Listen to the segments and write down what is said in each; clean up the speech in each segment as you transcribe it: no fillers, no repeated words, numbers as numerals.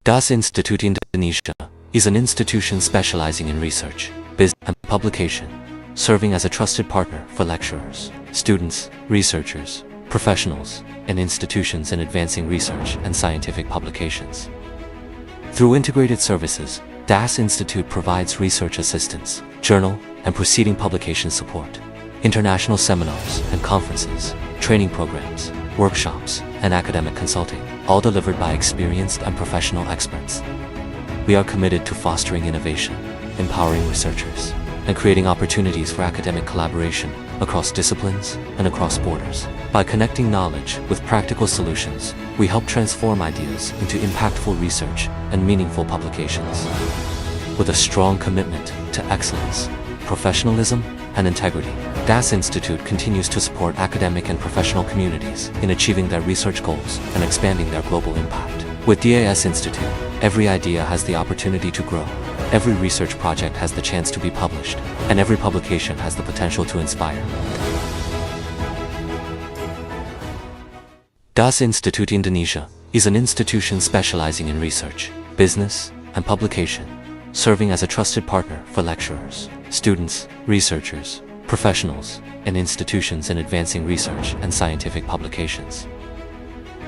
DAS Institute Indonesia is an institution specializing in research, business, and publication, serving as a trusted partner for lecturers, students, researchers, professionals, and institutions in advancing research and scientific publications. Through integrated services, DAS Institute provides research assistance, journal and proceeding publication support, international seminars and conferences, training programs, workshops, and academic consulting, all delivered by experienced and professional experts. We are committed to fostering innovation, empowering researchers, and creating opportunities for academic collaboration across disciplines and across borders. By connecting knowledge with practical solutions, we help transform ideas into impactful research and meaningful publications. With a strong commitment to excellence, professionalism, and integrity, DAS Institute continues to support academic and professional communities in achieving their research goals and expanding their global impact. With DAS Institute, every idea has the opportunity to grow, every research project has the chance to be published, and every publication has the potential to inspire. DAS Institute Indonesia is an institution specializing in research, business, and publication, serving as a trusted partner for lecturers, students, researchers, professionals, and institutions in advancing research and scientific publications.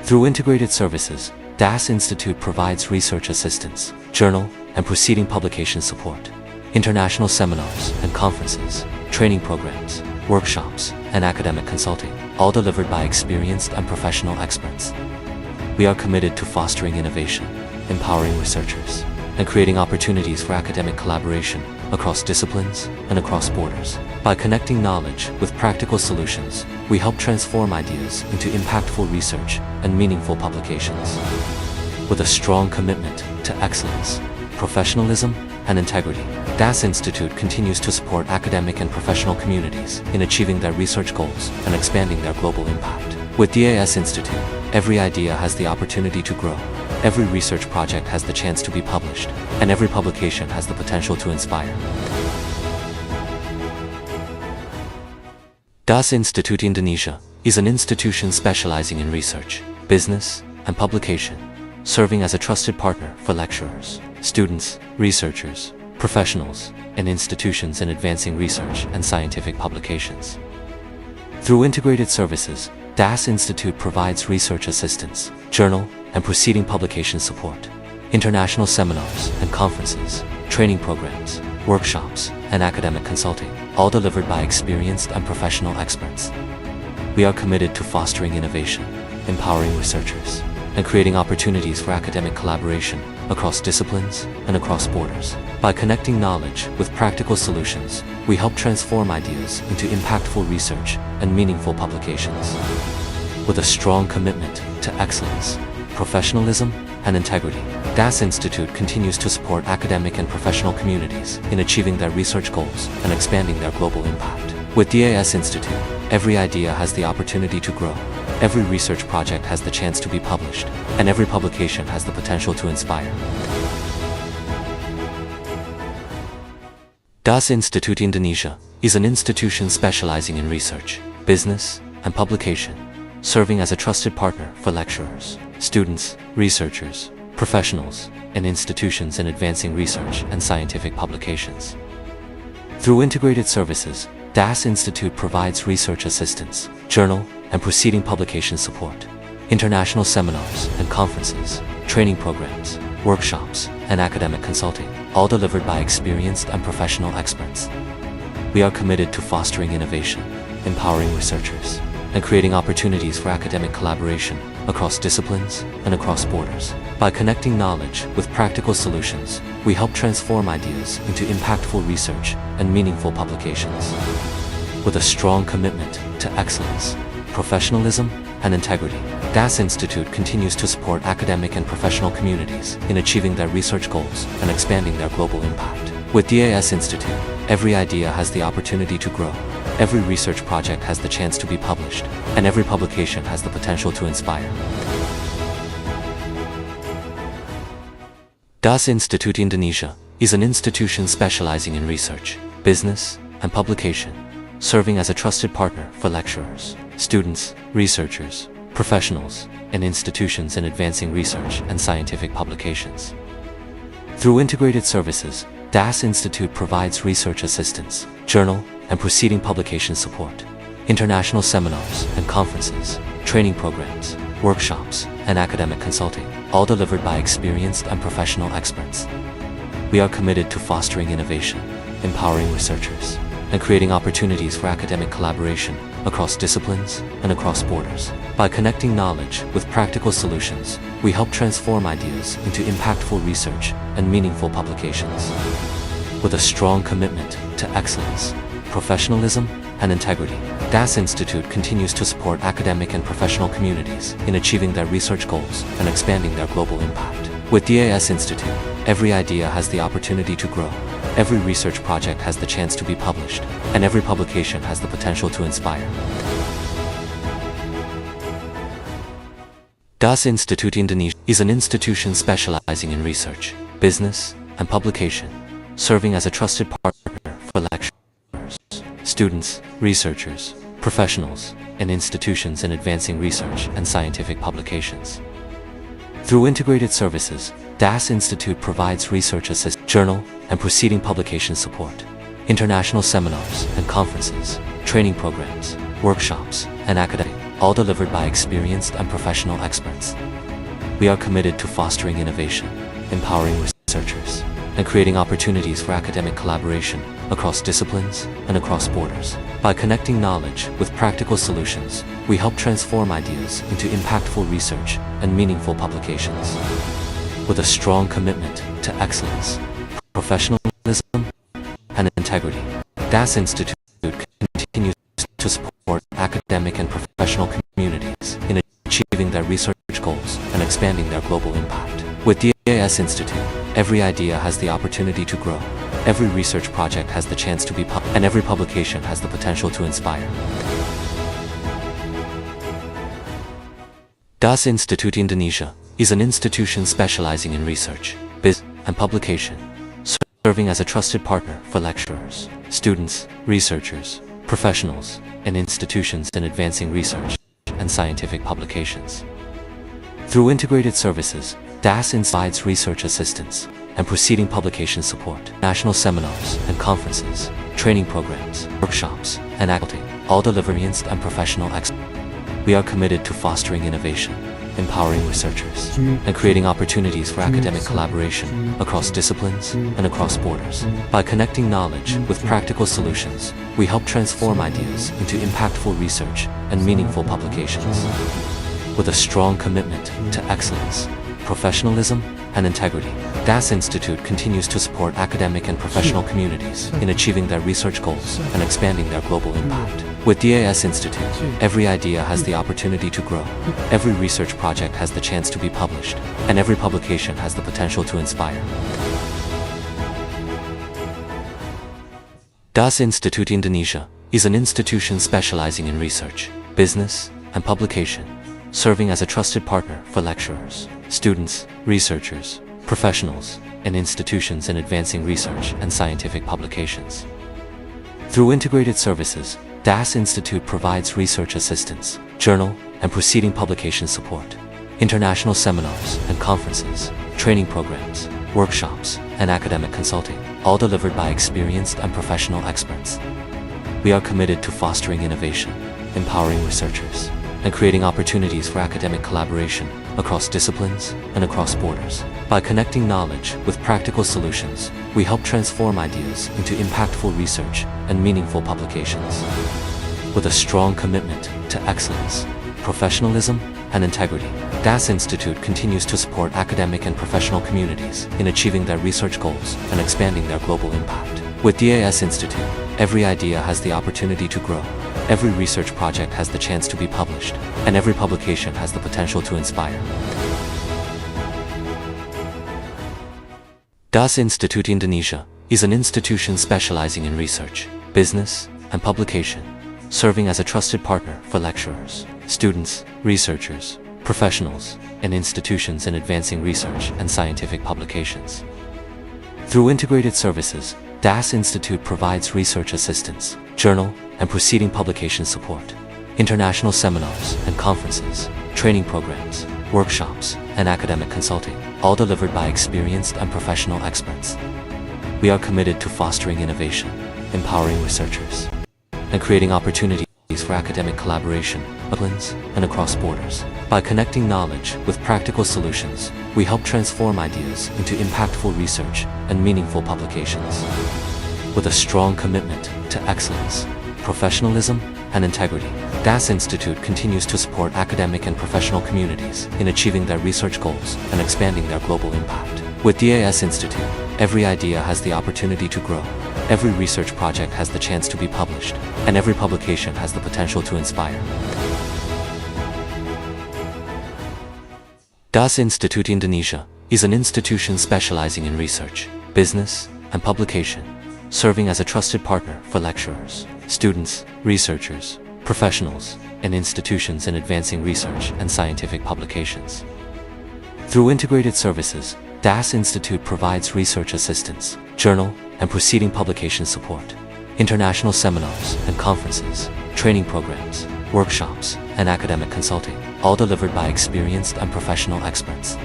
Through integrated services, DAS Institute provides research assistance, journal and proceeding publication support, international seminars and conferences, training programs, workshops, and academic consulting, all delivered by experienced and professional experts. We are committed to fostering innovation, empowering researchers, and creating opportunities for academic collaboration across disciplines and across borders. By connecting knowledge with practical solutions, we help transform ideas into impactful research and meaningful publications. With a strong commitment to excellence, professionalism, and integrity, DAS Institute continues to support academic and professional communities in achieving their research goals and expanding their global impact. With DAS Institute, every idea has the opportunity to grow, every research project has the chance to be published, and every publication has the potential to inspire. DAS Institute Indonesia is an institution specializing in research, business, and publication, serving as a trusted partner for lecturers, students, researchers, professionals, and institutions in advancing research and scientific publications. Through integrated services, DAS Institute provides research assistance, journal and proceeding publication support, international seminars and conferences, training programs, workshops, and academic consulting, all delivered by experienced and professional experts. We are committed to fostering innovation, empowering researchers, and creating opportunities for academic collaboration across disciplines and across borders. By connecting knowledge with practical solutions, we help transform ideas into impactful research and meaningful publications. With a strong commitment to excellence, professionalism, and integrity, DAS Institute continues to support academic and professional communities in achieving their research goals and expanding their global impact. With DAS Institute, every idea has the opportunity to grow, every research project has the chance to be published, and every publication has the potential to inspire. DAS Institute Indonesia is an institution specializing in research, business, and publication, serving as a trusted partner for lecturers, students, researchers, professionals, and institutions in advancing research and scientific publications. Through integrated services, DAS Institute provides research assistance, journal and proceeding publication support, international seminars and conferences, training programs, workshops, and academic consulting, all delivered by experienced and professional experts. We are committed to fostering innovation, empowering researchers, and creating opportunities for academic collaboration across disciplines and across borders. By connecting knowledge with practical solutions, we help transform ideas into impactful research and meaningful publications. With a strong commitment to excellence, professionalism, and integrity, DAS Institute continues to support academic and professional communities in achieving their research goals and expanding their global impact. With DAS Institute, every idea has the opportunity to grow, every research project has the chance to be published, and every publication has the potential to inspire. DAS Institute Indonesia is an institution specializing in research, business, and publication, serving as a trusted partner for lecturers, students, researchers, professionals, and institutions in advancing research and scientific publications. Through integrated services, DAS Institute provides research assistance, journal, and proceeding publication support, international seminars and conferences, training programs, workshops, and academic consulting, all delivered by experienced and professional experts. We are committed to fostering innovation, empowering researchers, and creating opportunities for academic collaboration across disciplines and across borders. By connecting knowledge with practical solutions, we help transform ideas into impactful research and meaningful publications. With a strong commitment to excellence, professionalism, and integrity, DAS Institute continues to support academic and professional communities in achieving their research goals and expanding their global impact. With DAS Institute, every idea has the opportunity to grow, every research project has the chance to be published, and every publication has the potential to inspire. DAS Institute Indonesia is an institution specializing in research, business, and publication, serving as a trusted partner for lecturers, students, researchers, professionals, and institutions in advancing research and scientific publications. Through integrated services, DAS Institute provides research assistance, journal, and proceeding publication support, international seminars and conferences, training programs, workshops, and academic, all delivered by experienced and professional experts. We are committed to fostering innovation, empowering researchers, and creating opportunities for academic collaboration across disciplines and across borders. By connecting knowledge with practical solutions, we help transform ideas into impactful research and meaningful publications. With a strong commitment to excellence, professionalism, and integrity, DAS Institute continues to support academic and professional communities in achieving their research goals and expanding their global impact. With DAS Institute, every idea has the opportunity to grow, every research project has the chance to be published, and every publication has the potential to inspire. DAS Institute Indonesia is an institution specializing in research, business, and publication, serving as a trusted partner for lecturers, students, researchers, professionals, and institutions in advancing research and scientific publications. Through integrated services, DAS provides research assistance and proceeding publication support, national seminars and conferences, training programs, workshops, and academic, all delivered by experienced and professional experts. We are committed to fostering innovation, empowering researchers, and creating opportunities for academic collaboration across disciplines and across borders. By connecting knowledge with practical solutions, we help transform ideas into impactful research and meaningful publications. With a strong commitment to excellence, professionalism, and integrity, DAS Institute continues to support academic and professional communities in achieving their research goals and expanding their global impact. With DAS Institute, every idea has the opportunity to grow, every research project has the chance to be published, and every publication has the potential to inspire. DAS Institute Indonesia is an institution specializing in research, business, and publication, serving as a trusted partner for lecturers, students, researchers, professionals, and institutions in advancing research and scientific publications. Through integrated services, DAS Institute provides research assistance, journal, and proceeding publication support, international seminars and conferences, training programs, workshops, and academic consulting, all delivered by experienced and professional experts. We are committed to fostering innovation, empowering researchers, and creating opportunities for academic collaboration across disciplines and across borders. By connecting knowledge with practical solutions, we help transform ideas into impactful research and meaningful publications. With a strong commitment to excellence, professionalism, and integrity, DAS Institute continues to support academic and professional communities in achieving their research goals and expanding their global impact. With DAS Institute, every idea has the opportunity to grow, every research project has the chance to be published, and every publication has the potential to inspire. DAS Institute Indonesia is an institution specializing in research, business, and publication, serving as a trusted partner for lecturers, students, researchers, professionals, and institutions in advancing research and scientific publications. Through integrated services, DAS Institute provides research assistance, journal, and proceeding publication support, international seminars and conferences, training programs, workshops, and academic consulting, all delivered by experienced and professional experts. We are committed to fostering innovation, empowering researchers, and creating opportunities for academic collaboration, and across borders. By connecting knowledge with practical solutions, we help transform ideas into impactful research and meaningful publications. With a strong commitment to excellence, professionalism, and integrity, DAS Institute continues to support academic and professional communities in achieving their research goals and expanding their global impact. With DAS Institute, every idea has the opportunity to grow, every research project has the chance to be published, and every publication has the potential to inspire. DAS Institute Indonesia is an institution specializing in research, business, and publication, serving as a trusted partner for lecturers, students, researchers, professionals, and institutions in advancing research and scientific publications. Through integrated services, DAS Institute provides research assistance, journal and proceeding publication support, international seminars and conferences, training programs, workshops, and academic consulting, all delivered by experienced and professional experts.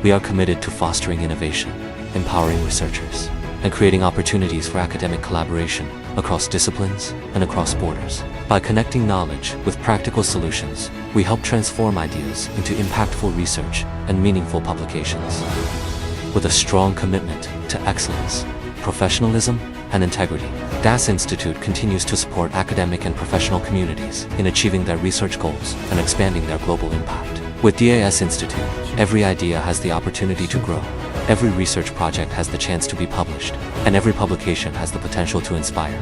We are committed to fostering innovation, empowering researchers, and creating opportunities for academic collaboration across disciplines and across borders. By connecting knowledge with practical solutions, we help transform ideas into impactful research and meaningful publications. With a strong commitment to excellence, professionalism, and integrity, DAS Institute continues to support academic and professional communities in achieving their research goals and expanding their global impact. With DAS Institute, every idea has the opportunity to grow, every research project has the chance to be published, and every publication has the potential to inspire.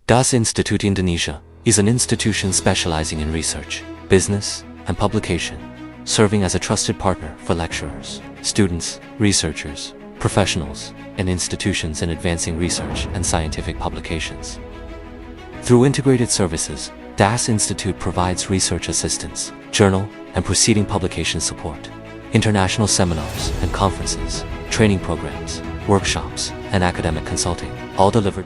DAS Institute Indonesia is an institution specializing in research, business, and publication, serving as a trusted partner for lecturers, students, researchers, professionals, and institutions in advancing research and scientific publications. Through integrated services, DAS Institute provides research assistance, journal and proceeding publication support, international seminars and conferences, training programs, workshops, and academic consulting, all delivered.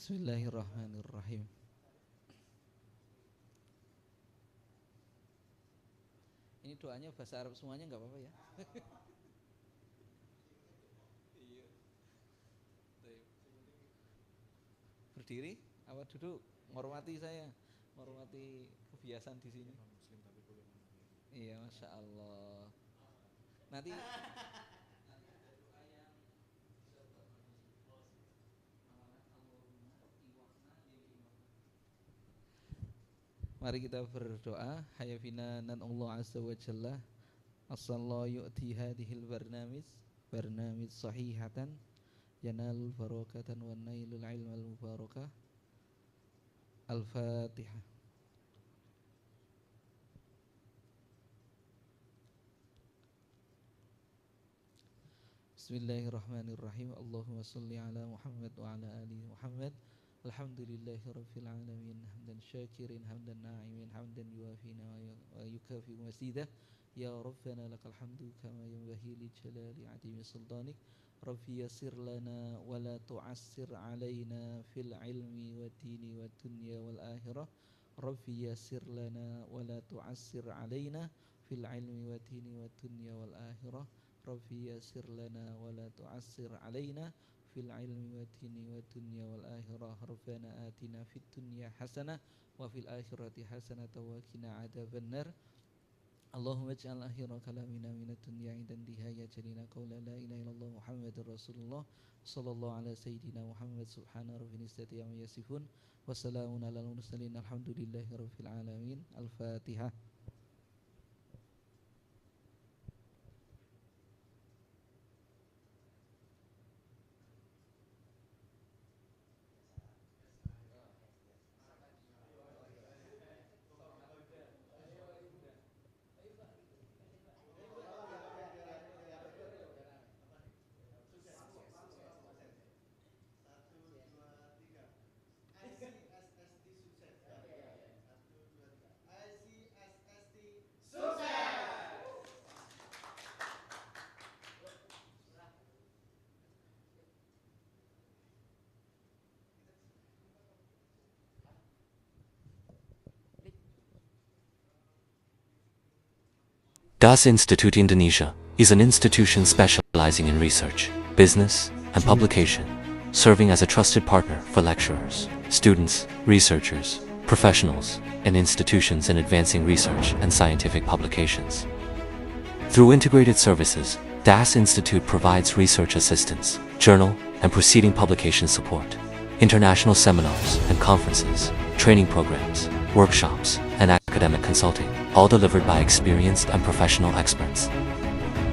Bismillahirrahmanirrahim. Ini doanya bahasa Arab semuanya nggak apa-apa ya? Iya. Berdiri, apa duduk? Menghormati saya, menghormati kebiasaan di sini. Iya, masya Allah. Nanti mari kita berdoa. Hayafina nan Allah azza wa jalla as-sallahu yu'ti hadhil barnamij sahihatan yanalul barakatan wa nailul ilmal mubarakah. Al-Fatihah. Bismillahirrahmanirrahim. Allahumma salli ala Muhammad wa ala ali Muhammad. Alhamdulillahi rabbil alamin. Hamdan syakirin, hamdan na'imin, hamdan yuafina wa yukafi masidah. Ya Rabbana lakal hamdu kama yanbaghi li jalali azimi sultanik. Rabbi yassir lana wa la tu'assir alaina fil ilmi wa dini wa dunya wal akhirah. Rabbi yassir lana wa la tu'assir alaina fil ilmi wa dini wa dunya wal akhirah. Rabbi yassir lana wa la tu'assir alaina في العلم والدين والدنيا والآخرة ربنا آتنا في الدنيا حسنة وفي الآخرة حسنة وقنا عذاب النار اللهم اجعل آخر كلامنا من الدنيا عند انتهاء أجلنا قول لا إله إلا الله محمد رسول الله صلى الله على سيدنا محمد سبحان ربنا استطيع يصفون وسلام على المرسلين الحمد لله رب العالمين الفاتحة. DAS Institute Indonesia is an institution specializing in research, business, and publication, serving as a trusted partner for lecturers, students, researchers, professionals, and institutions in advancing research and scientific publications. Through integrated services, DAS Institute provides research assistance, journal and proceeding publication support, international seminars and conferences, training programs, workshops, and academic consulting, all delivered by experienced and professional experts.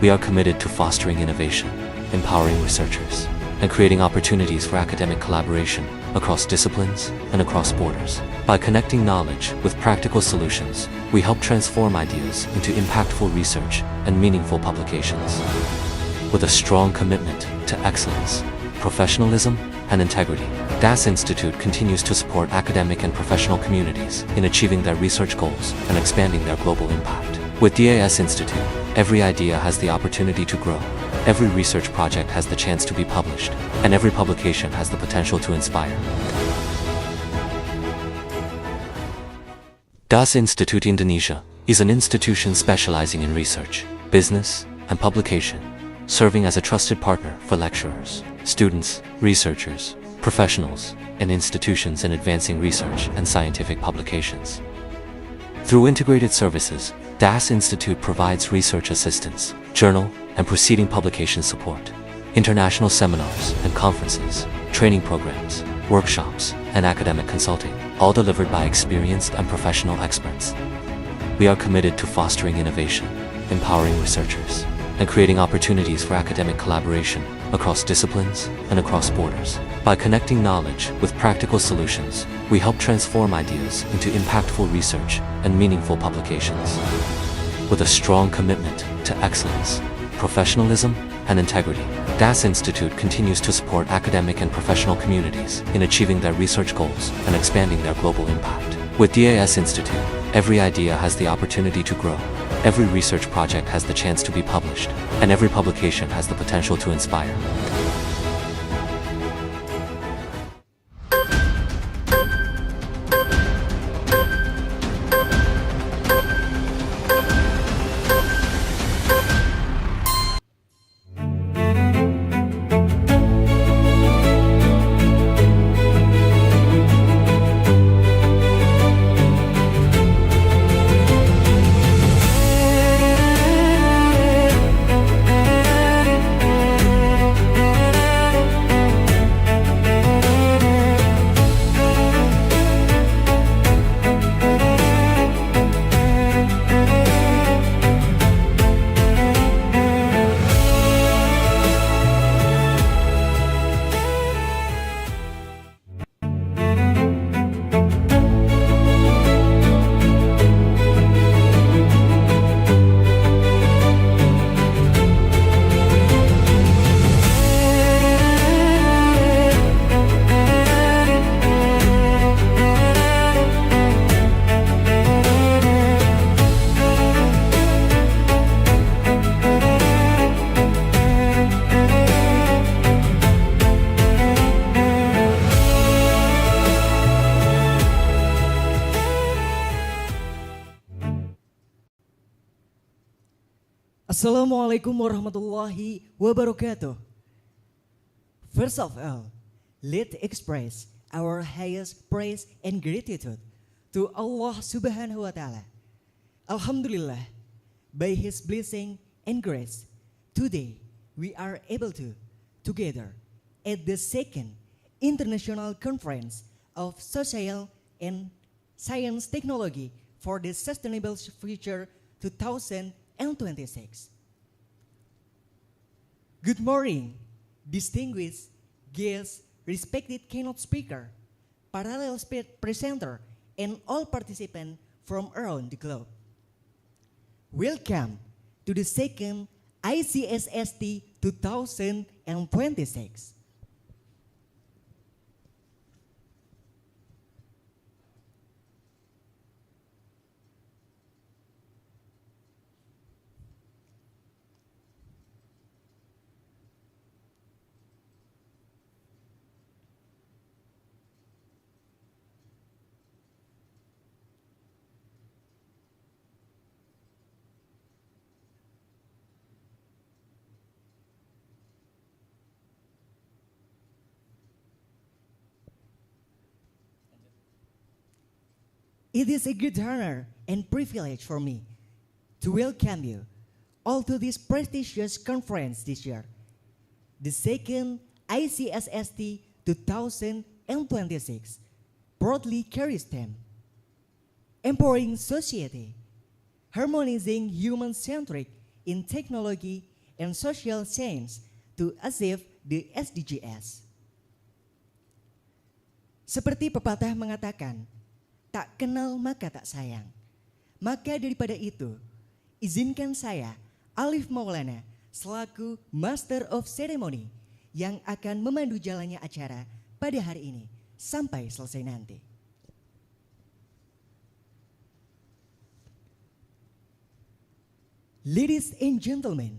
We are committed to fostering innovation, empowering researchers, and creating opportunities for academic collaboration across disciplines and across borders. By connecting knowledge with practical solutions, we help transform ideas into impactful research and meaningful publications. With a strong commitment to excellence, professionalism, and integrity, DAS Institute continues to support academic and professional communities in achieving their research goals and expanding their global impact. With DAS Institute, every idea has the opportunity to grow, every research project has the chance to be published, and every publication has the potential to inspire. DAS Institute Indonesia is an institution specializing in research, business, and publication, serving as a trusted partner for lecturers, students, researchers, professionals, and institutions in advancing research and scientific publications. Through integrated services, DAS Institute provides research assistance, journal and proceeding publication support, international seminars and conferences, training programs, workshops, and academic consulting, all delivered by experienced and professional experts. We are committed to fostering innovation, empowering researchers, and creating opportunities for academic collaboration across disciplines and across borders. By connecting knowledge with practical solutions, we help transform ideas into impactful research and meaningful publications. With a strong commitment to excellence, professionalism, and integrity, DAS Institute continues to support academic and professional communities in achieving their research goals and expanding their global impact. With DAS Institute, every idea has the opportunity to grow, every research project has the chance to be published, and every publication has the potential to inspire. Assalamualaikum warahmatullahi wabarakatuh. First of all, let's express our highest praise and gratitude to Allah Subhanahu wa Ta'ala. Alhamdulillah, by His blessing and grace, today we are able to, together, at the second International Conference of Social and Science Technology for the Sustainable Future 2026. Good morning, distinguished guests, respected keynote speaker, parallel presenter, and all participants from around the globe. Welcome to the second ICSST 2026. It is a good honor and privilege for me to welcome you all to this prestigious conference this year, the second ICSST 2026 broadly carries theme, empowering society, harmonizing human-centric in technology and social science to achieve the SDGs. Seperti pepatah mengatakan, tak kenal maka tak sayang. Maka daripada itu, izinkan saya, Alif Maulana, selaku Master of Ceremony yang akan memandu jalannya acara pada hari ini sampai selesai nanti. Ladies and gentlemen,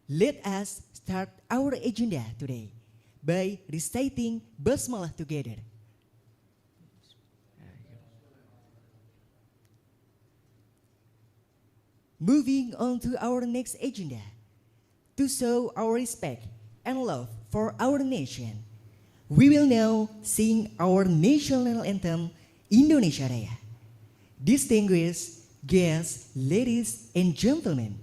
let us start our agenda today by reciting Basmalah together. Moving on to our next agenda, to show our respect and love for our nation, we will now sing our national anthem, Indonesia Raya. Distinguished guests, ladies and gentlemen,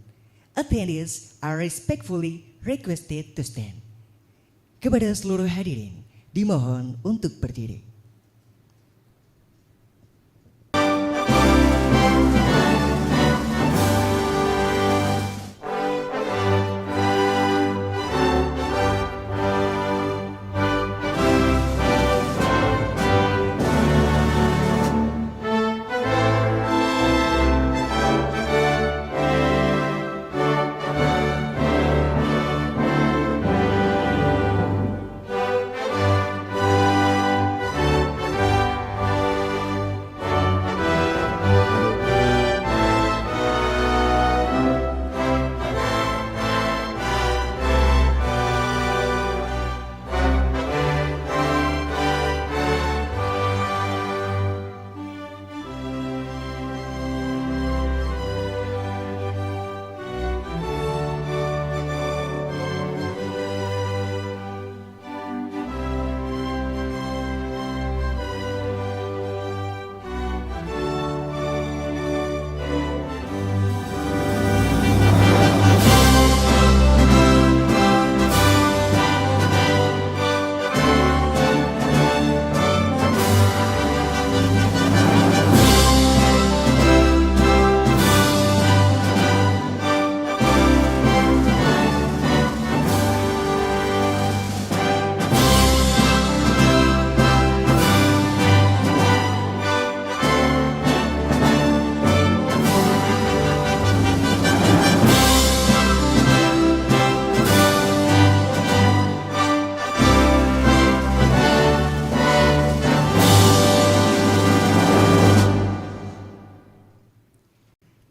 attendees are respectfully requested to stand. Kepada seluruh hadirin, dimohon untuk berdiri.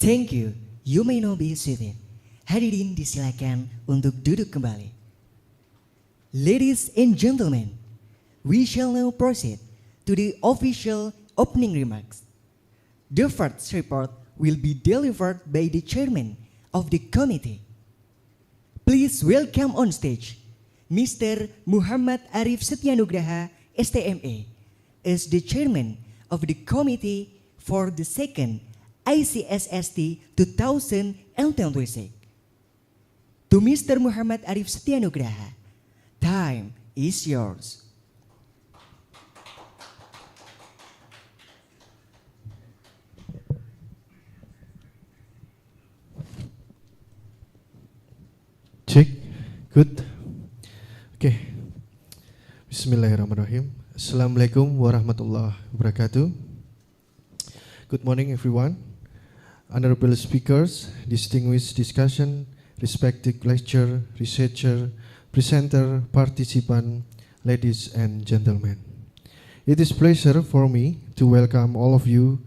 Thank you. You may now be seated. Hadirin disilakan untuk duduk kembali. Ladies and gentlemen, we shall now proceed to the official opening remarks. The first report will be delivered by the chairman of the committee. Please welcome on stage Mr. Muhammad Arif Setianugraha, STMA, is the chairman of the committee for the second ICSST 2026. To Mr. Muhammad Arif Setianugraha, time is yours. Check. Good. Okay. Bismillahirrahmanirrahim. Assalamualaikum warahmatullahi wabarakatuh. Good morning, everyone. Honorable speakers, distinguished discussion, respected lecturer, researcher, presenter, participant, ladies and gentlemen. It is a pleasure for me to welcome all of you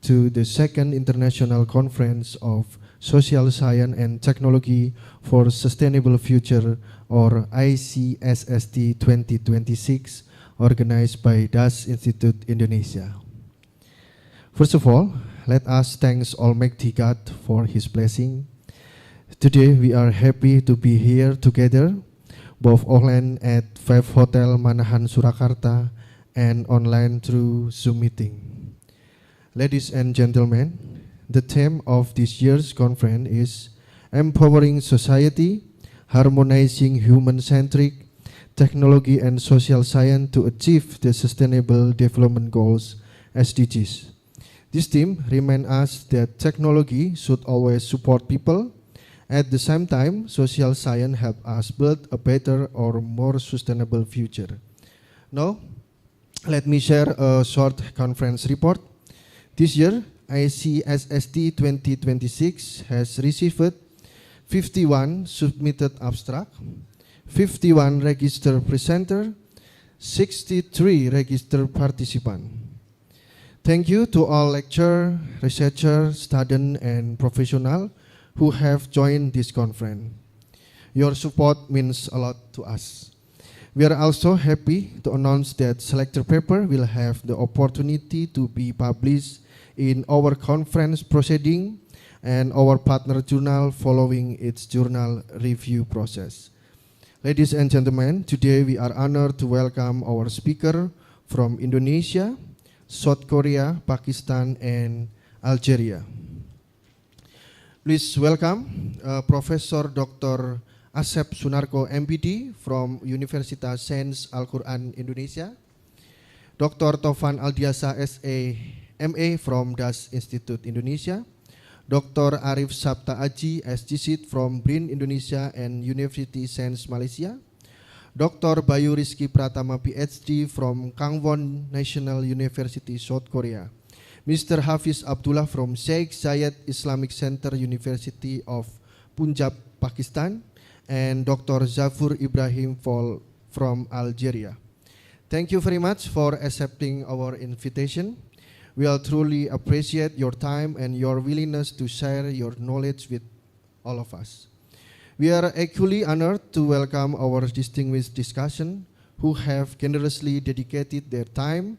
to the second International Conference of Social Science and Technology for Sustainable Future, or ICSST 2026, organized by DAS Institute Indonesia. First of all, let us thank Almighty God for His blessing. Today we are happy to be here together, both offline at 5 Hotel Manahan Surakarta and online through Zoom meeting. Ladies and gentlemen, the theme of this year's conference is Empowering Society, Harmonizing Human-Centric Technology and Social Science to Achieve the Sustainable Development Goals, SDGs. This theme reminds us that technology should always support people. At the same time, social science helps us build a better or more sustainable future. Now, let me share a short conference report. This year, ICSST 2026 has received 51 submitted abstract, 51 registered presenter, 63 registered participant. Thank you to all lecturer, researcher, student, and professional who have joined this conference. Your support means a lot to us. We are also happy to announce that selected paper will have the opportunity to be published in our conference proceeding and our partner journal following its journal review process. Ladies and gentlemen, today we are honored to welcome our speaker from Indonesia, South Korea, Pakistan, and Algeria. Please welcome Professor Dr. Asep Sunarko, MPD from Universitas Sains Al-Quran Indonesia, Dr. Tovan Aldiasa, SA, MA from DAS Institute Indonesia, Dr. Arif Sabta Aji, SGCIT from BRIN Indonesia and University Sains Malaysia, Dr. Bayu Rizky Pratama, PhD from Kangwon National University, South Korea, Mr. Hafiz Abdullah from Sheikh Zayed Islamic Center, University of Punjab, Pakistan, and Dr. Zafur Ibrahim from Algeria. Thank you very much for accepting our invitation. We will truly appreciate your time and your willingness to share your knowledge with all of us. We are equally honored to welcome our distinguished discussion who have generously dedicated their time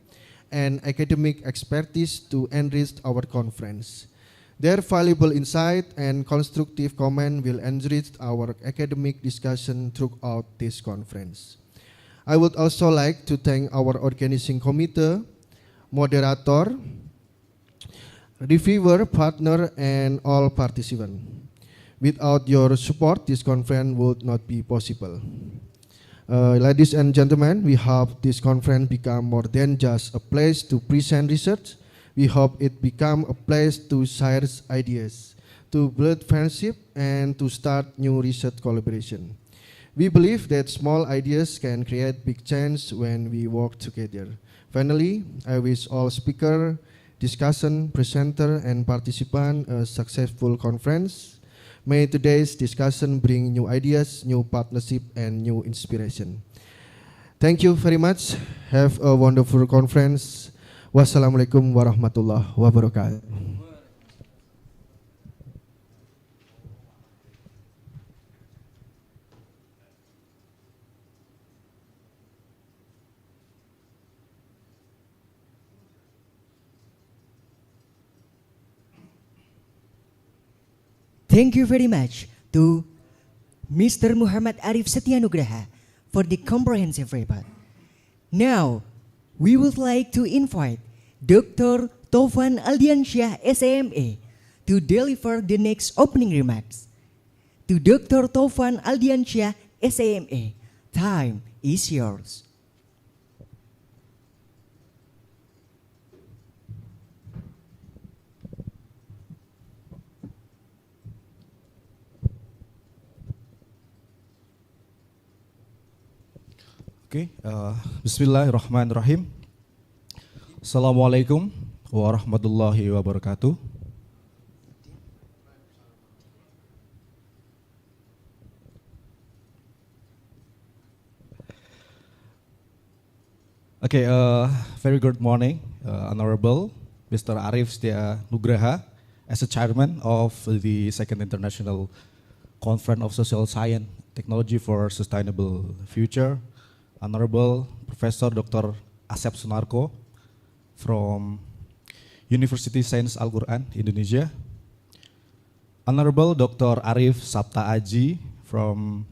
and academic expertise to enrich our conference. Their valuable insight and constructive comment will enrich our academic discussion throughout this conference. I would also like to thank our organizing committee, moderator, reviewer, partner, and all participants. Without your support, this conference would not be possible. Ladies and gentlemen, we hope this conference become more than just a place to present research. We hope it become a place to share ideas, to build friendship, and to start new research collaboration. We believe that small ideas can create big change when we work together. Finally, I wish all speaker, discussion, presenter, and participant a successful conference. May today's discussion bring new ideas, new partnership, and new inspiration. Thank you very much. Have a wonderful conference. Wassalamualaikum warahmatullahi wabarakatuh. Thank you very much to Mr. Muhammad Arif Setianugraha for the comprehensive report. Now, we would like to invite Dr. Taufan Aldiansyah, SAMA, to deliver the next opening remarks. To Dr. Taufan Aldiansyah, SAMA, time is yours. Okay, Bismillahirrahmanirrahim. Assalamualaikum warahmatullahi wabarakatuh. Okay, very good morning, Honorable Mr. Arif Setia Nugraha, as the chairman of the Second International Conference of Social Science Technology for Sustainable Future, Honorable Professor Dr. Asep Sunarko from University Sains Al-Quran, Indonesia, Honorable Dr. Arif Sapta Aji from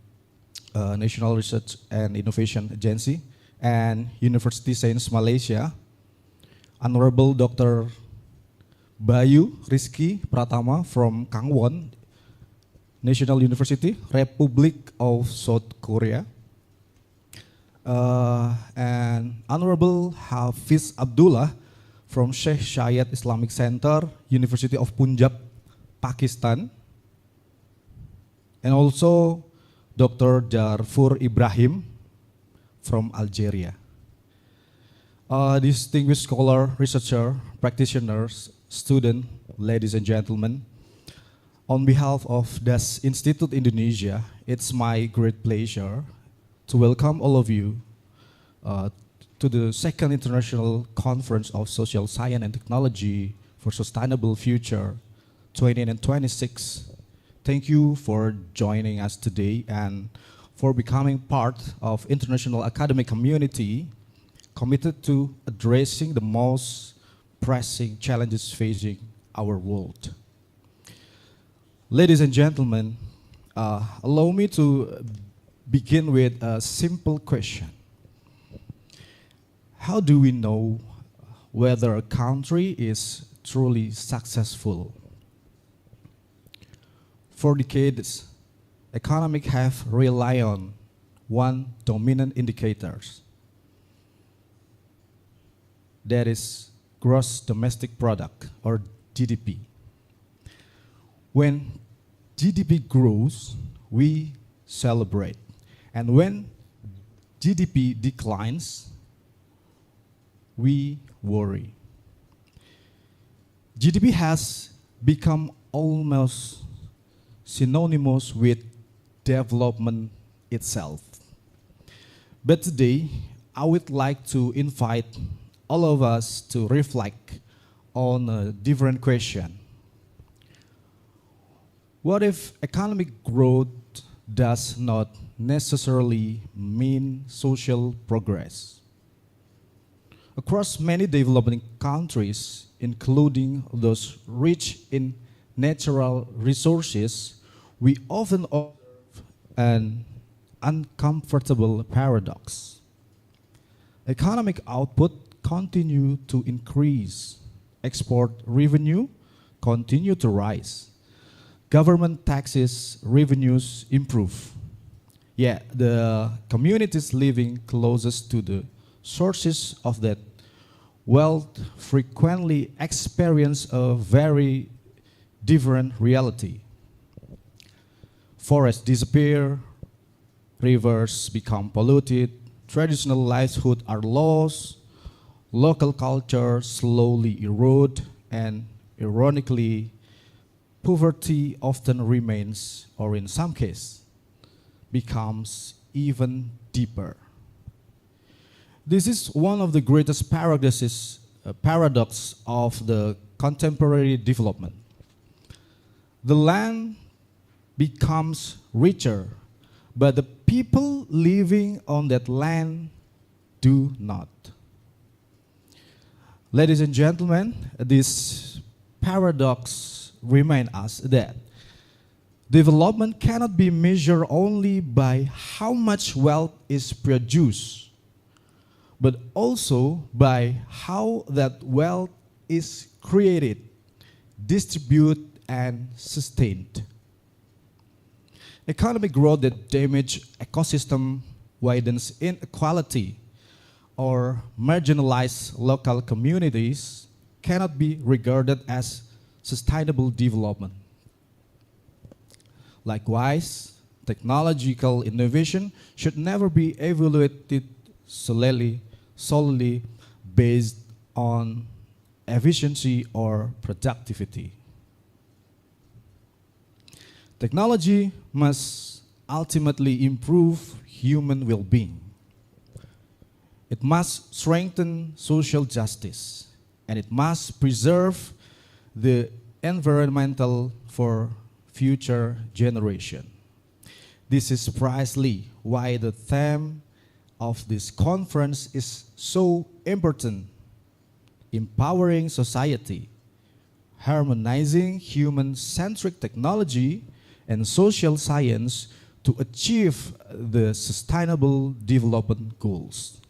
National Research and Innovation Agency and University Sains Malaysia, Honorable Dr. Bayu Rizky Pratama from Kangwon National University, Republic of South Korea, and Honorable Hafiz Abdullah from Sheikh Zayed Islamic Center, University of Punjab, Pakistan, and also Dr. Jarfur Ibrahim from Algeria. Distinguished scholar, researcher, practitioners, student, ladies and gentlemen, on behalf of DAS Institute Indonesia, it's my great pleasure to welcome all of you to the Second International Conference of Social Science and Technology for Sustainable Future 2026. Thank you for joining us today and for becoming part of international academic community committed to addressing the most pressing challenges facing our world. Ladies and gentlemen, allow me to begin with a simple question. How do we know whether a country is truly successful? For decades, economics have relied on one dominant indicator, that is gross domestic product or GDP. When GDP grows, we celebrate. And when GDP declines, we worry. GDP has become almost synonymous with development itself. But today, I would like to invite all of us to reflect on a different question. What if economic growth does not necessarily mean social progress? Across many developing countries, including those rich in natural resources, we often observe an uncomfortable paradox. Economic output continue to increase, export revenue continue to rise, government taxes revenues improve, yet the communities living closest to the sources of that wealth frequently experience a very different reality. Forests disappear, rivers become polluted, traditional livelihoods are lost, local culture slowly erode, and ironically, poverty often remains, or in some cases, becomes even deeper. This is one of the greatest paradoxes of the contemporary development. The land becomes richer, but the people living on that land do not. Ladies and gentlemen, this paradox reminds us that Development cannot be measured only by how much wealth is produced, but also by how that wealth is created, distributed, and sustained. Economic growth that damages ecosystem, widens inequality, or marginalizes local communities cannot be regarded as sustainable development. Likewise, technological innovation should never be evaluated solely based on efficiency or productivity. Technology must ultimately improve human well-being. It must strengthen social justice, and it must preserve the environmental for future generation. This is precisely why the theme of this conference is so important: empowering society, harmonizing human-centric technology and social science to achieve the sustainable development goals.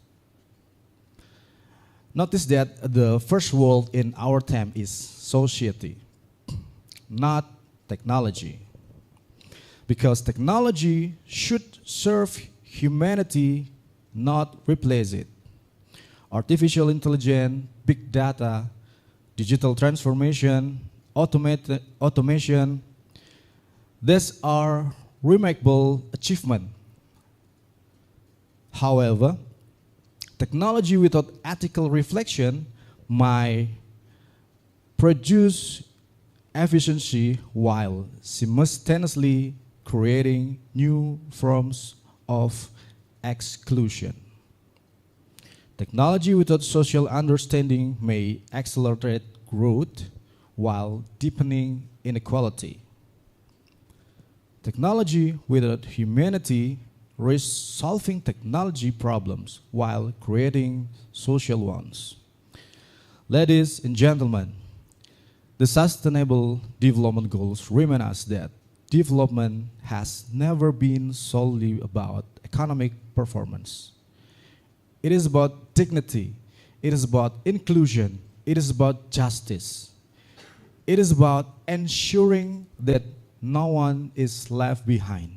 Notice that the first word in our theme is society, not technology. Because technology should serve humanity, not replace it. Artificial intelligence, big data, digital transformation, automation, these are remarkable achievements. However, technology without ethical reflection might produce efficiency while simultaneously creating new forms of exclusion. Technology without social understanding may accelerate growth while deepening inequality. Technology without humanity risks solving technology problems while creating social ones. Ladies and gentlemen, the Sustainable Development Goals remind us that development has never been solely about economic performance. It is about dignity, it is about inclusion, it is about justice. It is about ensuring that no one is left behind.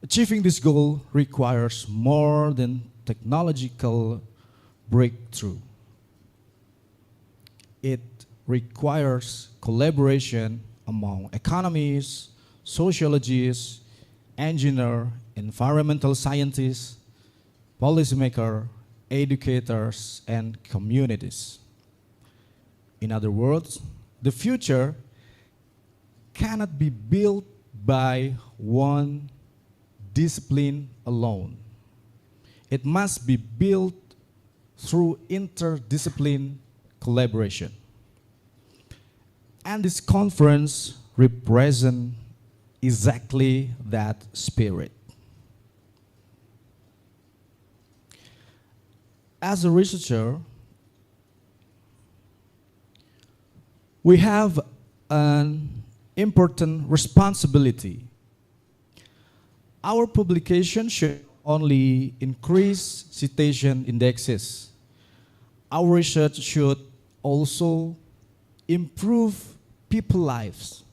Achieving this goal requires more than technological breakthrough. It requires collaboration among economists, sociologists, engineers, environmental scientists, policymakers, educators, and communities. In other words, the future cannot be built by one discipline alone. It must be built through interdiscipline collaboration. And this conference represents exactly that spirit. As a researcher, we have an important responsibility. Our publication should only increase citation indexes. Our research should also improve people's lives.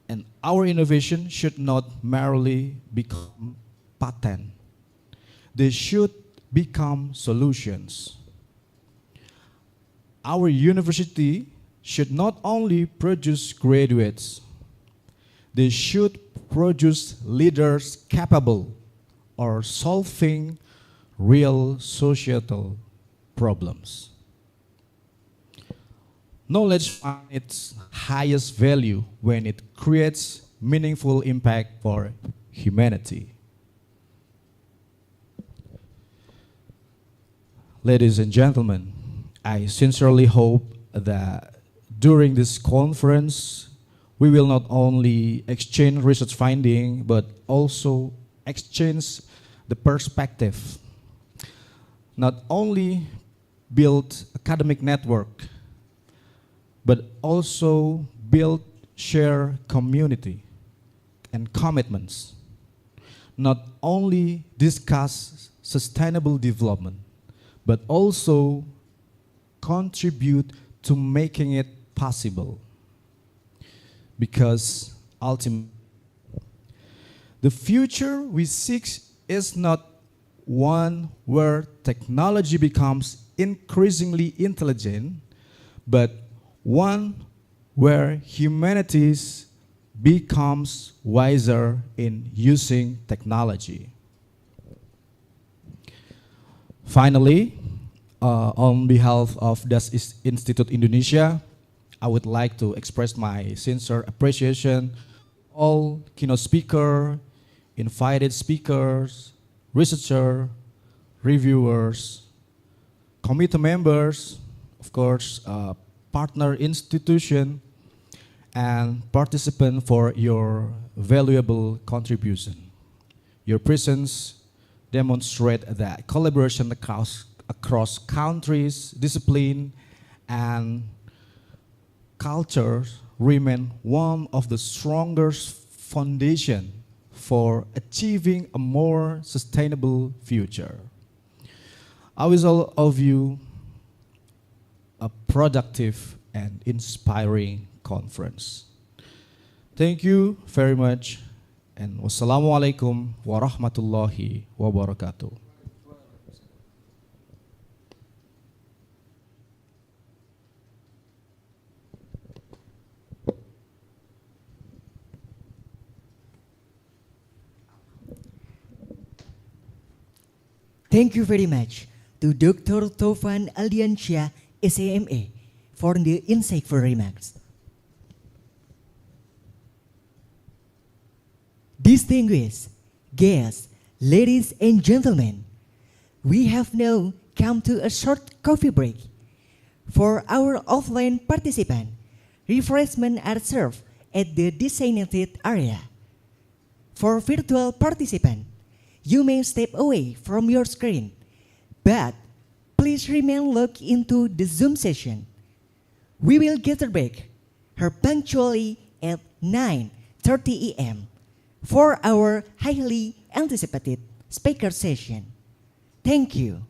And our innovation should not merely become patent. They should become solutions. Our university should not only produce graduates, they should produce leaders capable of solving real societal problems. Knowledge finds its highest value when it creates meaningful impact for humanity. Ladies and gentlemen, I sincerely hope that during this conference, we will not only exchange research findings, but also exchange the perspective. Not only build academic network, but also build shared community and commitments, not only discuss sustainable development, but also contribute to making it possible. Because ultimately, the future we seek is not one where technology becomes increasingly intelligent, but one where humanity becomes wiser in using technology. Finally, on behalf of DAS Institute Indonesia, I would like to express my sincere appreciation to all keynote speakers, invited speakers, researchers, reviewers, committee members, of course, partner institution, and participants for your valuable contribution. Your presence demonstrates that collaboration across countries, discipline, and cultures remain one of the strongest foundations for achieving a more sustainable future. I wish all of you a productive and inspiring conference. Thank you very much, and wassalamualaikum warahmatullahi wabarakatuh. Thank you very much to Dr. Taufan Aldiansyah, SAMA, for the insightful remarks. Distinguished guests, ladies and gentlemen, we have now come to a short coffee break. For our offline participants, refreshments are served at the designated area. For virtual participants, you may step away from your screen, but please remain logged into the Zoom session. We will gather back here punctually at 9:30 a.m. for our highly anticipated speaker session. Thank you.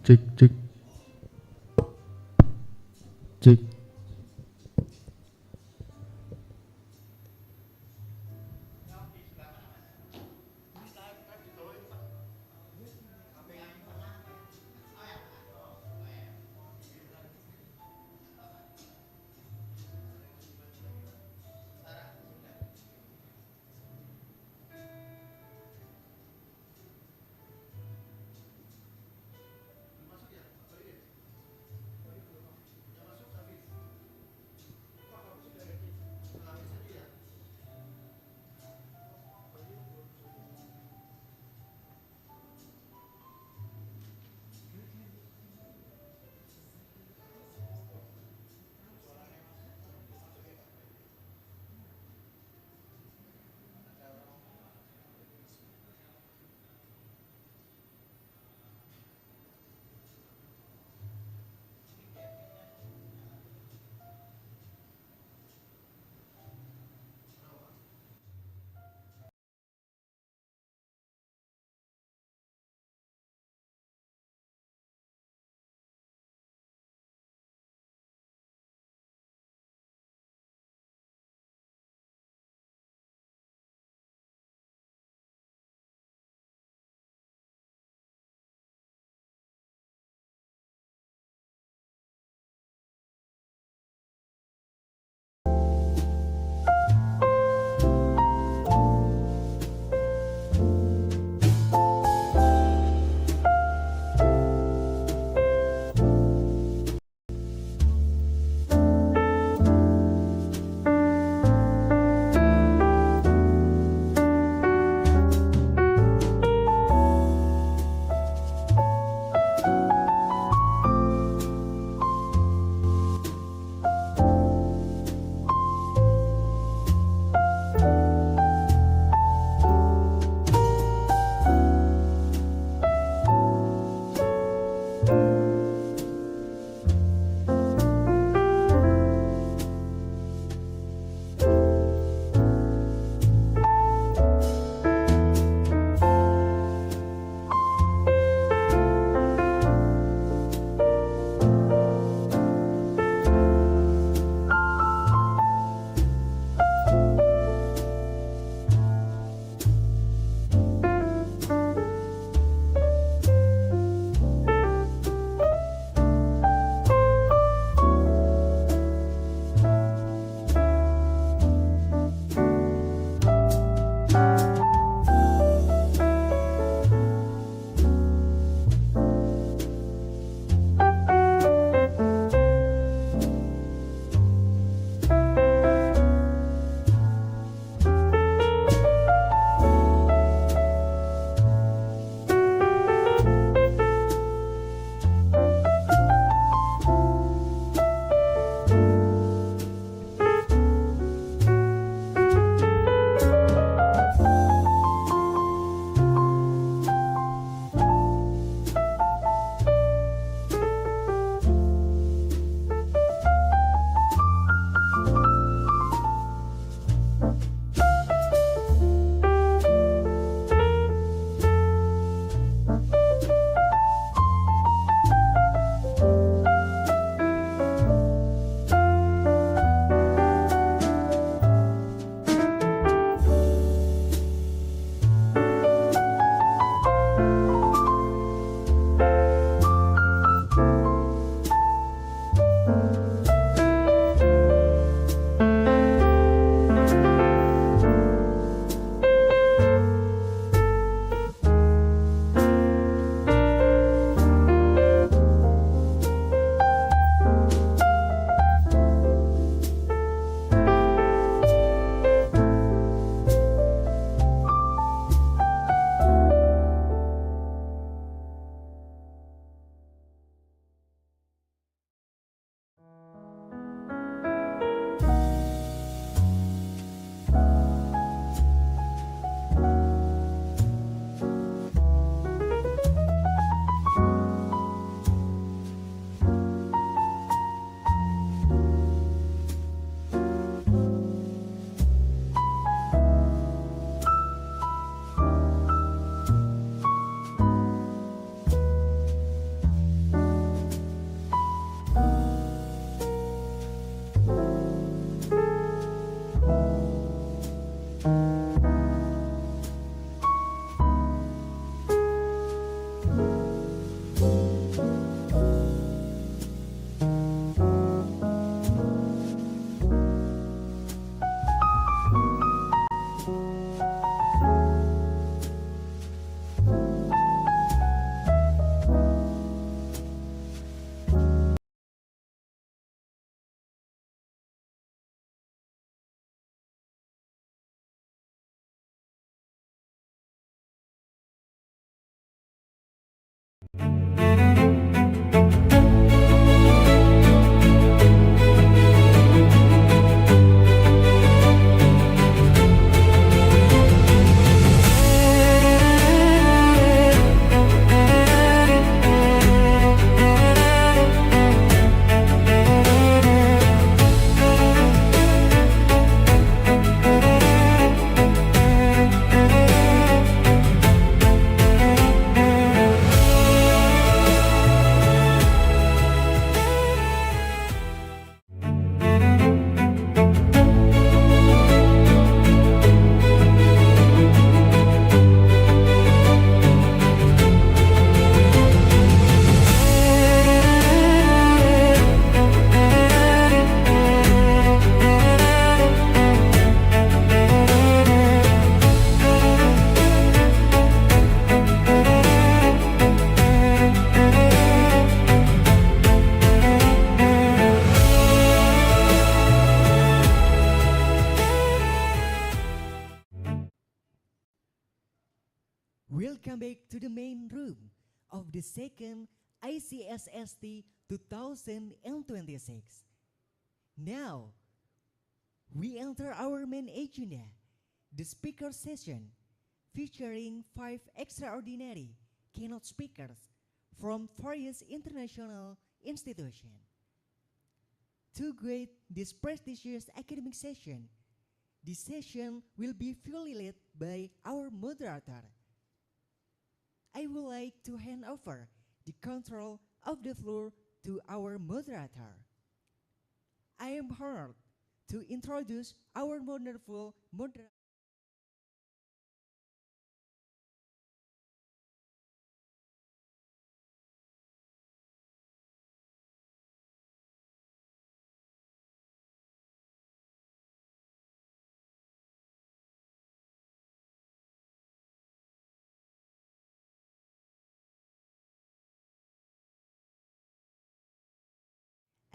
Cek, cek. Cek. Welcome back to the main room of the second ICSST 2026. Now, we enter our main agenda, the speaker session, featuring 5 extraordinary keynote speakers from various international institutions. To guide this prestigious academic session, this session will be fully led by our moderator. I would like to hand over the control of the floor to our moderator. I am honored to introduce our wonderful moderator.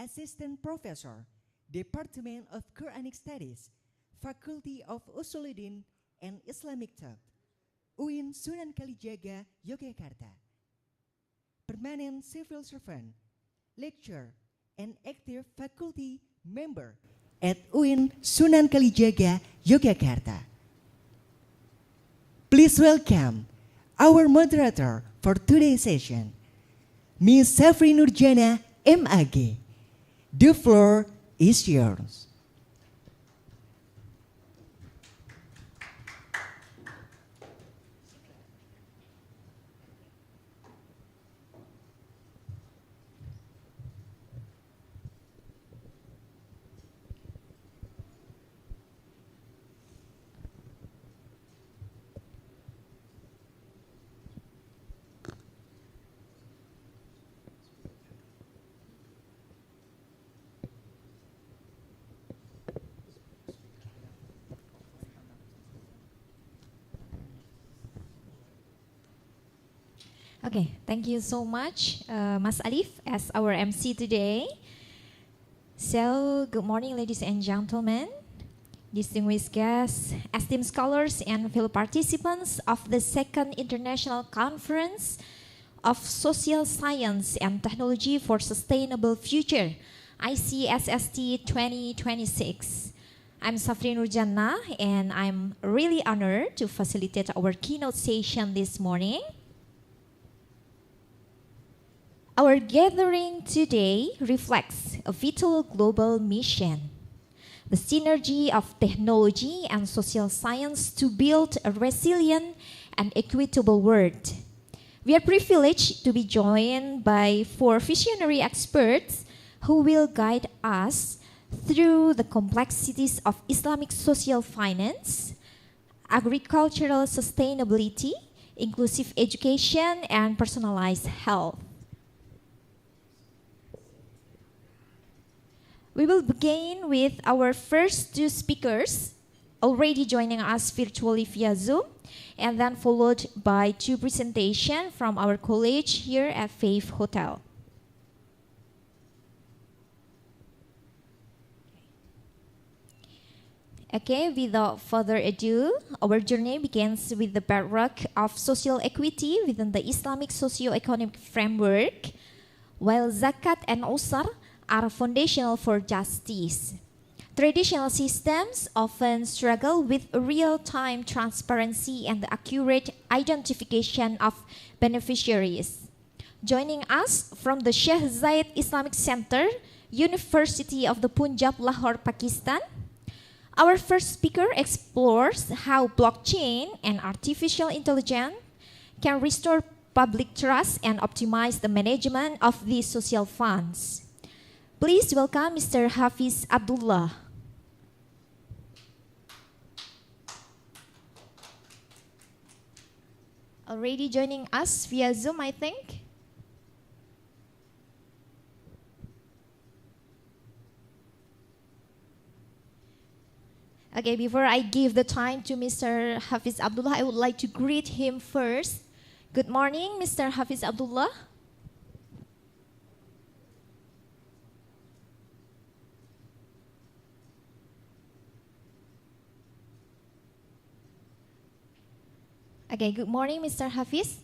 Assistant Professor, Department of Quranic Studies, Faculty of Usuluddin and Islamic Thought, UIN Sunan Kalijaga, Yogyakarta. Permanent Civil Servant, Lecturer, and Active Faculty Member at UIN Sunan Kalijaga, Yogyakarta. Please welcome our moderator for today's session, Ms. Safri Nurjana, MAG. The floor is yours. Okay, thank you so much, Mas Alif, as our MC today. So, good morning, ladies and gentlemen, distinguished guests, esteemed scholars, and fellow participants of the Second International Conference of Social Science and Technology for Sustainable Future, ICSST 2026. I'm Safri Nurjana, and I'm really honored to facilitate our keynote session this morning. Our gathering today reflects a vital global mission, the synergy of technology and social science to build a resilient and equitable world. We are privileged to be joined by 4 visionary experts who will guide us through the complexities of Islamic social finance, agricultural sustainability, inclusive education, and personalized health. We will begin with our first 2 speakers, already joining us virtually via Zoom, and then followed by 2 presentations from our college here at Faith Hotel. Okay, without further ado, our journey begins with the bedrock of social equity within the Islamic socio-economic framework, while zakat and usr are foundational for justice. Traditional systems often struggle with real-time transparency and the accurate identification of beneficiaries. Joining us from the Sheikh Zayed Islamic Center, University of the Punjab, Lahore, Pakistan, our first speaker explores how blockchain and artificial intelligence can restore public trust and optimize the management of these social funds. Please welcome Mr. Hafiz Abdullah. Already joining us via Zoom, I think. Okay, before I give the time to Mr. Hafiz Abdullah, I would like to greet him first. Good morning, Mr. Hafiz Abdullah. Okay, good morning, Mr. Hafiz.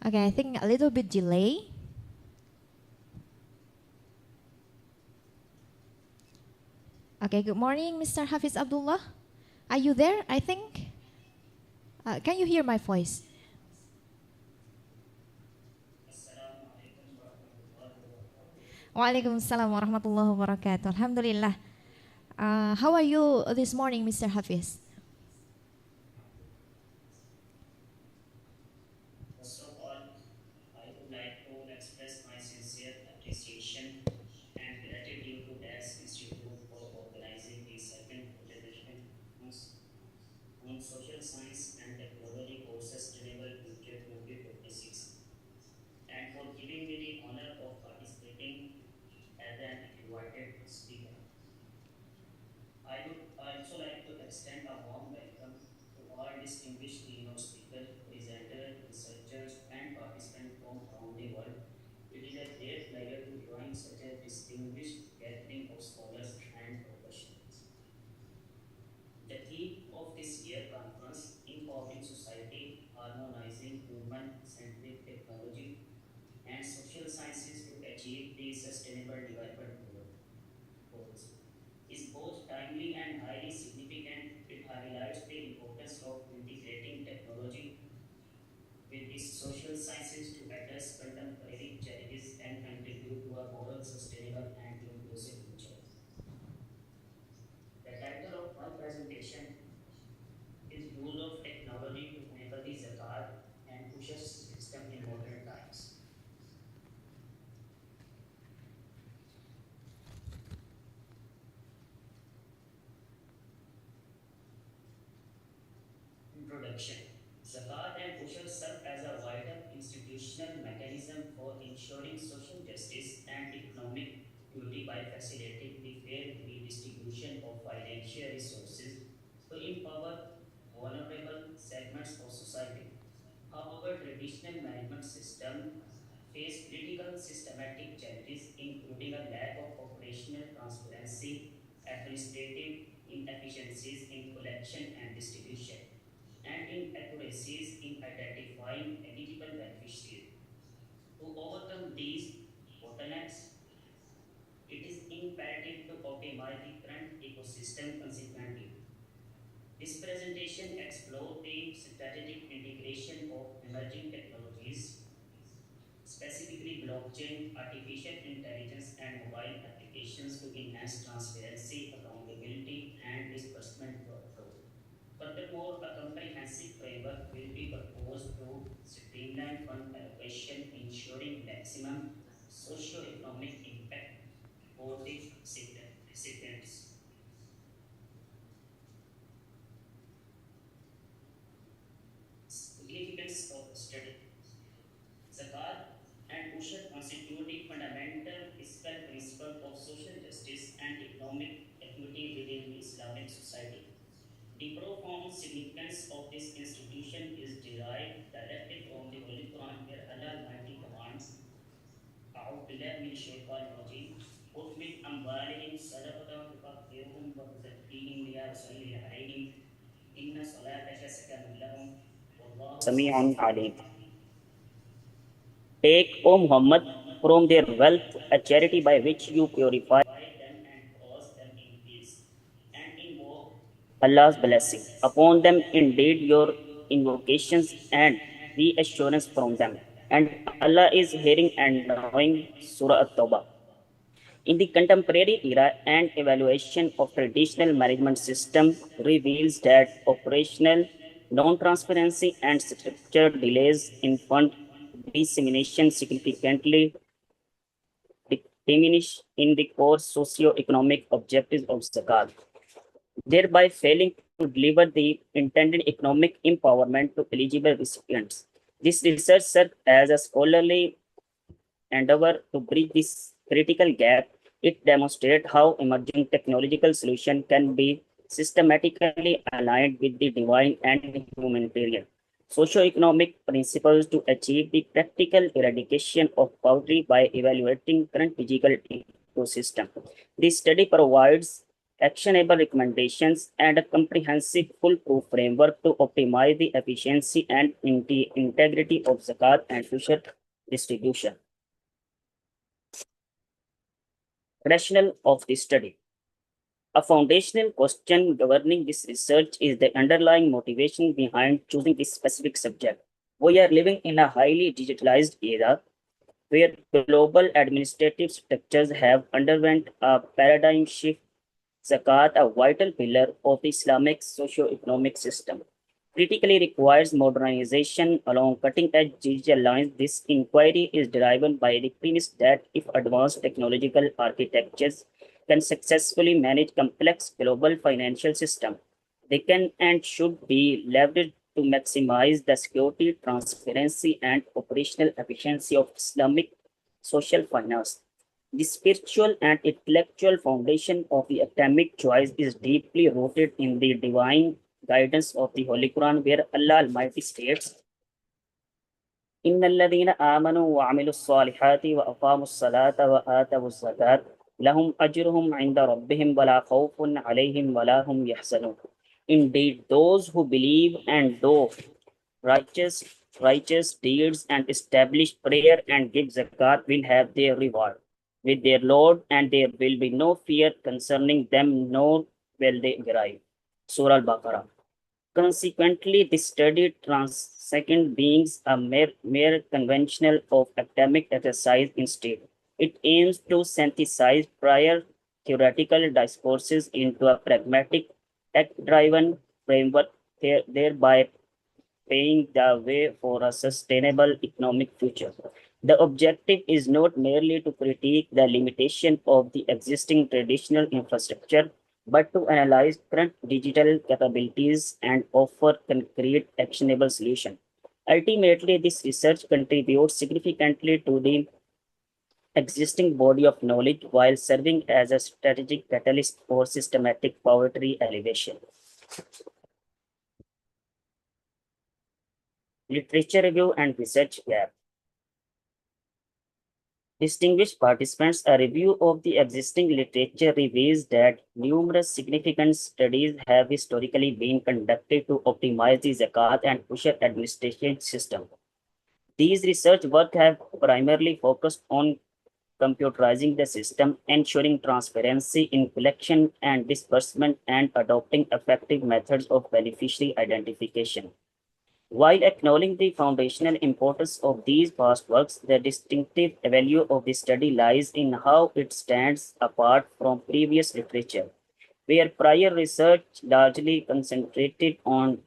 Okay, I think a little bit delay. Okay, good morning, Mr. Hafiz Abdullah. Are you there? I think. Can you hear my voice? Waalaikumsalam warahmatullahi wabarakatuh. Alhamdulillah. How are you this morning, Mr. Hafiz? First of all, I would like to express my sincere appreciation and gratitude to DAS Institute for organizing the second international conference on social science and technology for sustainable future 2026 and for giving me the honor of participating as an invited speaker. I would also like to extend a warm welcome to all distinguished keynote speakers, presenters, researchers, and participants from around the world. It is a great pleasure to join such a distinguished gathering of scholars and professionals. The theme of this year conference, Empowering Society, Harmonizing Human-Centric Technology and Social Sciences to Achieve the Sustainable Development Goals, is both timely and highly significant. It highlights the importance of integrating technology with the social sciences to address contemporary challenges and contribute to a more sustainable and inclusive future. The title of my presentation is Use of Technology to Enable the Zakat and Usher System in Modern Times. Introduction. Zakat and Usher serve as a vital institutional mechanism for ensuring social justice and economic equity by facilitating the fair redistribution of financial resources to empower vulnerable segments of society. However, traditional management systems face critical systematic challenges, including a lack of operational transparency, administrative inefficiencies in collection and distribution, and inaccuracies in identifying eligible beneficiaries. To overcome these bottlenecks, it is imperative to optimize the current ecosystem consequently. This presentation explores the strategic integration of emerging technologies, specifically blockchain, artificial intelligence, and mobile applications to enhance transparency, accountability, and disbursement workflow. Furthermore, a comprehensive framework will be proposed to streamline fund allocation, ensuring maximum socio-economic impact for the recipients. Significance of study. Zakat and Usher constitute the fundamental fiscal principle of social justice and economic profound significance of this institution is derived directly from the Holy Quran, where Allah Almighty commands, أعوذ بالله من الشيطان الرجيم خذ من أموالهم صدقة تطهرهم وتزكيهم بها وصل عليهم إن صلاتك سكن لهم والله سميع عليم. Take, O Muhammad, from their wealth a charity by which you purify them and cause them in peace, and invoke Allah's blessing upon them. Indeed, your invocations and reassurance from them. And Allah is hearing and knowing. Surah At-Tawbah. In the contemporary era, an evaluation of traditional management system reveals that operational non-transparency and structural delays in fund dissemination significantly diminish in the core socio-economic objectives of zakat, thereby failing to deliver the intended economic empowerment to eligible recipients. This research serves as a scholarly endeavor to bridge this critical gap. It demonstrates how emerging technological solutions can be systematically aligned with the divine and humanitarian socio-economic principles to achieve the practical eradication of poverty by evaluating current physical ecosystem. This study provides actionable recommendations and a comprehensive foolproof framework to optimize the efficiency and integrity of zakat and future distribution. Rationale of the study. A foundational question governing this research is the underlying motivation behind choosing this specific subject. We are living in a highly digitalized era where global administrative structures have underwent a paradigm shift. Zakat, a vital pillar of the Islamic socio-economic system, critically requires modernization along cutting-edge digital lines. This inquiry is driven by the premise that if advanced technological architectures can successfully manage complex global financial systems, they can and should be leveraged to maximize the security, transparency, and operational efficiency of Islamic social finance. The spiritual and intellectual foundation of the academic choice is deeply rooted in the divine guidance of the Holy Quran, where Allah Almighty states, إن الذين آمنوا وعملوا الصالحات وأقاموا الصلاة وآتوا الزكاة لهم أجرهم عند ربهم ولا خوف عليهم ولا هم يحزنون. Indeed, those who believe and do righteous deeds and establish prayer and give zakat will have their reward with their Lord, and there will be no fear concerning them, nor will they grieve. Surah Al-Baqarah. Consequently, this study transcends being a mere conventional of academic exercise. Instead, it aims to synthesize prior theoretical discourses into a pragmatic, tech-driven framework, thereby paving the way for a sustainable economic future. The objective is not merely to critique the limitation of the existing traditional infrastructure, but to analyze current digital capabilities and offer concrete actionable solutions. Ultimately, this research contributes significantly to the existing body of knowledge while serving as a strategic catalyst for systematic poverty alleviation. Literature review and research gap. Distinguished participants, a review of the existing literature reveals that numerous significant studies have historically been conducted to optimize the zakat and pusher administration system. These research work have primarily focused on computerizing the system, ensuring transparency in collection and disbursement, and adopting effective methods of beneficiary identification. While acknowledging the foundational importance of these past works, the distinctive value of the study lies in how it stands apart from previous literature, where prior research largely concentrated on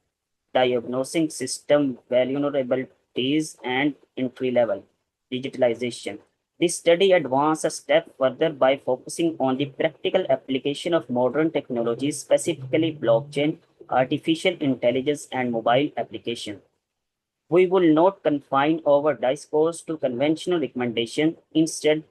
diagnosing system vulnerabilities and entry-level digitalization. This study advanced a step further by focusing on the practical application of modern technologies, specifically blockchain, artificial intelligence, and mobile application. We will not confine our discourse to conventional recommendations, instead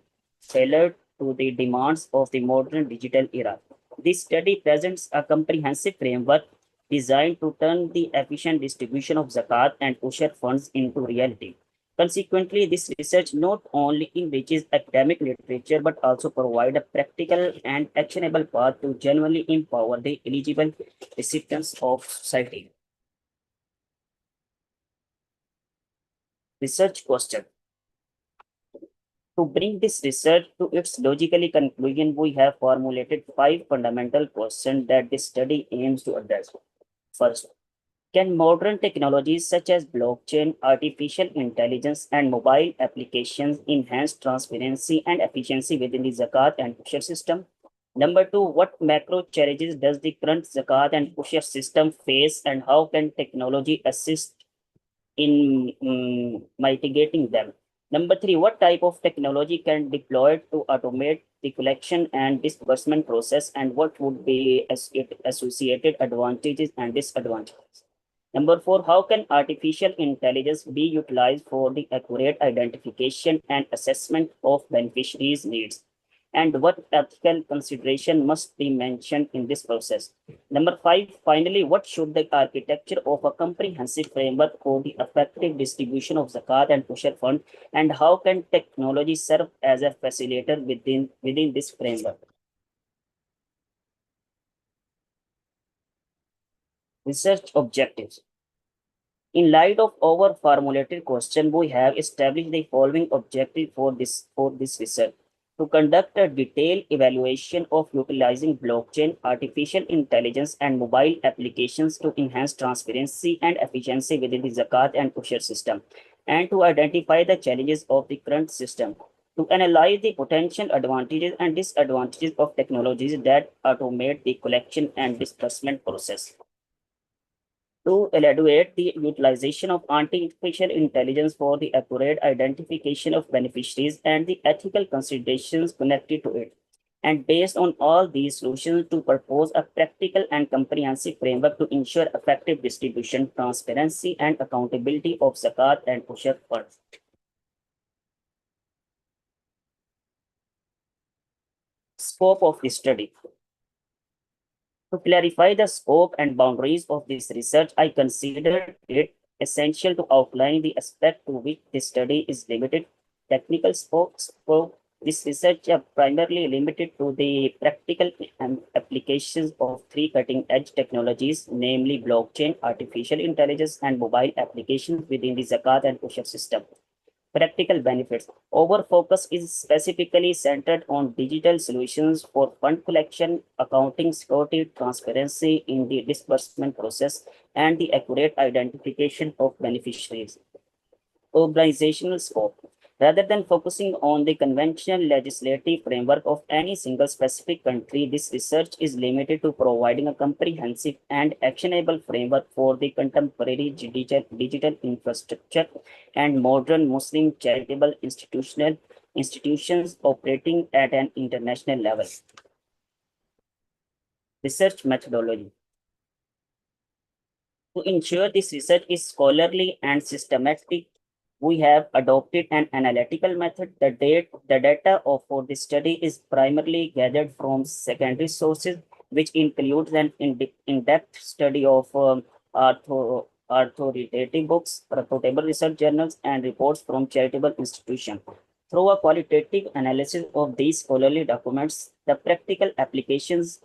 tailored to the demands of the modern digital era. This study presents a comprehensive framework designed to turn the efficient distribution of zakat and usher funds into reality. Consequently, this research not only enriches academic literature but also provide a practical and actionable path to genuinely empower the eligible recipients of society. Research question. To bring this research to its logically conclusion, we have formulated 5 fundamental questions that this study aims to address. First, can modern technologies such as blockchain, artificial intelligence, and mobile applications enhance transparency and efficiency within the zakat and usher system? Number 2, what macro challenges does the current zakat and usher system face, and how can technology assist in mitigating them? Number 3, what type of technology can be deployed to automate the collection and disbursement process, and what would be associated advantages and disadvantages? Number 4, how can artificial intelligence be utilized for the accurate identification and assessment of beneficiaries' needs? And what ethical consideration must be mentioned in this process? Number 5, finally, what should the architecture of a comprehensive framework for the effective distribution of zakat and usher fund, and how can technology serve as a facilitator within this framework? Research objectives. In light of our formulated question, we have established the following objective for this research: to conduct a detailed evaluation of utilizing blockchain, artificial intelligence, and mobile applications to enhance transparency and efficiency within the zakat and usher system, and to identify the challenges of the current system, to analyze the potential advantages and disadvantages of technologies that automate the collection and disbursement process, to evaluate the utilization of artificial intelligence for the accurate identification of beneficiaries and the ethical considerations connected to it. And based on all these solutions, to propose a practical and comprehensive framework to ensure effective distribution, transparency, and accountability of zakat and usher funds. Scope of the study. To clarify the scope and boundaries of this research, I considered it essential to outline the aspect to which this study is limited. Technical scope. This research is primarily limited to the practical applications of 3 cutting-edge technologies, namely blockchain, artificial intelligence, and mobile applications within the zakat and usher system. Practical benefits. Our focus is specifically centered on digital solutions for fund collection, accounting security, transparency in the disbursement process, and the accurate identification of beneficiaries. Organizational scope. Rather than focusing on the conventional legislative framework of any single specific country, this research is limited to providing a comprehensive and actionable framework for the contemporary digital infrastructure and modern Muslim charitable institutions operating at an international level. Research methodology. To ensure this research is scholarly and systematic, we have adopted an analytical method. The data for this study is primarily gathered from secondary sources, which includes an in-depth study of authoritative books, reputable research journals, and reports from charitable institutions. Through a qualitative analysis of these scholarly documents, the practical applications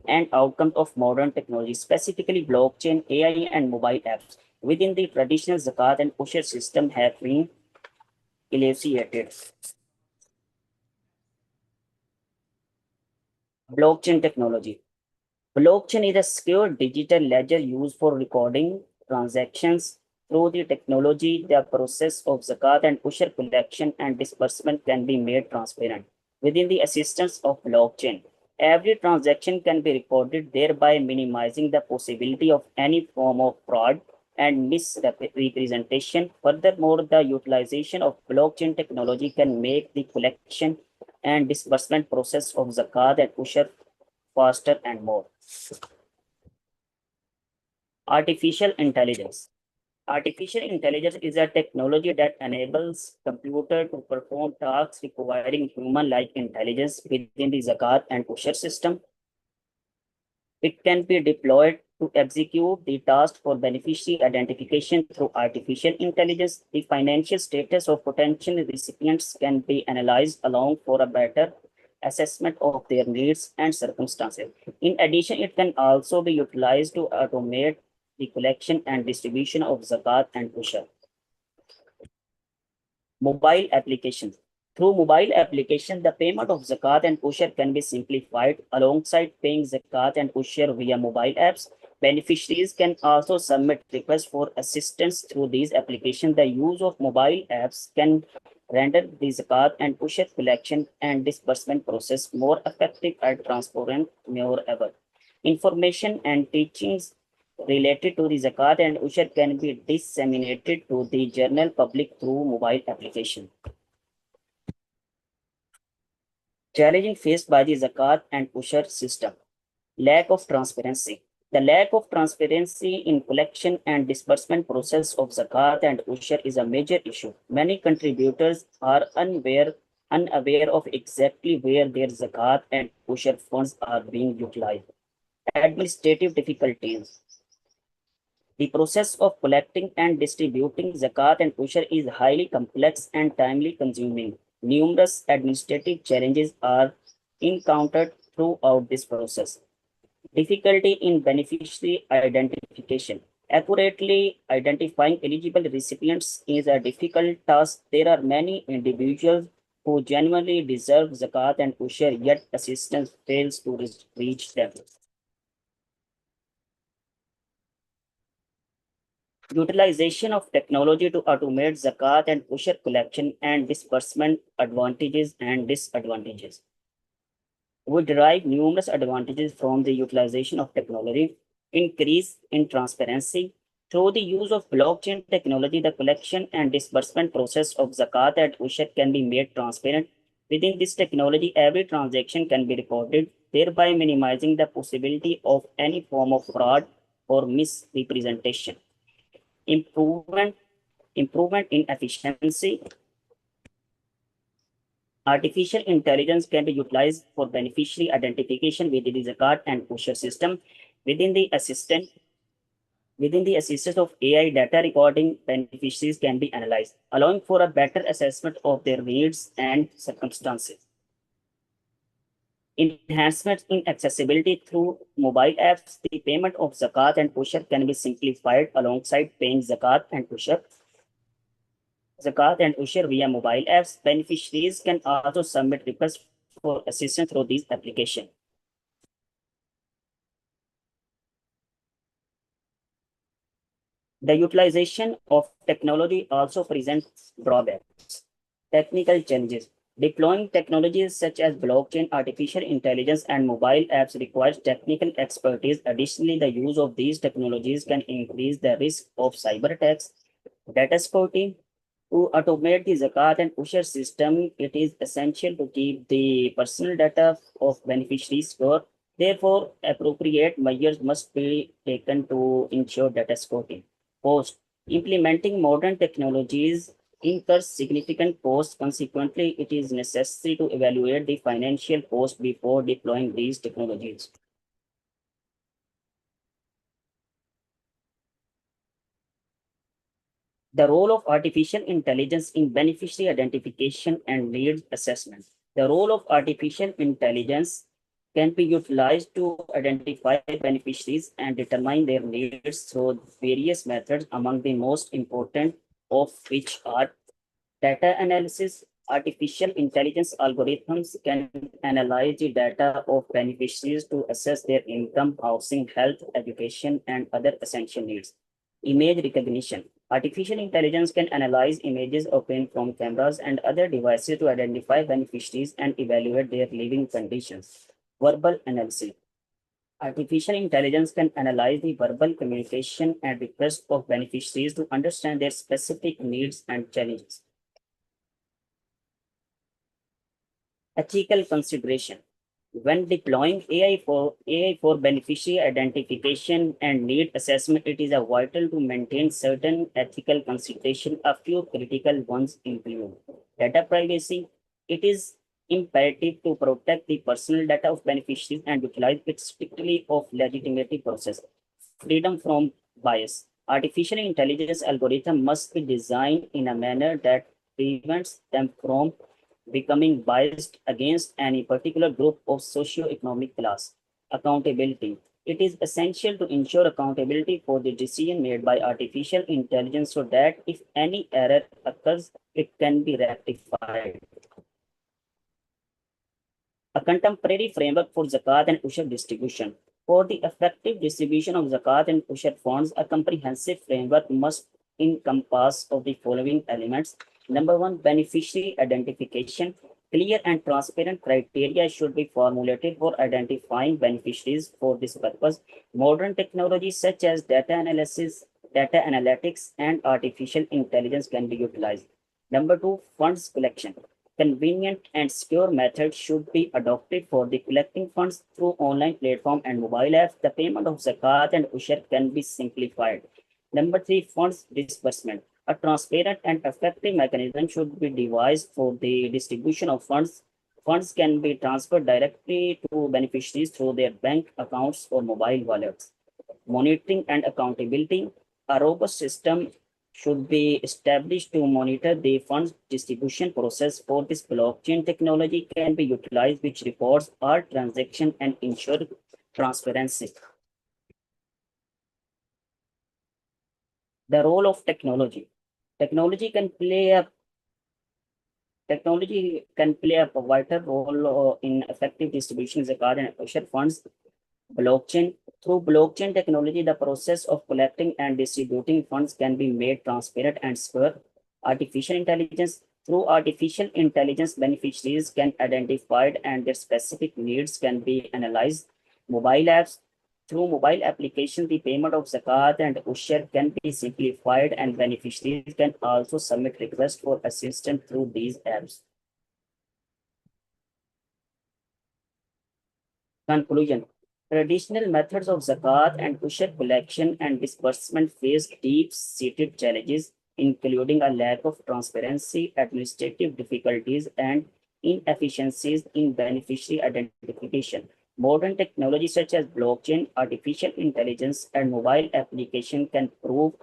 and outcomes of modern technology, specifically blockchain, AI, and mobile apps, within the traditional zakat and usher system have been elucidated. Blockchain technology. Blockchain is a secure digital ledger used for recording transactions. Through the technology, the process of zakat and usher collection and disbursement can be made transparent. Within the assistance of blockchain, every transaction can be recorded, thereby minimizing the possibility of any form of fraud and misrepresentation. Furthermore, the utilization of blockchain technology can make the collection and disbursement process of zakat and usher faster and more. Artificial intelligence. Artificial intelligence is a technology that enables computer to perform tasks requiring human-like intelligence within the zakat and usher system. It can be deployed to execute the task for beneficiary identification through artificial intelligence. The financial status of potential recipients can be analyzed along for a better assessment of their needs and circumstances. In addition, it can also be utilized to automate the collection and distribution of zakat and ushur. Mobile applications. Through mobile application, the payment of zakat and ushur can be simplified. Alongside paying zakat and ushur via mobile apps, beneficiaries can also submit requests for assistance through these applications. The use of mobile apps can render the zakat and ushur collection and disbursement process more effective and transparent moreover. Information and teachings related to the zakat and ushur can be disseminated to the general public through mobile application. Challenging faced by the zakat and ushur system. Lack of transparency. The lack of transparency in collection and disbursement process of zakat and ushur is a major issue. Many contributors are unaware of exactly where their zakat and ushur funds are being utilized. Administrative difficulties. The process of collecting and distributing zakat and ushur is highly complex and time consuming. Numerous administrative challenges are encountered throughout this process. Difficulty in beneficiary identification. Accurately identifying eligible recipients is a difficult task. There are many individuals who genuinely deserve zakat and ushur, yet assistance fails to reach them. Utilization of technology to automate zakat and ushur collection and disbursement advantages and disadvantages. We derive numerous advantages from the utilization of technology. Increase in transparency. Through the use of blockchain technology, the collection and disbursement process of zakat and ushur can be made transparent. Within this technology, every transaction can be recorded, thereby minimizing the possibility of any form of fraud or misrepresentation. Improvement in efficiency. Artificial intelligence can be utilized for beneficiary identification within the zakat and ushur system. Within the assistance of AI, data recording beneficiaries can be analyzed, allowing for a better assessment of their needs and circumstances. Enhancements in accessibility through mobile apps. The payment of zakat and ushur can be simplified alongside paying zakat and ushur via mobile apps. Beneficiaries can also submit requests for assistance through these applications. The utilization of technology also presents drawbacks. Technical challenges. Deploying technologies such as blockchain, artificial intelligence, and mobile apps requires technical expertise. Additionally, the use of these technologies can increase the risk of cyber attacks. Data security. To automate the zakat and ushur system, it is essential to keep the personal data of beneficiaries secure. Therefore, appropriate measures must be taken to ensure data security. Cost. Implementing modern technologies incurs significant costs. Consequently, it is necessary to evaluate the financial cost before deploying these technologies. The role of artificial intelligence in beneficiary identification and needs assessment. The role of artificial intelligence can be utilized to identify beneficiaries and determine their needs through various methods, among the most important of which are data analysis. Artificial intelligence algorithms can analyze the data of beneficiaries to assess their income, housing, health, education, and other essential needs. Image recognition. Artificial intelligence can analyze images obtained from cameras and other devices to identify beneficiaries and evaluate their living conditions. Verbal analysis. Artificial intelligence can analyze the verbal communication and requests of beneficiaries to understand their specific needs and challenges. Ethical consideration. When deploying AI for beneficiary identification and need assessment, it is vital to maintain certain ethical consideration. A few critical ones include data privacy. It is imperative to protect the personal data of beneficiaries and utilize it strictly of legitimacy process. freedom from bias. Artificial intelligence algorithm must be designed in a manner that prevents them from becoming biased against any particular group of socio-economic class. Accountability. It is essential to ensure accountability for the decision made by artificial intelligence so that if any error occurs, it can be rectified. A contemporary framework for zakat and ushur distribution. For the effective distribution of zakat and ushur funds, a comprehensive framework must encompass of the following elements. Number one, beneficiary identification. Clear and transparent criteria should be formulated for identifying beneficiaries for this purpose. Modern technologies such as data analysis, data analytics, and artificial intelligence can be utilized. Number two, funds collection. Convenient and secure methods should be adopted for the collecting funds through online platform and mobile apps. The payment of zakat and ushur can be simplified. Number three, funds disbursement. A transparent and effective mechanism should be devised for the distribution of funds. Funds can be transferred directly to beneficiaries through their bank accounts or mobile wallets. Monitoring and accountability. A robust system should be established to monitor the funds distribution process. For this, blockchain technology can be utilized, which records all transactions and ensure transparency. The role of technology. Technology can play a vital role in effective distribution of zakat and ushur funds. Blockchain. Through blockchain technology, the process of collecting and distributing funds can be made transparent and secure. Artificial intelligence. Through artificial intelligence, beneficiaries can identified and their specific needs can be analyzed. Mobile apps. Through mobile application, the payment of zakat and ushur can be simplified and beneficiaries can also submit requests for assistance through these apps. Conclusion. Traditional methods of zakat and ushur collection and disbursement face deep-seated challenges, including a lack of transparency, administrative difficulties, and inefficiencies in beneficiary identification. Modern technologies such as blockchain, artificial intelligence, and mobile application can prove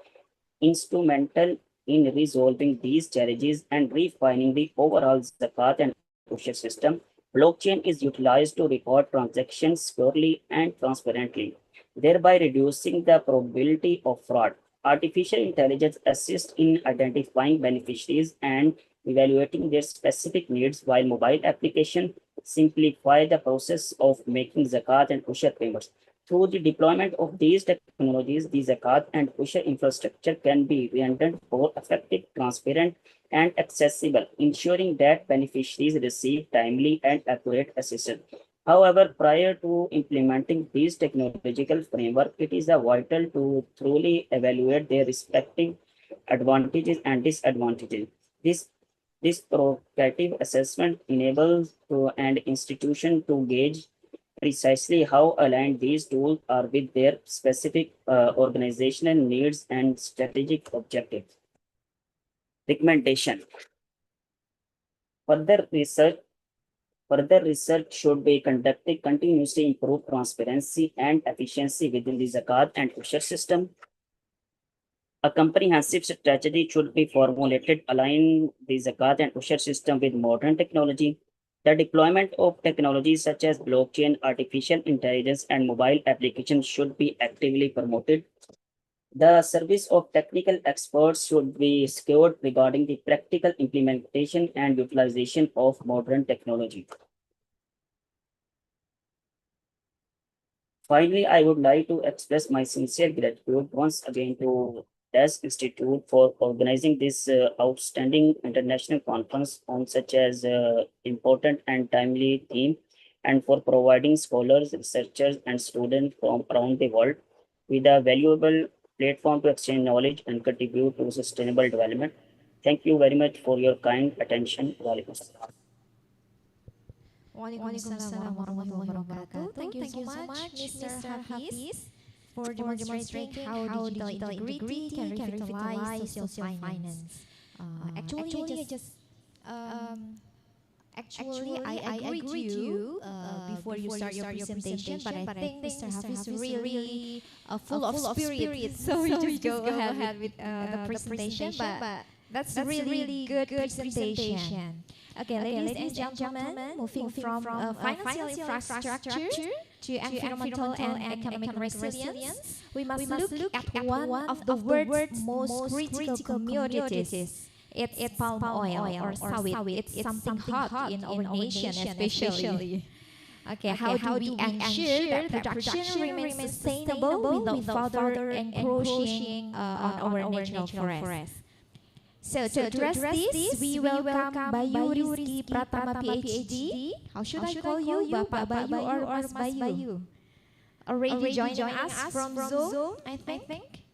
instrumental in resolving these challenges and refining the overall zakat and ushur system. Blockchain is utilized to record transactions securely and transparently, thereby reducing the probability of fraud. Artificial intelligence assists in identifying beneficiaries and evaluating their specific needs, while mobile applications simplify the process of making zakat and ushur payments. Through the deployment of these technologies, the zakat and ushur infrastructure can be rendered more effective, transparent, and accessible, ensuring that beneficiaries receive timely and accurate assistance. However, prior to implementing these technological framework, it is vital to truly evaluate their respective advantages and disadvantages. This this provocative assessment enables an institution to gauge precisely how aligned these tools are with their specific organizational needs and strategic objectives. Recommendation. Further research Further research should be conducted continuously improve transparency and efficiency within the zakat and ushur system. A comprehensive strategy should be formulated, align the zakat and ushur system with modern technology. The deployment of technologies such as blockchain, artificial intelligence, and mobile applications should be actively promoted. The service of technical experts should be secured regarding the practical implementation and utilization of modern technology. Finally, I would like to express my sincere gratitude once again to DAS Institute for organizing this outstanding international conference on such as important and timely theme, and for providing scholars, researchers, and students from around the world with a valuable platform to exchange knowledge and contribute to sustainable development. Thank you very much for your kind attention. Walaikum salam. Waalaikumsalam warahmatullahi wabarakatuh. Thank you so much, Mr. Hafiz, for demonstrating how digital integrity can revitalize social finance. Actually, I just Actually, I agree with you before you start your presentation, but I think Mr. Hafiz is really full of spirit. So you just go ahead with the presentation, but that's really good presentation. Okay, ladies and gentlemen, moving from financial infrastructure to environmental and economic resilience, we must look at one of the world's most critical commodities. It's palm oil or sawit. It's something hot in our nation especially. Okay, how do we ensure that production remains sustainable without further encroaching on our natural forest? So to address this, we welcome Bayu Rizky Pratama PhD. How should I call you, Bapak Bayu or Mas Bayu? Already joining us from Zoom, I think.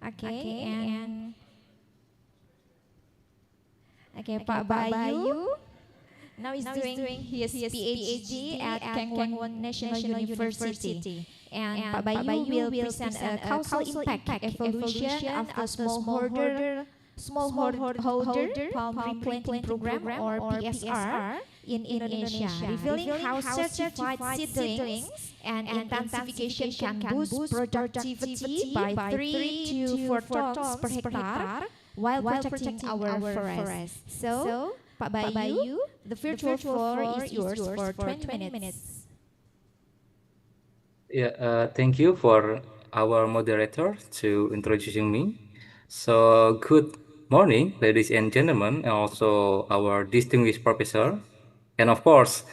Okay, and okay, Pak Bayu. Now he's doing his PhD at Kangwon National University. And Pak Bayu will present a causal impact evolution of the smallholder palm replanting program or PSR in Indonesia, revealing how certified seedlings and intensification can boost productivity by 3 to 4 tons per hectare while protecting our forest. So, Pak Bayu, the virtual floor is yours for 20 minutes. Yeah, thank you for our moderator to introducing me. So, good morning, ladies and gentlemen, and also our distinguished professor, and of course,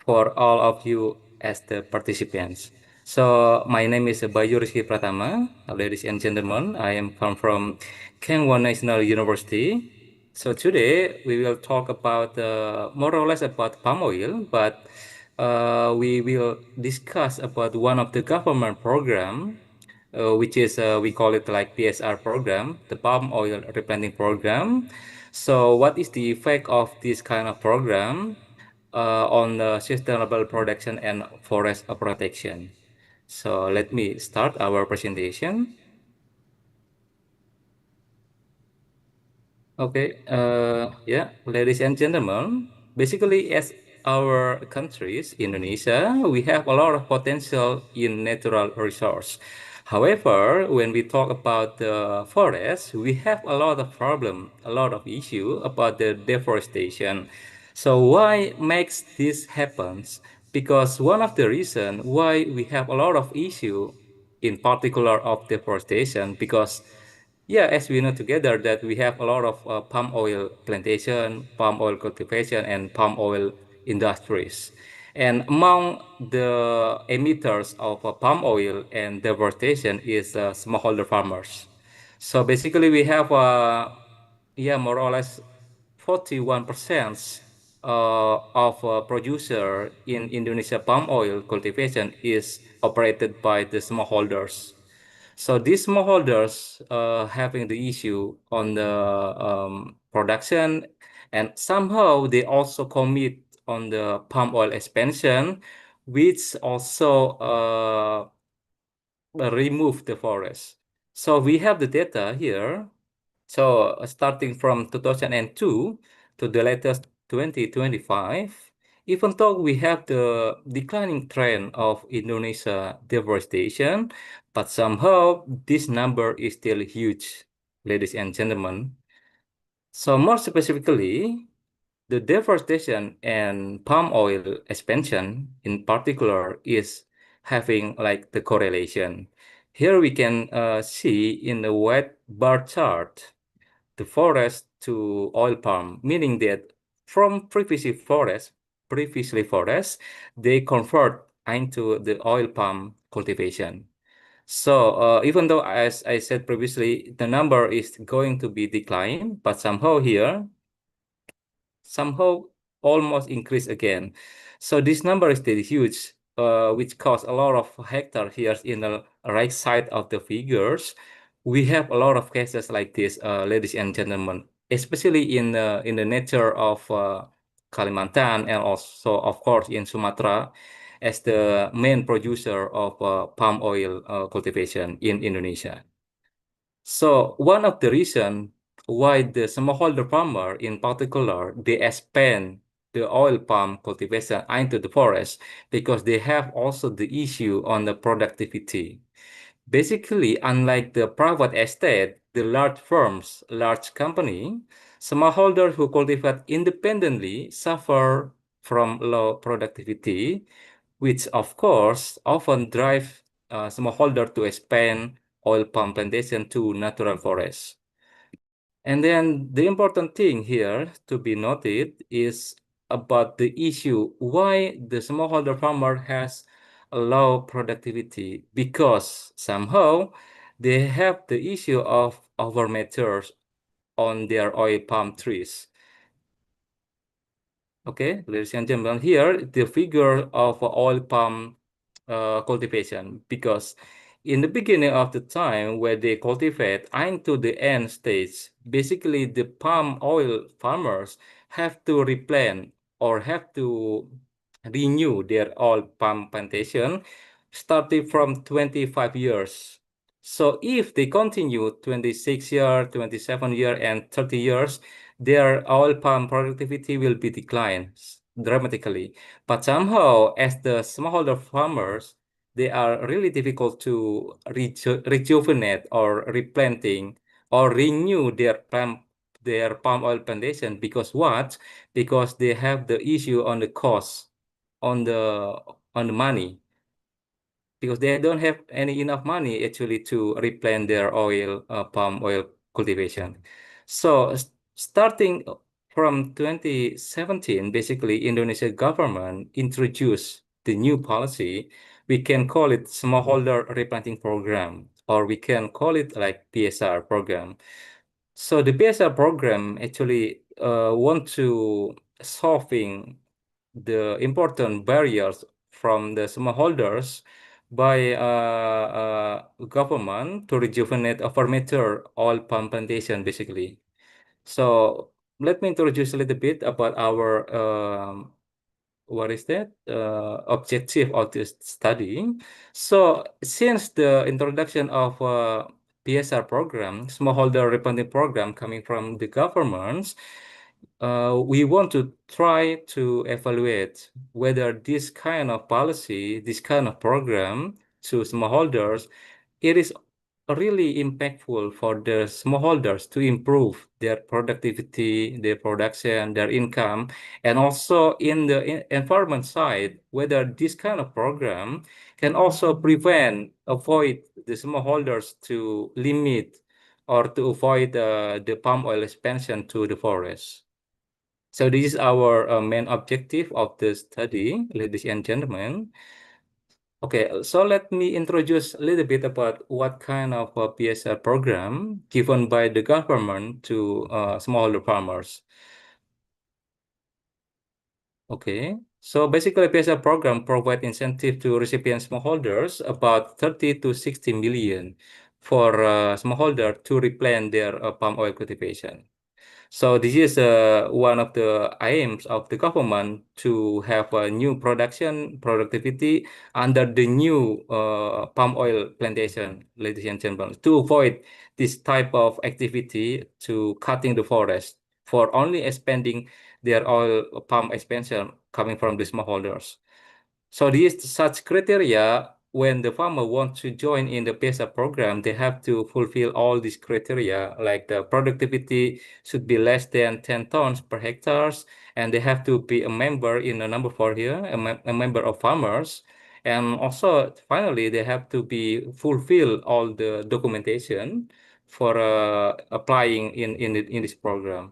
for all of you as the participants. So, my name is Bayu Rizky Pratama. Ladies and gentlemen, I am from Kangwon National University. So today we will talk about more or less about palm oil, but we will discuss about one of the government program, which is we call it like PSR program, the palm oil replanting program. So what is the effect of this kind of program on the sustainable production and forest protection? So let me start our presentation. Okay, yeah, ladies and gentlemen, basically, as our countries, Indonesia, we have a lot of potential in natural resource. However, when we talk about the forest, we have a lot of problem, a lot of issue about the deforestation. So why makes this happens? Because one of the reason why we have a lot of issue in particular of deforestation, because yeah, as we know together that we have a lot of palm oil plantation, palm oil cultivation, and palm oil industries. And among the emitters of palm oil and deforestation is smallholder farmers. So basically, we have yeah, more or less 41% of producer in Indonesia palm oil cultivation is operated by the smallholders. So these smallholders having the issue on the production, and somehow they also commit on the palm oil expansion, which also remove the forest. So we have the data here. So starting from 2002 to the latest 2025, even though we have the declining trend of Indonesia deforestation, but somehow this number is still huge, ladies and gentlemen. So more specifically, the deforestation and palm oil expansion in particular is having like the correlation. Here we can see in the white bar chart the forest to oil palm, meaning that from previously forest, they convert into the oil palm cultivation. So even though, as I said previously, the number is going to be declined, but somehow almost increase again. So this number is still huge, which cause a lot of hectare here in the right side of the figures. We have a lot of cases like this, ladies and gentlemen, especially in the nature of Kalimantan and also, of course, in Sumatra, as the main producer of palm oil cultivation in Indonesia. So one of the reason why the smallholder farmer in particular, they expand the oil palm cultivation into the forest because they have also the issue on the productivity. Basically, unlike the private estate, the large firms, large company, smallholders who cultivate independently suffer from low productivity, which of course often drive smallholder to expand oil palm plantation to natural forests. And then the important thing here to be noted is about the issue why the smallholder farmer has a low productivity, because somehow they have the issue of overmeasures on their oil palm trees. Okay, ladies and gentlemen, here the figure of oil palm cultivation, because in the beginning of the time where they cultivate into the end stage, basically the palm oil farmers have to replant or have to renew their oil palm plantation starting from 25 years. So if they continue 26 years, 27 years, and 30 years, their oil palm productivity will be declined dramatically. But somehow, as the smallholder farmers, they are really difficult to rejuvenate or replanting or renew their palm oil plantation, because what? Because they have the issue on the cost, on the money, because they don't have any enough money actually to replant their palm oil cultivation. So starting from 2017, basically Indonesia government introduced the new policy. We can call it smallholder replanting program, or we can call it like PSR program. So the PSR program actually want to solving the important barriers from the smallholders by government to rejuvenate a fermentor oil palm plantation, basically. So let me introduce a little bit about our what is that objective of this study. So since the introduction of PSR program, smallholder replanting program coming from the governments, we want to try to evaluate whether this kind of policy, this kind of program to smallholders, it is really impactful for the smallholders to improve their productivity, their production, their income, and also in the environment side, whether this kind of program can also avoid the smallholders to limit or to avoid the palm oil expansion to the forest. So this is our main objective of the study, ladies and gentlemen. Okay, so let me introduce a little bit about what kind of a PSR program given by the government to smallholder farmers. Okay, so basically PSR program provide incentive to recipient smallholders about 30 to 60 million for smallholder to replant their palm oil cultivation. So this is one of the aims of the government to have a new productivity under the new palm oil plantation, ladies and gentlemen, to avoid this type of activity to cutting the forest for only expanding their oil palm expansion coming from the smallholders. So these such criteria, when the farmer wants to join in the PESA program, they have to fulfill all these criteria, like the productivity should be less than 10 tons per hectares, and they have to be a member in the number 4 here, a member of farmers. And also, finally, they have to be fulfill all the documentation for applying in this program.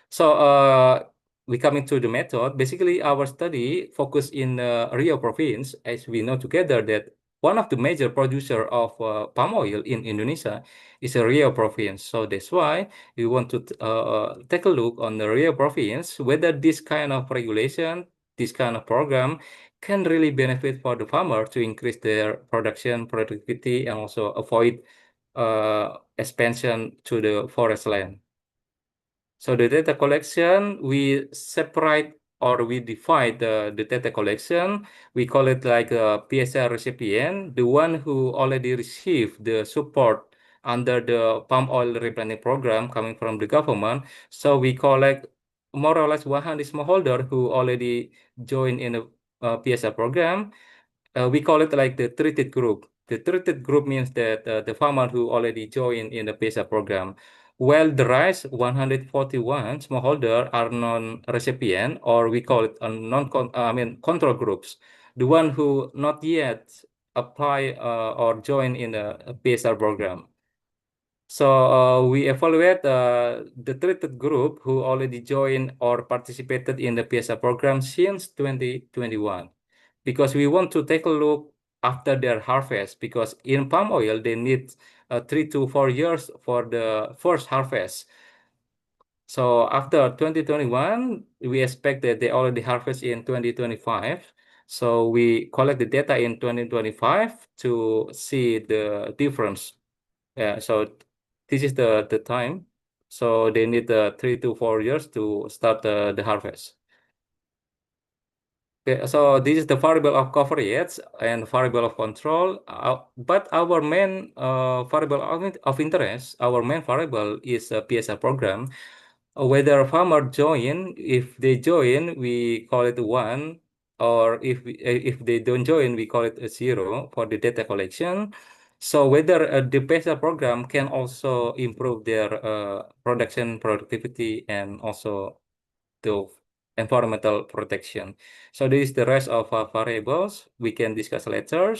So we coming to the method. Basically, our study focus in Rio province, as we know together that one of the major producer of palm oil in Indonesia is a Rio province. So that's why we want to take a look on the Rio province, whether this kind of regulation, this kind of program can really benefit for the farmer to increase their production, productivity, and also avoid expansion to the forest land. So the data collection, we separate or we divide the data collection. We call it like a PSR recipient, the one who already received the support under the palm oil replanting program coming from the government. So we collect more or less 100 smallholder who already joined in a PSR program. We call it like the treated group. The treated group means that the farmer who already joined in the PSR program, while the rest 141 smallholder are non-recipient, or we call it a control groups, the one who not yet apply or join in a PSR program. So we evaluate the treated group who already joined or participated in the PSR program since 2021, because we want to take a look after their harvest, because in palm oil they need 3 to 4 years for the first harvest. So after 2021, we expect that they already harvest in 2025. So we collect the data in 2025 to see the difference. Yeah, so this is the time. So they need 3 to 4 years to start the harvest. Okay, so this is the variable of coverage and variable of control. But our main variable of interest, our main variable is a PSR program. Whether a farmer join, if they join, we call it 1, or if they don't join, we call it a 0 for the data collection. So whether the PSR program can also improve their production productivity and also the environmental protection. So this is the rest of our variables we can discuss later.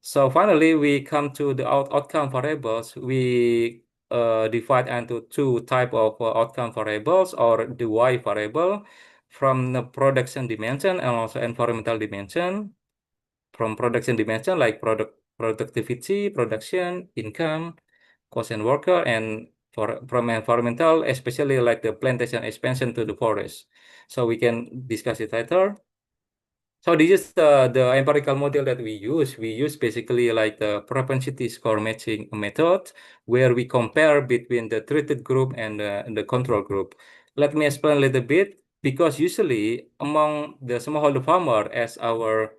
So finally, we come to the outcome variables. We divide into two type of outcome variables, or the Y variable, from the production dimension and also environmental dimension. From production dimension, like productivity, production, income, cost and worker, and from environmental, especially like the plantation expansion to the forest. So we can discuss it later. So this is the empirical model that we use. We use basically like the propensity score matching method, where we compare between the treated group and the control group. Let me explain a little bit, because usually among the smallholder farmer as our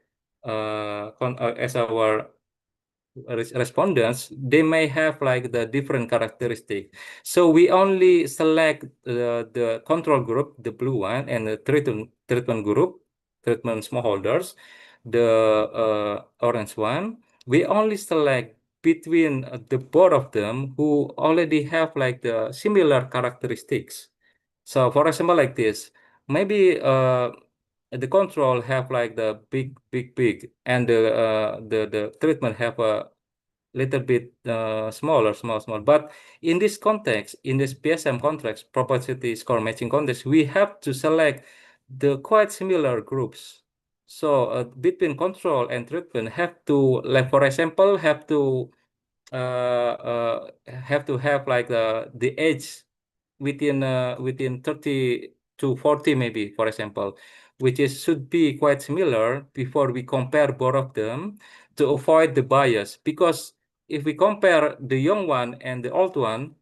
respondents, they may have like the different characteristic. So we only select the control group, the blue one, and the treatment group, treatment smallholders, the orange one. We only select between the both of them who already have like the similar characteristics. So for example, like this, maybe the control have like the big, and the treatment have a little bit small. But in this context, in this PSM context, propensity score matching context, we have to select the quite similar groups. So between control and treatment have to, like for example, have to have like the age within 30 to 40 maybe, for example, which is should be quite similar before we compare both of them, to avoid the bias. Because if we compare the young one and the old one,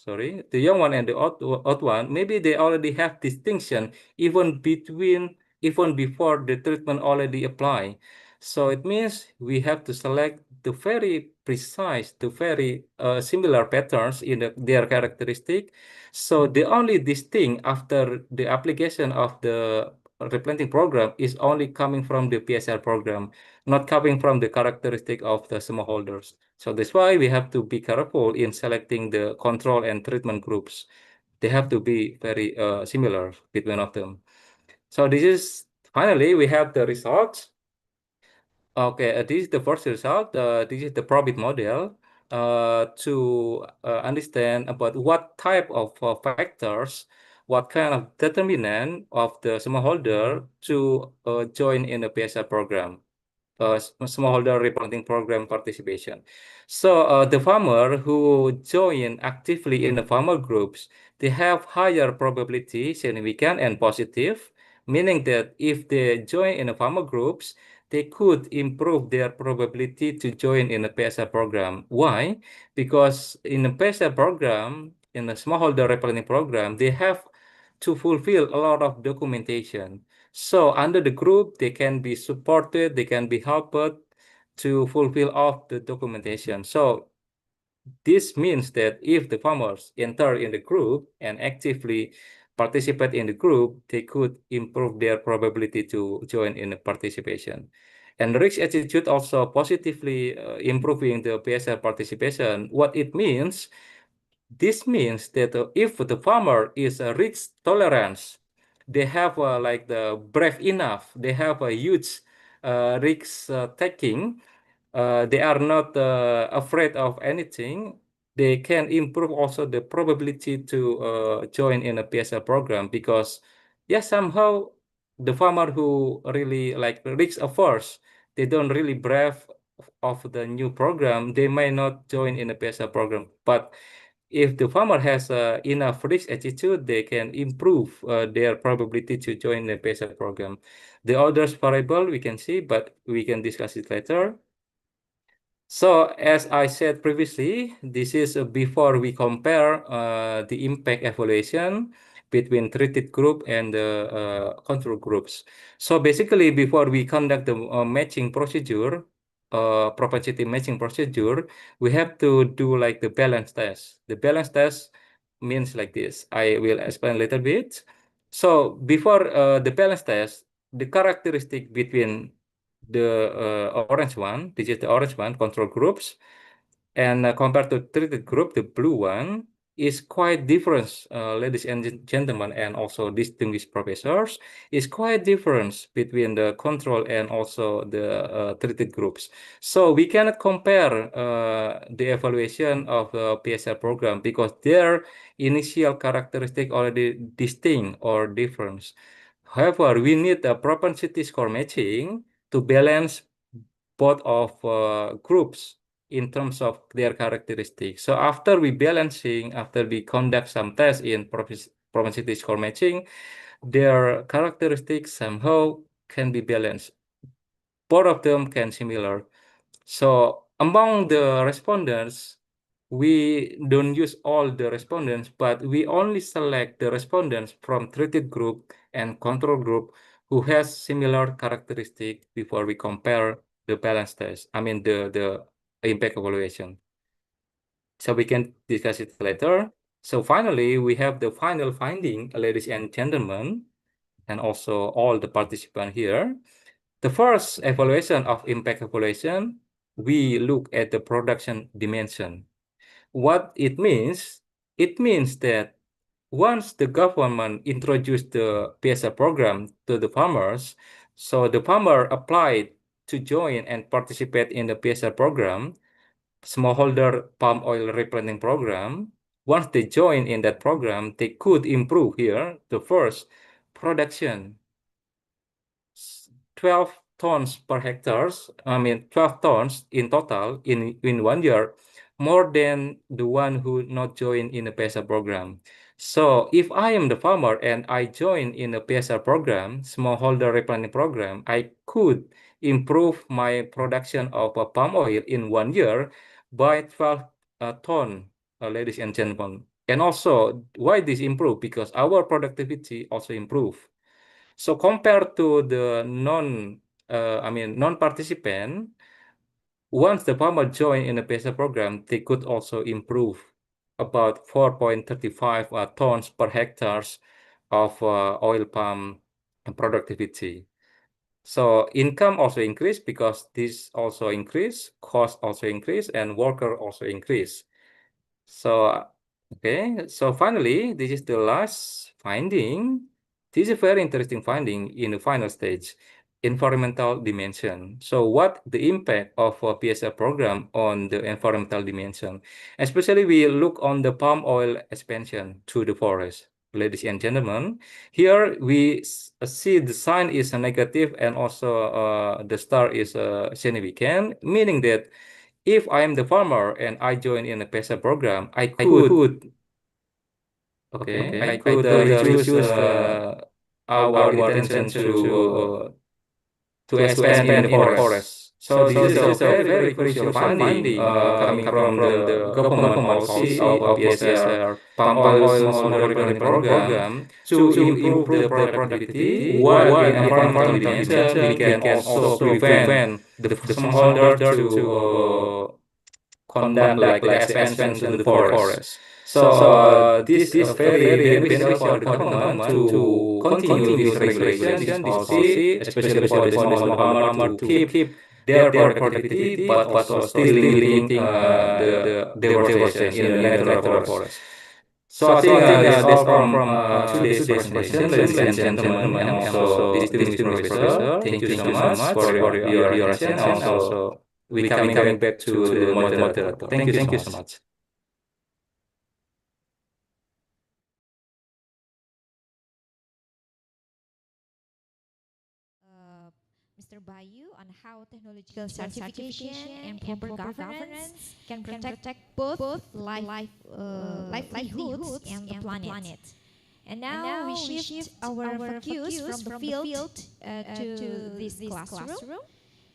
the young one and the old one, maybe they already have distinction even before the treatment already apply. So it means we have to select the very precise, the very similar patterns in their characteristic. So the only distinct after the application of the replanting program is only coming from the PSR program, not coming from the characteristic of the smallholders. So that's why we have to be careful in selecting the control and treatment groups. They have to be very similar between of them. So this is, finally, we have the results. Okay, this is the first result. This is the probit model to understand about what type of factors, what kind of determinant of the smallholder to join in the PSR program, smallholder replanting program participation. So the farmer who join actively in the farmer groups, they have higher probability, significant and positive, meaning that if they join in the farmer groups, they could improve their probability to join in the PSR program. Why? Because in the PSR program, in the smallholder replanting program, they have to fulfill a lot of documentation. So under the group, they can be supported, they can be helped to fulfill all the documentation. So this means that if the farmers enter in the group and actively participate in the group, they could improve their probability to join in the participation. And risk attitude also positively improving the PSR participation. What it means, this means that if the farmer is a risk tolerance, they have like the brave enough, they have a huge risk taking, they are not afraid of anything, they can improve also the probability to join in a PSL program because, yeah, somehow the farmer who really like risk averse, they don't really brave of the new program, they may not join in a PSL program. But if the farmer has enough risk attitude, they can improve their probability to join the PSL program. The others variable we can see, but we can discuss it later. So as I said previously, this is before we compare the impact evaluation between treated group and the control groups. So basically, before we conduct the matching procedure, propensity matching procedure, we have to do like the balance test. The balance test means like this. I will explain a little bit. So before the balance test, the characteristic between the orange one, this is the orange one, control groups, and compared to treated group, the blue one is quite different, ladies and gentlemen, and also distinguished professors, is quite different between the control and also the treated groups. So we cannot compare the evaluation of the PSL program because their initial characteristic already distinct or different. However, we need a propensity score matching to balance both of groups in terms of their characteristics. So after we balancing, after we conduct some tests in propensity score matching, their characteristics somehow can be balanced. Both of them can similar. So among the respondents, we don't use all the respondents, but we only select the respondents from treated group and control group who has similar characteristic before we compare the balance test. I mean the impact evaluation. So we can discuss it later. So finally, we have the final finding, ladies and gentlemen, and also all the participants here. The first evaluation of impact evaluation, we look at the production dimension. What it means that once the government introduced the PSA program to the farmers, so the farmer applied to join and participate in the PSA program, smallholder palm oil replanting program. Once they join in that program, they could improve here the first production 12 tons per hectares, 12 tons in total in 1 year, more than the one who not join in the PSR program. So if I am the farmer and I join in the PSR program, smallholder replanting program, I could improve my production of palm oil in 1 year by 12 ton, ladies and gentlemen. And also, why this improve? Because our productivity also improve. So compared to the non-participant, once the farmer join in the PSA program, they could also improve about 4.35 tons per hectares of oil palm productivity. So income also increase because this also increase, cost also increase, and worker also increase. So, okay, so finally, this is the last finding. This is a very interesting finding in the final stage, environmental dimension. So what the impact of a PSL program on the environmental dimension? Especially we look on the palm oil expansion to the forest. Ladies and gentlemen, here we see the sign is a negative and also the star is significant, meaning that if I am the farmer and I join in a PESA program, I could reduce our intention to expand in the forest. So this is a very, very crucial finding coming from the government policy of PSR palm oil smallholder replanting program to improve the productivity. While in environmental dimension, we can also prevent the smallholder to conduct like the expansion to the forest. So this very beneficial for the government to continue this regulation, this policy, especially for the small farmer to keep their productivity, but also still limiting the deforestation in the natural forest. So I think that's all from today's presentation, ladies and gentlemen, and also distinguished professor. Thank you so much for your attention. And also, we coming back to the moderator. Thank you so much. Mr. Bayu on how technological certification and proper governance can protect both livelihoods and the planet. And now we shift our focus from the field to this classroom.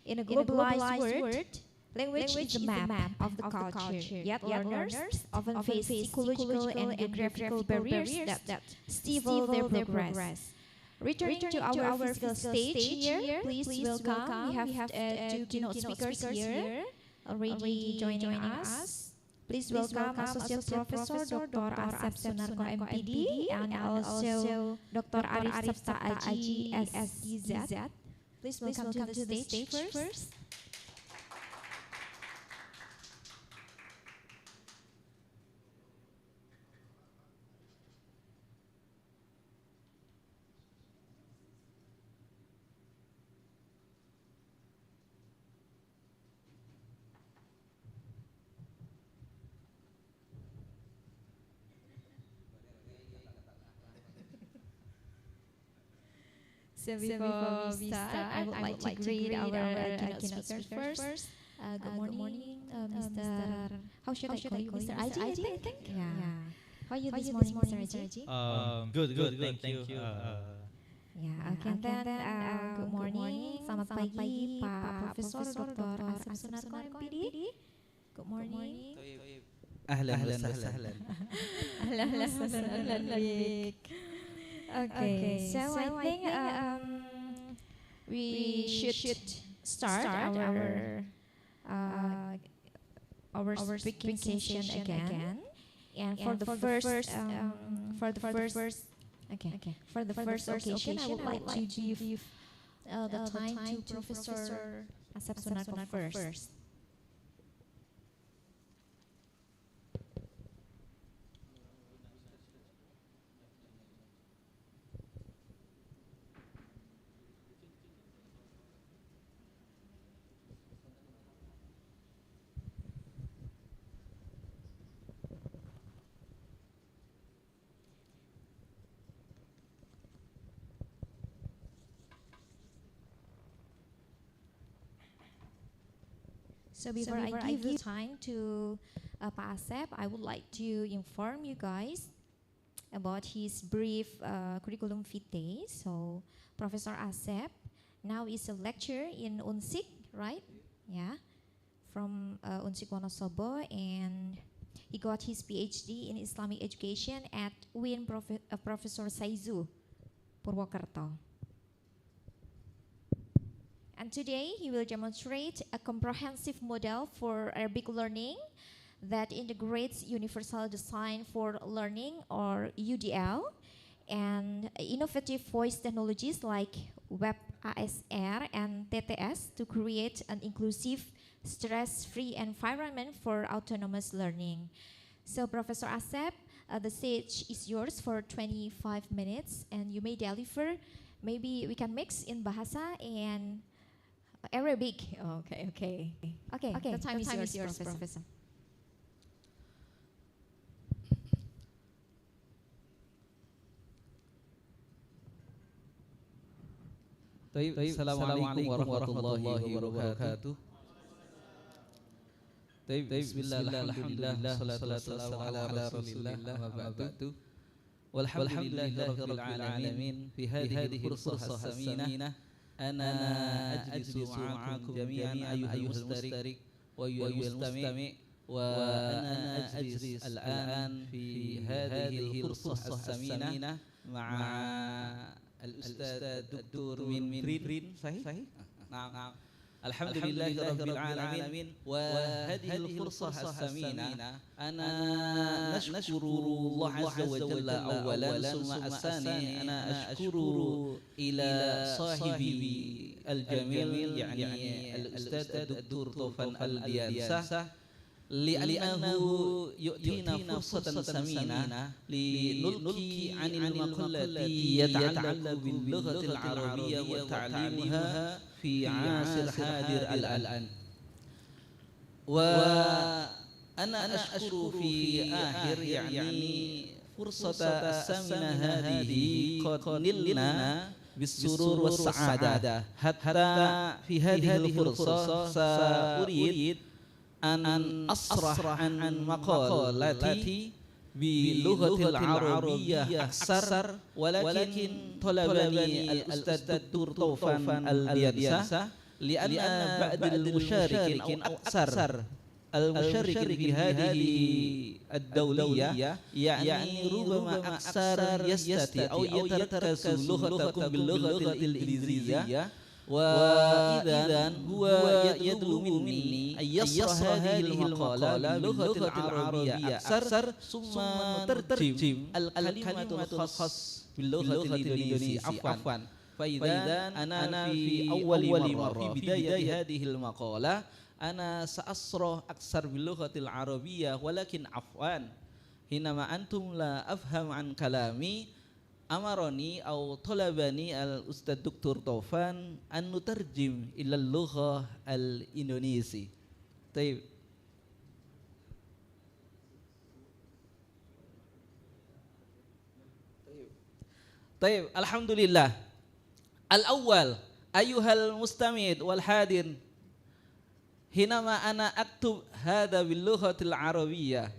In a globalized world, language is the map of the culture, yet learners often face psychological and geographical barriers that stifle their progress. Returning to our physical stage here, please welcome. We have two keynote speakers here already joining us. Please welcome Associate Professor Dr. Asep Sunarko MPD and also Dr. Arif Sabta Aji SSZ. Please welcome to the stage first. So before we start, I would like to greet our keynote speaker first. Good morning, Mr. How should I call you? Mr. Aji, I think. Yeah. How are you this morning, Mr. Aji? Good. Thank you. Ya, oke. Then good morning, selamat pagi Pak Profesor Dr. Asep Sunarko MPD. Good morning. Ahlan. Baik. Okay, so I think we should start our speaking session again. And for the first occasion, I would like to give the time to Professor Asep Sunarko first. So before I give the time to Pak Asep, I would like to inform you guys about his brief curriculum vitae. So Professor Asep now is a lecturer in UNSIK, right? Yeah, from UNSIK Wonosobo, and he got his PhD in Islamic education at UIN Professor Saizu Purwokerto. And today he will demonstrate a comprehensive model for Arabic learning that integrates universal design for learning, or UDL, and innovative voice technologies like Web ASR and TTS to create an inclusive, stress-free environment for autonomous learning. So Professor Asep, the stage is yours for 25 minutes, and you may deliver. Maybe we can mix in Bahasa and Arabic. Okay. The time is yours, Professor. Assalamualaikum warahmatullahi wabarakatuh. Bismillahirrahmanirrahim. Salatu wassalamu ala Rasulillah wa ba'du. Walhamdulillahirabbil alamin fi hadhihi al-fursah as-saminah. أنا أجلس معكم جميعا أيها المسترك والمستمع، وأنا أجلس الآن في هذه الفرصة الثمينة مع الأستاذ الدكتور من فرين. صحيح؟ نعم. الحمد لله رب العالمين وهذه الفرصة الثمينة أنا نشكر الله عز وجل أولا ثم الثاني أنا أشكر إلى صاحبي الجميل يعني الأستاذ الدكتور طوفان الديانسة لأنه يؤتينا فرصة ثمينة لنلقي عن المقال التي يتعلق باللغة العربية وتعليمها في عصر حاضر الآن. وأنا أشكر في آخر يعني فرصة الثمينة هذه قد نلنا بالسرور والسعادة. حتى في هذه الفرصة سأريد أن أصرح عن مقالتي باللغة العربية أكثر، ولكن طلبني الأستاذ الدكتور طوفان الديانسة لأن بعض المشاركين أو أكثر المشاركين في هذه الدولية يعني ربما أكثر يستطيع أو يتركز لغتكم باللغة الإنجليزية، وإذا هو يطلب مني أن يصرح هذه المقالة باللغة العربية أكثر ثم ترجم الكلمات الخاص باللغة الإنجليزية عفوا. فإذا أنا في أول مرة في بداية هذه المقالة أنا سأصرح أكثر باللغة العربية، ولكن عفوا حينما أنتم لا أفهم عن كلامي أمرني أو طلبني الأستاذ دكتور طوفان أن نترجم إلى اللغة الإندونيسية. طيب الحمد لله. الأول أيها المستمع والحاضر، حينما أنا أكتب هذا باللغة العربية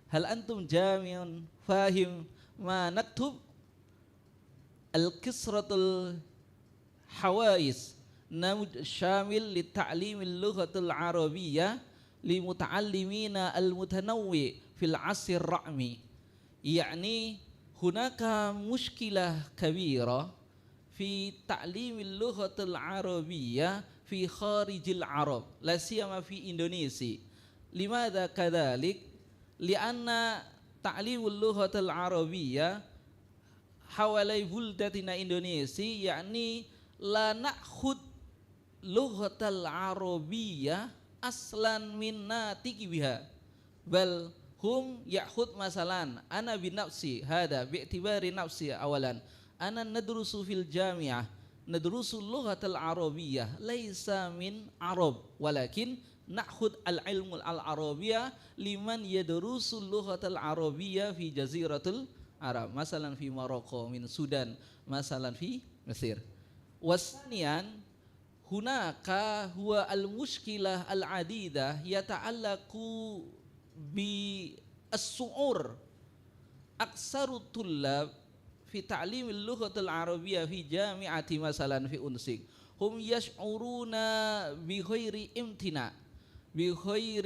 هل أنتم جامع فاهم ما نكتب؟ الكسرة الحوائز نموذج شامل لتعليم اللغة العربية لمتعلمين المتنوع في العصر الرقمي. يعني هناك مشكلة كبيرة في تعليم اللغة العربية في خارج العرب، لا سيما في إندونيسيا. لماذا كذلك؟ لأن تعليم اللغة العربية حوالي بلدتنا إندونيسيا يعني لا نأخذ لغة العربية أصلا من ناتج بها، بل هم يأخذ مثلا أنا بنفسي هذا باعتبار نفسي أولا أنا ندرس في الجامعة ندرس اللغة العربية ليس من عرب، ولكن نأخذ العلم العربية لمن يدرس اللغة العربية في جزيرة العرب، مثلا في موروكو من السودان، مثلا في مصر. وثانيا هناك هو المشكلة العديدة يتعلق بالشعور. أكثر الطلاب في تعليم اللغة العربية في جامعة مثلا في أنسك هم يشعرون بغير امتناع، بغير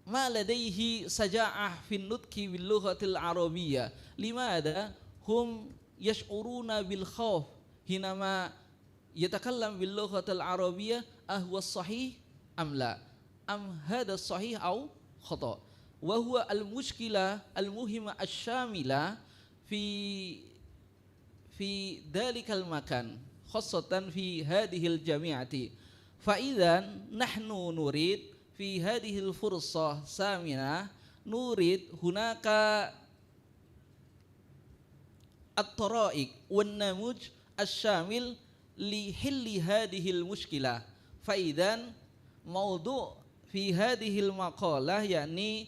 ما لديه شجاعة في النطق باللغة العربية. لماذا؟ هم يشعرون بالخوف حينما يتكلم باللغة العربية، أهو الصحيح أم لا؟ أم هذا الصحيح أو خطأ؟ وهو المشكلة المهمة الشاملة في ذلك المكان، خاصة في هذه الجامعة. فإذا نحن نريد في هذه الفرصة الثامنة نريد هناك الطرائق والنموذج الشامل لحل هذه المشكلة. فإذا موضوع في هذه المقالة يعني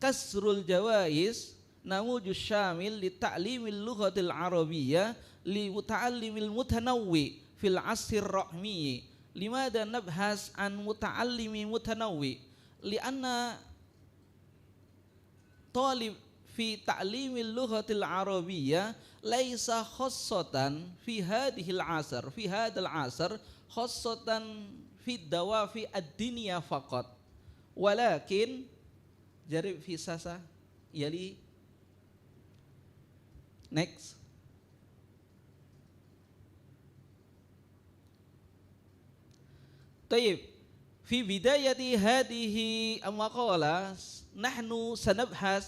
كسر الجوائز نموذج شامل لتعليم اللغة العربية لمتعلم المتنوع في العصر الرقمي. لماذا نبحث عن متعلم متنوع؟ لأن طالب في تعليم اللغة العربية ليس خاصة في هذه العصر، في هذا العصر خاصة في الدوافع الدنيا فقط، ولكن جرب في ساسا يلي next. طيب في بداية هذه المقالة نحن سنبحث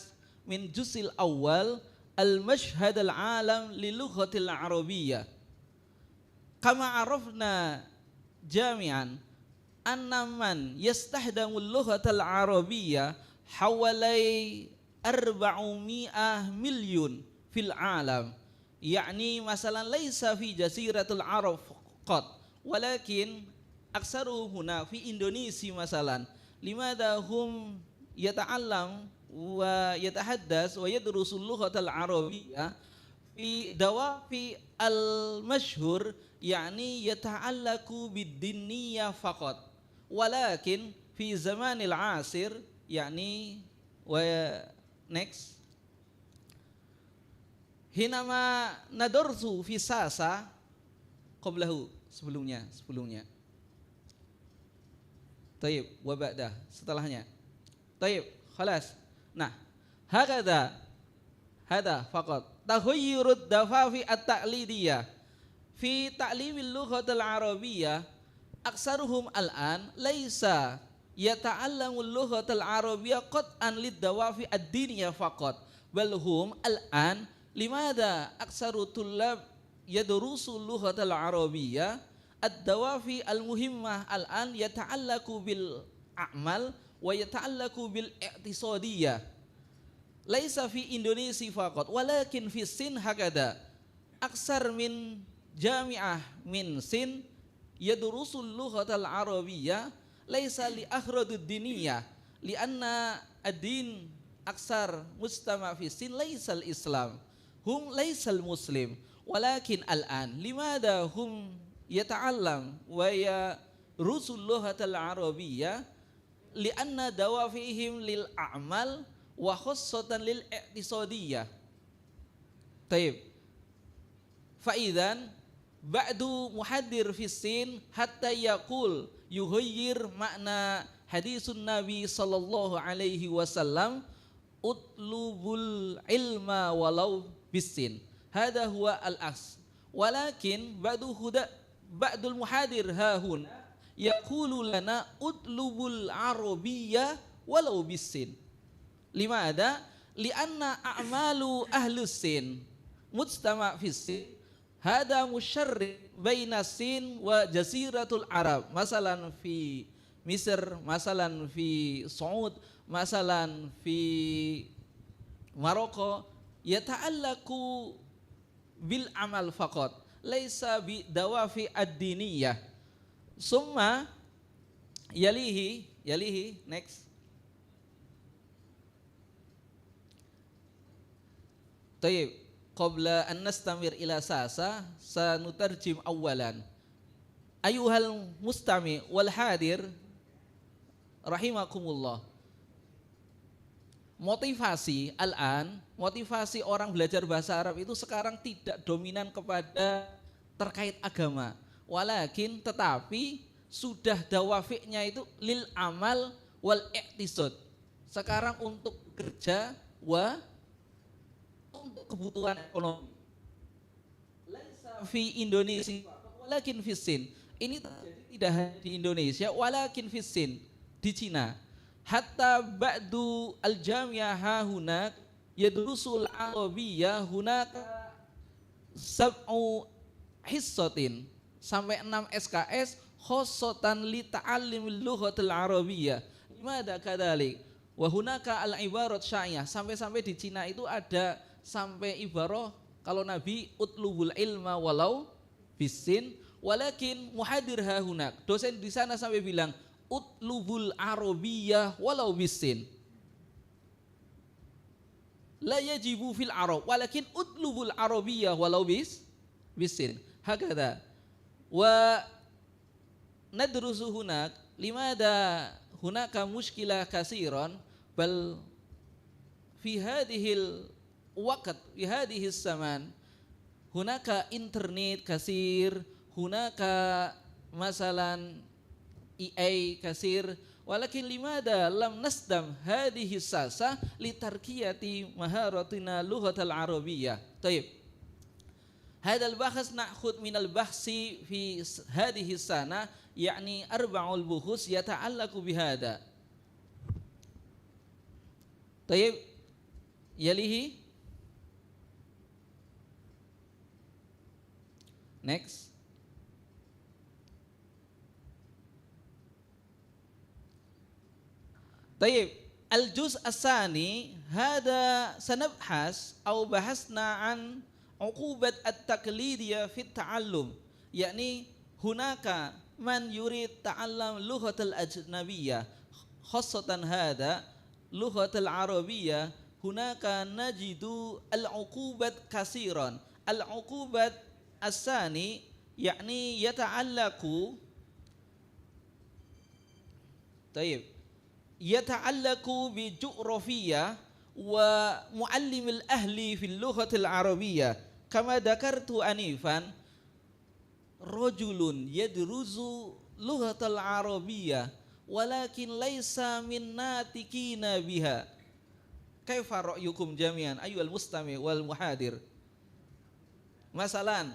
من الجزء الأول المشهد العالم للغة العربية. كما عرفنا جميعا أن من يستخدم اللغة العربية حوالي 400 مليون في العالم، يعني مثلا ليس في جزيرة العرب فقط ولكن أكثرهم هنا في إندونيسيا مثلا. لماذا هم يتعلم ويتحدث ويدرس اللغة العربية في دوافع المشهور، يعني يتعلق بالدينية فقط، ولكن في زمان العصر يعني next حينما ندرس في ساسا قبله sebelumnya طيب وبعده setelahnya طيب خلاص. Nah هذا فقط تغير الدفافع التقليدية في تعليم اللغة العربية. أكثرهم الآن ليس يتعلم اللغة العربية قطعا للدوافع الدينية فقط، بل هم الآن لماذا أكثر الطلاب يدرسوا اللغة العربية؟ الدوافع المهمة الآن يتعلق بالأعمال ويتعلق بالاقتصادية، ليس في إندونيسيا فقط ولكن في الصين هكذا. أكثر من جامعة من الصين يدرس اللغة العربية ليس لأغراض الدينية، لأن الدين أكثر مجتمع في الصين ليس الإسلام، هم ليس المسلم. ولكن الآن لماذا هم يتعلم ويدرس اللغة العربية؟ لأن دوافعهم للأعمال وخاصة للاقتصادية. طيب فإذا بعد محدث في الصين حتى يقول يغير معنى حديث النبي صلى الله عليه وسلم اطلبوا العلم ولو بالسين، هذا هو الأصل. ولكن بعد المحاضر ها هنا يقول لنا اطلبوا العربية ولو بالسين. لماذا؟ لأن أعمال أهل الصين مجتمع في الصين هذا مشرك بين الصين وجزيرة العرب، مثلا في مصر، مثلا في سعود، مثلا في مروكو، يتعلق بالعمل فقط ليس بدوافع الدينية. ثم يليه next. طيب قبل أن نستمر إلى ساسا سنترجم أولا. أيها المستمع والحاضر رحمكم الله. Motivasi orang belajar bahasa Arab itu sekarang tidak dominan kepada terkait agama, walakin tetapi sudah dawafi'nya itu lil amal wal iqtisad. Sekarang untuk kerja untuk kebutuhan ekonomi. Laisa fi Indonesia walakin fi Sin. Ini terjadi tidak hanya di Indonesia walakin fi Sin, di Cina. Hatta ba'du al-jami'ah huna yadrusul arabiyah hunaka sab'u hissatin, sampai 6 SKS khosotan li ta'allimil lughatil arabiyyah. Limada kadalik wa hunaka al-ibarat sya'iyah, sampai-sampai di Cina itu ada sampai ibarah kalau Nabi utlubul ilma walau bisin, walakin muhadir hahunak, dosen di sana sampai bilang utlubul arabiyyah walau bisin, la yajibu fil arab walakin utlubul arabiyyah walau bisin hakada wa nadrusu hunak. Limada hunaka mushkilah kasiran bal fi hadhil waqt fi hadhihi zaman hunaka internet kasir, hunaka masalan EA kasir, walakin limada lam nasdam hadhihi sasa litarkiyati maharatina lughatal arabiyyah. Taib هذا البحث نأخذ من البحث في هذه السنة يعني 4 بحوث يتعلق بهذا. طيب يليه next. طيب الجزء الثاني هذا سنبحث أو بحثنا عن عقوبة التقليدية في التعلم. يعني هناك من يريد تعلم اللغة الأجنبية خاصة هذا اللغة العربية، هناك نجد العقوبة كثيرا. العقوبة الثاني يعني يتعلق طيب يتعلق بجغرافيا ومعلم الأهل في اللغة العربية. كما ذكرت آنفا رجل يدرس لغة العربية ولكن ليس من ناطقين بها. كيف رأيكم جميعا أيها المستمع والمحاضر؟ مثلا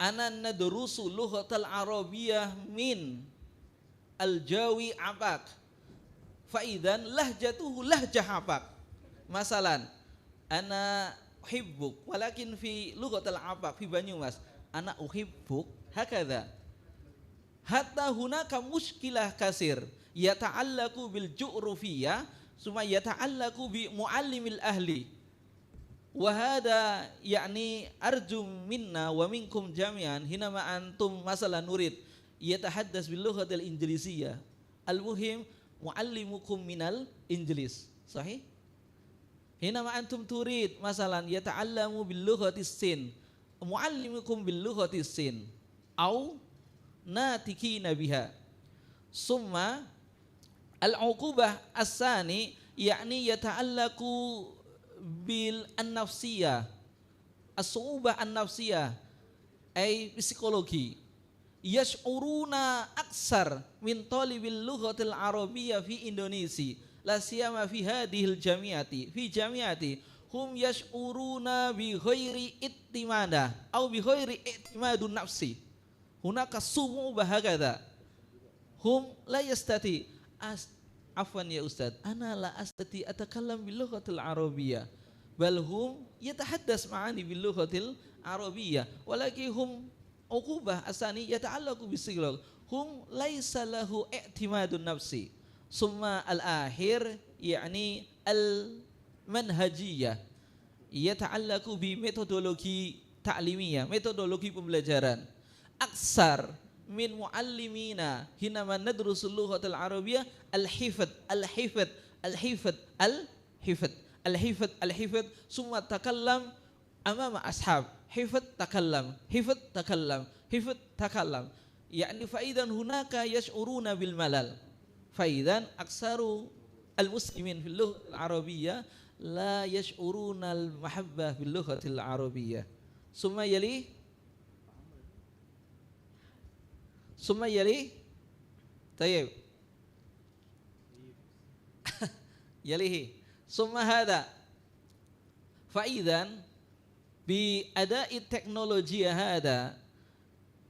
أنا ندرس اللغة العربية من الجاوي عباك، فإذا لهجته لهجة عباك. مثلا أنا أحبك ولكن في لغة العباك في بنيوماس أنا أحبك هكذا. حتى هناك مشكلة كثير يتعلق بالجغرافية ثم يتعلق بمعلم الأهل. وهذا يعني أرجو منا ومنكم جميعا حينما أنتم مثلا نريد يتحدث باللغة الإنجليزية، المهم معلمكم من الإنجليز صحيح؟ حينما أنتم تريد مثلا يتعلم باللغة الصين، معلمكم باللغة الصين أو ناطقين بها. ثم العقوبة الثاني يعني يتعلق بالنفسية، الصعوبة النفسية أي psikologi. يشعرون أكثر من طالب اللغة العربية في إندونيسيا، لا سيما في هذه الجامعة، في جامعة هم يشعرون بغير اعتماد أو بغير اعتماد النفسي. هناك صعوبة هكذا، هم لا يستطيع. عفوا يا أستاذ أنا لا أستطيع أتكلم باللغة العربية، بل هم يتحدث معي باللغة العربية، ولكن هم عقوبة الثانية يتعلق بالسيكولوج، هم ليس له اعتماد نفسي. ثم الآخر يعني المنهجية يتعلق بميثودولوجي تعليمية، ميثودولوجي pembelajaran. أكثر من معلمينا حينما ندرس اللغة العربية الحفظ الحفظ الحفظ الحفظ الحفظ الحفظ ثم تكلم أمام أصحاب، حفظ تكلم حفظ تكلم حفظ تكلم. يعني فإذا هناك يشعرون بالملل. فإذا أكثر المسلمين في اللغة العربية لا يشعرون المحبة باللغة العربية. ثم يلي طيب يليه ثم هذا. فإذا بأداء التكنولوجيا هذا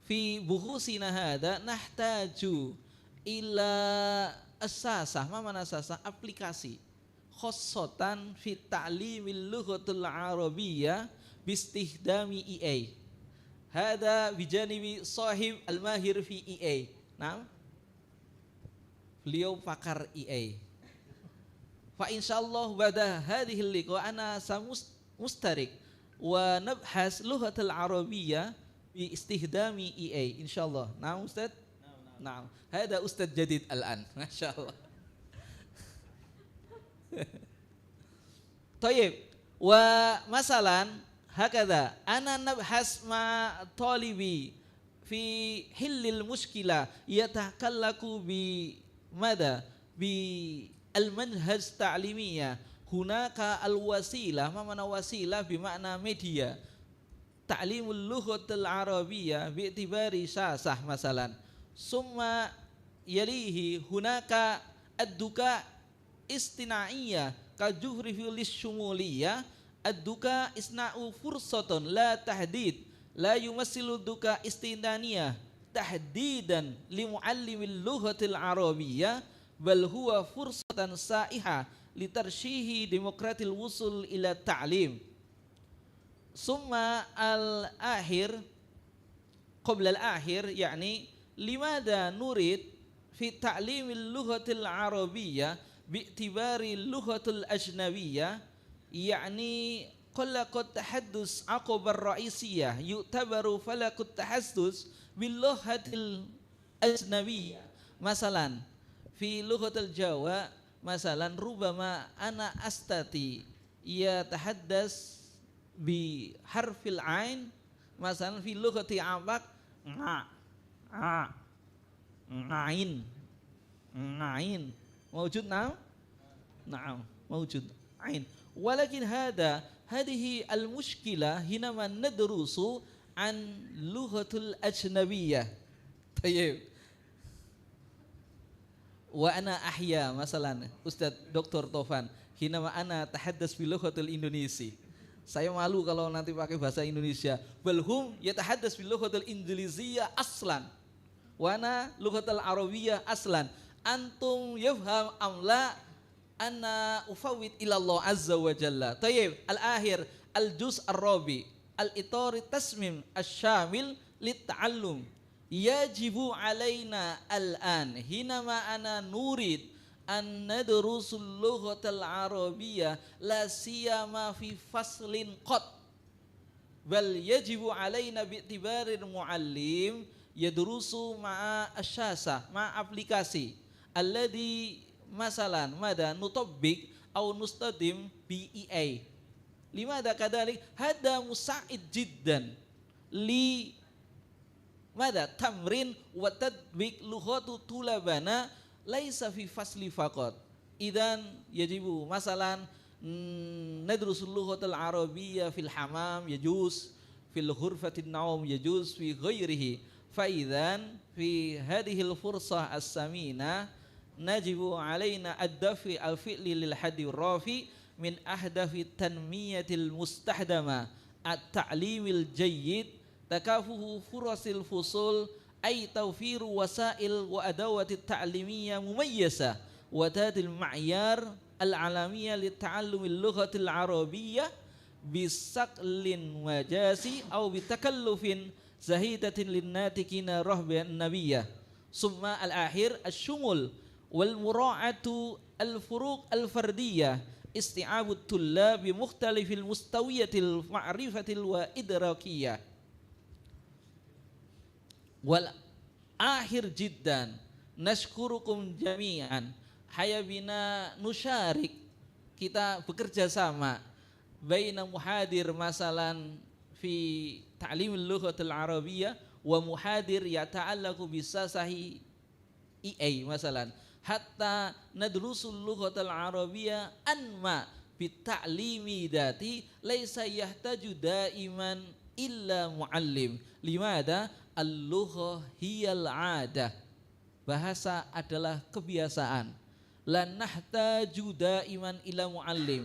في بحوثنا هذا نحتاج إلى أساسة. ما معنى أساسة؟ aplikasi خاصة في تعليم اللغة العربية باستخدام EA. هذا بجانب صاحب الماهر في EA. نعم beliau pakar EA. فإن شاء الله بعد هذه اللقاء أنا سمسترك ونبحث لغة العربية باستخدام EA إن شاء الله. نعم أستاذ؟ نعم هذا أستاذ جديد الآن ما شاء الله. طيب ومثلا هكذا أنا نبحث مع طالبي في حل المشكلة يتعلق بماذا؟ بالمنهج التعليمية. هناك الوسيلة. ما معنى وسيلة؟ بمعنى ميديا تعليم اللغة العربية باعتبار شاسع مثلا. ثم يليه هناك الذكاء اصطناعية كجغرافيا للشمولية. الذكاء إصناع فرصة لا تحديد لا يمثل الذكاء اصطناعية tahdidan limuallimil lughatil arabiyyah bal huwa fursatan sa'iha litarshihi demokratil wusul ila ta'lim. Summa al-akhir qabla al-akhir yani limada nurid fi ta'limil lughatil arabiyyah bi'tibari lughatul ajnabiyyah yani qalaqat tahaddus aqabar ra'isiyah yu'tabaru falakut tahaddus bil lughatil ajnabiyyah. Masalan fi lughatil Jawa masalan rubama ana astati ya tahaddas bi harfil ain masalan fi lughati abak ngain mawjud na'am mawjud ain walakin hadhihi al mushkilah hinama nadrusu an lughatul ajnabiyyah. Tayyib. Wa ana ahya masalan Ustaz Dr. Tovan hinama ana tahaddas bi lughatil Indonesia. Saya malu kalau nanti pakai bahasa Indonesia. Balhum yatahaddas bil lughatil Indonesiya aslan. Wa ana lughatil Arabiyyah aslan. Antum yafham am la anna ufawwid ila Allah azza wa jalla. Tayyib, al-akhir al-juz ar-rabi al-itar tasmim asy-syamil lit-ta'allum. Yajibu alaina al-an hinama ana nurid an nadrusul lughatal arabiyyah la siyama fi faslin qad bal yajibu alaina bi'tibarir muallim yadrusu ma'a asyasa ma'a aplikasi alladhi masalan mada nutabbik au nustadim BEA limada kadalik hada musa'id jiddan li mada tamrin wa tadbik lughatu tulabana laisa fi fasli faqat idan yajibu masalan nadrusul lughatal arabiyyah fil hamam yajuz fil ghurfatin naum yajuz fi ghairihi fa idan fi hadhihi al fursah as-samina najibu alaina ad-dafi al-fi'li lil hadi rafi min ahdafi tanmiyatil mustahdama at-ta'limil jayyid takafuhu furasil fusul ay tawfiru wasail wa adawati ta'limiyya mumayyasa wa tadil ma'yar al-alamiyya li ta'allumil lughatil arabiyyah bisaqlin majasi aw bitakallufin zahidatin linnatikina rahban nabiyyah. Summa al-akhir asy-shumul wal mura'atu al-furuq al-fardiyyah isti'abut tullab bi mukhtalifil mustawiyatil ma'rifatil wa idrakiyah. Wal akhir jiddan nashkurukum jami'an hayabina nusyarik kita bekerja sama baina muhadir masalan fi ta'limil lughatil arabiyyah wa muhadir yata'allaqu bisasahi EA masalan hatta nadrusul lughatil arabiyyah anma bita'limi dati laisa yahtaju daiman illa muallim limada al-lughah hiyal 'adah bahasa adalah kebiasaan la nahtaju daiman ila muallim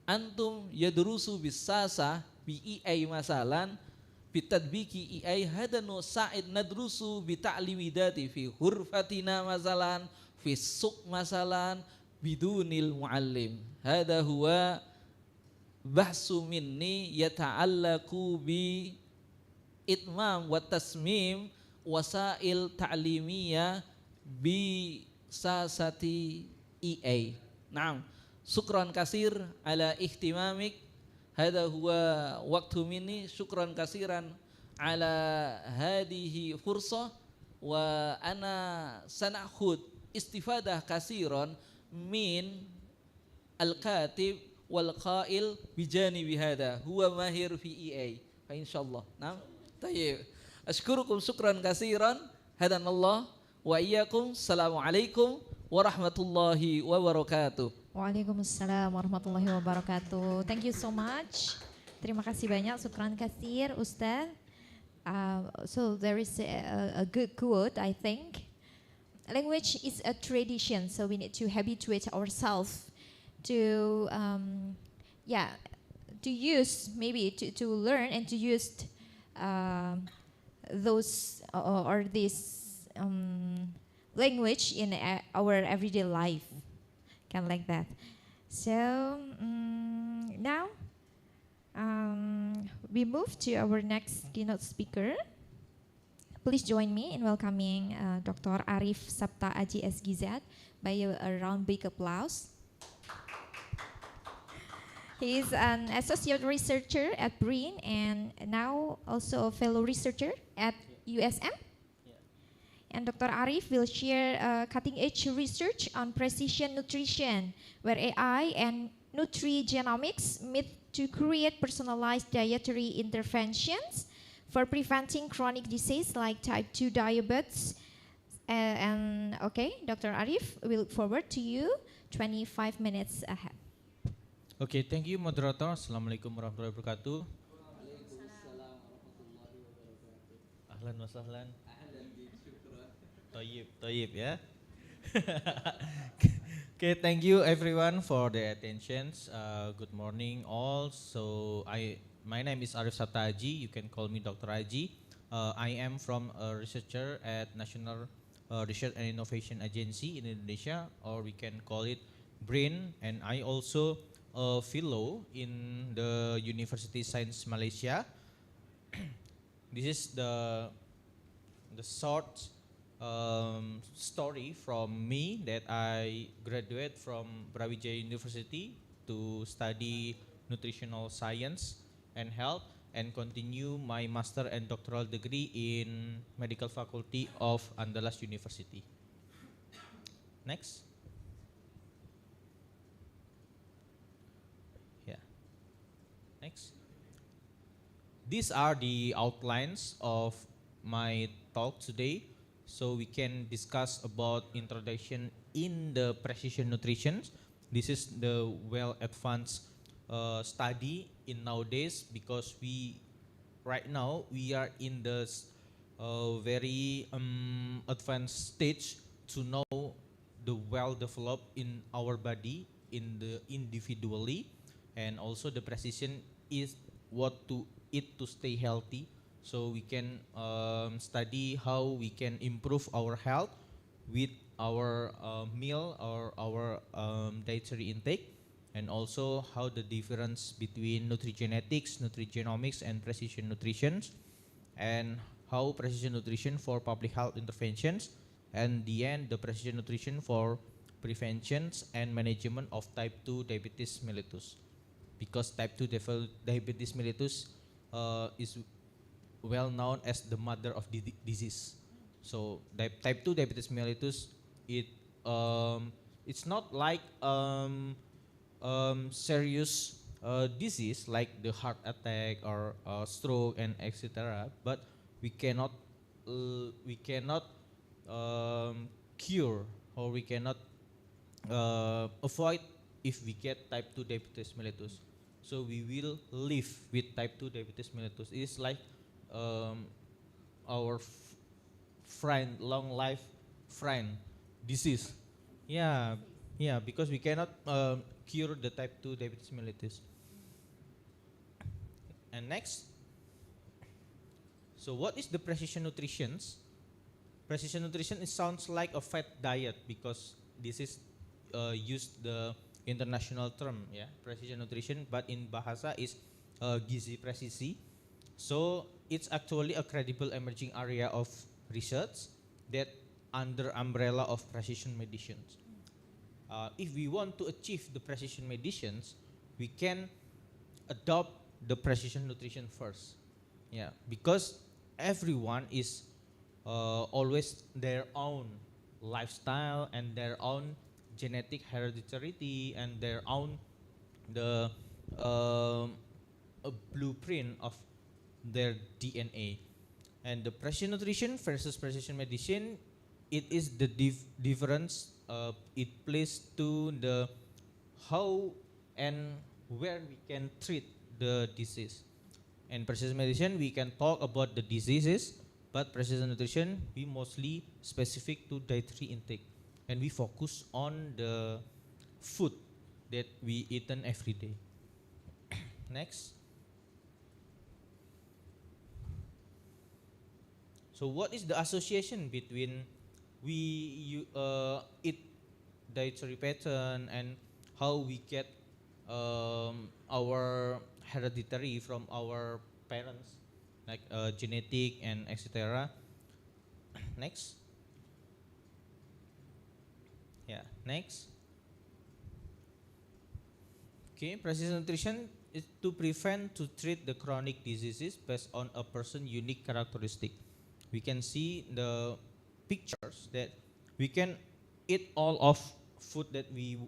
antum yadrusu bisasa bi EA masalan bitadbiki EA hadanu sa'id nadrusu bi ta'limi dati fi hurfatina masalan fi suq masalan bidunil muallim hada huwa bahsu minni yata'allaqu bi itmam wa tasmim wasail ta'limiyah bi sasati EA. Naam, syukran kasir ala ihtimamik. Hada huwa waktu minni, syukran kasiran ala hadihi fursah wa ana sanakhud istifadah kasiran min al-katib wal qail bijanibi hada huwa mahir fi EA. Fa insyaallah. Naam. Tayyib. Ashkurukum syukran kasiran. Hadanallah wa iyyakum. Assalamualaikum warahmatullahi wabarakatuh. Waalaikumsalam warahmatullahi wabarakatuh. Thank you so much. Terima kasih banyak, syukran kasir Ustaz. So there is a good quote, I think. Language is a tradition, so we need to habituate ourselves to to use, maybe to learn and to use those or this language in our everyday life, kind of like that. So now we move to our next keynote speaker. Please join me in welcoming Dr. Arif Sapta Aji SGZ by a round big applause. He is an associate researcher at BRIN and now also a fellow researcher at USM. And Dr. Arif will share cutting-edge research on precision nutrition, where AI and nutrigenomics meet to create personalized dietary interventions for preventing chronic disease like type 2 diabetes. And okay, Dr. Arif, we look forward to you 25 minutes ahead. Okay, thank you moderator. Assalamualaikum warahmatullahi wabarakatuh. Ahlan wa sahlan. Tayyib ya. Okay, thank you everyone for the attentions. Good morning all. So my name is Arif Sapta Aji. You can call me Dr. Aji. I am from a researcher at National Research and Innovation Agency in Indonesia, or we can call it BRIN, and I also a fellow in the University Science Malaysia. This is the short story from me that I graduated from Brawijaya University to study nutritional science and health and continue my master and doctoral degree in medical faculty of Andalas University. Next. Next. These are the outlines of my talk today. So we can discuss about introduction in the precision nutrition. This is the well advanced study in nowadays, because right now we are in the very advanced stage to know the well developed in our body in the individually. And also the precision is what to eat to stay healthy. So we can study how we can improve our health with our meal or our dietary intake, and also how the difference between nutrigenetics, nutrigenomics, and precision nutrition, and how precision nutrition for public health interventions, and the end the precision nutrition for preventions and management of type 2 diabetes mellitus. Because type 2 diabetes mellitus is well known as the mother of disease. So type 2 diabetes mellitus, it's not like serious disease like the heart attack or stroke and etc. But we cannot cure, or we cannot avoid if we get type 2 diabetes mellitus. So we will live with type 2 diabetes mellitus. It is like our friend, long life friend disease. Yeah, because we cannot cure the type 2 diabetes mellitus. And next. So what is the precision nutrition? Precision nutrition, it sounds like a fat diet, because this is used the international term, yeah, precision nutrition, but in bahasa is gizi presisi. So it's actually a credible emerging area of research that under umbrella of precision medicine. If we want to achieve the precision medicine, we can adopt the precision nutrition first, yeah, because everyone is always their own lifestyle and their own genetic hereditary and their own a blueprint of their DNA. And the precision nutrition versus precision medicine, it is the difference it plays to the how and where we can treat the disease. In precision medicine, we can talk about the diseases, but precision nutrition, we mostly specific to dietary intake, and we focus on the food that we eaten every day. Next. So what is the association between eat dietary pattern and how we get our hereditary from our parents, like genetic and etc. Next. Yeah, next. Okay, precision nutrition is to prevent to treat the chronic diseases based on a person's unique characteristic. We can see the pictures that we can eat all of food that we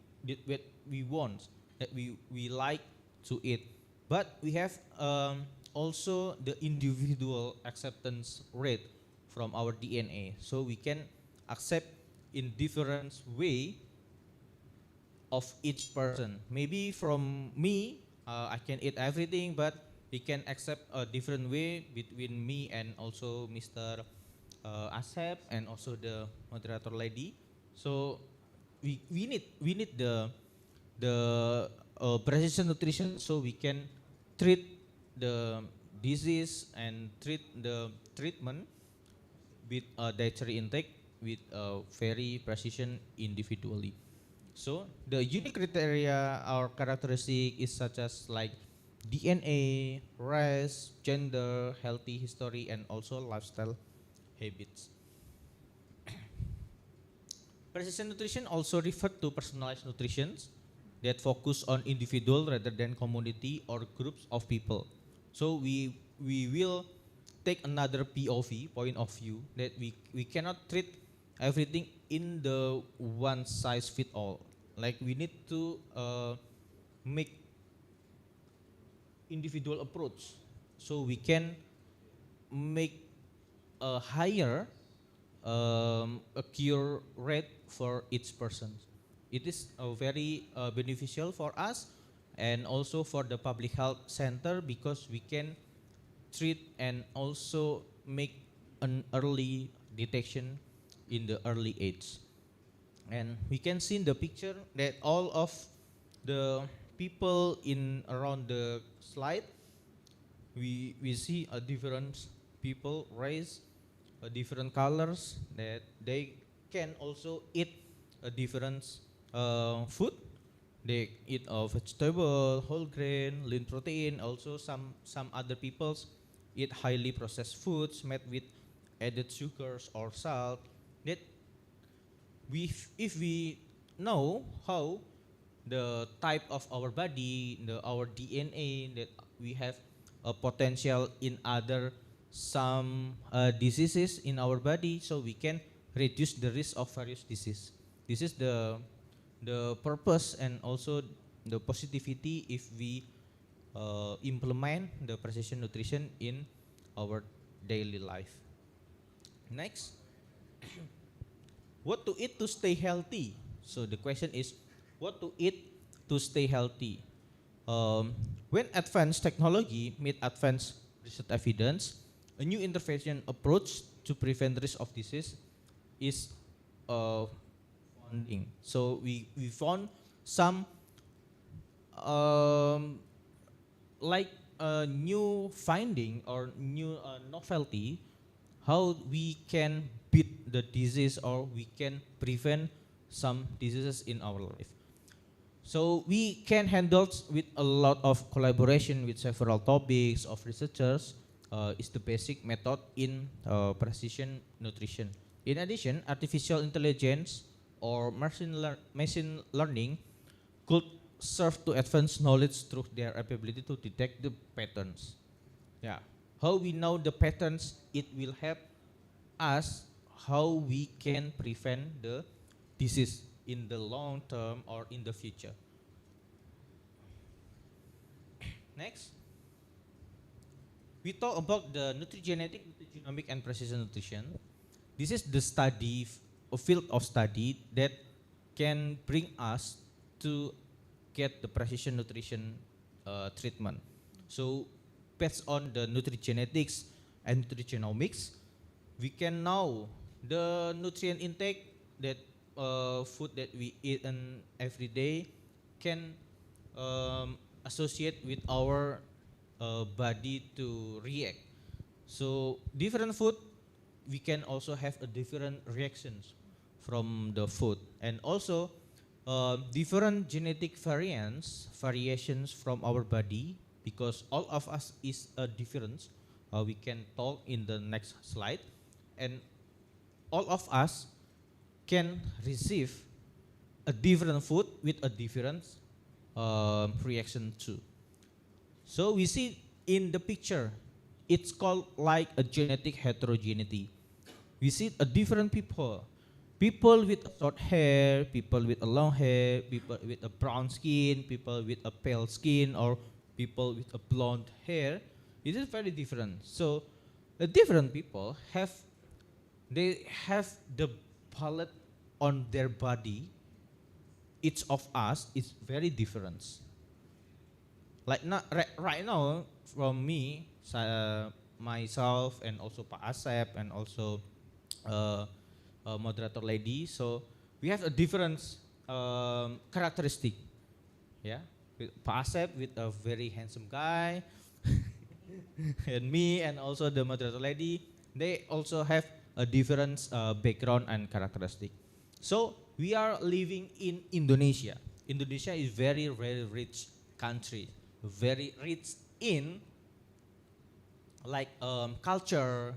want, that we like to eat, but we have also the individual acceptance rate from our DNA, so we can accept in different way of each person. Maybe from me, I can eat everything, but we can accept a different way between me and also Mr. Asep and also the moderator lady. So we need the precision nutrition so we can treat the disease and treat the treatment with dietary intake with very precision individually. So the unique criteria or characteristic is such as like DNA, race, gender, healthy history, and also lifestyle habits. Precision nutrition also referred to personalized nutrition that focus on individual rather than community or groups of people. So we will take another POV, point of view, that we cannot treat everything in the one size fit all. Like we need to make individual approach so we can make a higher a cure rate for each person. It is very beneficial for us and also for the public health center because we can treat and also make an early detection in the early age. And we can see in the picture that all of the people in around the slide, we see a different people, race, different colors, that they can also eat a different food. They eat vegetable, whole grain, lean protein. Also, some other peoples eat highly processed foods made with added sugars or salt. That if we know how the type of our body, our DNA, that we have a potential in other some diseases in our body, so we can reduce the risk of various disease. This is the purpose and also the positivity if we implement the precision nutrition in our daily life. Next, what to eat to stay healthy? So the question is, what to eat to stay healthy? When advanced technology meet advanced research evidence, a new intervention approach to prevent risk of disease is founding. So we found some like a new finding or new novelty, how we can beat the disease or we can prevent some diseases in our life. So we can handle with a lot of collaboration with several topics of researchers is the basic method in precision nutrition. In addition, artificial intelligence or machine learning could serve to advance knowledge through their ability to detect the patterns. Yeah, how we know the patterns, it will help us how we can prevent the disease in the long term or in the future. Next, we talk about the nutrigenetic, nutrigenomic, and precision nutrition. This is the study, a field of study that can bring us to get the precision nutrition treatment. So, based on the nutrigenetics and nutrigenomics, we can know the nutrient intake that food that we eat every day can associate with our body to react. So different food we can also have a different reactions from the food, and also different genetic variations from our body, because all of us is a difference. We can talk in the next slide, and all of us can receive a different food with a different reaction too. So we see in the picture, it's called like a genetic heterogeneity. We see a different people. People with short hair, people with a long hair, people with a brown skin, people with a pale skin, or people with a blonde hair. It is very different. So the different people they have the palette on their body. Each of us is very different. Like right now, from me, myself, and also Pak Asep, and also moderator lady. So we have a different characteristic. Yeah, with Pak Asep with a very handsome guy, and me, and also the moderator lady. They also have a different background and characteristic. So we are living in Indonesia. Indonesia is very, very rich country, very rich in like culture,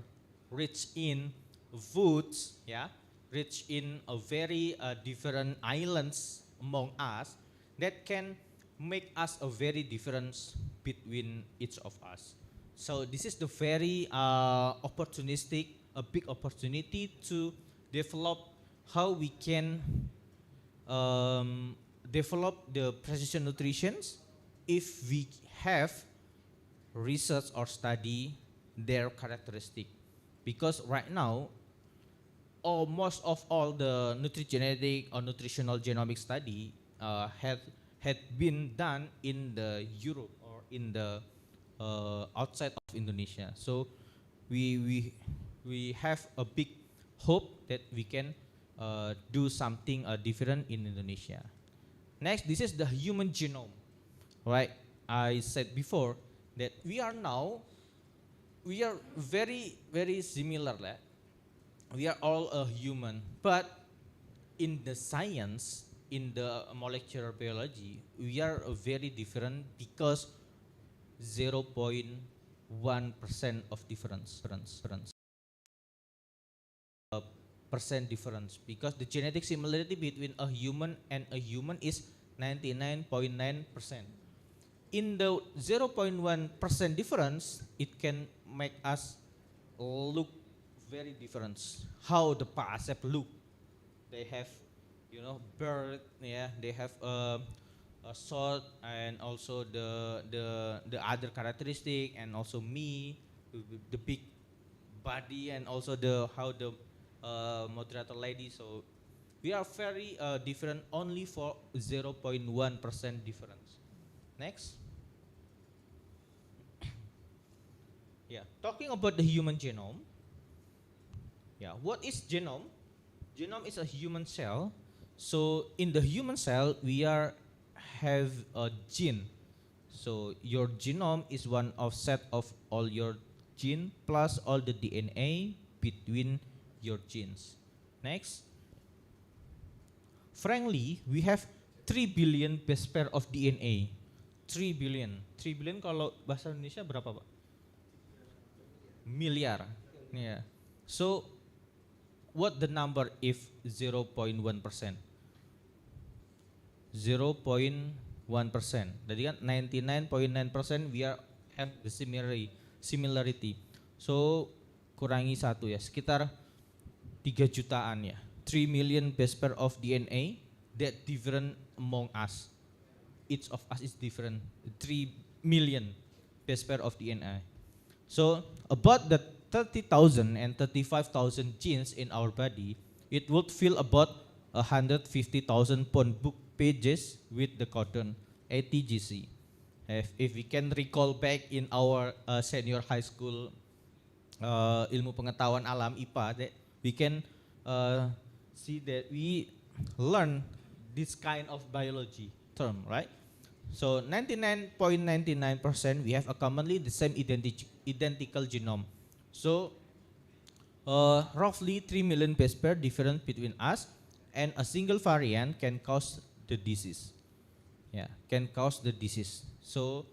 rich in foods, yeah, rich in a very different islands among us that can make us a very difference between each of us. So this is the very opportunistic, a big opportunity to develop how we can develop the precision nutrition if we have research or study their characteristic. Because right now, most of all the nutrigenetic or nutritional genomic study had been done in the Europe or in the outside of Indonesia. So we have a big hope that we can do something different in Indonesia. Next, this is the human genome, right? I said before that we are very, very similar. We are all a human, but in the science, in the molecular biology, we are very different because 0.1% of difference. Percent difference, because the genetic similarity between a human and a human is 99.9%. In the 0.1% difference, it can make us look very different. How the Pasep look, they have, bird, yeah, they have a short, and also the other characteristic, and also me, the big body, and also how the moderator lady. So we are very different only for 0.1% difference. Next. Yeah, talking about the human genome. Yeah, what is genome? Genome is a human cell. So in the human cell, we have a gene. So your genome is one of set of all your gene plus all the DNA between your genes. Next. Frankly, we have 3 billion base pair of DNA. 3 billion. 3 billion kalau bahasa Indonesia berapa, Pak? Miliar. Yeah. So what the number if 0.1%? 0.1%. Jadi kan 99.9% we have the similarity. So kurangi 1 ya, sekitar 3 jutaan ya. 3 million base pair of DNA that different among us. Each of us is different. 3 million base pair of DNA. So about the 30,000 and 35,000 genes in our body, it would fill about 150,000 book pages with the codon ATGC. If we can recall back in our senior high school ilmu pengetahuan alam IPA, that we can see that we learn this kind of biology term, right? So 99.99% we have a commonly the same identical genome. So roughly 3 million base pair difference between us, and a single variant can cause the disease. Yeah, can cause the disease. So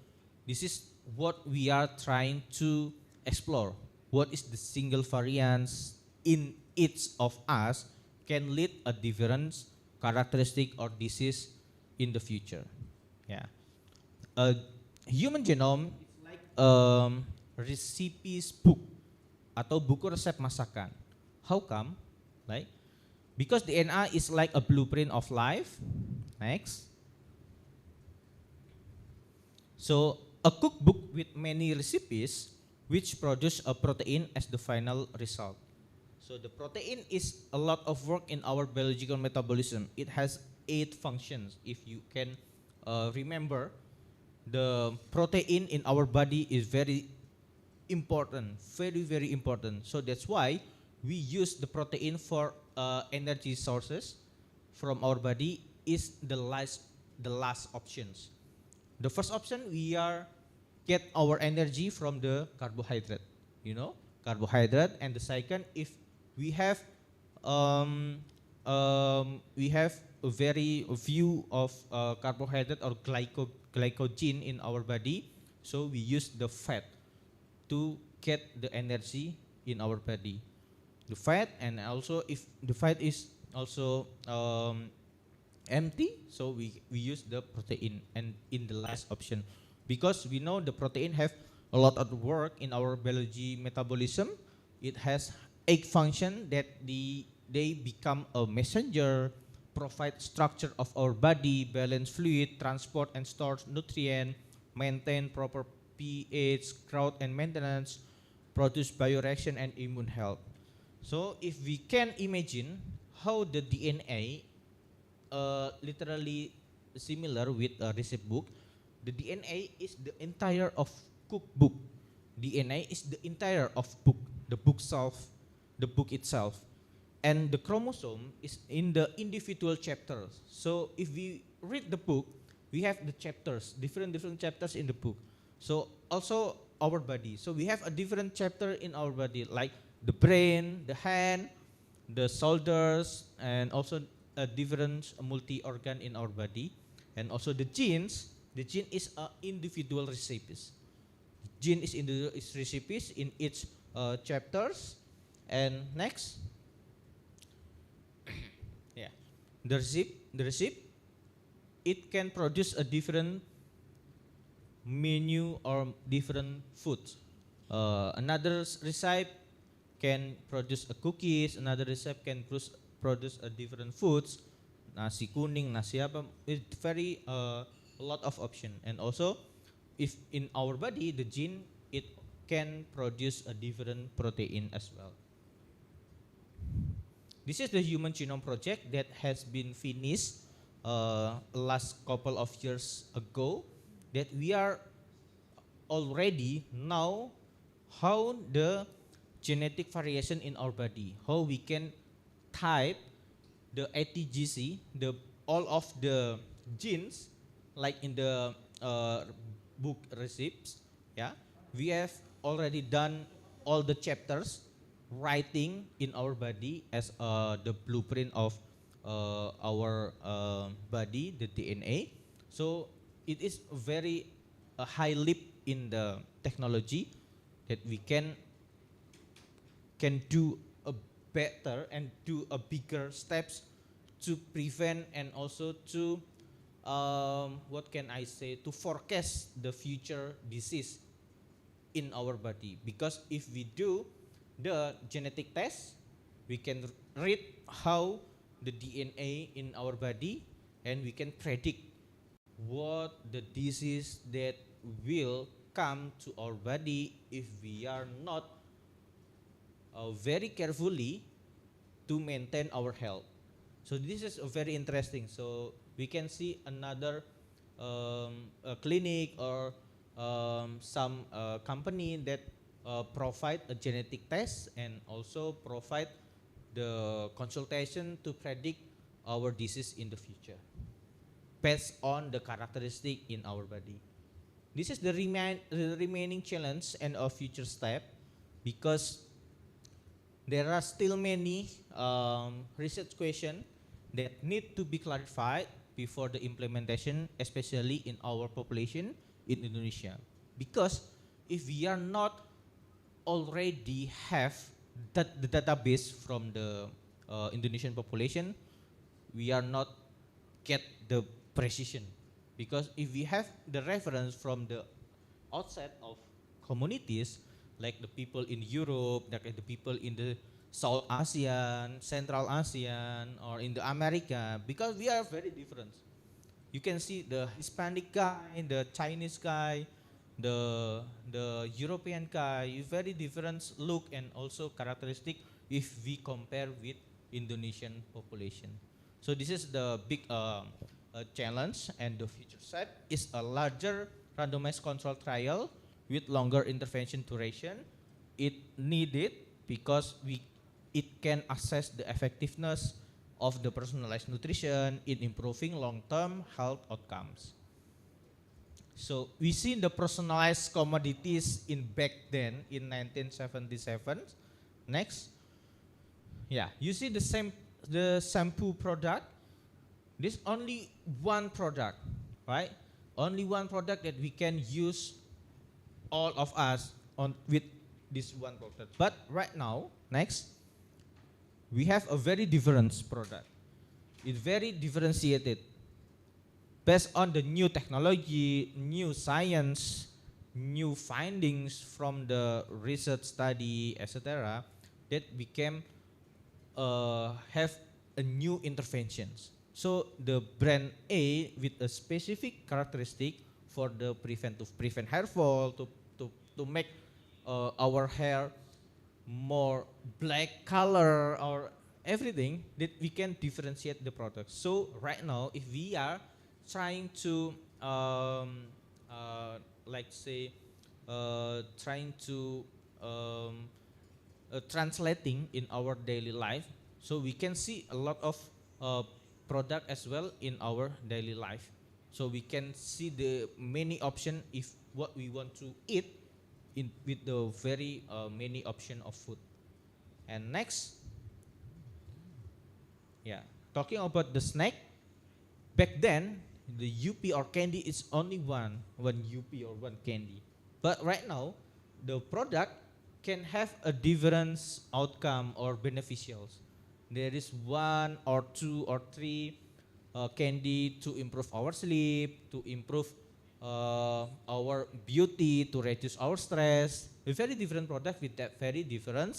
this is what we are trying to explore. What is the single variance in each of us can lead a different characteristic or disease in the future. Yeah. A human genome is like recipe's book atau buku resep masakan. How come? Like because DNA is like a blueprint of life. Next. So a cookbook with many recipes which produce a protein as the final result. So the protein is a lot of work in our biological metabolism. It has 8 functions. If you can remember, the protein in our body is very important, very important. So that's why we use the protein for energy sources from our body is the last options. The first option, we are get our energy from the carbohydrate, carbohydrate. And the second, if we have a very few of carbohydrate or glycogen in our body, so we use the fat to get the energy in our body. The fat, and also if the fat is also empty, so we use the protein and in the last option, because we know the protein have a lot of work in our biology metabolism. It has 8 function that they become a messenger, provide structure of our body, balance fluid, transport and store nutrient, maintain proper pH, growth and maintenance, produce bioreaction and immune health. So if we can imagine how the DNA literally similar with a recipe book, the DNA is the entire of cookbook. DNA is the entire of book, the book itself. And the chromosome is in the individual chapters. So if we read the book, we have the chapters, different chapters in the book. So also our body. So we have a different chapter in our body, like the brain, the hand, the shoulders, and also a different multi-organ in our body. And also the genes. The gene is individual recipes. Gene is individual recipes in each chapters. And next, yeah, the recipe, it can produce a different menu or different foods. Another recipe can produce a cookies. Another recipe can produce a different foods. Nasi kuning, nasi apa. It's very a lot of option. And also, if in our body the gene, it can produce a different protein as well. This is the Human Genome Project that has been finished last couple of years ago, that we are already now how the genetic variation in our body, how we can type the ATGC, all of the genes like in the book recipes. Yeah, we have already done all the chapters writing in our body as the blueprint of our body, the DNA. So it is very a high leap in the technology that we can do a better and do a bigger steps to prevent and also to what can I say, to forecast the future disease in our body. Because if we do the genetic test, we can read how the DNA in our body, and we can predict what the disease that will come to our body if we are not very carefully to maintain our health. So this is very interesting. So we can see another a clinic or some company that provide a genetic test and also provide the consultation to predict our disease in the future based on the characteristic in our body. This is the remaining challenge and a future step, because there are still many research questions that need to be clarified before the implementation, especially in our population in Indonesia. Because if we are not already have the database from the Indonesian population, we are not get the precision. Because if we have the reference from the outside of communities, like the people in Europe, like the people in the South ASEAN, Central ASEAN, or in the America, because we are very different. You can see the Hispanic guy, the Chinese guy, the European guy, is very different look and also characteristic if we compare with Indonesian population. So this is the big challenge, and the future set is a larger randomized control trial with longer intervention duration. It needed because it can assess the effectiveness of the personalized nutrition in improving long-term health outcomes. So we see the personalized commodities in back then in 1977. Next, yeah, you see the shampoo product. This only one product, right? Only one product that we can use all of us on with this one product. But right now, next, we have a very different product. It's very differentiated based on the new technology, new science, new findings from the research study, etc. That we can have a new interventions. So the brand A with a specific characteristic for the prevent hair fall, to make our hair more black color or everything, that we can differentiate the product. So right now, if we are trying to like say trying to translating in our daily life, so we can see a lot of product as well in our daily life. So we can see the many option if what we want to eat in with the very many option of food. And next, yeah, talking about the snack. Back then, the UP or candy is only one UP or one candy. But right now, the product can have a different outcome or beneficials. There is one or two or three candy to improve our sleep, to improve our beauty, to reduce our stress. A very different product with that very different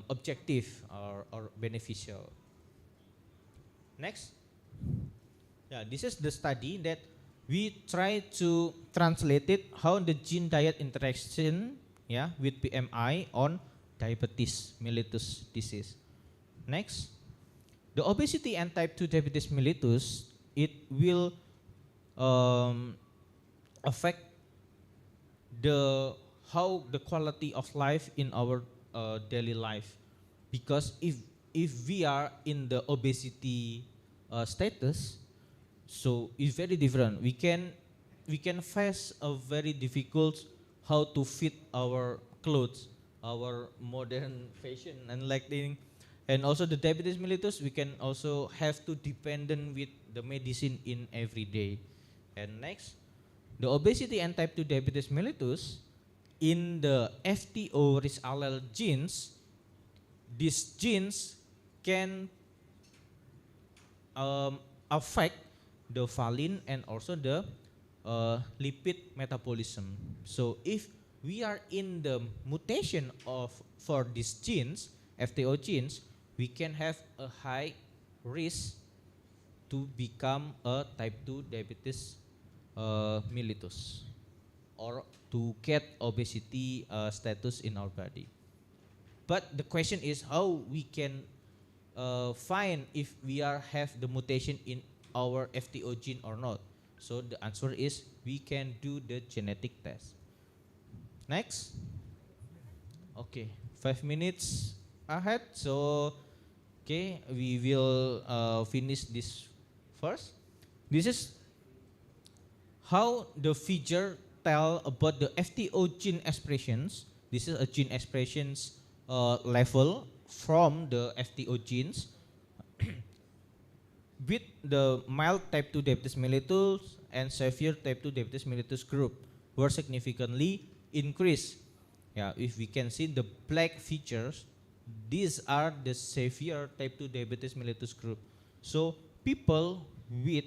objective or beneficial. Next. Yeah, this is the study that we try to translate it how the gene diet interaction, yeah, with BMI on diabetes mellitus disease. Next, the obesity and type 2 diabetes mellitus, it will affect the how the quality of life in our daily life, because if we are in the obesity status, so it's very different. We can face a very difficult how to fit our clothes, our modern fashion and like thing. And also the diabetes mellitus, we can also have to dependent with the medicine in every day. And next, the obesity and type 2 diabetes mellitus, in the FTO risk allele genes, these genes can affect the valine and also the lipid metabolism. So if we are in the mutation of for these genes, FTO genes, we can have a high risk to become a type 2 diabetes mellitus or to get obesity status in our body. But the question is how we can find if we have the mutation in our FTO gene or not. So the answer is we can do the genetic test. Next. Okay, 5 minutes ahead. So okay, we will finish this first. This is how the figure tell about the FTO gene expressions. This is a gene expressions level from the FTO genes with the mild type 2 diabetes mellitus and severe type 2 diabetes mellitus group were significantly increased. Yeah, if we can see the black features, these are the severe type 2 diabetes mellitus group. So people with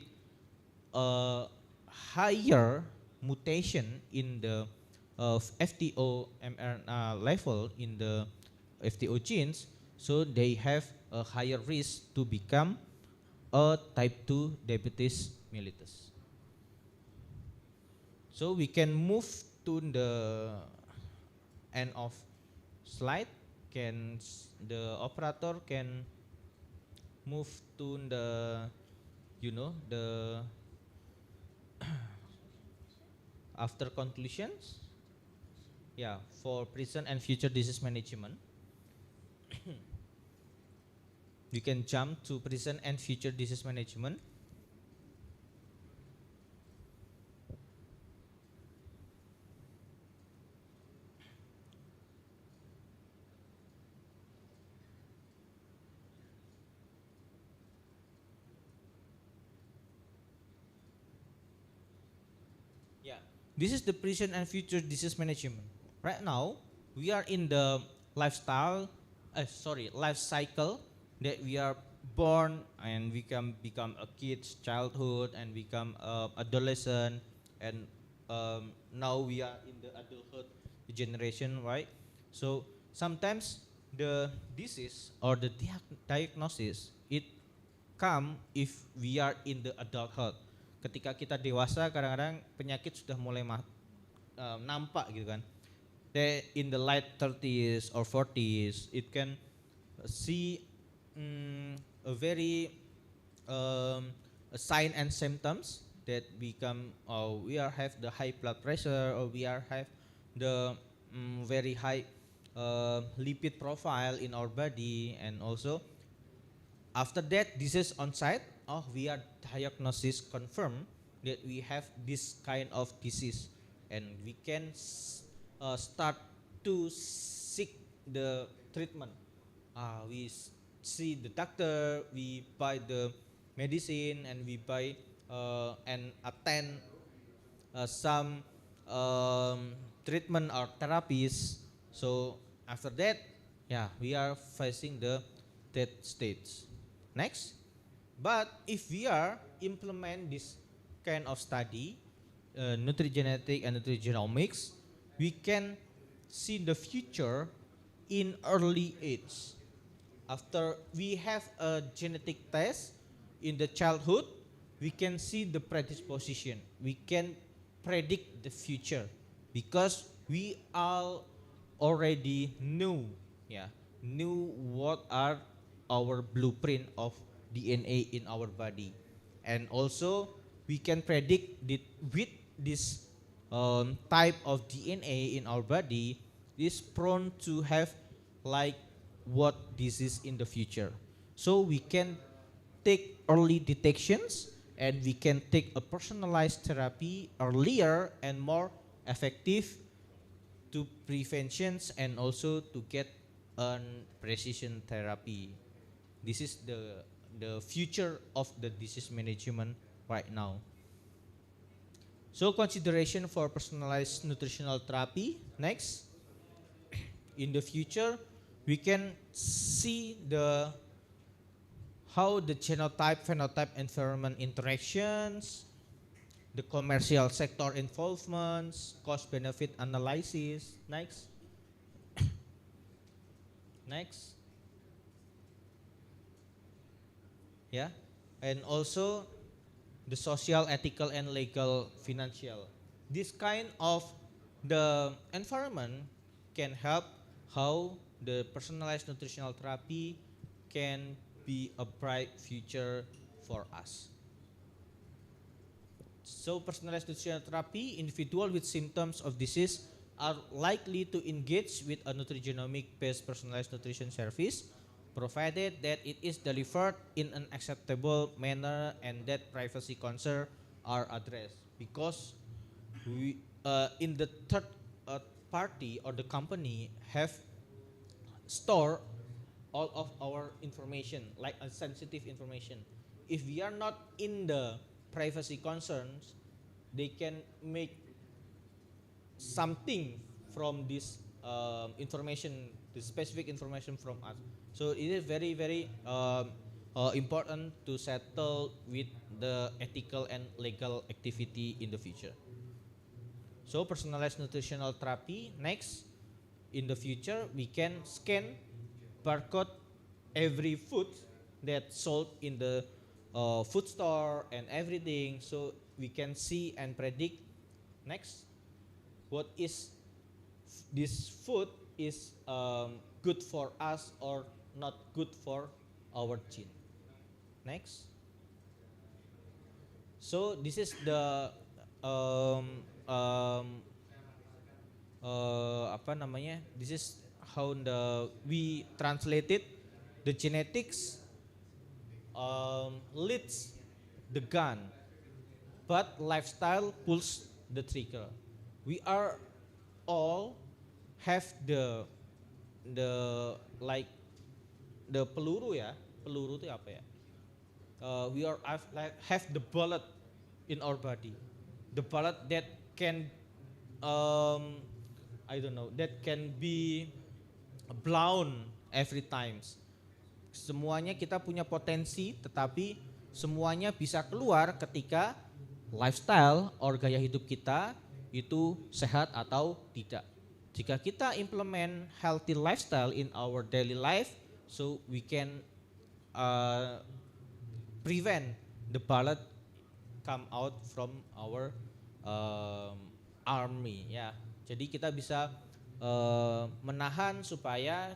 a higher mutation in the FTO mRNA level in the FTO genes, so they have a higher risk to become a type 2 diabetes mellitus. So we can move to the end of slide. Can the operator can move to the the after conclusions? Yeah, for present and future disease management. You can jump to present and future disease management. Yeah, this is the present and future disease management. Right now, we are in the life cycle that we are born and we can become a kid's childhood and become adolescent, and now we are in the adulthood generation, right? So sometimes the disease or the diagnosis it come if we are in the adulthood. Ketika kita dewasa, kadang-kadang penyakit sudah mulai nampak gitu kan. In the late 30s or 40s, it can see a very a sign and symptoms that become we are have the high blood pressure, or we are have the very high lipid profile in our body, and also after that disease onset, we are diagnosis confirmed that we have this kind of disease, and we can start to seek the treatment. We see the doctor, we buy the medicine, and we buy and attend some treatment or therapies. So after that, yeah, we are facing the death stage. Next, but if we are implement this kind of study, nutrigenetic and nutrigenomics, we can see the future in early age. After we have a genetic test in the childhood, we can see the predisposition. We can predict the future because we all already knew what are our blueprint of DNA in our body, and also we can predict that with this type of DNA in our body is prone to have like what disease in the future. So we can take early detections, and we can take a personalized therapy earlier and more effective to preventions, and also to get a precision therapy. This is the future of the disease management right now. So consideration for personalized nutritional therapy. Next, in the future, we can see how the genotype phenotype environment interactions, the commercial sector involvements, cost benefit analysis. Next. Yeah, and also the social, ethical, and legal, financial. This kind of the environment can help how the personalized nutritional therapy can be a bright future for us. So personalized nutritional therapy, individual with symptoms of disease are likely to engage with a nutrigenomic based personalized nutrition service, provided that it is delivered in an acceptable manner and that privacy concerns are addressed. Because we in the third party or the company have store all of our information, like sensitive information. If we are not in the privacy concerns, they can make something from this information, the specific information from us. So it is very, very important to settle with the ethical and legal activity in the future. So personalized nutritional therapy. Next, in the future, we can scan barcode every food that sold in the food store and everything, so we can see and predict next what is this food is good for us or not good for our gene. Next. So this is the um, um, apa namanya? This is how we translated the genetics leads the gun, but lifestyle pulls the trigger. We are all have the like the peluru ya, peluru itu apa ya? We are have the bullet in our body, the bullet that can I don't know, that can be blown every times. Semuanya kita punya potensi, tetapi semuanya bisa keluar ketika lifestyle or gaya hidup kita itu sehat atau tidak. Jika kita implement healthy lifestyle in our daily life, so we can prevent the bullet come out from our army ya. Jadi kita bisa menahan supaya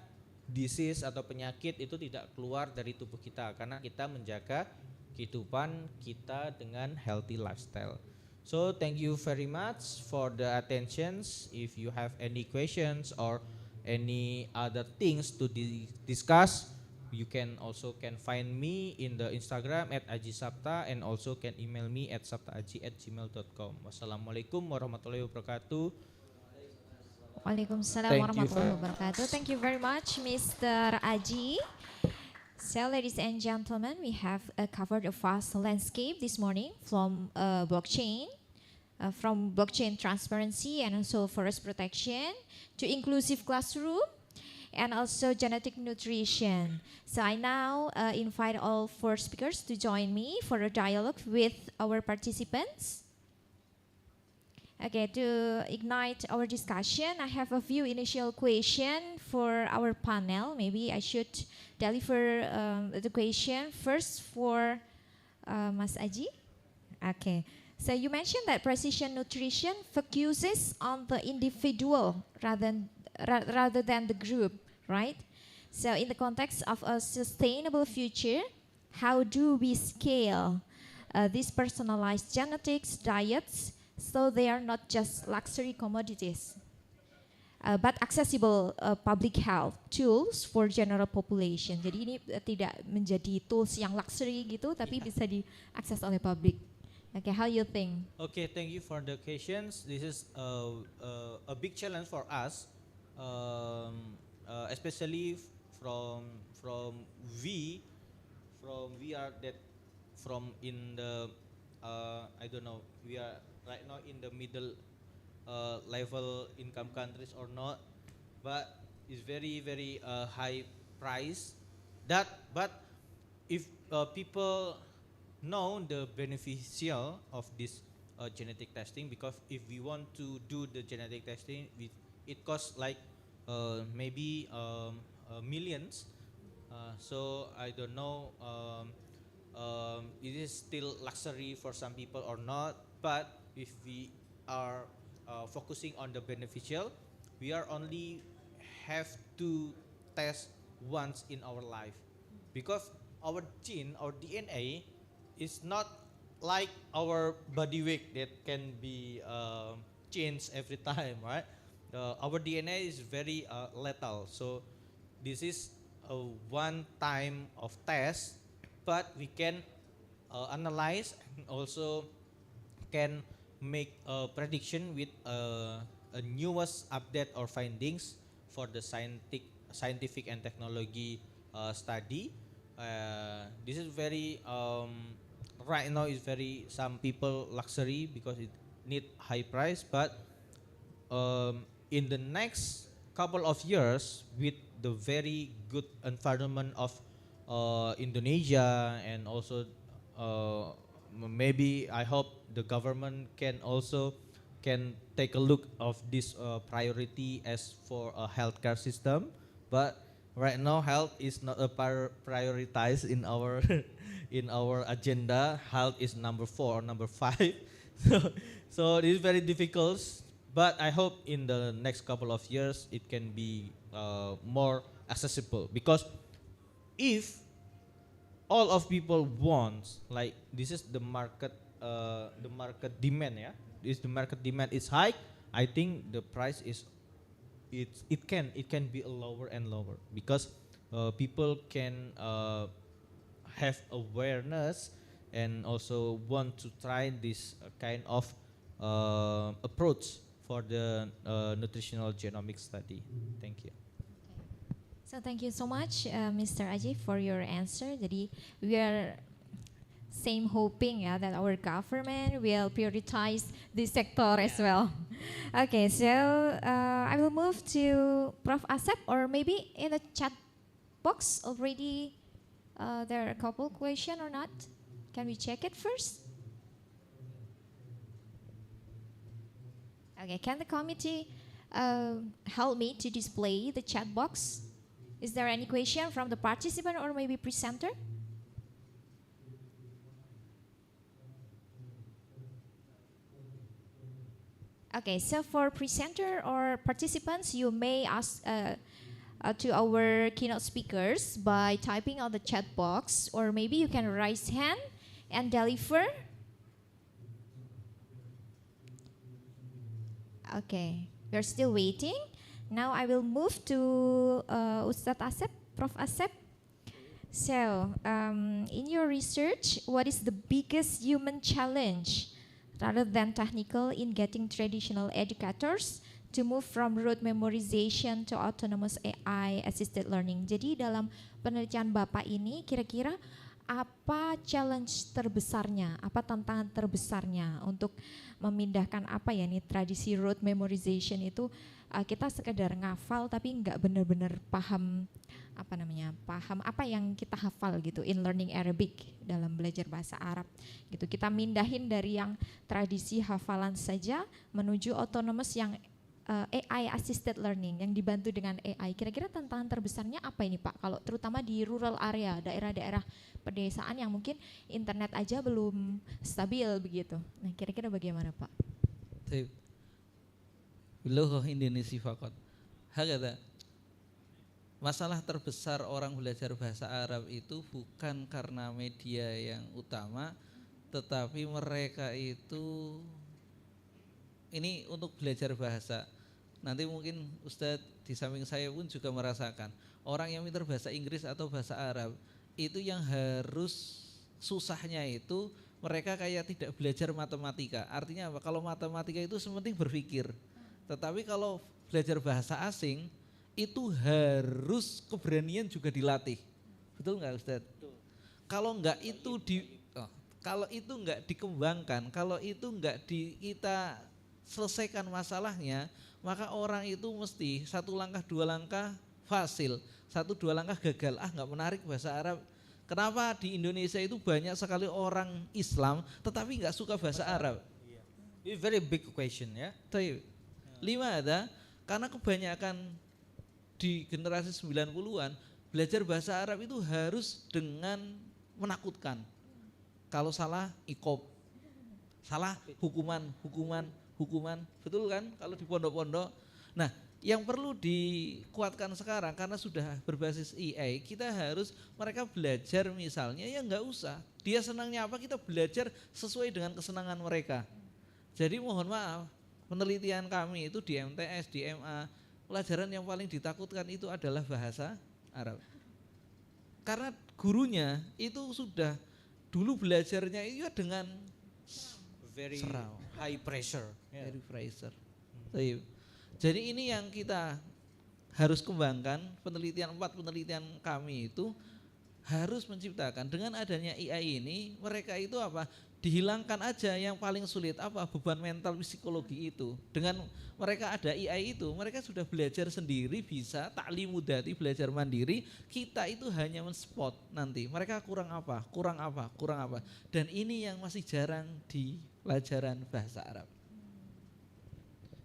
disease atau penyakit itu tidak keluar dari tubuh kita karena kita menjaga kehidupan kita dengan healthy lifestyle. So thank you very much for the attentions. If you have any questions or any other things to discuss, you can also find me in the Instagram @ajisapta and also can email me at saptaaji@gmail.com. Wassalamualaikum warahmatullahi wabarakatuh. Waalaikumsalam Thank you warahmatullahi wabarakatuh. Thank you very much, Mr. Aji. So, ladies and gentlemen, we have covered a vast landscape this morning from blockchain transparency and also forest protection to inclusive classroom and also genetic nutrition. So I now invite all four speakers to join me for a dialogue with our participants. Okay, to ignite our discussion, I have a few initial questions for our panel. Maybe I should deliver the question first for Mas Aji. Okay, so you mentioned that precision nutrition focuses on the individual rather than the group, right? So in the context of a sustainable future, how do we scale these personalized genetics diets so they are not just luxury commodities, but accessible public health tools for general population. Jadi ini tidak menjadi tools yang luxury gitu, tapi bisa diakses oleh publik. Okay, how you think? Okay, thank you for the questions. This is a big challenge for us, especially from we are that from in the I don't know, we are right now in the middle level income countries or not, but it's very very high price. But if people know the beneficial of this genetic testing, because if we want to do the genetic testing, it costs like maybe millions. So I don't know. It is still luxury for some people or not, but if we are focusing on the beneficial, we are only have to test once in our life, because our gene, our DNA is not like our body weight that can be changed every time, right? Our DNA is very lethal, so this is a one time of test, but we can analyze and also can make a prediction with a newest update or findings for the scientific and technology study. This is very right now is very some people luxury because it need high price, but in the next couple of years with the very good environment of Indonesia, and also maybe I hope the government can also can take a look of this priority as for a healthcare system. But right now health is not a prioritized in our in our agenda. Health is number 4 or number 5. so, so it is very difficult, but I hope in the next couple of years it can be more accessible, because if all of people want, like this is the market demand, yeah, is the market demand is high, I think the price is it can be lower and lower, because people can have awareness and also want to try this kind of approach for the nutritional genomics study. Thank you. So thank you so much, Mr. Aji, for your answer. Jadi we are same hoping ya that our government will prioritize this sector as well. Okay, so I will move to Prof. Asep, or maybe in the chat box already there are a couple question or not. Can we check it first? Okay, can the committee help me to display the chat box? Is there any question from the participant or maybe presenter? Okay, so for presenter or participants, you may ask to our keynote speakers by typing on the chat box, or maybe you can raise hand and deliver. Okay, we're still waiting. Now I will move to Ustadz Asep, Prof. Asep. So, in your research, what is the biggest human challenge rather than technical in getting traditional educators to move from rote memorization to autonomous AI assisted learning? Jadi dalam penelitian Bapak ini kira-kira apa challenge terbesarnya, apa tantangan terbesarnya untuk memindahkan apa ya nih tradisi rote memorization itu kita sekedar ngafal tapi nggak benar-benar paham paham apa yang kita hafal gitu in learning Arabic, dalam belajar bahasa Arab gitu. Kita mindahin dari yang tradisi hafalan saja menuju autonomous yang AI assisted learning yang dibantu dengan AI. Kira-kira tantangan terbesarnya apa ini Pak? Kalau terutama di rural area, daerah-daerah pedesaan yang mungkin internet aja belum stabil begitu. Nah, kira-kira bagaimana Pak? Bilugh Indonesia fakot. Hakata. Masalah terbesar orang belajar bahasa Arab itu bukan karena media yang utama, tetapi mereka itu ini untuk belajar bahasa. Nanti mungkin Ustadz di samping saya pun juga merasakan orang yang pintar bahasa Inggris atau bahasa Arab itu yang harus susahnya itu mereka kayak tidak belajar matematika. Artinya apa? Kalau matematika itu sepenting berpikir. Tetapi kalau belajar bahasa asing itu harus keberanian juga dilatih. Betul nggak Ustadz? Kalau nggak itu kalau itu nggak dikembangkan, kalau itu nggak kita selesaikan masalahnya, maka orang itu mesti 1 langkah 2 langkah fasil, 1 2 langkah gagal. Nggak menarik bahasa Arab. Kenapa di Indonesia itu banyak sekali orang Islam tetapi nggak suka bahasa Arab? It's very big question ya. 5 ada karena kebanyakan di generasi 90-an belajar bahasa Arab itu harus dengan menakutkan. Kalau salah iqob, salah hukuman, betul kan kalau di pondok-pondok. Nah, yang perlu dikuatkan sekarang karena sudah berbasis AI, kita harus mereka belajar misalnya ya nggak usah. Dia senangnya apa kita belajar sesuai dengan kesenangan mereka. Jadi mohon maaf, penelitian kami itu di MTS, di MA, pelajaran yang paling ditakutkan itu adalah bahasa Arab. Karena gurunya itu sudah dulu belajarnya itu dengan very serau, high pressure. very pressure. Jadi ini yang kita harus kembangkan empat penelitian kami itu harus menciptakan dengan adanya AI ini mereka itu apa? Dihilangkan aja yang paling sulit apa? Beban mental psikologi itu. Dengan mereka ada AI itu, mereka sudah belajar sendiri bisa taklimudati belajar mandiri. Kita itu hanya men-spot nanti. Mereka kurang apa? Dan ini yang masih jarang di pelajaran bahasa Arab.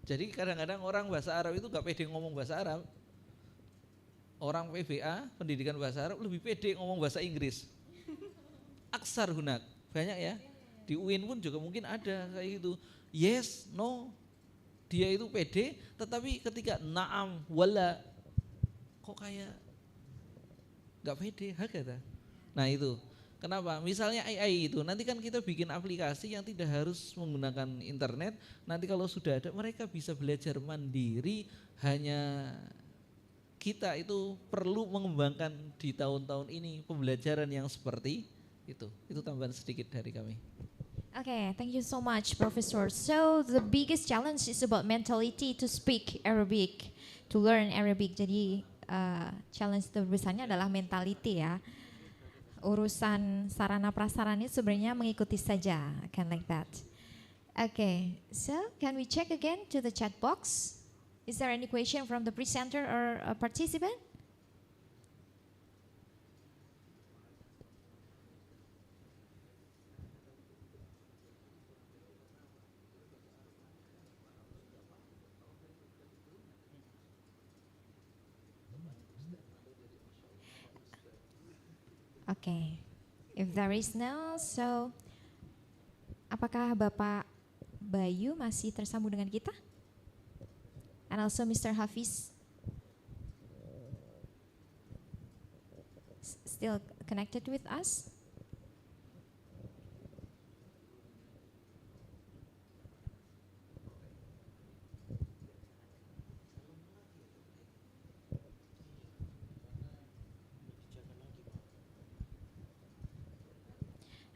Jadi kadang-kadang orang bahasa Arab itu gak pede ngomong bahasa Arab. Orang PBA, pendidikan bahasa Arab lebih pede ngomong bahasa Inggris. Aksar hunak, banyak ya. Di UIN pun juga mungkin ada kayak gitu. Yes, no, dia itu pede, tetapi ketika naam, wala, kok kayak gak pede, hakata. Nah itu, kenapa? Misalnya AI itu, nanti kan kita bikin aplikasi yang tidak harus menggunakan internet. Nanti kalau sudah ada, mereka bisa belajar mandiri. Hanya kita itu perlu mengembangkan di tahun-tahun ini pembelajaran yang seperti itu. Itu tambahan sedikit dari kami. Okay, thank you so much, Professor. So the biggest challenge is about mentality to speak Arabic, to learn Arabic. Jadi challenge terbesarnya adalah mentality ya. Urusan sarana prasarana sebenarnya mengikuti saja, kind like that. Okay, so can we check again to the chat box? Is there any question from the presenter or a participant? Okay, if there is no, so apakah Bapak Bayu masih tersambung dengan kita? And also Mr. Hafiz still connected with us?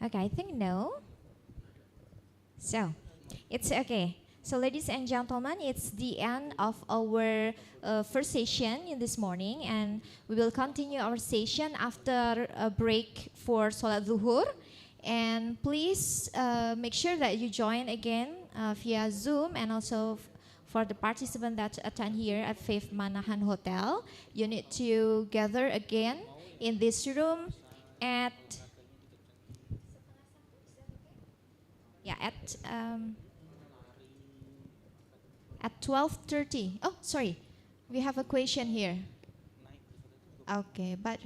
Okay, I think no. So, it's okay. So ladies and gentlemen, it's the end of our first session in this morning, and we will continue our session after a break for Salat Zuhur. And please make sure that you join again via Zoom, and also for the participants that attend here at Faith Manahan Hotel, you need to gather again in this room at 12:30. Oh, sorry. We have a question here. Okay, but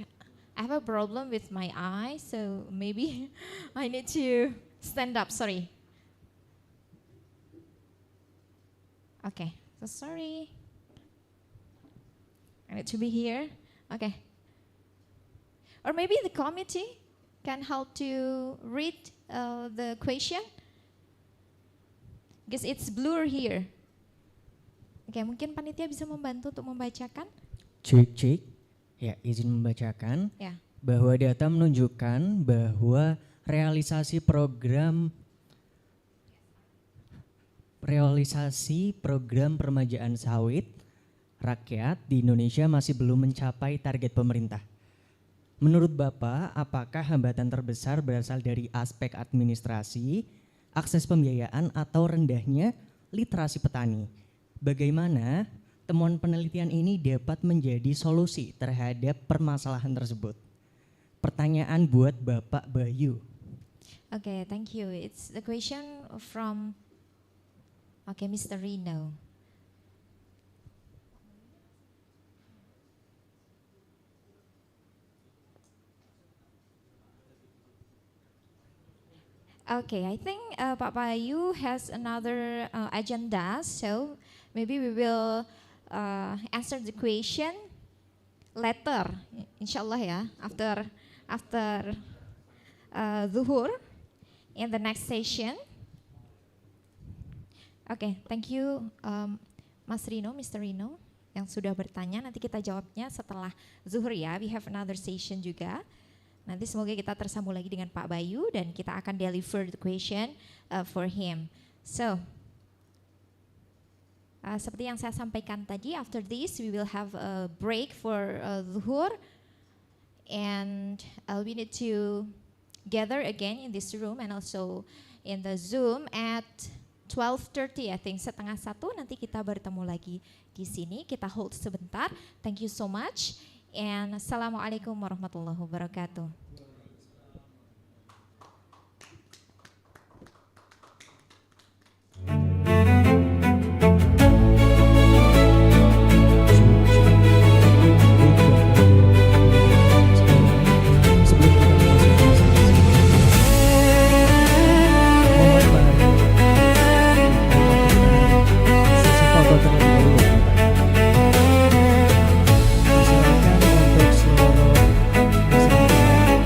I have a problem with my eye, so maybe I need to stand up. Sorry. Okay, so sorry. I need to be here. Okay. Or maybe the committee can help to read the question. Because it's blur here. Oke, mungkin panitia bisa membantu untuk membacakan. Cek. Ya, izin membacakan. Ya. Bahwa data menunjukkan bahwa realisasi program permajaan sawit rakyat di Indonesia masih belum mencapai target pemerintah. Menurut Bapak, apakah hambatan terbesar berasal dari aspek administrasi, akses pembiayaan, atau rendahnya literasi petani? Bagaimana temuan penelitian ini dapat menjadi solusi terhadap permasalahan tersebut? Pertanyaan buat Bapak Bayu. Okay, thank you. It's the question from Mr. Rino. Okay, I think Pak Bayu has another agenda, so maybe we will answer the question later, inshallah ya, after Zuhur in the next session. Okay, thank you Mas Rino, Mr. Rino yang sudah bertanya. Nanti kita jawabnya setelah Zuhur ya. We have another session juga. Nanti semoga kita tersambung lagi dengan Pak Bayu dan kita akan deliver the question for him. So, Seperti yang saya sampaikan tadi, after this we will have a break for zuhur, and we need to gather again in this room and also in the Zoom at 12:30, I think, 12:30 nanti kita bertemu lagi di sini. Kita hold sebentar. Thank you so much, and assalamualaikum warahmatullahi wabarakatuh. Silakan untuk seluruh peserta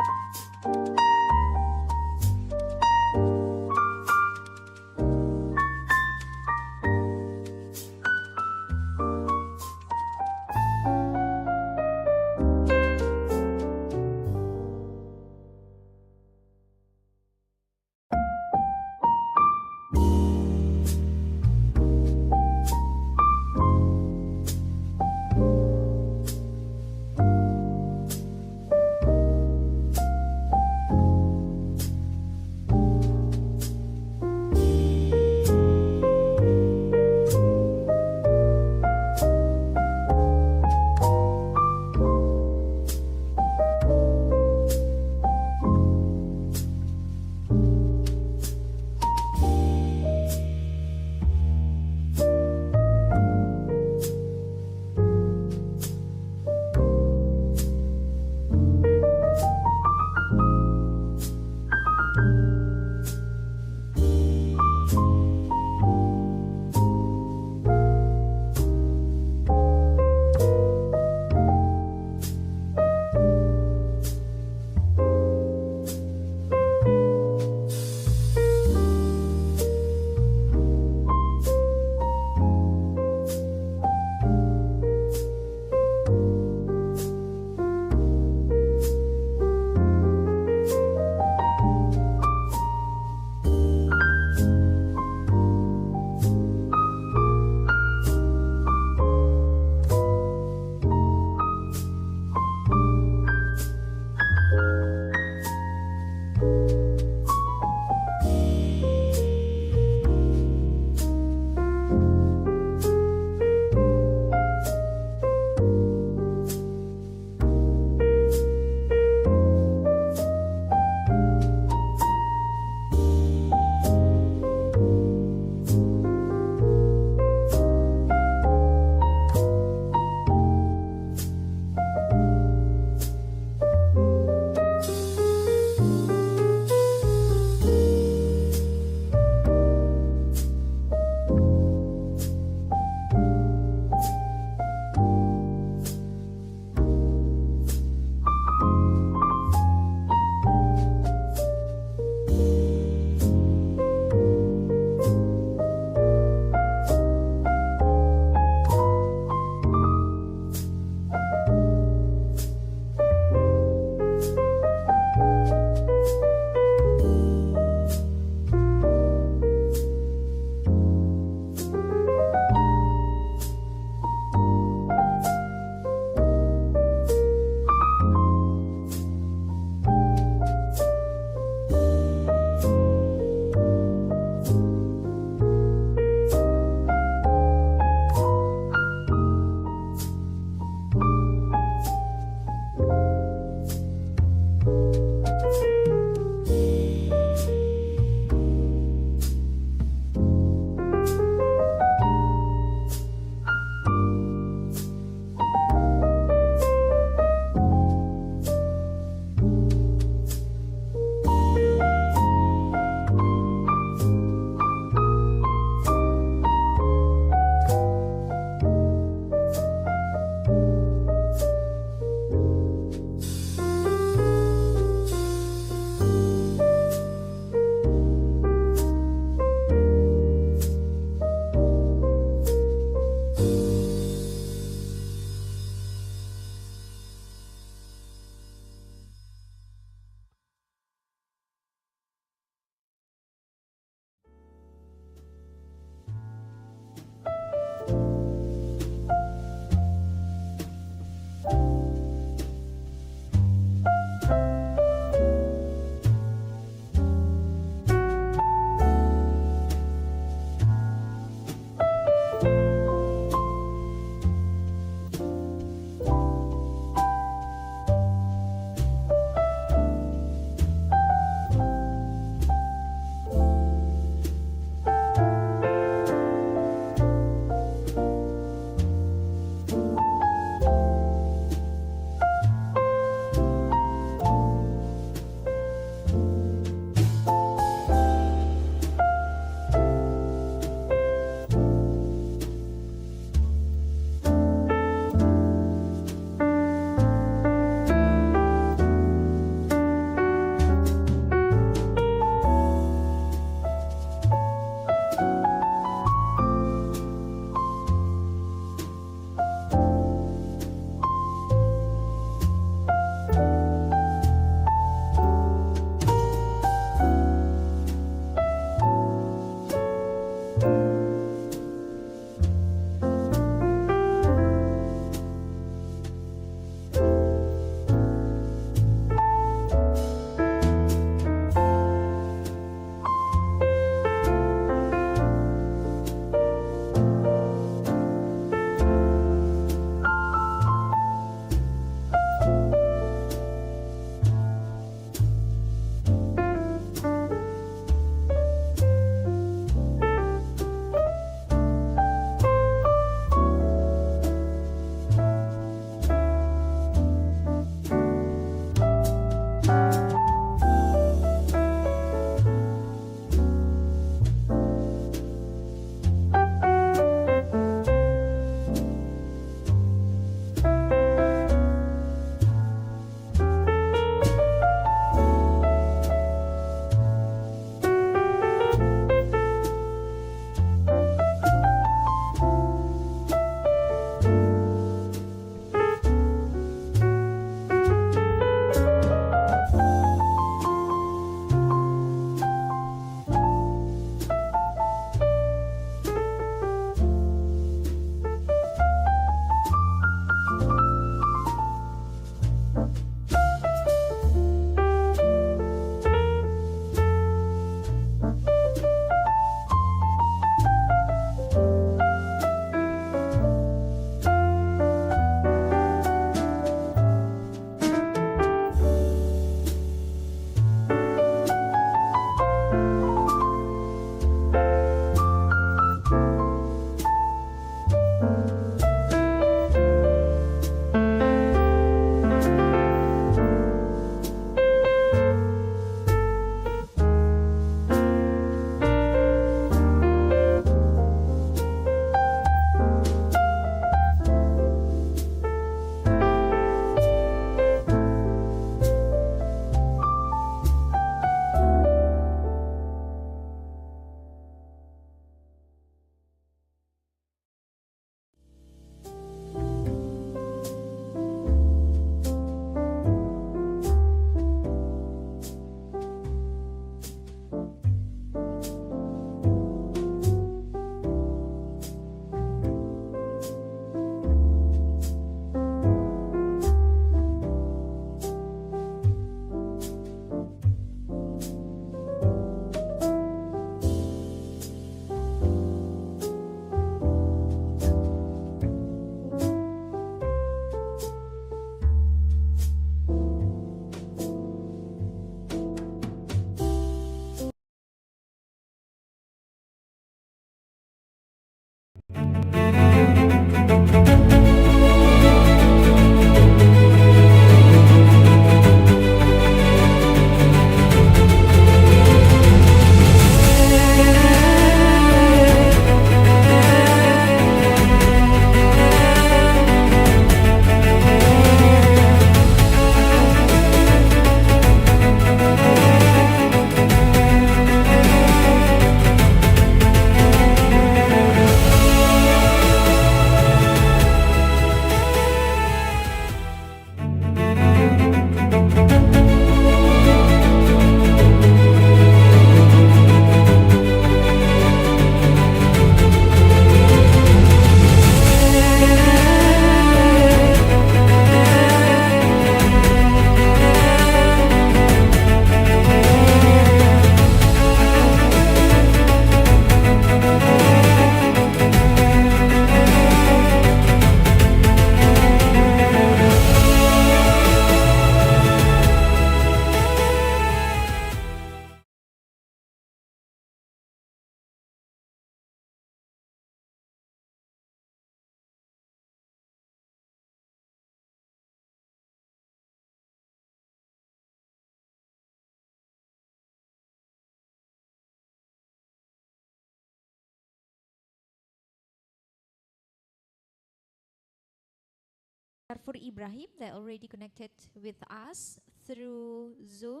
Darfur Ibrahim that already connected with us through Zoom.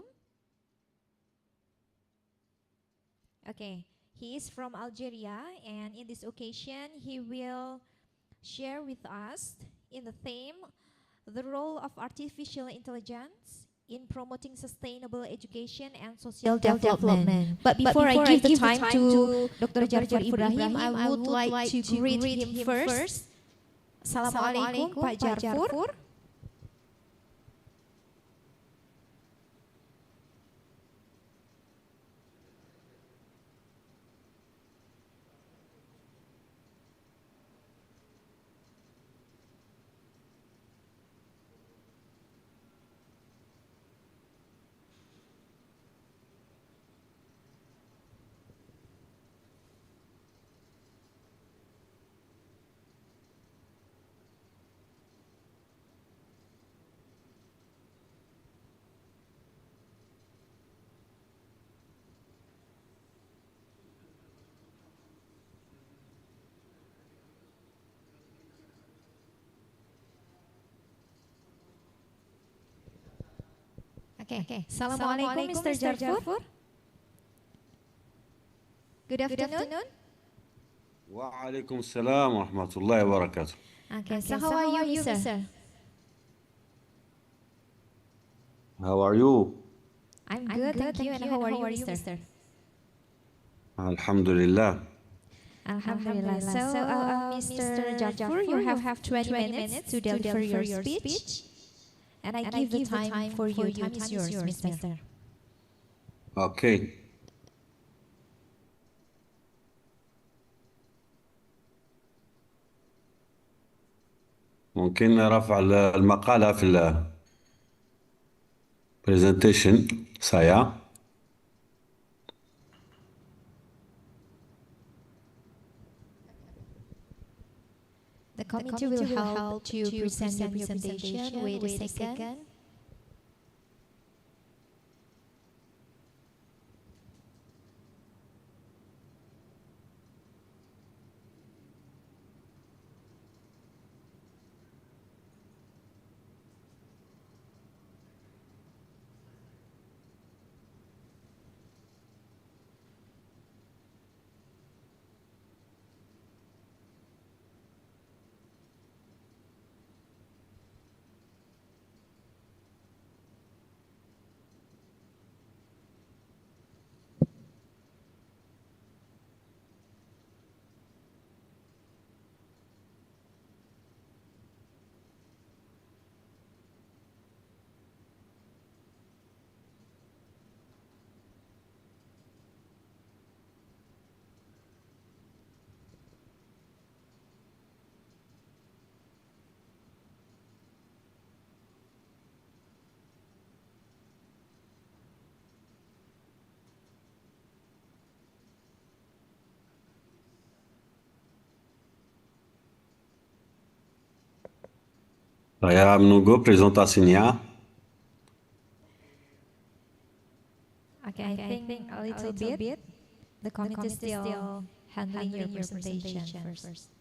Okay, he is from Algeria, and in this occasion, he will share with us in the theme, the role of artificial intelligence in promoting sustainable education and social development. But before I give the time to Dr. Darfur Ibrahim, I would like to greet him first. Assalamualaikum, Pak Darfur. Okay. Assalamualaikum, Mr. Darfur. Good afternoon. وعليكم السلام ورحمة الله وبركاته. Okay, so how are you, sir? How are you? I'm good, thank you. And how are you, Mr.? الحمد لله. Alhamdulillah. So, Mr. Darfur, you have 20 minutes to deliver your speech. And I give the time for you. Time is yours, Mr. Okay. ممكن رفع المقالة في presentation saya. The committee will help to present your presentation. Wait a second. Saya menunggu presentasinya. Okay, I think a little bit. The committee is still handling your presentation first.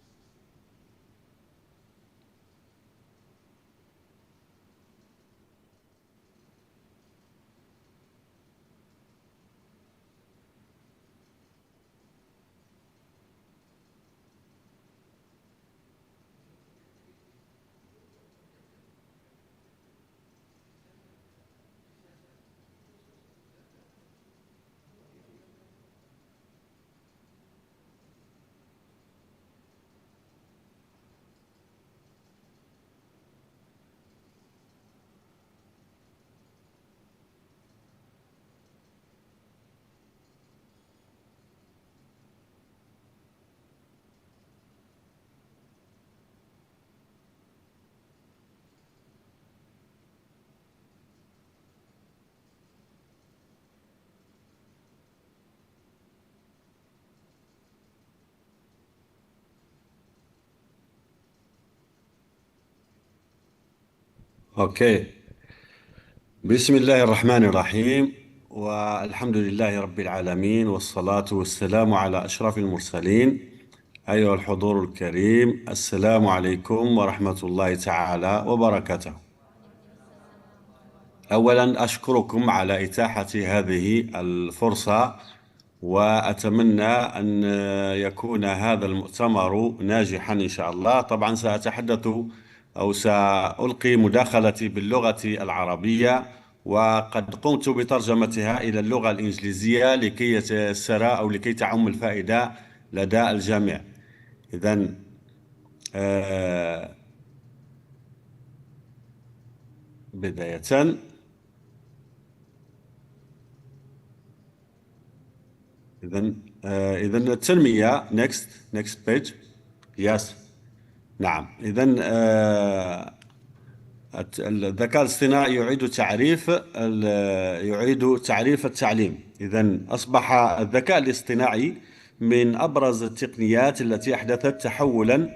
أوكي. بسم الله الرحمن الرحيم والحمد لله رب العالمين والصلاة والسلام على أشرف المرسلين أيها الحضور الكريم، السلام عليكم ورحمة الله تعالى وبركاته. أولا أشكركم على إتاحة هذه الفرصة، وأتمنى أن يكون هذا المؤتمر ناجحا إن شاء الله. طبعا سأتحدث أو سألقي مداخلتي باللغة العربية، وقد قمت بترجمتها إلى اللغة الإنجليزية لكي يتيسر أو لكي تعم الفائدة لدى الجميع. إذن بداية إذن التنمية next page. yes. نعم. إذن الذكاء الاصطناعي يعيد تعريف التعليم. إذن أصبح الذكاء الاصطناعي من أبرز التقنيات التي أحدثت تحولا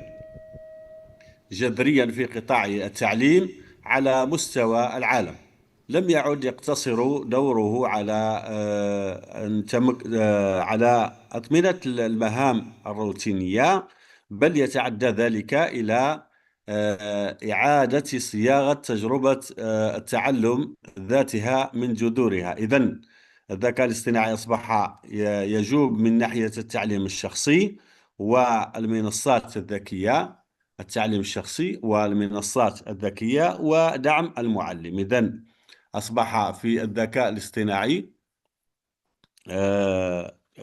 جذريا في قطاع التعليم على مستوى العالم. لم يعد يقتصر دوره على أطمنة المهام الروتينية، بل يتعدى ذلك إلى إعادة صياغة تجربة التعلم ذاتها من جذورها. إذن الذكاء الاصطناعي أصبح يجوب من ناحية التعليم الشخصي والمنصات الذكية، التعليم الشخصي والمنصات الذكية ودعم المعلم. إذن أصبح في الذكاء الاصطناعي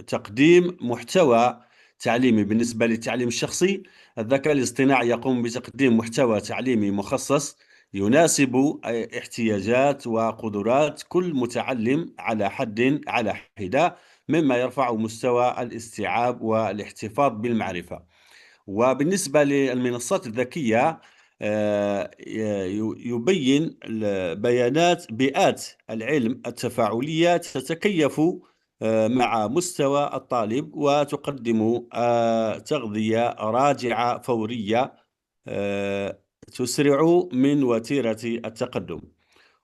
تقديم محتوى تعليمي. بالنسبة للتعليم الشخصي، الذكاء الاصطناعي يقوم بتقديم محتوى تعليمي مخصص يناسب احتياجات وقدرات كل متعلم على حدة، مما يرفع مستوى الاستيعاب والاحتفاظ بالمعرفة. وبالنسبة للمنصات الذكية، يبين بيئات العلم التفاعلية تتكيف مع مستوى الطالب، وتقدم تغذية راجعة فورية تسرع من وتيرة التقدم.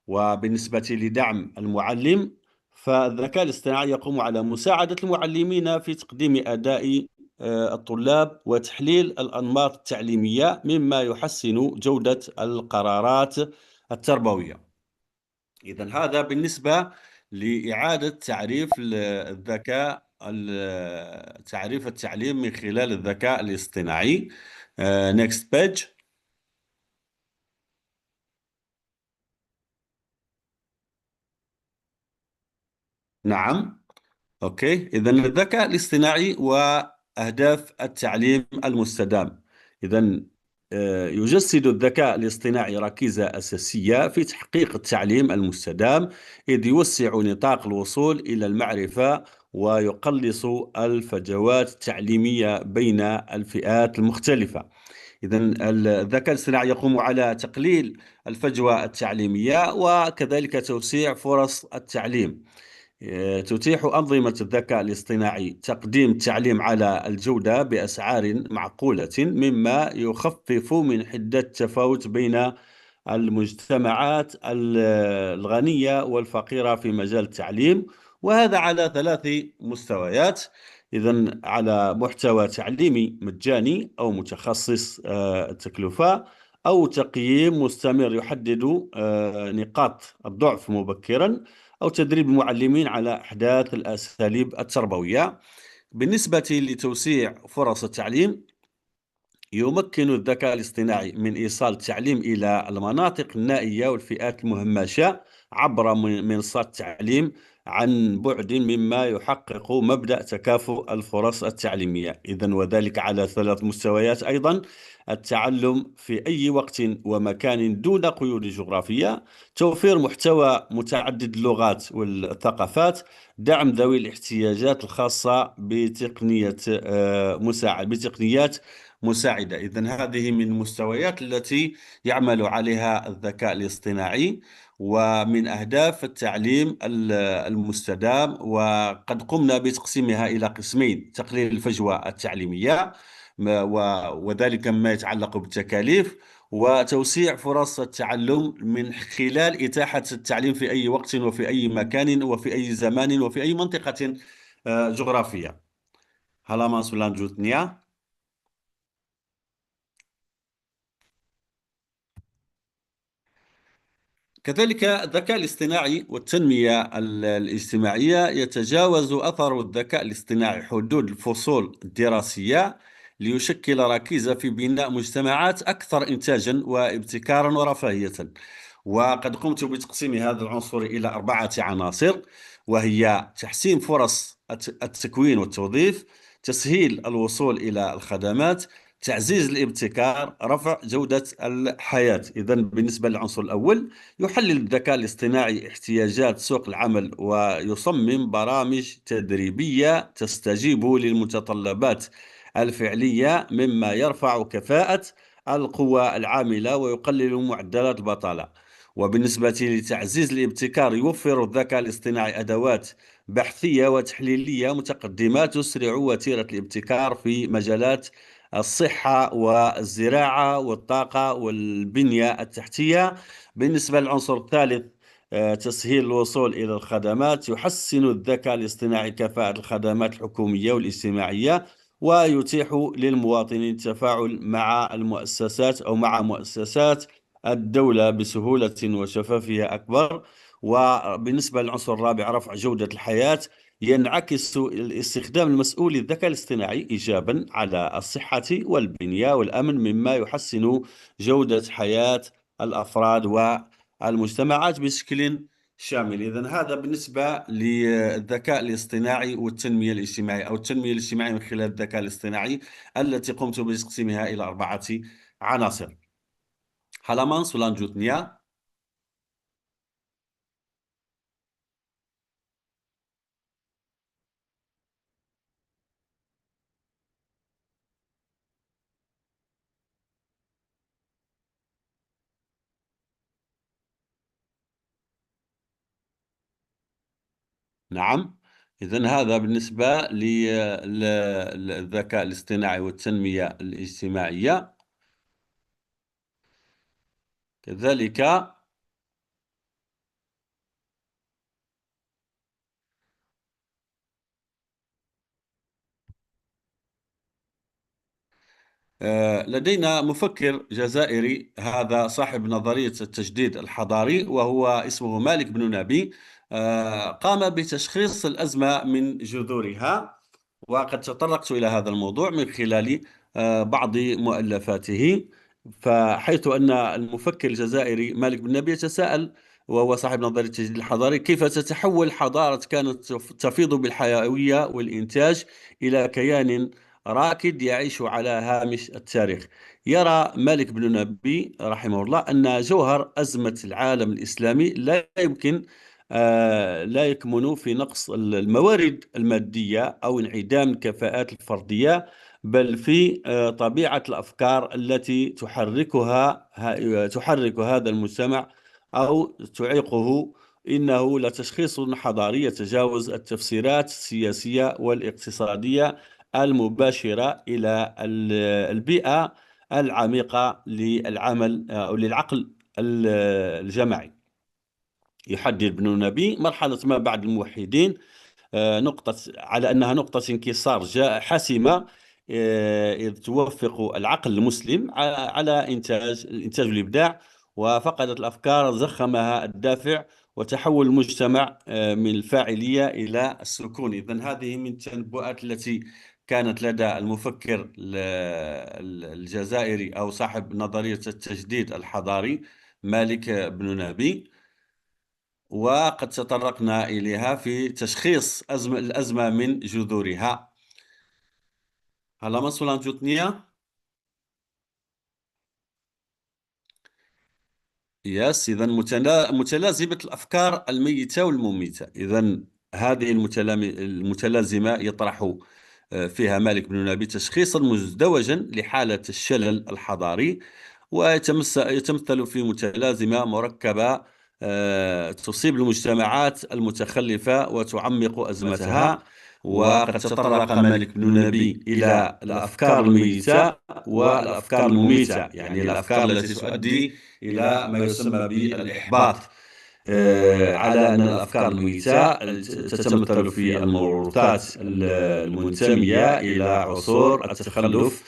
وبالنسبة لدعم المعلم، فالذكاء الاصطناعي يقوم على مساعدة المعلمين في تقديم أداء الطلاب وتحليل الأنماط التعليمية، مما يحسن جودة القرارات التربوية. إذن هذا بالنسبة لإعادة تعريف التعليم من خلال الذكاء الاصطناعي. next page. نعم. أوكي. إذن الذكاء الاصطناعي وأهداف التعليم المستدام. إذن يجسد الذكاء الاصطناعي ركيزة أساسية في تحقيق التعليم المستدام، إذ يوسع نطاق الوصول إلى المعرفة ويقلص الفجوات التعليمية بين الفئات المختلفة. إذن الذكاء الاصطناعي يقوم على تقليل الفجوة التعليمية وكذلك توسيع فرص التعليم. تتيح أنظمة الذكاء الاصطناعي تقديم التعليم على الجودة بأسعار معقولة، مما يخفف من حدة التفاوت بين المجتمعات الغنية والفقيرة في مجال التعليم، وهذا على 3 مستويات. إذن على محتوى تعليمي مجاني أو متخصص التكلفة، أو تقييم مستمر يحدد نقاط الضعف مبكرا، أو تدريب المعلمين على أحداث الأساليب التربوية. بالنسبة لتوسيع فرص التعليم، يمكن الذكاء الاصطناعي من إيصال التعليم إلى المناطق النائية والفئات المهمشة عبر منصات التعليم عن بعد، مما يحقق مبدأ تكافؤ الفرص التعليمية. إذن وذلك على 3 مستويات أيضا: التعلم في أي وقت ومكان دون قيود جغرافية، توفير محتوى متعدد اللغات والثقافات، دعم ذوي الاحتياجات الخاصة بتقنيات مساعدة. إذن هذه من المستويات التي يعمل عليها الذكاء الاصطناعي، ومن أهداف التعليم المستدام. وقد قمنا بتقسيمها إلى قسمين: تقليل الفجوة التعليمية، وذلك مما يتعلق بالتكاليف، وتوسيع فرص التعلم من خلال إتاحة التعليم في أي وقت وفي أي مكان وفي أي زمان وفي أي منطقة جغرافية. Halaman selanjutnya. كذلك الذكاء الاصطناعي والتنمية الاجتماعية يتجاوز أثر الذكاء الاصطناعي حدود الفصول الدراسية ليشكل ركيزة في بناء مجتمعات أكثر إنتاجا وابتكارا ورفاهية. وقد قمت بتقسيم هذا العنصر إلى 4 عناصر، وهي تحسين فرص التكوين والتوظيف، تسهيل الوصول إلى الخدمات، تعزيز الابتكار، رفع جودة الحياة. إذن بالنسبة للعنصر الأول، يحلل الذكاء الاصطناعي احتياجات سوق العمل ويصمم برامج تدريبية تستجيب للمتطلبات الفعلية، مما يرفع كفاءة القوى العاملة ويقلل معدلات البطالة. وبالنسبة لتعزيز الابتكار، يوفر الذكاء الاصطناعي أدوات بحثية وتحليلية متقدمة تسرع وتيرة الابتكار في مجالات الصحة والزراعة والطاقة والبنية التحتية. بالنسبة للعنصر الثالث، تسهيل الوصول إلى الخدمات، يحسن الذكاء الاصطناعي كفاءة الخدمات الحكومية والاجتماعية ويتيح للمواطنين التفاعل مع المؤسسات أو مع مؤسسات الدولة بسهولة وشفافية أكبر. وبالنسبة للعنصر الرابع، رفع جودة الحياة، ينعكس الاستخدام المسؤول للذكاء الاصطناعي إيجابا على الصحة والبنية والأمن، مما يحسن جودة حياة الأفراد والمجتمعات بشكل شامل. إذن هذا بالنسبة للذكاء الاصطناعي والتنمية الاجتماعية، أو التنمية الاجتماعية من خلال الذكاء الاصطناعي، التي قمت بتقسيمها إلى 4 عناصر. Halaman selanjutnya. نعم، إذن هذا بالنسبة للذكاء الاصطناعي والتنمية الاجتماعية. كذلك لدينا مفكر جزائري، هذا صاحب نظرية التجديد الحضاري، وهو اسمه مالك بن نبي. قام بتشخيص الأزمة من جذورها، وقد تطرقت إلى هذا الموضوع من خلال بعض مؤلفاته. فحيث أن المفكر الجزائري مالك بن نبي يتساءل، وهو صاحب نظرية التجديد الحضاري، كيف تتحول حضارة كانت تفيض بالحيوية والإنتاج إلى كيان راكد يعيش على هامش التاريخ. يرى مالك بن نبي رحمه الله أن جوهر أزمة العالم الإسلامي لا يكمن في نقص الموارد المادية أو انعدام الكفاءات الفردية، بل في طبيعة الأفكار التي تحرك هذا المجتمع أو تعيقه. إنه لتشخيص حضاري يتجاوز التفسيرات السياسية والاقتصادية المباشرة إلى البيئة العميقة للعمل أو للعقل الجماعي. يحدد ابن نبي مرحلة ما بعد الموحدين على أنها نقطة انكسار حاسمة، إذ توفق العقل المسلم على الإنتاج والإبداع، وفقدت الأفكار زخمها الدافع، وتحول المجتمع من الفاعلية إلى السكون. إذن هذه من التنبؤات التي كانت لدى المفكر الجزائري أو صاحب نظرية التجديد الحضاري مالك بن نبي، وقد تطرقنا إليها في تشخيص الأزمة من جذورها. Halaman selanjutnya. إذا متلازمة الأفكار الميتة والمميتة. إذا هذه المتلازمة يطرح فيها مالك بن نبي تشخيصا مزدوجا لحالة الشلل الحضاري، ويتمثل في متلازمة مركبة تصيب المجتمعات المتخلفة وتعمق أزمتها. وقد تطرق مالك بن نبي إلى الأفكار الميتة والأفكار المميتة، يعني الأفكار التي تؤدي إلى ما يسمى بالإحباط. على أن الأفكار الميتة تتمثل في الموروثات المنتمية إلى عصور التخلف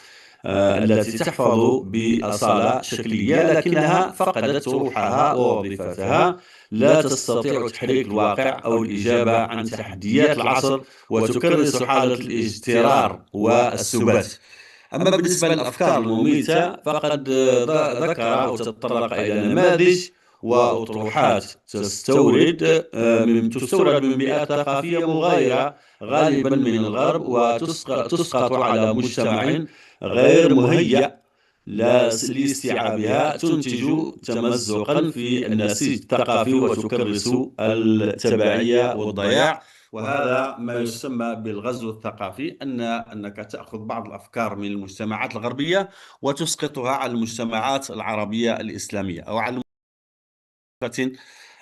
التي تحفظ بأصالة شكلية، لكنها فقدت روحها ووظيفتها. لا تستطيع تحريك الواقع أو الإجابة عن تحديات العصر، وتكرس حالة الاجترار والسبات. أما بالنسبة للأفكار المميتة فقد ذكر أو تطرق إلى نماذج وأطروحات تستورد من بيئات ثقافية مغايرة غالبا من الغرب، وتسقط على مجتمع غير مهيأ لاستيعابها، تنتج تمزقا في النسيج الثقافي وتكرس التبعية والضياع. وهذا ما يسمى بالغزو الثقافي، أنك تأخذ بعض الأفكار من المجتمعات الغربية وتسقطها على المجتمعات العربية الإسلامية، أو على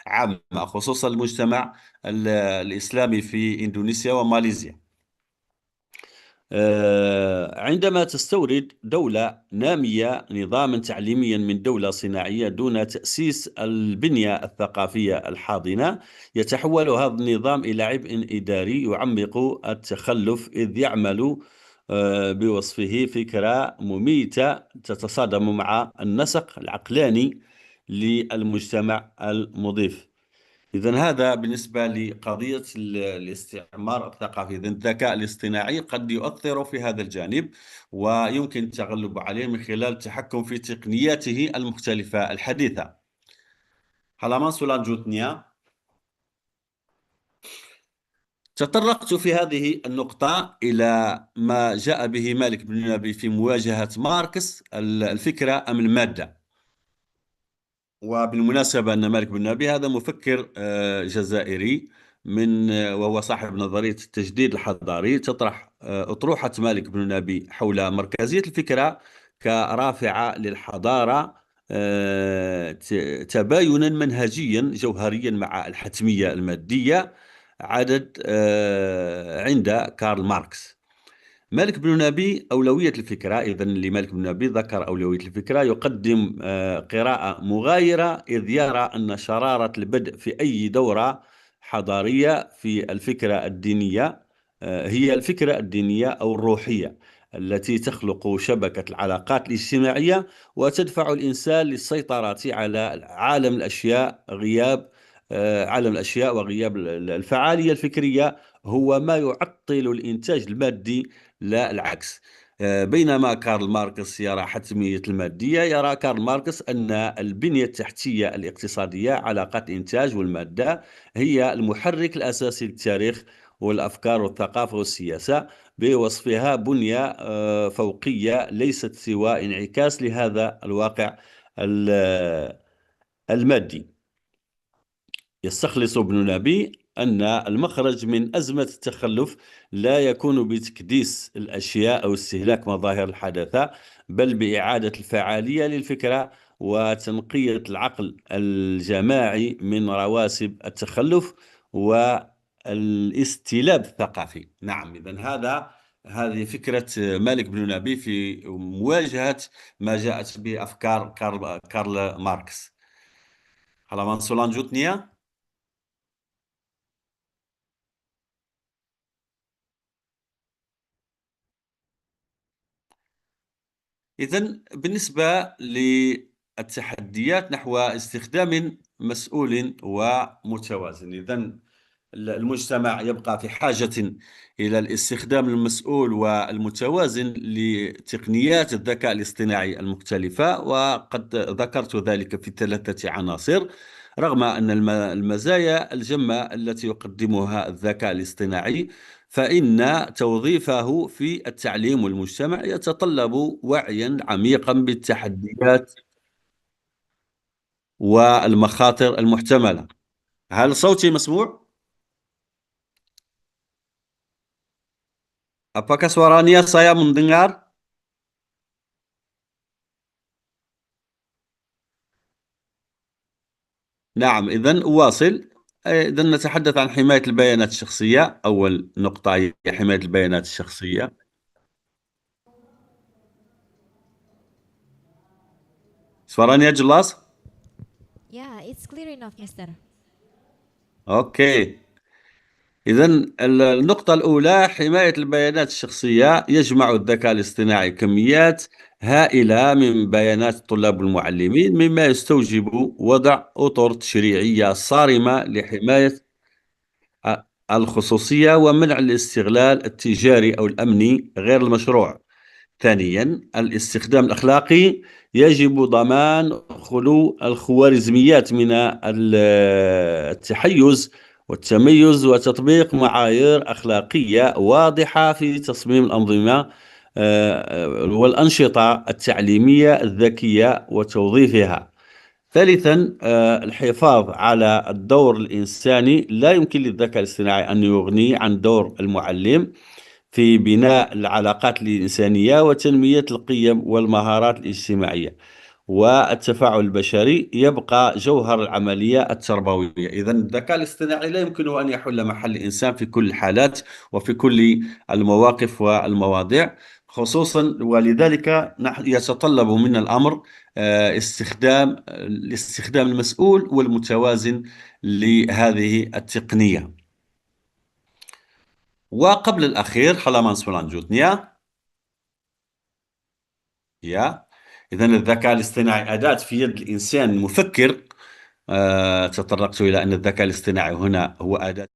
عامة، خصوصا المجتمع الإسلامي في إندونيسيا وماليزيا. عندما تستورد دولة نامية نظاما تعليميا من دولة صناعية دون تأسيس البنية الثقافية الحاضنة، يتحول هذا النظام إلى عبء إداري يعمق التخلف، إذ يعمل بوصفه فكرة مميتة تتصادم مع النسق العقلاني للمجتمع المضيف. إذن هذا بالنسبة لقضية الاستعمار الثقافي. إذن الذكاء الاصطناعي قد يؤثر في هذا الجانب، ويمكن التغلب عليه من خلال التحكم في تقنياته المختلفة الحديثة. Halaman selanjutnya. تطرقت في هذه النقطة إلى ما جاء به مالك بن نبي في مواجهة ماركس، الفكرة أم المادة. وبالمناسبة أن مالك بن نبي هذا مفكر جزائري، وهو صاحب نظرية التجديد الحضاري، تطرح أطروحة مالك بن نبي حول مركزية الفكرة كرافعة للحضارة، تباينا منهجيا جوهريا مع الحتمية المادية عند كارل ماركس. مالك بن نبي أولوية الفكرة. إذن لمالك بن نبي ذكر أولوية الفكرة، يقدم قراءة مغايرة، إذ يرى أن شرارة البدء في أي دورة حضارية في الفكرة الدينية هي الفكرة الدينية أو الروحية التي تخلق شبكة العلاقات الاجتماعية وتدفع الإنسان للسيطرة على عالم الأشياء. عالم الأشياء وغياب الفعالية الفكرية هو ما يعطل الإنتاج المادي، لا العكس. بينما كارل ماركس يرى حتمية المادية، يرى كارل ماركس أن البنية التحتية الاقتصادية، علاقات الإنتاج والمادة، هي المحرك الأساسي للتاريخ والأفكار والثقافة والسياسة، بوصفها بنية فوقية ليست سوى انعكاس لهذا الواقع المادي. يستخلص ابن نبي أن المخرج من أزمة التخلف لا يكون بتكديس الأشياء أو استهلاك مظاهر الحداثة، بل بإعادة الفعالية للفكرة وتنقية العقل الجماعي من رواسب التخلف والاستلاب الثقافي. نعم، إذن هذه فكرة مالك بن نبي في مواجهة ما جاءت به أفكار كارل ماركس. Halaman selanjutnya. إذن بالنسبة للتحديات نحو استخدام مسؤول ومتوازن، إذن المجتمع يبقى في حاجة إلى الاستخدام المسؤول والمتوازن لتقنيات الذكاء الاصطناعي المختلفة، وقد ذكرت ذلك في 3 عناصر. رغم أن المزايا الجمة التي يقدمها الذكاء الاصطناعي، فإن توظيفه في التعليم والمجتمع يتطلب وعيا عميقا بالتحديات والمخاطر المحتملة. هل صوتي مسموع؟ Apakah suaranya saya mendengar? نعم، إذن أواصل. إذن نتحدث عن حماية البيانات الشخصية. أول نقطة هي حماية البيانات الشخصية. Suaranya jelas? Yeah, it's clear enough, Mister. Oke. إذا النقطة الأولى حماية البيانات الشخصية. يجمع الذكاء الاصطناعي كميات هائلة من بيانات الطلاب والمعلمين، مما يستوجب وضع أطر تشريعية صارمة لحماية الخصوصية ومنع الاستغلال التجاري أو الأمني غير المشروع. ثانيا، الاستخدام الأخلاقي. يجب ضمان خلو الخوارزميات من التحيز والتميز، وتطبيق معايير أخلاقية واضحة في تصميم الأنظمة والأنشطة التعليمية الذكية وتوظيفها. ثالثا، الحفاظ على الدور الإنساني. لا يمكن للذكاء الاصطناعي أن يغني عن دور المعلم في بناء العلاقات الإنسانية وتنمية القيم والمهارات الاجتماعية، والتفاعل البشري يبقى جوهر العملية التربوية. إذا الذكاء الاصطناعي لا يمكنه أن يحل محل الإنسان في كل الحالات وفي كل المواقف والمواضيع خصوصا، ولذلك يتطلب من الأمر الاستخدام المسؤول والمتوازن لهذه التقنية. وقبل الأخير halaman selanjutnya يا إذا الذكاء الاصطناعي أداة في يد الإنسان المفكر. تطرقت إلى أن الذكاء الاصطناعي هنا هو أداة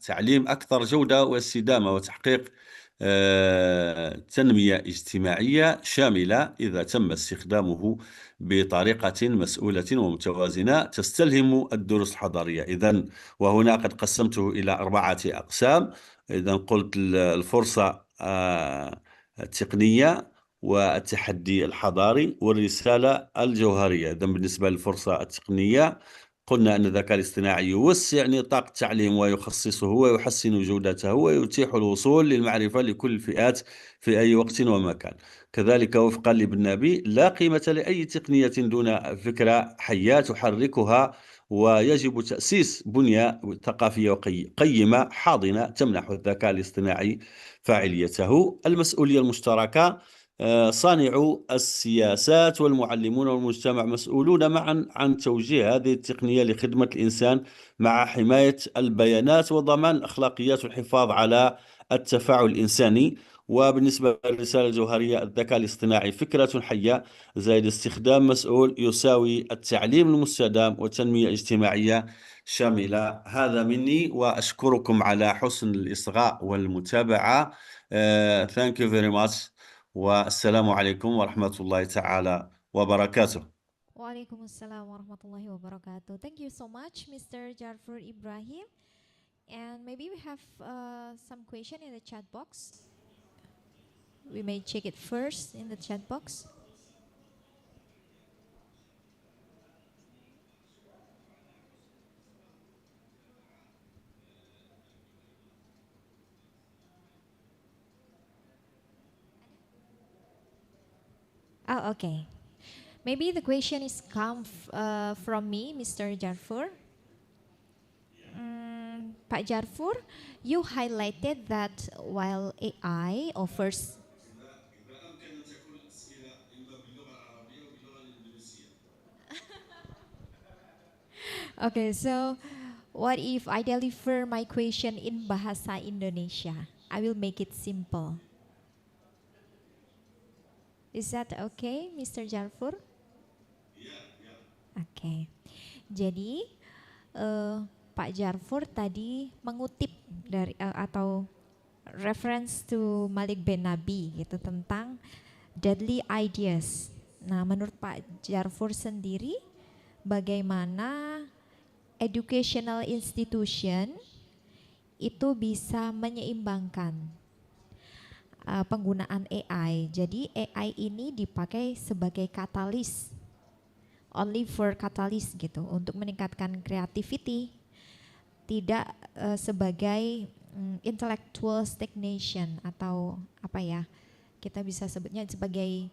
تعليم أكثر جودة واستدامة وتحقيق تنمية اجتماعية شاملة إذا تم استخدامه بطريقة مسؤولة ومتوازنة تستلهم الدروس الحضارية. إذن وهنا قد قسمته إلى 4 أقسام. إذن قلت الفرصة التقنية والتحدي الحضاري والرسالة الجوهرية. إذن بالنسبة للفرصة التقنية قلنا أن الذكاء الاصطناعي يوسع نطاق التعليم ويخصصه ويحسن جودته ويتيح الوصول للمعرفة لكل الفئات في أي وقت ومكان. كذلك وفقا لابن نبي لا قيمة لأي تقنية دون فكرة حية تحركها، ويجب تأسيس بنية ثقافية قيمة حاضنة تمنح الذكاء الاصطناعي فاعليته. المسؤولية المشتركة. صانعو السياسات والمعلمون والمجتمع مسؤولون معا عن توجيه هذه التقنية لخدمة الإنسان مع حماية البيانات وضمان الأخلاقيات والحفاظ على التفاعل الإنساني. وبالنسبة للرسالة الجوهرية، الذكاء الاصطناعي فكرة حية زائد استخدام مسؤول يساوي التعليم المستدام وتنمية اجتماعية شاملة. هذا مني وأشكركم على حسن الإصغاء والمتابعة. Thank you very much. والسلام عليكم ورحمة الله تعالى وبركاته. Waalaikumsalam warahmatullahi wabarakatuh. Thank you so much, Mr. Jarfur Ibrahim. And maybe we have some question in the chat box. We may check it first in the chat box. Oh, okay. Maybe the question is from me, Mr. Jarfur. Pak Jarfur, you highlighted that while AI offers. Okay, so what if I deliver my question in Bahasa Indonesia? I will make it simple. Is that okay, Mr. Jarfur? Oke. Jadi Pak Jarfur tadi mengutip dari atau reference to Malik bin Nabi gitu tentang deadly ideas. Nah, menurut Pak Jarfur sendiri bagaimana educational institution itu bisa menyeimbangkan penggunaan AI. Jadi AI ini dipakai sebagai katalis, only for katalis gitu, untuk meningkatkan creativity, tidak sebagai intellectual stagnation atau apa ya, kita bisa sebutnya sebagai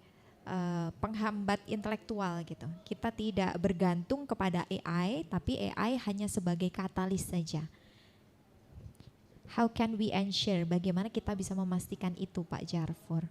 penghambat intelektual gitu. Kita tidak bergantung kepada AI, tapi AI hanya sebagai katalis saja. How can we ensure? Bagaimana kita bisa memastikan itu, Pak Jarfur?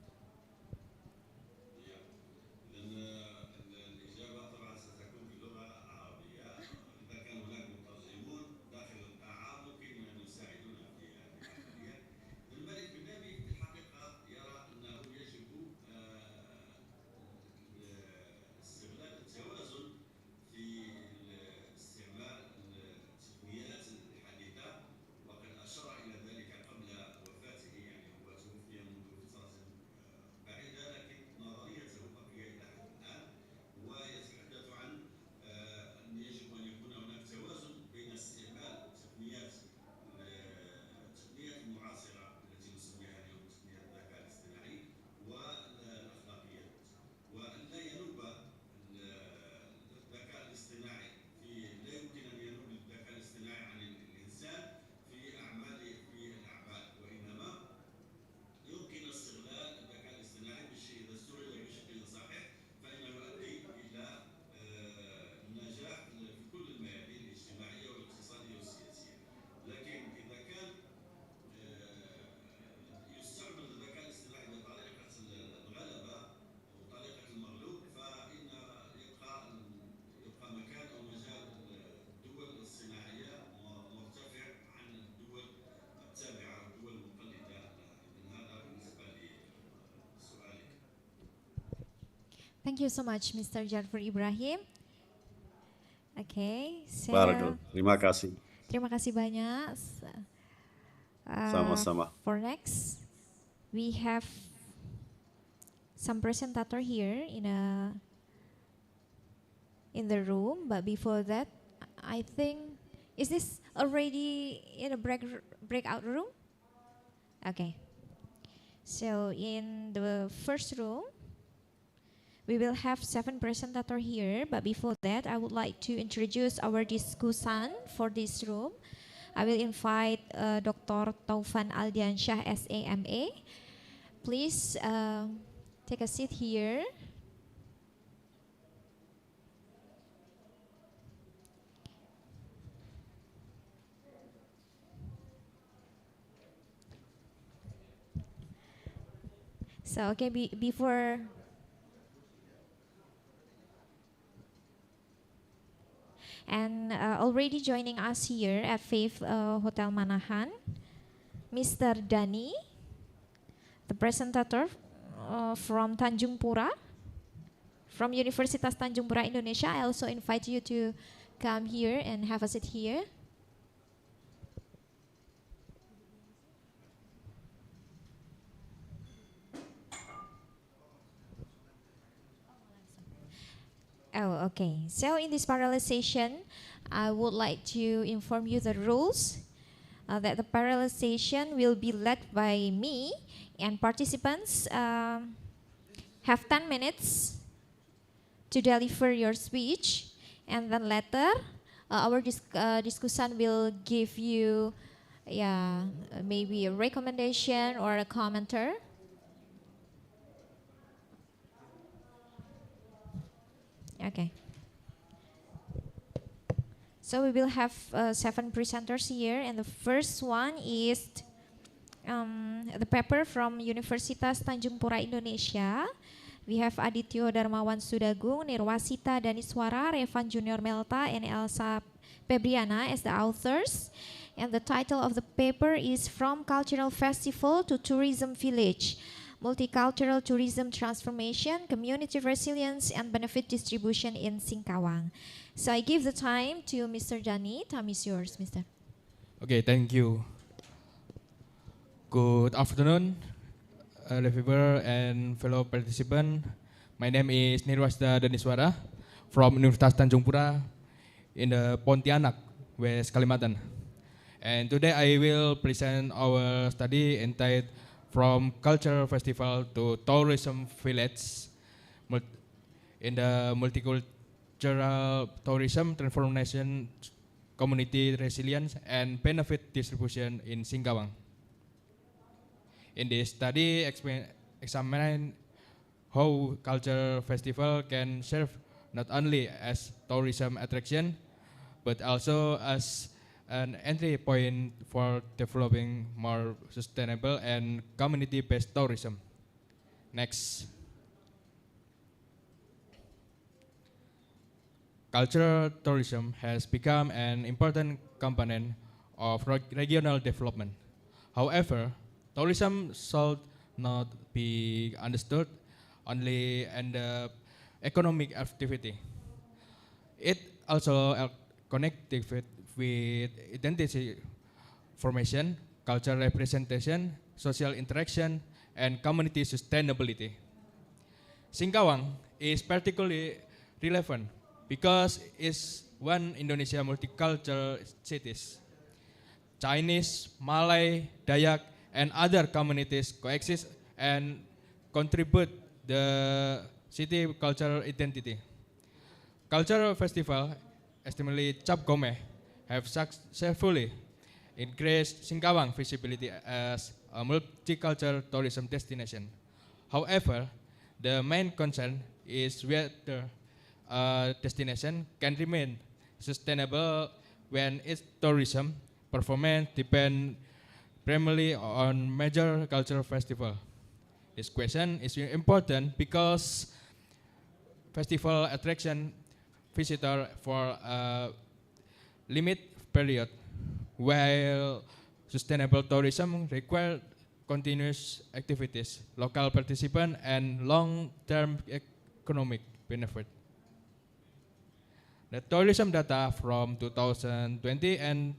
Thank you so much, Mr. Jarfur Ibrahim. Oke, Terima kasih. Terima kasih banyak. Sama-sama. For next, we have some presenter here in the room, but before that, I think, is this already in a breakout room? Okay. So in the first room, we will have 7 presenters here, but before that, I would like to introduce our discussant for this room. I will invite Dr. Taufan Aldiansyah, SAMA. Please take a seat here. So, okay, before... And already joining us here at Faith Hotel Manahan, Mr. Dani, the presenter from Tanjung Pura, from Universitas Tanjung Pura, Indonesia. I also invite you to come here and have a seat here. Okay. So in this parallel session, I would like to inform you the rules. That the parallel session will be led by me, and participants have 10 minutes to deliver your speech, and then later our discussion will give you maybe a recommendation or a commenter. Okay. So we will have 7 presenters here, and the first one is the paper from Universitas Tanjung Pura, Indonesia. We have Adityo Darmawan Sudagung, Nirwasita Daniswara, Revan Junior Melta, and Elsa Febriana as the authors. And the title of the paper is From Cultural Festival to Tourism Village, Multicultural Tourism Transformation, Community Resilience, and Benefit Distribution in Singkawang. So I give the time to Mr. Dani. Time is yours, Mr. Okay, thank you. Good afternoon, reviewer and fellow participant. My name is Nirwasda Daniswara from Universitas Tanjung Pura in the Pontianak, West Kalimantan. And today I will present our study entitled From Culture Festival to Tourism Village in the Multicultural Tourism Transformation, Community Resilience, and Benefit Distribution in Singkawang. In this study, examine how culture festival can serve not only as tourism attraction, but also as an entry point for developing more sustainable and community-based tourism. Next. Cultural tourism has become an important component of regional development. However, tourism should not be understood only as the economic activity. It also connected with identity formation, cultural representation, social interaction, and community sustainability. Singkawang is particularly relevant because it's one Indonesia multicultural cities. Chinese, Malay, Dayak, and other communities coexist and contribute the city cultural identity. Cultural festival, estimately Cap Gomeh, have successfully increased Singkawang visibility as a multicultural tourism destination. However, the main concern is whether a destination can remain sustainable when its tourism performance depend primarily on major cultural festival. This question is important because festival attraction visitor for a limit period, while sustainable tourism requires continuous activities, local participation, and long-term economic benefit. The tourism data from 2020 and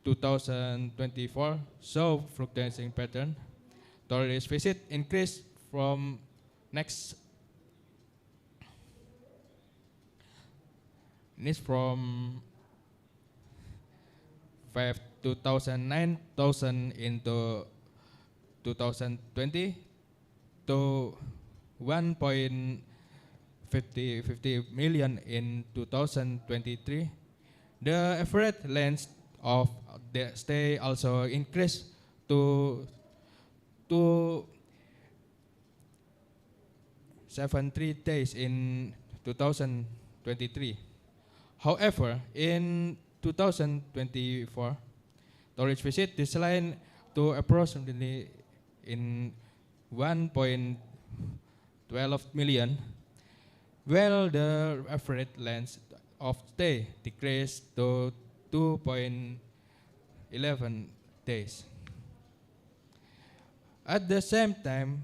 2024 show fluctuating pattern. Tourist visit increased from from 9,000 into 2020 to 1.50 million in 2023. The average length of the stay also increased to 73 days in 2023. However, in 2024, tourist visit declined to approximately in 1.12 million, while the average length of stay decreased to 2.11 days. At the same time,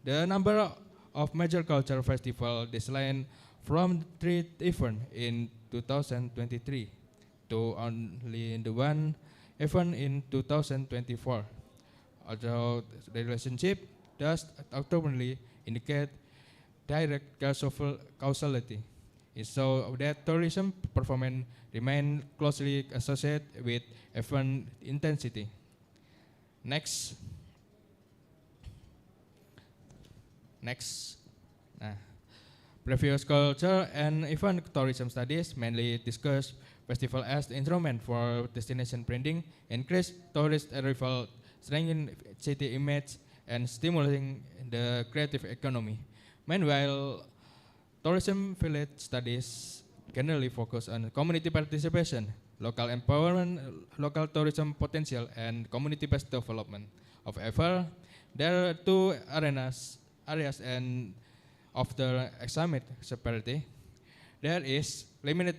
the number of major cultural festivals declined from 3 events in 2023 to only the one event in 2024. Although the relationship does ultimately indicate direct causality It shows that tourism performance remain closely associated with event intensity. Next. Nah. Previous culture and event tourism studies mainly discuss festival as the instrument for destination branding, increase tourist arrival, strengthen city image, and stimulating the creative economy. Meanwhile, tourism village studies generally focus on community participation, local empowerment, local tourism potential, and community-based development. However, there are two areas and of the examined separately. There is limited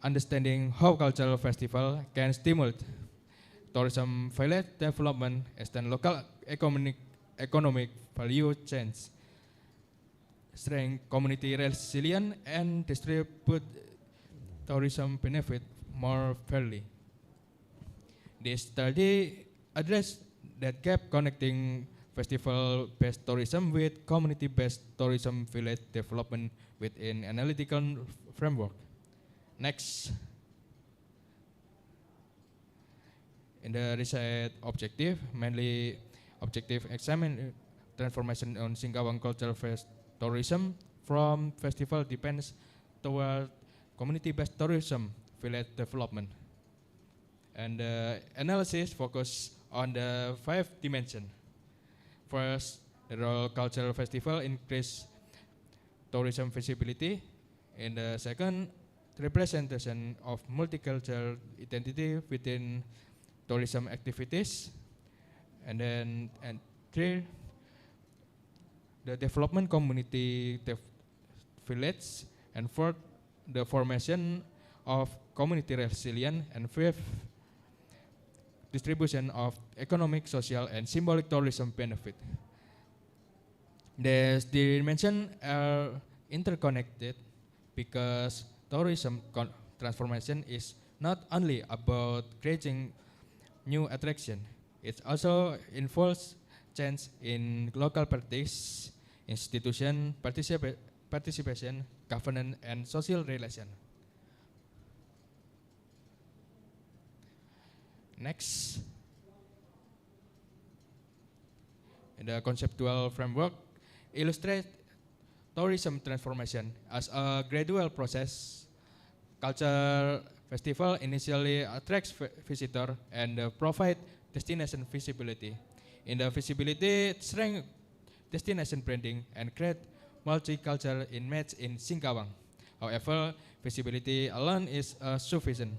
understanding how cultural festival can stimulate tourism village development, extend local economic value chains, strengthen community resilience, and distribute tourism benefit more fairly. This study addressed that gap connecting festival-based tourism with community-based tourism village development within analytical framework. Next. In the research objective, mainly objective examine transformation on Singkawang cultural tourism from festival depends toward community-based tourism village development. And the analysis focus on the 5 dimensions. First, the role cultural festival increase tourism visibility. In the second, representation of multicultural identity within tourism activities. And three, the development community village. And fourth, the formation of community resilience. And fifth, distribution of economic, social, and symbolic tourism benefit. These dimensions are interconnected because tourism transformation is not only about creating new attraction, it also involves change in local practice, institution, participation, governance, and social relation. Next, the conceptual framework illustrates tourism transformation as a gradual process. Culture festival initially attracts visitors and provide destination visibility. In the visibility, strength destination branding and create multicultural image in Singkawang. However, visibility alone is sufficient.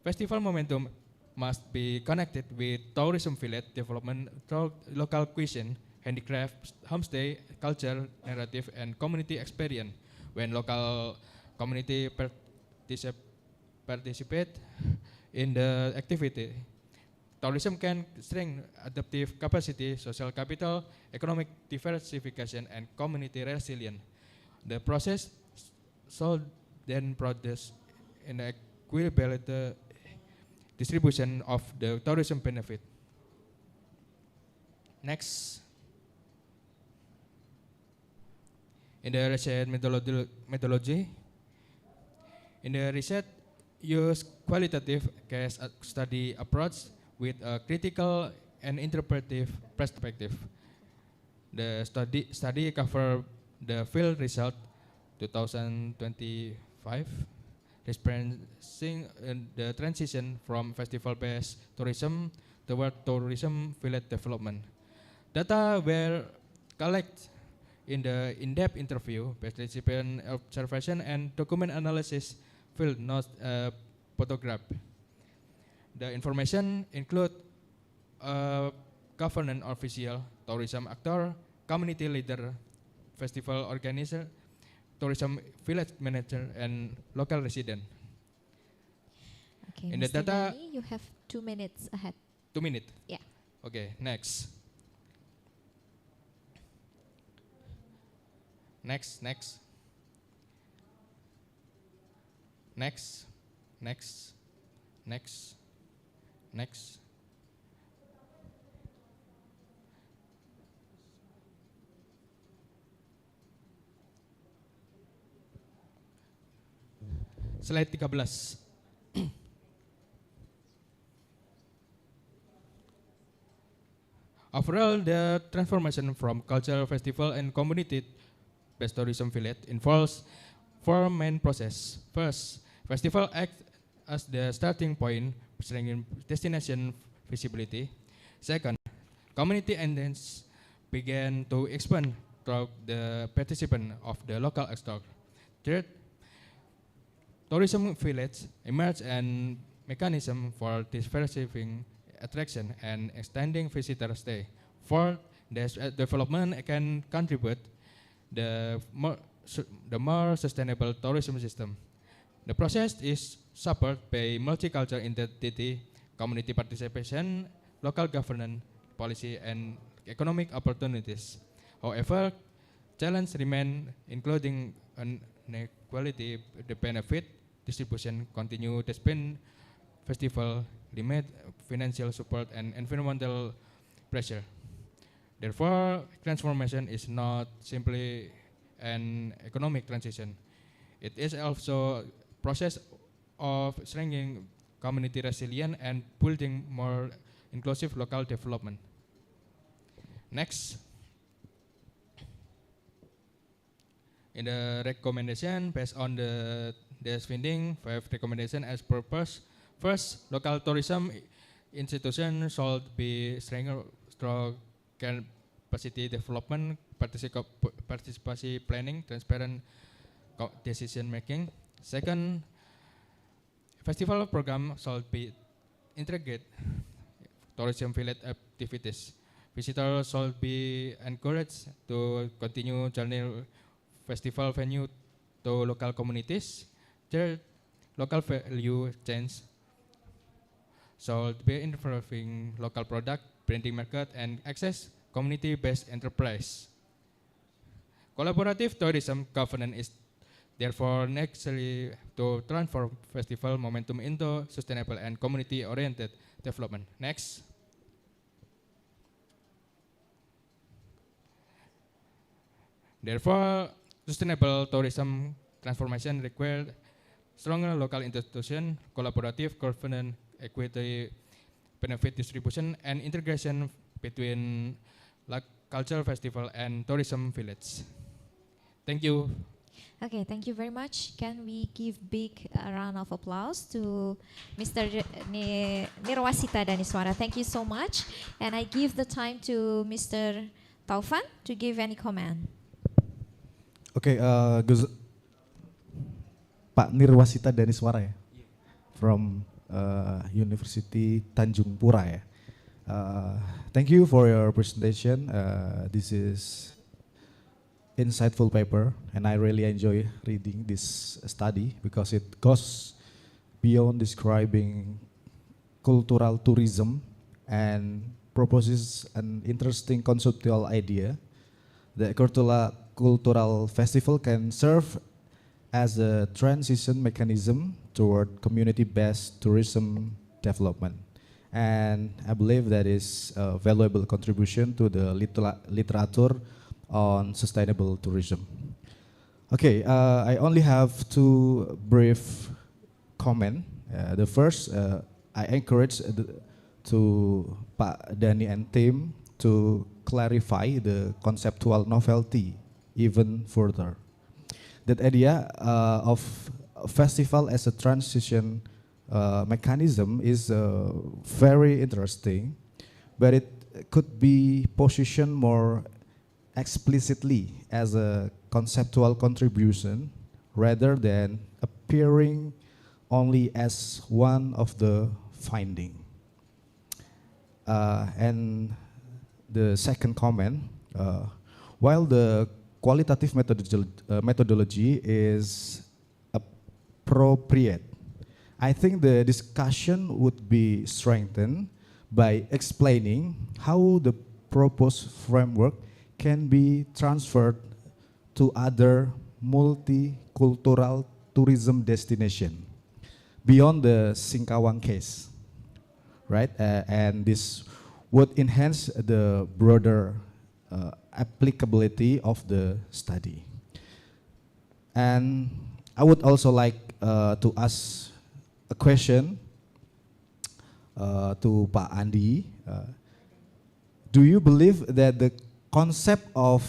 Festival momentum must be connected with tourism village development through local cuisine, handicraft, homestay, culture, narrative, and community experience. When local community participate in the activity, tourism can strengthen adaptive capacity, social capital, economic diversification, and community resilience. The process should then produce an equilibrated distribution of the tourism benefit. Next. In the research methodology, in the research use qualitative case study approach with a critical and interpretive perspective. The study cover the field result 2025, experiencing the transition from festival-based tourism toward tourism village development. Data were collected in the in-depth interview, participant observation, and document analysis field, not photograph. The information include governance official, tourism actor, community leader, festival organizer, tourism village manager, and local resident. Okay, in Mr. the data, Dani, you have 2 minutes ahead. 2 minutes? Yeah. Okay, next. Next. Slide 13. Overall, the transformation from cultural festival and community-based tourism village involves four main processes. First, festival act as the starting point, strengthening destination visibility. Second, community events began to expand through the participation of the local actors. Third, tourism village emerged and mechanism for diversifying attraction and extending visitor stay. Fourth, development can contribute the more sustainable tourism system. The process is supported by multicultural identity, community participation, local governance, policy, and economic opportunities. However, challenges remain, including inequality, the benefit distribution, continue to spend festival, limit financial support, and environmental pressure. Therefore, transformation is not simply an economic transition. It is also a process of strengthening community resilience and building more inclusive local development. Next. In the recommendation, based on the DAS finding, 5 recommendations as purpose. First, local tourism institutions should be strengthened through capacity development, participation planning, transparent decision making. Second, festival program should be integrate tourism village activities. Visitors should be encouraged to continue journey festival venue to local communities. Third, local value chains should be improving local product, branding market, and access community-based enterprise. Collaborative tourism governance is therefore necessary to transform festival momentum into sustainable and community-oriented development. Next. Therefore, sustainable tourism transformation requires stronger local institution, collaborative governance, equity, benefit distribution, and integration between cultural festival and tourism village. Thank you. Okay, thank you very much. Can we give big round of applause to Mr. Nirwasita Daniswara? Thank you so much. And I give the time to Mr. Taufan to give any comment. Okay, Pak Nirwasita Daniswara ya, from University Tanjung Pura ya. Thank you for your presentation. This is insightful paper, and I really enjoy reading this study because it goes beyond describing cultural tourism and proposes an interesting conceptual idea. The cultural festival can serve as a transition mechanism toward community-based tourism development. And I believe that is a valuable contribution to the literature on sustainable tourism. Okay, I only have two brief comments. The first, I encourage to Pak Dani and team to clarify the conceptual novelty even further. That idea of a festival as a transition mechanism is very interesting, but it could be positioned more explicitly as a conceptual contribution rather than appearing only as one of the finding. And the second comment, while the qualitative methodology is appropriate, I think the discussion would be strengthened by explaining how the proposed framework can be transferred to other multicultural tourism destination beyond the Singkawang case, right? And this would enhance the broader applicability of the study. And I would also like to ask a question to Pak Andi. Do you believe that the concept of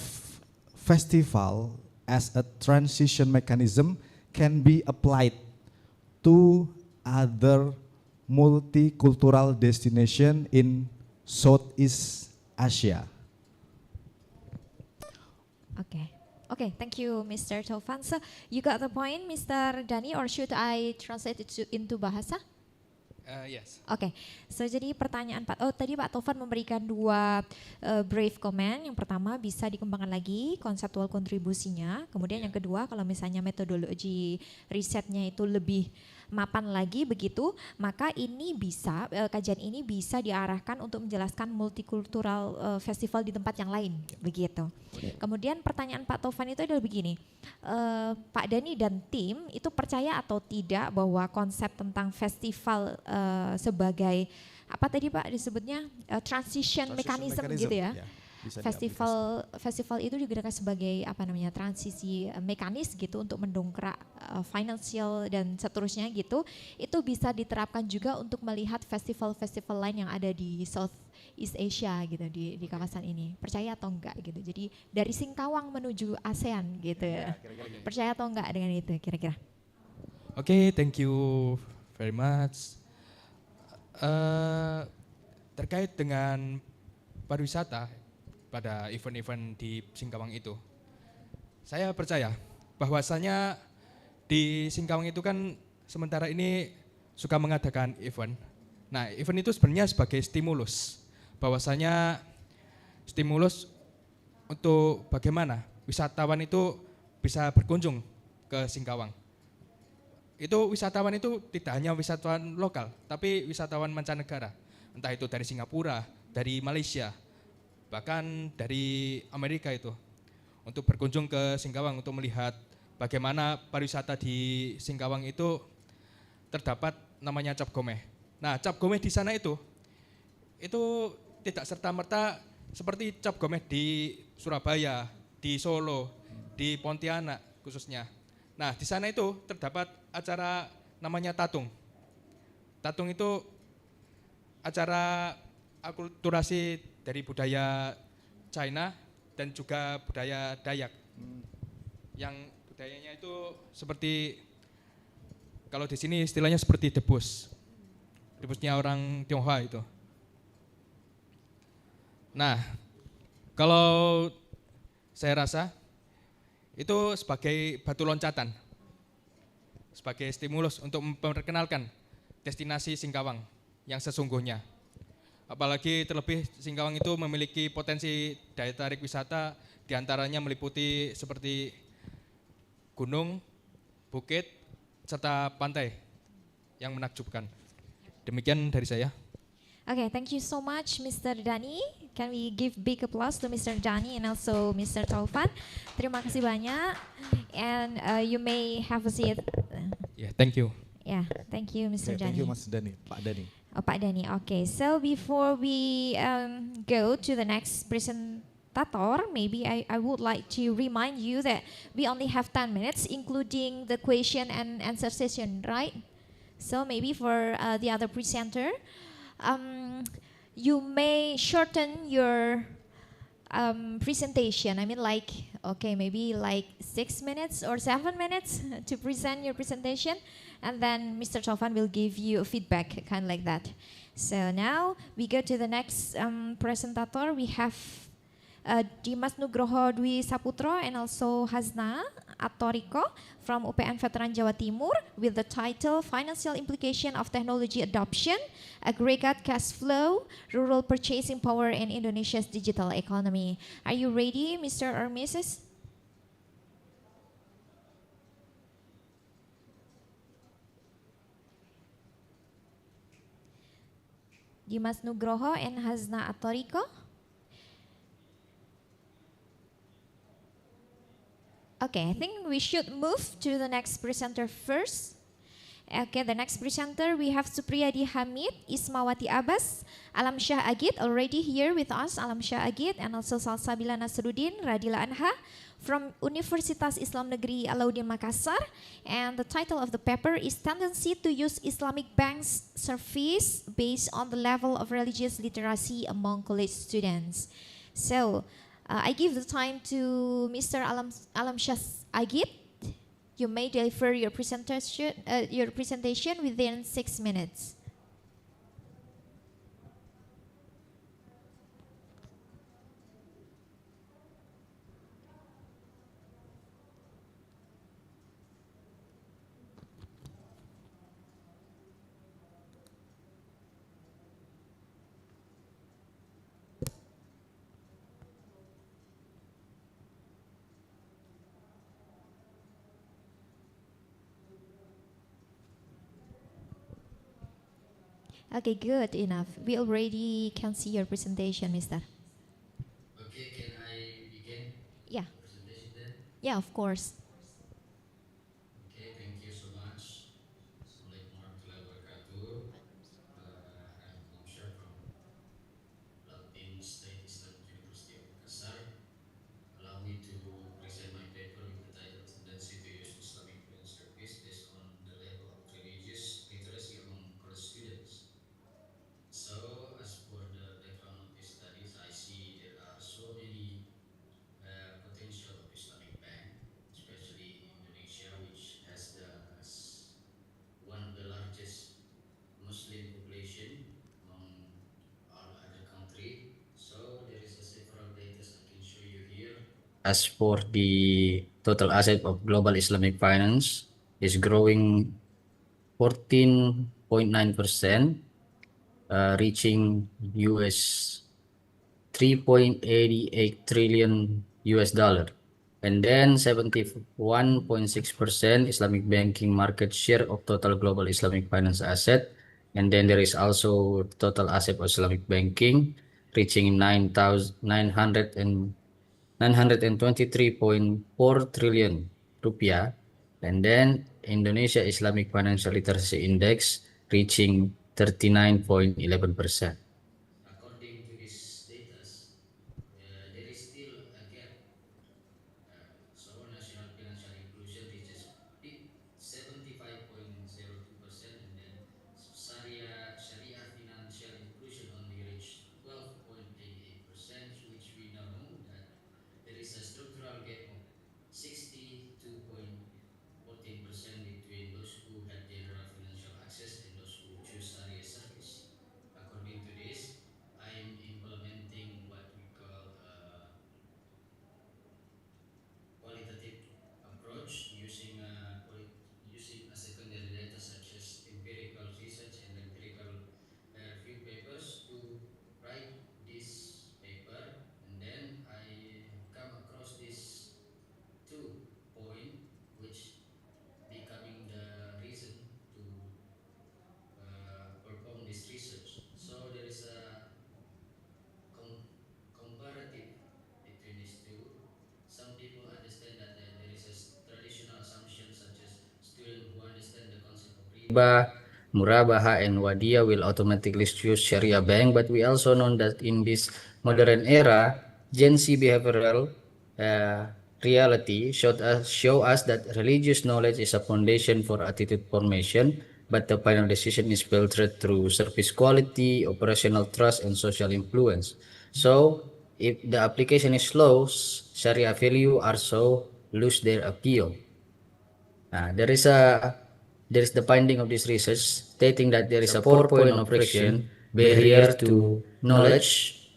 festival as a transition mechanism can be applied to other multicultural destination in Southeast Asia? Okay, thank you, Mr. Taufan. So you got the point, Mr. Dani, or should I translate it into bahasa? Yes. Oke, so jadi pertanyaan tadi Pak Taufan memberikan dua brief comment. Yang pertama bisa dikembangkan lagi konseptual kontribusinya. Kemudian yang kedua kalau misalnya metodologi risetnya itu lebih mapan lagi begitu, maka ini bisa kajian ini bisa diarahkan untuk menjelaskan multikultural festival di tempat yang lain begitu. Kemudian pertanyaan Pak Taufan itu adalah begini, Pak Dani dan tim itu percaya atau tidak bahwa konsep tentang festival sebagai apa tadi Pak disebutnya transition mechanism gitu ya. Festival itu digunakan sebagai apa namanya transisi mekanis gitu untuk mendongkrak financial dan seterusnya gitu. Itu bisa diterapkan juga untuk melihat festival-festival lain yang ada di Southeast Asia gitu di kawasan ini. Percaya atau enggak gitu. Jadi dari Singkawang menuju ASEAN gitu ya. Percaya atau enggak dengan itu kira-kira? Oke, thank you very much. Terkait dengan pariwisata pada event-event di Singkawang itu, saya percaya bahwasanya di Singkawang itu kan sementara ini suka mengadakan event. Nah, event itu sebenarnya sebagai stimulus, bahwasanya stimulus untuk bagaimana wisatawan itu bisa berkunjung ke Singkawang. Itu wisatawan itu tidak hanya wisatawan lokal, tapi wisatawan mancanegara, entah itu dari Singapura, dari Malaysia, bahkan dari Amerika itu, untuk berkunjung ke Singkawang untuk melihat bagaimana pariwisata di Singkawang itu terdapat namanya cap gomeh. Nah, cap gomeh di sana itu tidak serta-merta seperti cap gomeh di Surabaya, di Solo, di Pontianak khususnya. Nah, di sana itu terdapat acara namanya tatung. Tatung itu acara akulturasi dari budaya China dan juga budaya Dayak. Yang budayanya itu seperti, kalau di sini istilahnya seperti debus. Debusnya orang Tionghoa itu. Nah, kalau saya rasa itu sebagai batu loncatan, sebagai stimulus untuk memperkenalkan destinasi Singkawang yang sesungguhnya. Apalagi terlebih Singkawang itu memiliki potensi daya tarik wisata, diantaranya meliputi seperti gunung, bukit, serta pantai yang menakjubkan. Demikian dari saya. Okay, thank you so much, Mr. Dani. Can we give big applause to Mr. Dani and also Mr. Taufan? Terima kasih banyak. And you may have a seat. Yeah, thank you. Yeah, thank you, Mr. Dani. Thank you, Mas Dani, Pak Dani. Oh, Pak Dani. Okay, so before we go to the next presentator, maybe I would like to remind you that we only have 10 minutes, including the question and answer session, right? So maybe for the other presenter, you may shorten your presentation. I mean, like, okay, maybe like 6 minutes or 7 minutes to present your presentation, and then Mr. Taufan will give you a feedback, kind of like that. So now we go to the next presentator. We have Dimas Nugroho Dwi Saputro and also Hasna Atoriko from UPN Veteran Jawa Timur with the title Financial Implication of Technology Adoption, Aggregate Cash Flow, Rural Purchasing Power in Indonesia's Digital Economy. Are you ready, Mr. or Mrs.? Dimas Nugroho and Hasna Atoriko. Okay, I think we should move to the next presenter first. Okay, the next presenter we have Supriyadi Hamid, Ismawati Abbas, Alam Shah Agit already here with us, Alam Shah Agit, and also Salsabila Nasruddin, Radila Anha from Universitas Islam Negeri Alauddin Makassar. And the title of the paper is Tendency to Use Islamic Bank's Service Based on the Level of Religious Literacy Among College Students. So, I give the time to Mr. Alam Shah Agit. You may deliver your presentation within 6 minutes. Okay, good enough. We already can see your presentation, Mister. Okay, can I begin? Yeah. Presentation then? Yeah, of course. Okay, thank you so much. Assalamualaikum warahmatullahi wabarakatuh. I'm Alam Shah from Latin State Islamic University of Makassar. Allow me to present my paper with the title Tendency to Use Islamic Bank Service Based on the Level of Religious Literacy Among College Students. So, as for the background of these studies, I see there are so many potential of Islamic Bank, especially in Indonesia, which has one of the largest Muslim population among all other country. So there is a several data I can show you here. As for the total asset of global Islamic finance is growing 14.9%, reaching US 3.88 trillion US dollar. And then 71.6% Islamic banking market share of total global Islamic finance asset. And then there is also total asset of Islamic banking reaching 923.4 trillion rupiah. And then Indonesia Islamic Financial Literacy Index reaching 39.11%. According to this data, there is still a gap. So national financial inclusion reaches 75.02%, and then Sharia financial inclusion only reached 12.88%, which we now know that there is a structural gap of 62.14% between those who had general financial access and those who choose Sharia service. According to this, I'm implementing what we call qualitative approach using a secondary data such as empirical research and empirical review papers to write this paper, and then I come across this 2 point which becoming the reason to perform this research. So there is a comparative between these two. Some people understand that there is a traditional assumption such as students who understand the concept of riba, murabaha, and wadia will automatically choose Sharia bank. But we also know that in this modern era, Gen Z behavioral reality show us that religious knowledge is a foundation for attitude formation, but the final decision is filtered through service quality, operational trust, and social influence. So, if the application is slow, Sharia value also lose their appeal. There is the finding of this research stating that there is a 4 point of friction barrier to knowledge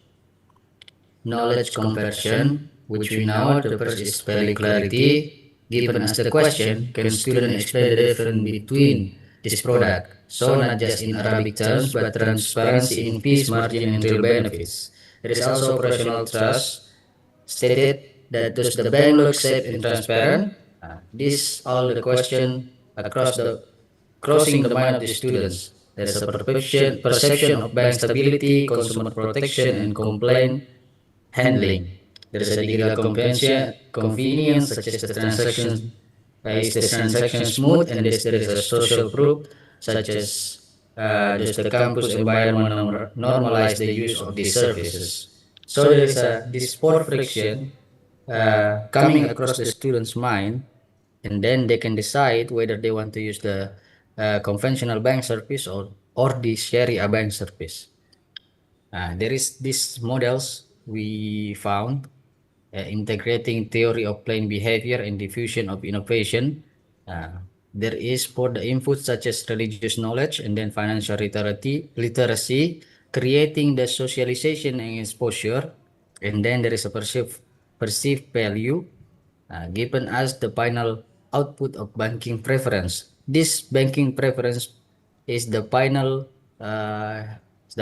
conversion, which we know the first is spelling clarity. Given as the question, can student explain the difference between this product? So not just in Arabic terms, but transparency in fees, margin, and real benefits. There is also operational trust stated that does the bank look safe and transparent? This all the question across the crossing the mind of the students. There's a perception of bank stability, consumer protection, and complaint handling. There is a degree of convenience such as the transaction Is the transaction smooth, and there is a social proof, such as does the campus environment normalize the use of these services. So there is this sport friction coming across the student's mind, and then they can decide whether they want to use the conventional bank service or the Sharia bank service. There is these models we found integrating theory of plain behavior and diffusion of innovation. Uh, there is for the inputs such as religious knowledge and then financial literacy, creating the socialization and exposure, and then there is a perceived value given as the final output of banking preference. This banking preference is uh, the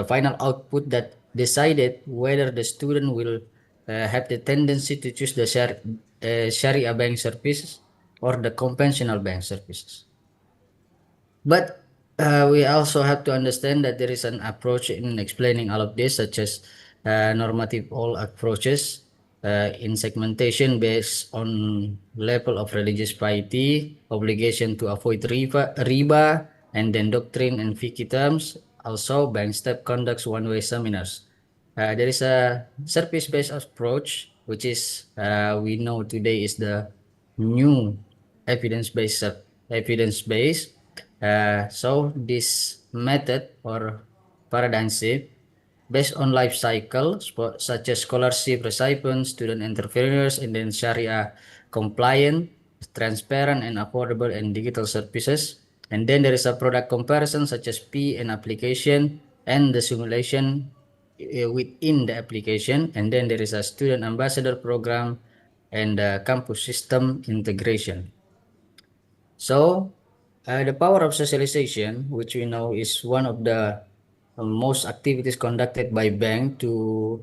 final output that decided whether the student will have the tendency to choose the Sharia bank services or the conventional bank services. But we also have to understand that there is an approach in explaining all of this, such as normative all approaches in segmentation based on level of religious piety, obligation to avoid riba, and then doctrine and fiqh terms. Also, bank step conducts one-way seminars. There is a service-based approach, which is we know today is the new evidence-based evidence-based. So this method or paradigm shift based on life cycle such as scholarship recipients, student entrepreneurs, and then Sharia compliant, transparent, and affordable and digital services. And then there is a product comparison such as P and application and the simulation within the application. And then there is a student ambassador program and campus system integration. So the power of socialization, which we know is one of the most activities conducted by bank to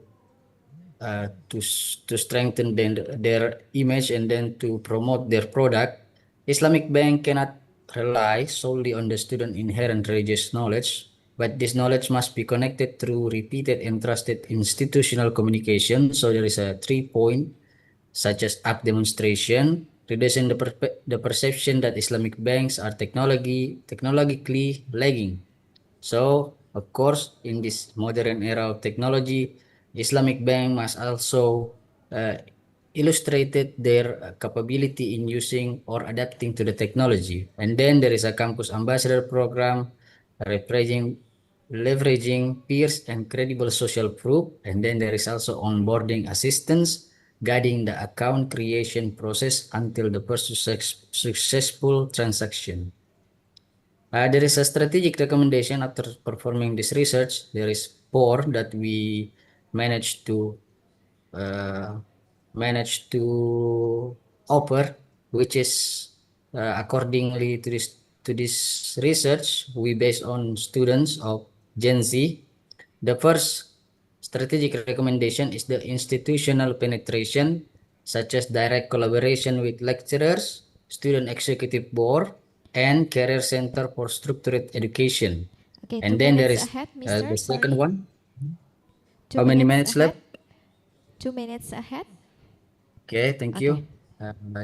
strengthen their image and then to promote their product. Islamic bank cannot rely solely on the student inherent religious knowledge, but this knowledge must be connected through repeated and trusted institutional communication. So there is a 3 point such as app demonstration, reducing the perception that Islamic banks are technologically lagging. So, of course, in this modern era of technology, Islamic bank must also uh, illustrated their capability in using or adapting to the technology. And then there is a campus ambassador program, leveraging leveraging peers and credible social proof. And then there is also onboarding assistance, guiding the account creation process until the first successful transaction. There is a strategic recommendation after performing this research. There is four that we managed to uh, offer, which is accordingly to this research, we based on students of Gen Z. The first strategic recommendation is the institutional penetration, such as direct collaboration with lecturers, student executive board, and career center for structured education. Okay, two And then there minutes is ahead, the Mister. second Sorry. one. Two How many minutes minutes ahead. left? 2 minutes ahead. Okay, thank Okay. you.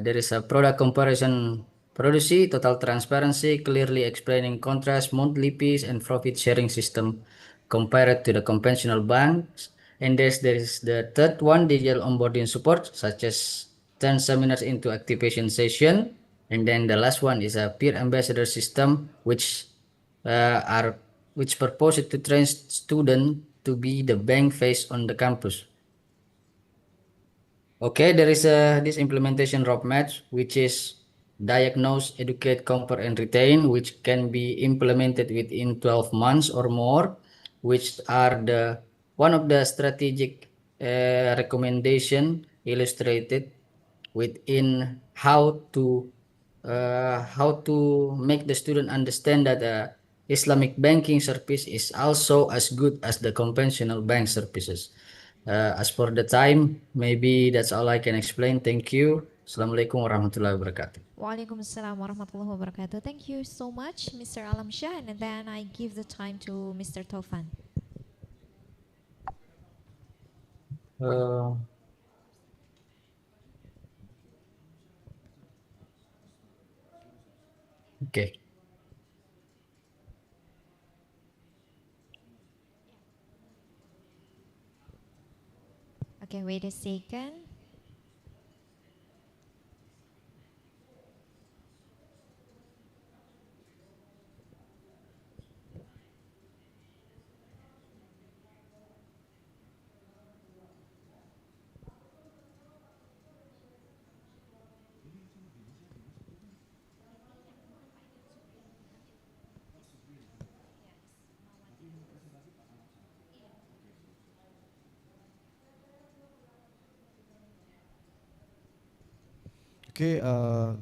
There is a product comparison policy, total transparency, clearly explaining contrast, monthly fees, and profit sharing system compared to the conventional banks. And there is the third one, digital onboarding support, such as turn seminars into activation session. And then the last one is a peer ambassador system, which are which purpose to train student to be the bank face on the campus. Okay, there is this implementation roadmap, which is diagnose, educate, compare, and retain, which can be implemented within 12 months or more, which are the one of the strategic recommendation illustrated within how to make the student understand that Islamic banking service is also as good as the conventional bank services. As for the time, maybe that's all I can explain. Thank you. Assalamualaikum warahmatullahi wabarakatuh. Waalaikumsalam warahmatullahi wabarakatuh. Thank you so much, Mr. Alamsyah. And then I give the time to Mr. Taufan. Okay. Okay, wait a second. Okay,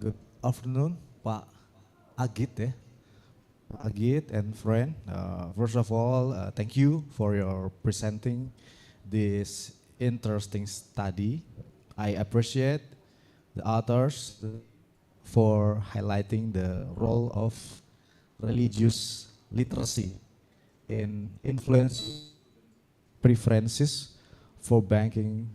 good afternoon, Pak Agit ya. Agit and friend. First of all, thank you for your presenting this interesting study. I appreciate the authors for highlighting the role of religious literacy in influence preferences for banking,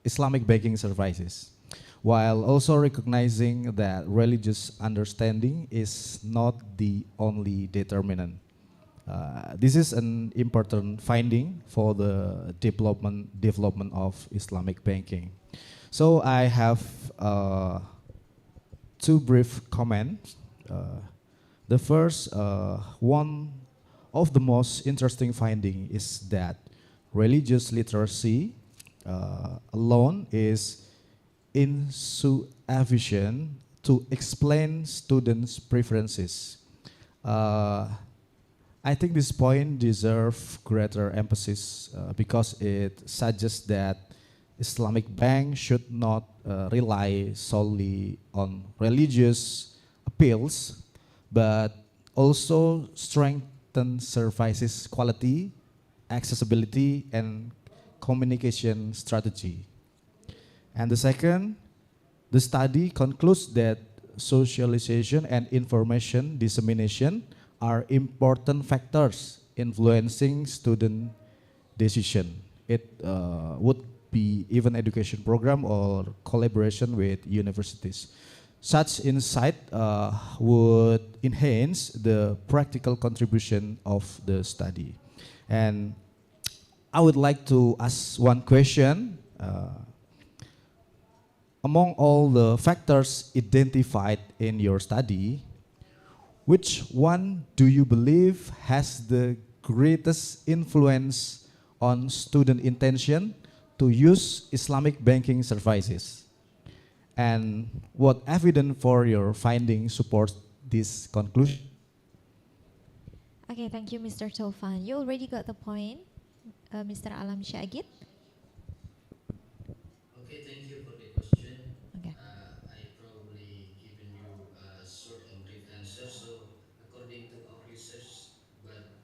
Islamic banking services, while also recognizing that religious understanding is not the only determinant. This is an important finding for the development of Islamic banking. So I have two brief comments. The first one of the most interesting finding is that religious literacy alone is insufficient to explain students' preferences. I think this point deserves greater emphasis because it suggests that Islamic bank should not rely solely on religious appeals, but also strengthen services quality, accessibility, and communication strategy. And the second, the study concludes that socialization and information dissemination are important factors influencing student decision. It would be even education program or collaboration with universities. Such insight would enhance the practical contribution of the study. And I would like to ask one question. Among all the factors identified in your study, which one do you believe has the greatest influence on student intention to use Islamic banking services? And what evidence for your finding supports this conclusion? Okay, thank you, Mr. Taufan. You already got the point, Mr. Alam Syagit. Okay, thank you for the question. Okay. I probably given you a short and brief answer. So, according to our research, but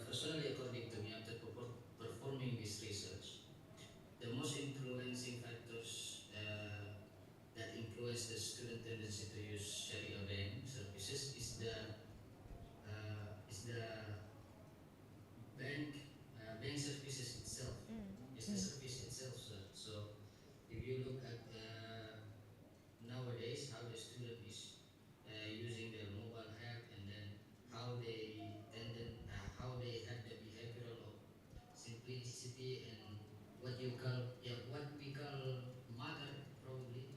personally, according to me, after performing this research, the most influencing factors that influence the student tendency to use Sharia bank services is the bank bank services itself. Is the service itself, sir. So if you look at nowadays how the student is using their mobile app, and then how they have the behavioral of simplicity, and what we call magar, probably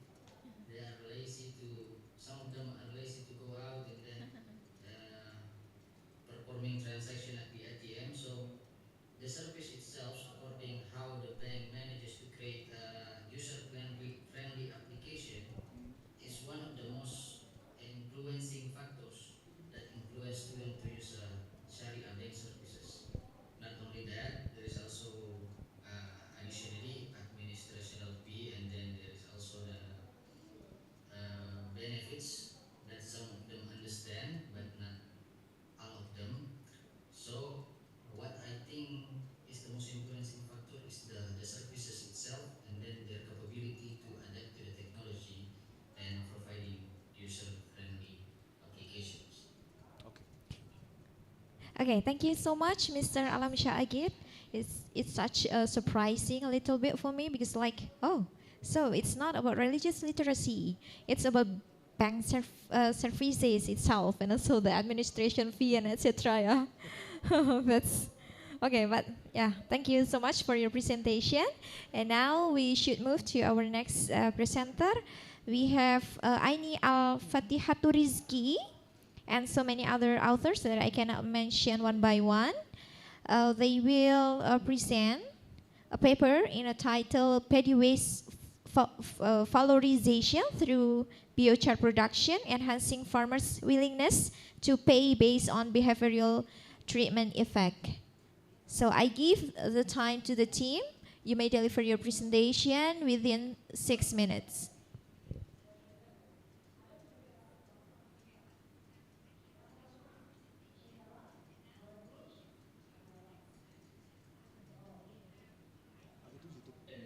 they are lazy to some of them are lazy to go out and then uh, performing transaction at the ATM. So the service itself, according how the bank manages to create a user friendly application, is one of the most influencing factors that influence students to use Sharia bank services. Not only that, there is also additionally administrational fee, and then there is also the benefits that some of them understand, but not all of them. So what I think is the most influencing factor is the services itself, and then their capability to adapt to the technology and providing user-friendly applications. Okay, thank you so much, Mr. Alam Syagit. It's such a surprising a little bit for me because like, oh, so it's not about religious literacy. It's about bank services itself, and also the administration fee and etc. Yeah, that's okay. But yeah, thank you so much for your presentation. And now we should move to our next presenter. We have Aini Al-Fatihatu Rizki and so many other authors that I cannot mention one by one. They will present a paper in a title Paddy Waste Valorization through Biochar Production, Enhancing Farmers' Willingness to Pay Based on Behavioral Treatment Effect. So I give the time to the team. You may deliver your presentation within 6 minutes.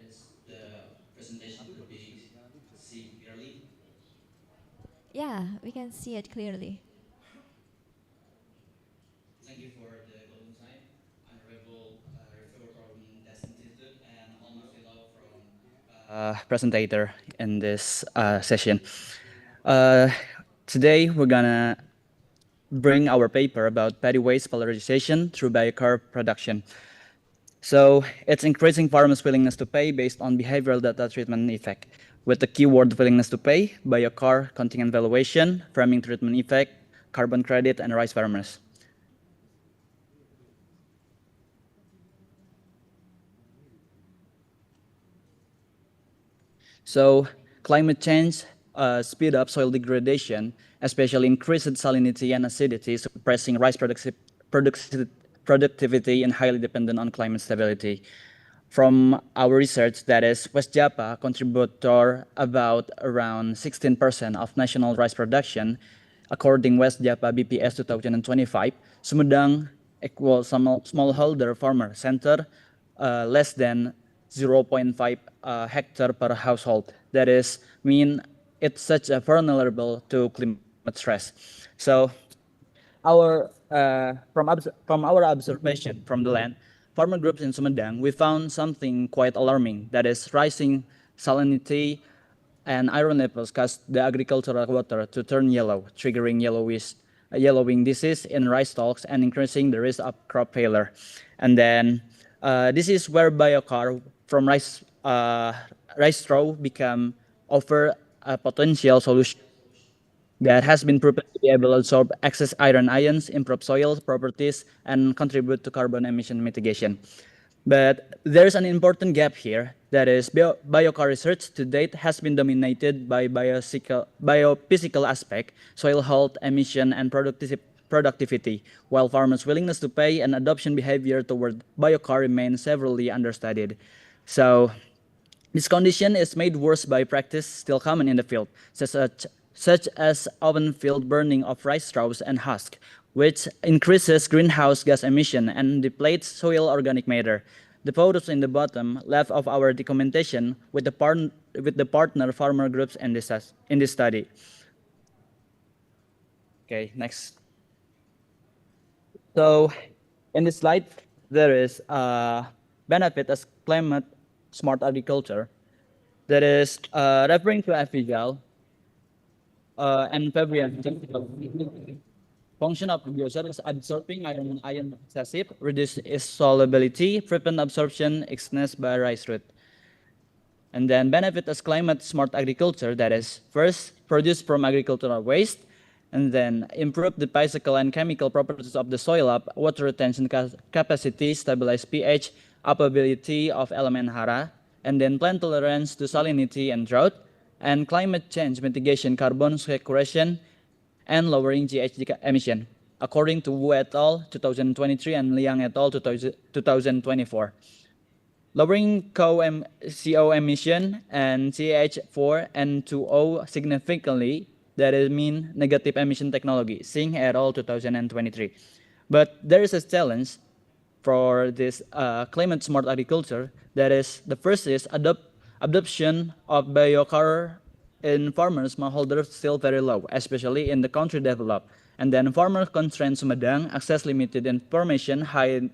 Is the presentation could be seen clearly? Yeah, we can see it clearly. Thank you for the golden time, Honorable Reviewer from DAS Institute and all my fellow from presentator in this session. Today we're gonna bring our paper about paddy waste valorization through biochar production. So it's increasing farmers' willingness to pay based on behavioral data treatment effect. With the keyword willingness to pay, biochar, contingent valuation, farming treatment effect, carbon credit, and rice farmers. So climate change speed up soil degradation, especially increased salinity and acidity, suppressing rice productivity and highly dependent on climate stability. From our research, that is, West Java contributor about around 16% of national rice production. According West Java BPS 2025, Sumedang equals smallholder farmer center less than 0.5 hectare per household. That is, mean it's such a vulnerable to climate stress. So from our observation from the land, farmer groups in Sumedang, we found something quite alarming, that is rising salinity and iron levels cause the agricultural water to turn yellow, triggering yellowing disease in rice stalks and increasing the risk of crop failure. And then this is where biochar from rice straw offer a potential solution that has been proven to be able to absorb excess ions, improve soil properties, and contribute to carbon emission mitigation. But there's an important gap here, that is biochar research to date has been dominated by biophysical aspect, soil health, emission, and productivity, while farmers' willingness to pay and adoption behavior toward biochar remain severely understudied. So this condition is made worse by practice still common in the field, such as open field burning of rice straws and husk, which increases greenhouse gas emission and depletes soil organic matter. The photos in the bottom left of our documentation with the partner farmer groups in this study. Okay, next. So in this slide, there is a benefit as climate smart agriculture, that is referring to FVGAL and Fabian. Function of biochar is absorbing iron excessive, reduce its solubility, prevent absorption, excess by rice root. And then benefit as climate smart agriculture, that is first produce from agricultural waste, and then improve the physical and chemical properties of the soil up, water retention capacity, stabilize pH, upability of element hara, and then plant tolerance to salinity and drought, and climate change mitigation, carbon sequestration, and lowering GHG emission, according to Wu et al. 2023 and Liang et al. 2024. Lowering CO emission and CH4 and 2O significantly, that is mean negative emission technology, Singh et al. 2023. But there is a challenge for this climate smart agriculture. That is, the first is adoption of biochar in farmers smallholders still very low, especially in the country developed. And then farmer constraints Sumedang, access limited information, high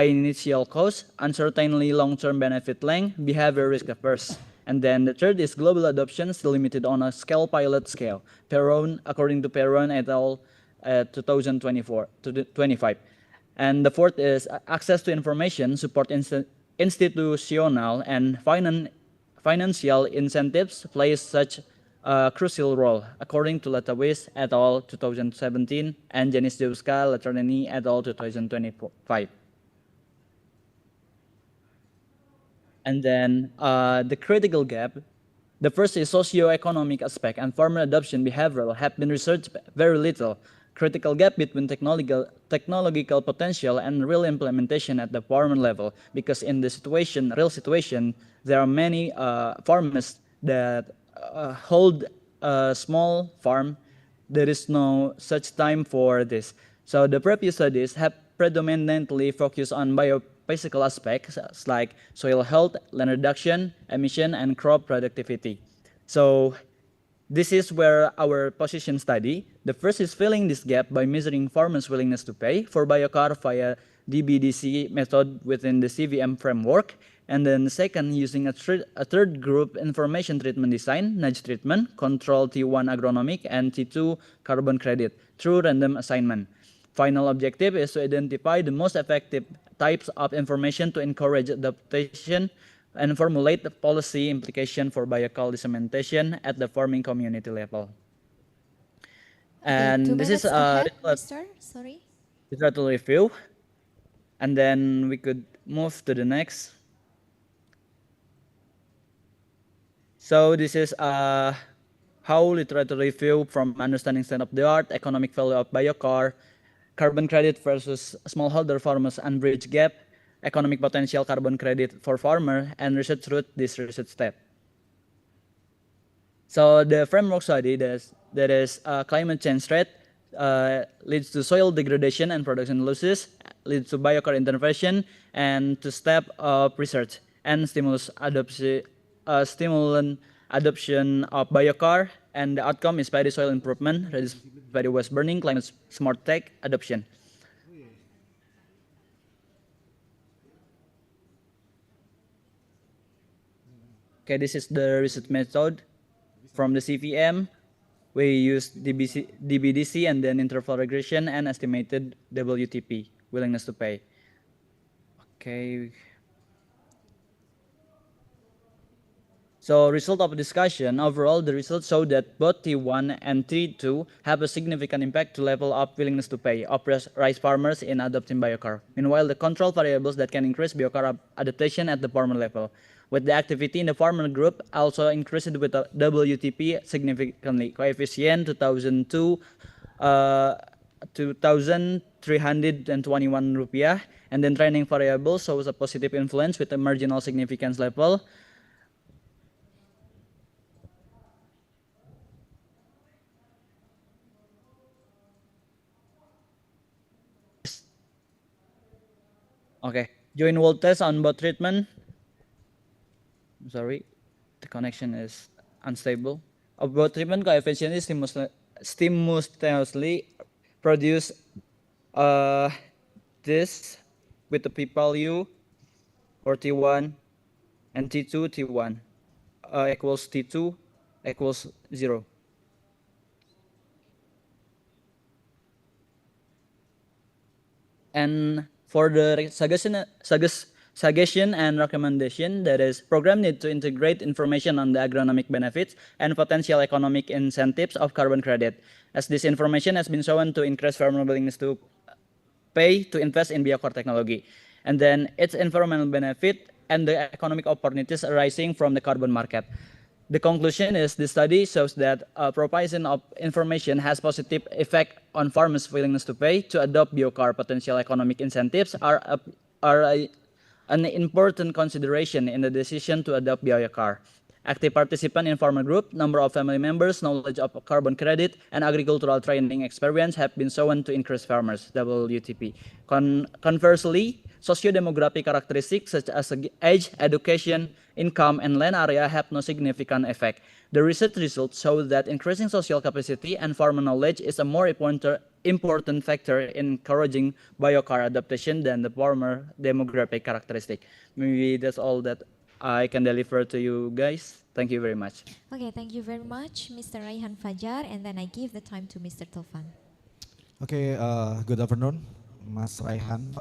initial cost, uncertainly long-term benefit length, behavior risk averse. And then the third is global adoption, still limited on a pilot scale. Perron, according to Perron et al. 2024 to 25. And the fourth is access to information, support institutional and financial incentives plays such a crucial role, according to Latawis et al. 2017 and Janis Jewska Laternani et al. 2025. And then the critical gap. The first is socio-economic aspect, and farmer adoption behavioral have been researched very little. Critical gap between technological potential and real implementation at the farmer level, because in the real situation, there are many farmers that hold a small farm. There is no such time for this. So the previous studies have predominantly focused on biophysical aspects like soil health, land reduction, emission, and crop productivity. So this is where our position study. The first is filling this gap by measuring farmers' willingness to pay for biochar via DBDC method within the CVM framework. And then the second, using a third group information treatment design, nudge treatment, control T1 agronomic, and T2 carbon credit through random assignment. Final objective is to identify the most effective types of information to encourage adaptation and formulate the policy implication for biochar dissemination at the farming community level. And Okay, this is ahead, Mr. Sorry. literature review. And then we could move to the next. So this is how literature review from understanding state-of-the-art, economic value of biochar, carbon credit versus smallholder farmers and bridge gap, economic potential carbon credit for farmer, and research route this research step. So the framework study that is climate change threat leads to soil degradation and production losses, leads to biochar intervention, and to step of research and stimulant adoption of biochar, and the outcome is paddy soil improvement, reduced paddy waste burning, climate smart tech adoption. Okay, this is the research method from the CVM. We use DBDC and then interval regression and estimated WTP, willingness to pay. Okay. So result of discussion, overall the results show that both T1 and T2 have a significant impact to level of willingness to pay of rice farmers in adopting biochar. Meanwhile, the control variables that can increase biochar adaptation at the farmer level, with the activity in the farmer group also increased with the WTP significantly. Coefficient 2002, 2,321 rupiah, and then training variable shows a positive influence with a marginal significance level. Okay, join world test on both treatment. I'm sorry, the connection is unstable. Both treatment coefficient is simultaneously produce this with the p-value for T1 and T2 T1 equals T2 equals 0. And for the suggestion and recommendation, that is, program need to integrate information on the agronomic benefits and potential economic incentives of carbon credit, as this information has been shown to increase farmer willingness to pay to invest in biochar technology, and then its environmental benefit and the economic opportunities arising from the carbon market. The conclusion is the study shows that provision of information has positive effect on farmers' willingness to pay to adopt biochar. Potential economic incentives are an important consideration in the decision to adopt biochar. Active participant in farmer group, number of family members, knowledge of carbon credit, and agricultural training experience have been shown to increase farmers' WTP. Conversely, socio-demographic characteristics such as age, education, income, and land area have no significant effect. The research results show that increasing social capacity and farmer knowledge is a more important factor in encouraging biochar adaptation than the farmer demographic characteristic. Maybe that's all that I can deliver to you guys. Thank you very much. Okay, thank you very much, Mr. Raihan Fajar, and then I give the time to Mr. Taufan. Okay, good afternoon, Mas Raihan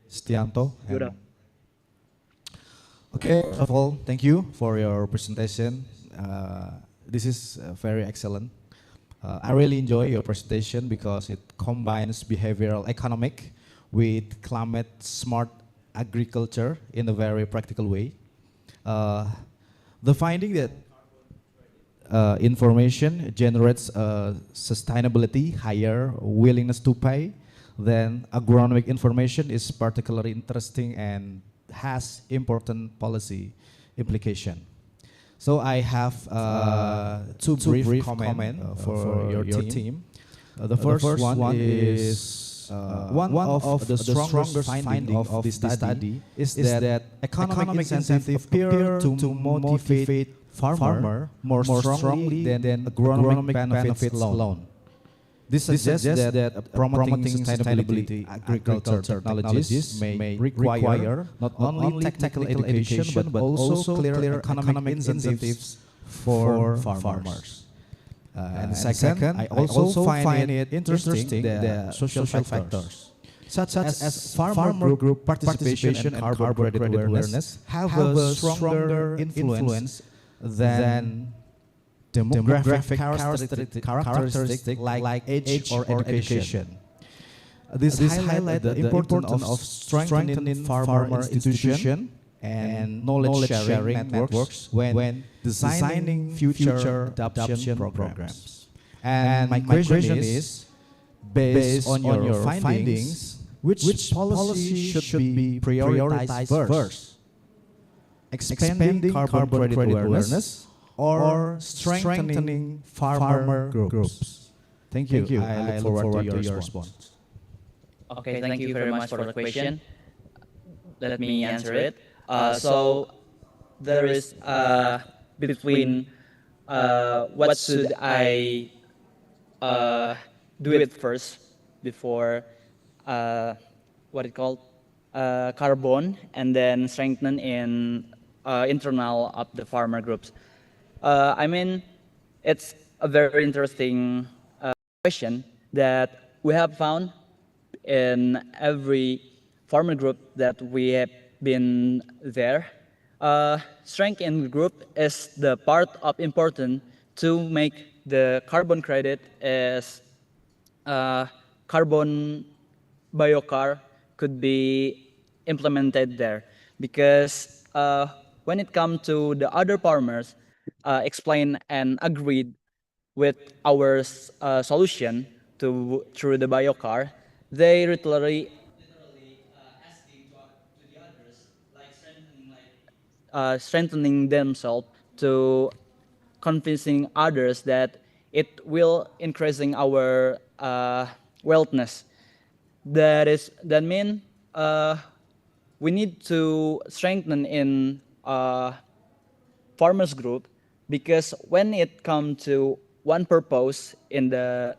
Stianto. Good Okay, first of all, thank you for your presentation. This is very excellent. I really enjoy your presentation because it combines behavioral economic with climate smart agriculture in a very practical way. The finding that information generates sustainability, higher willingness to pay, then agronomic information is particularly interesting and has important policy implication. So I have two brief comment for your team. The first one is one of the strongest finding of this study is that economic incentive appear to motivate farmer more strongly than agronomic benefits alone. This suggests that promoting sustainability agriculture technologies may require not only technical education but also clear economic incentives for farmers. And second, I also find it interesting the social factors, such as farmer group participation and carbon credit awareness, have a stronger influence than demographic characteristic like age or education. This highlight the importance of strengthening farmer institution and knowledge sharing networks when designing future adoption programs. And my question is, based on your findings, which policy should be prioritized first? Expanding carbon credit awareness or strengthening farmer groups? Thank you. I look forward to your response. Okay, thank you very much for the question. Let me answer it. So there is between what should I do it first before what it called carbon, and then strengthen in internal of the farmer groups. I mean, it's a very interesting question that we have found in every farmer group that we have been there. Strength in group is the part of important to make the carbon credit as carbon biocar could be implemented there, because when it comes to the other farmers explain and agreed with our solution through the biocar, they literally asking to the others, like strengthening themselves to convincing others that it will increasing our wealthness. That mean we need to strengthen in farmers group, because when it comes to one purpose in the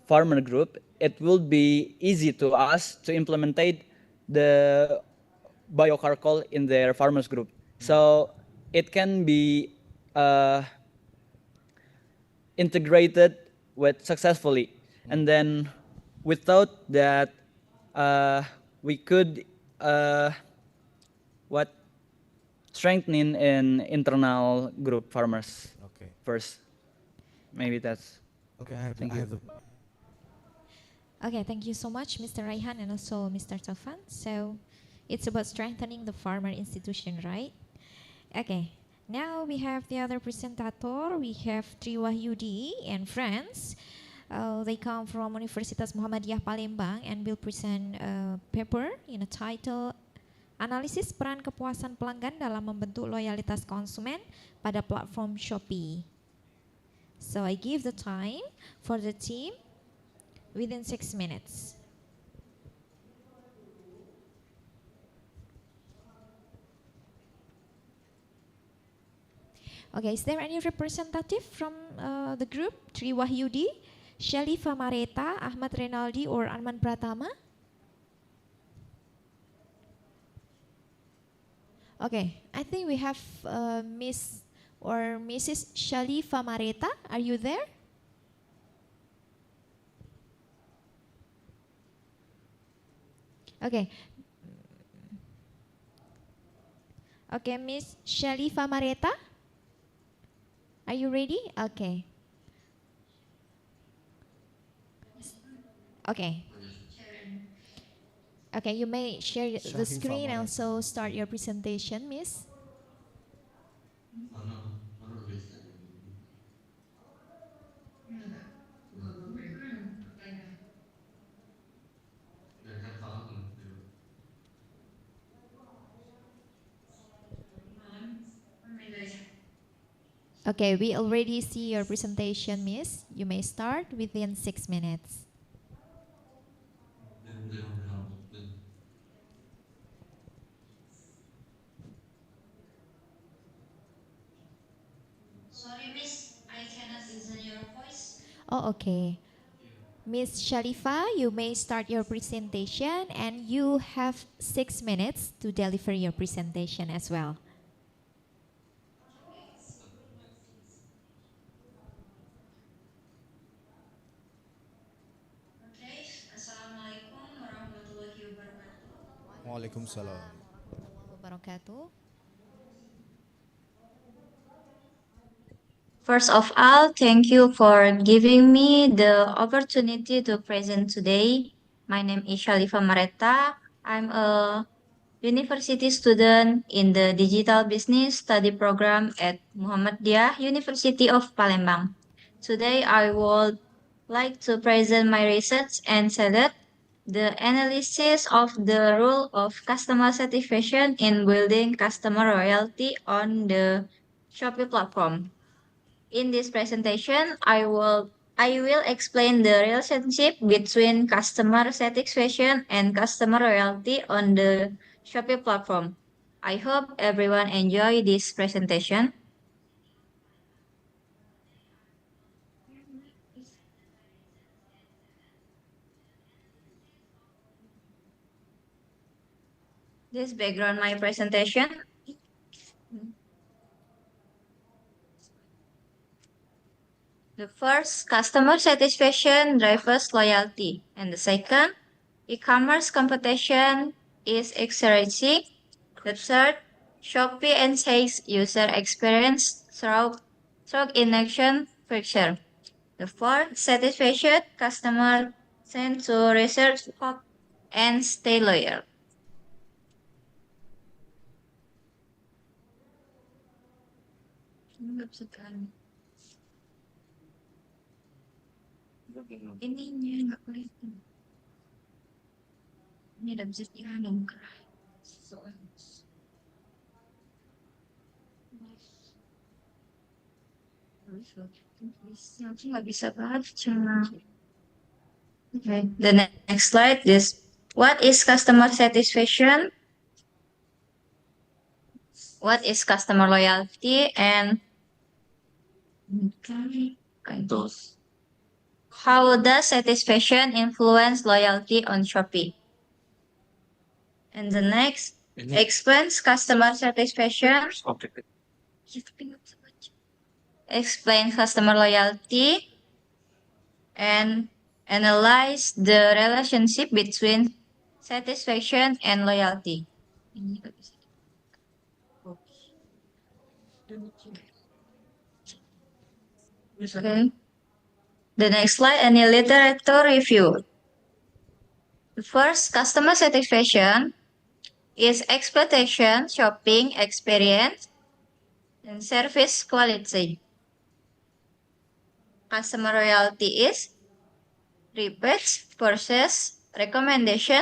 farmer group, it will be easy to us to implement the biocarcoal in their farmers group. So it can be integrated with successfully, and then without that we could strengthening in internal group farmers. Okay. First, maybe that's Okay, thank you. Okay, thank you so much, Mr. Raihan and also Mr. Taufan. So it's about strengthening the farmer institution, right? Okay, now we have the other presenter. We have Tri Wahyudi and friends. They come from Universitas Muhammadiyah Palembang and will present a paper in a title Analisis Peran Kepuasan Pelanggan dalam Membentuk Loyalitas Konsumen pada Platform Shopee. So I give the time for the team within 6 minutes. Okay, is there any representative from the group? Tri Wahyudi, Shalifa Mareta, Ahmad Renaldi, or Arman Pratama? Okay, I think we have Miss or Mrs. Shalifa Mareta. Are you there? Okay. Okay, Miss Shalifa Mareta. Are you ready? Okay. Okay. Okay, you may share the screen and also start your presentation, Miss. Okay, we already see your presentation, Miss. You may start within 6 minutes. Sorry, Miss, I cannot listen your voice. Oh, okay. Miss Shalifa, you may start your presentation and you have 6 minutes to deliver your presentation as well. Okay, Assalamualaikum warahmatullahi wabarakatuh. Waalaikumsalam. Wabarakatuh. First of all, thank you for giving me the opportunity to present today. My name is Shalifa Mareta. I'm a university student in the Digital Business Study Program at Muhammadiyah University of Palembang. Today, I would like to present my research and say that the analysis of the role of customer satisfaction in building customer loyalty on the Shopee platform. In this presentation, I will explain the relationship between customer satisfaction and customer loyalty on the Shopee platform. I hope everyone enjoy this presentation. This background my presentation. The first, customer satisfaction drives loyalty. And the second, e-commerce competition is accelerating. The third, Shopee enhances user experience through in-action feature. The fourth, satisfaction customer tend to research hope and stay loyal. Ininya nggak kelihatan. Ini udah bisa dihanam. Aku nggak bisa baca. Okay, the next slide is what is customer satisfaction? What is customer loyalty and how does satisfaction influence loyalty on Shopee? And the next explains customer satisfaction. Explain customer loyalty and analyze the relationship between satisfaction and loyalty. Okay. The next slide, any literature review. The first, customer satisfaction is expectation, shopping experience, and service quality. Customer loyalty is repeats, purchase, recommendation,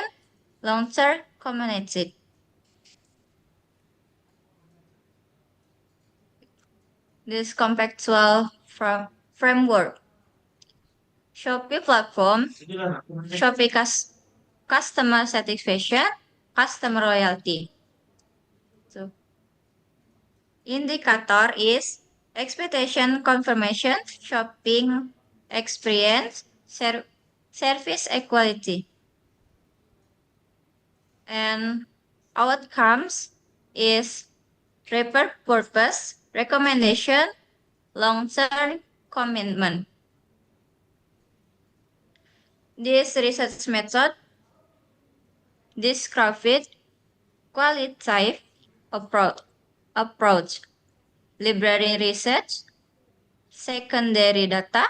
long-term community. This contextual framework. Shopee platform, Shopee customer satisfaction, customer loyalty. So, indicator is expectation confirmation, shopping experience, service equality. And outcomes is Report purpose, recommendation, long-term commitment. This research method describes qualitative approach, library research, secondary data,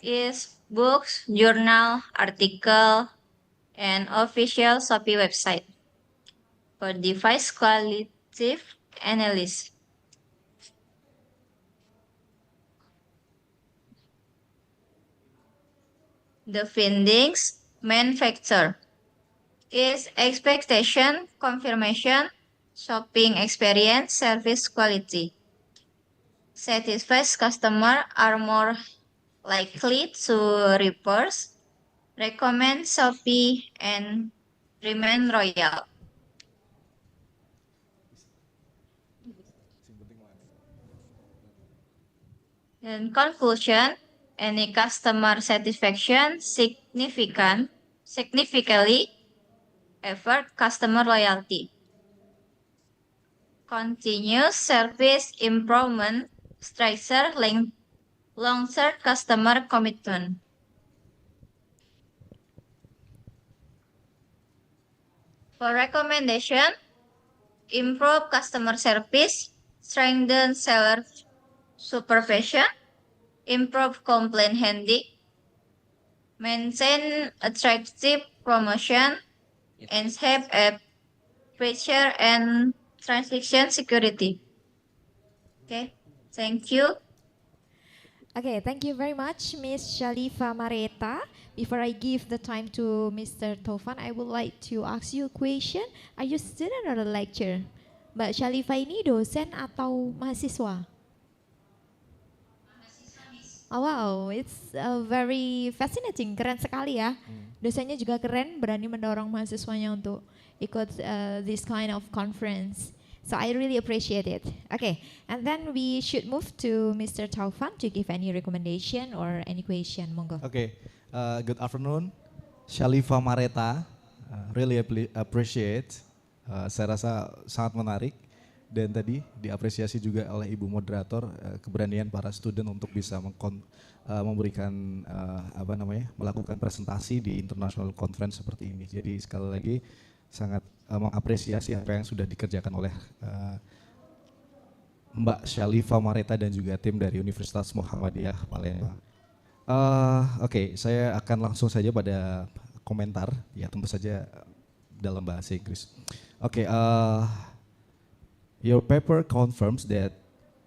is books, journal, article, and official Shopee website for device qualitative analysis. The findings main factor is expectation, confirmation, shopping experience, service quality. Satisfied customers are more likely to repurchase, recommend Shopee, and remain loyal. In conclusion, any customer satisfaction significantly affect customer loyalty. Continuous service improvement strengthens long-term customer commitment. For recommendation, improve customer service, strengthen seller supervision, improve complaint handling, maintain attractive promotion, and have a pressure and transaction security. Okay, thank you. Okay, thank you very much, Ms. Shalifa Mareta. Before I give the time to Mr. Taufan, I would like to ask you a question. Are you student or a lecturer? Mbak Shalifa ini dosen atau mahasiswa? Oh, wow, it's very fascinating, keren sekali ya. Dosennya juga keren, berani mendorong mahasiswanya untuk ikut this kind of conference. So I really appreciate it. Okay, and then we should move to Mr. Taufan to give any recommendation or any question. Monggo. Okay, good afternoon, Shalifa Mareta. Really appreciate. Saya rasa sangat menarik. Dan tadi diapresiasi juga oleh Ibu Moderator keberanian para student untuk bisa memberikan melakukan presentasi di international conference seperti ini. Jadi sekali lagi sangat mengapresiasi apa yang sudah dikerjakan oleh Mbak Shalifa Mareta dan juga tim dari Universitas Muhammadiyah Palembang. Oke, saya akan langsung saja pada komentar, ya tentu saja dalam bahasa Inggris. Oke, your paper confirms that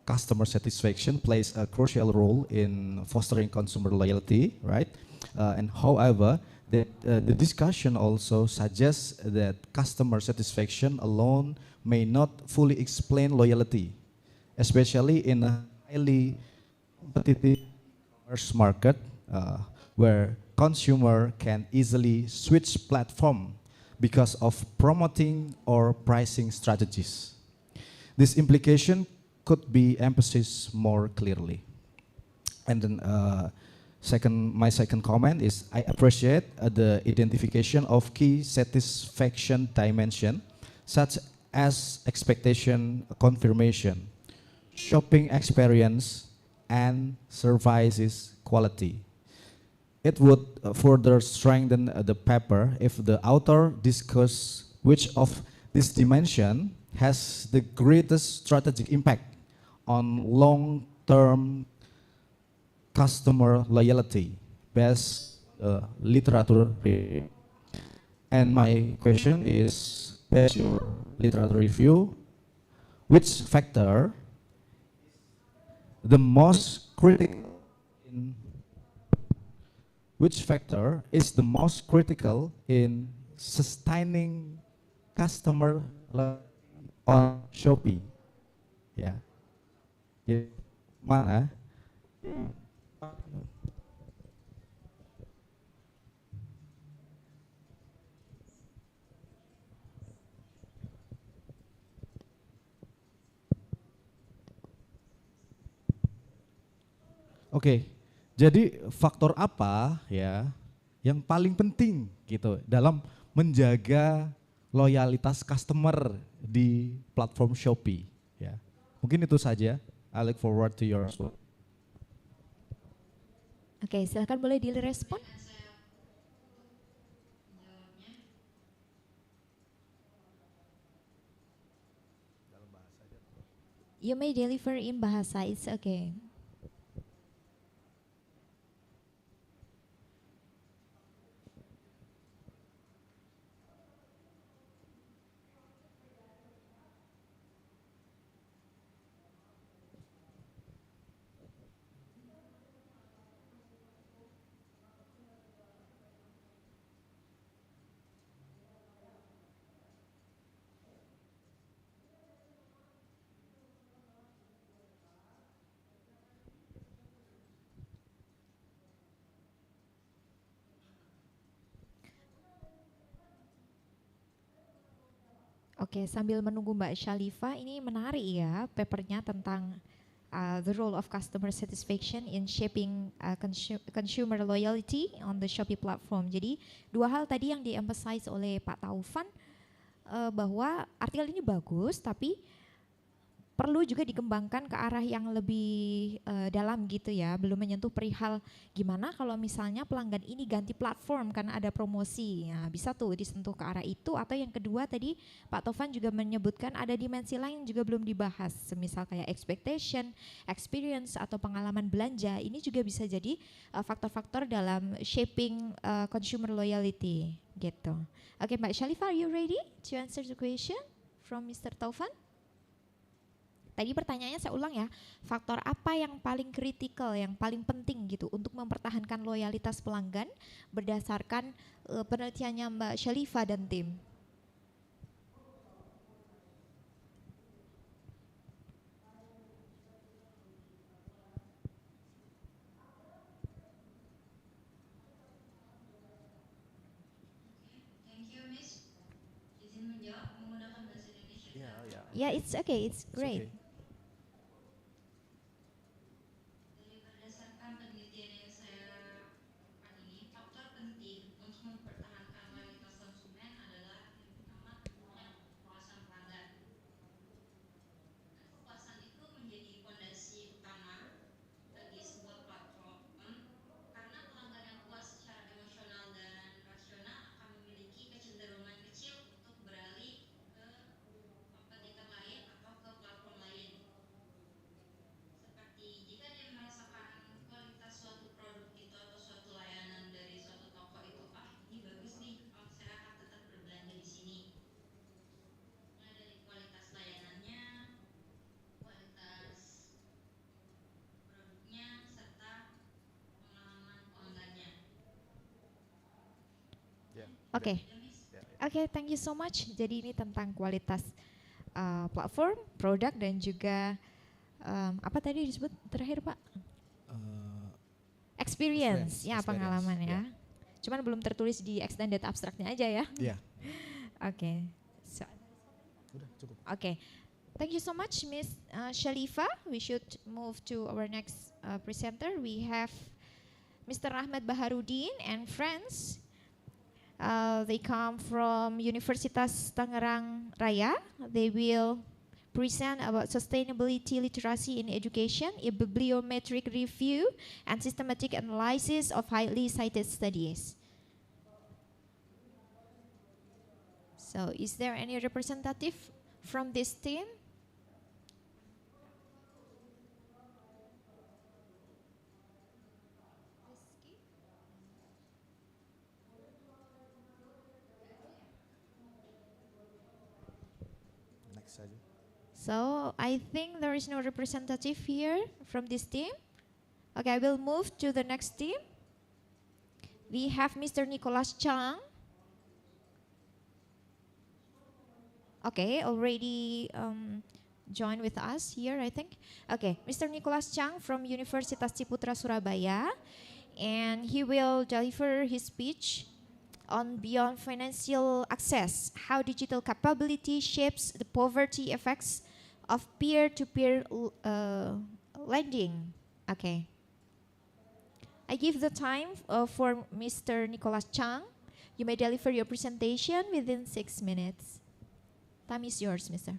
customer satisfaction plays a crucial role in fostering consumer loyalty, right? And however, the discussion also suggests that customer satisfaction alone may not fully explain loyalty, especially in a highly competitive commerce market where consumer can easily switch platform because of promoting or pricing strategies. This implication could be emphasized more clearly. And then my second comment is I appreciate the identification of key satisfaction dimension, such as expectation confirmation, shopping experience, and services quality. It would further strengthen the paper if the author discuss which of this dimension has the greatest strategic impact on long-term customer loyalty based literature review. And my question is, based your literature review, which factor the most critical in sustaining customer loyalty on Shopee? Ya. Mana? Oke. Jadi faktor apa ya yang paling penting gitu dalam menjaga loyalitas customer di platform Shopee. Ya, mungkin itu saja. I look forward to your response. Oke, silakan boleh direspon. You may deliver in bahasa, it's okay. Oke, sambil menunggu Mbak Syalifa, ini menarik ya papernya tentang the role of customer satisfaction in shaping consumer loyalty on the Shopee platform. Jadi dua hal tadi yang di-emphasize oleh Pak Taufan, bahwa artikel ini bagus tapi perlu juga dikembangkan ke arah yang lebih dalam gitu ya, belum menyentuh perihal gimana kalau misalnya pelanggan ini ganti platform karena ada promosi, ya, bisa tuh disentuh ke arah itu. Atau yang kedua tadi Pak Taufan juga menyebutkan ada dimensi lain juga belum dibahas, semisal kayak expectation, experience atau pengalaman belanja, ini juga bisa jadi faktor-faktor dalam shaping consumer loyalty gitu. Oke, Mbak Syalifa, are you ready to answer the question from Mr. Taufan? Tadi pertanyaannya saya ulang ya, faktor apa yang paling kritikal, yang paling penting gitu untuk mempertahankan loyalitas pelanggan berdasarkan penelitiannya Mbak Syalifa dan tim? Thank you, Miss. Izin menjawab menggunakan bahasa Indonesia. Yeah, it's okay, it's great. Okay. Dari berdasarkan penelitian yang saya lakukan ini, faktor penting untuk mempertahankan loyalitas konsumen adalah yang pertama tentunya kepuasan pelanggan. Kepuasan itu menjadi fondasi utama bagi sebuah platform, karena pelanggan yang puas secara emosional dan rasional akan memiliki kecenderungan kecil untuk beralih ke kompetitor lain atau ke platform lain. Seperti jika dia merasakan kualitas suatu produk itu atau suatu layanan dari suatu toko itu, ini bagus nih, saya akan tetap berbelanja di sini. Mulai dari kualitas layanannya, kualitas produknya, serta pengalaman pelanggannya. Oke, thank you so much. Jadi ini tentang kualitas platform, produk dan juga apa tadi disebut terakhir Pak? Experience, ya pengalaman ya. Cuman belum tertulis di extended abstraknya aja ya. Iya. Oke. Udah cukup. Oke. Thank you so much, Miss Syalifa. We should move to our next presenter. We have Mr. Ahmad Baharudin and friends. They come from Universitas Tangerang Raya. They will present about sustainability literacy in education, a bibliometric review, and systematic analysis of highly cited studies. So, is there any representative from this team? Next saja. So, I think there is no representative here from this team. Okay, I will move to the next team. We have Mr. Nicholas Chang. Okay, already joined with us here, I think. Okay, Mr. Nicholas Chang from Universitas Ciputra Surabaya, and he will deliver his speech on beyond financial access, how digital capability shapes the poverty effects of peer-to-peer lending. Okay. I give the time for Mr. Nicholas Chang. You may deliver your presentation within 6 minutes. Time is yours, Mr.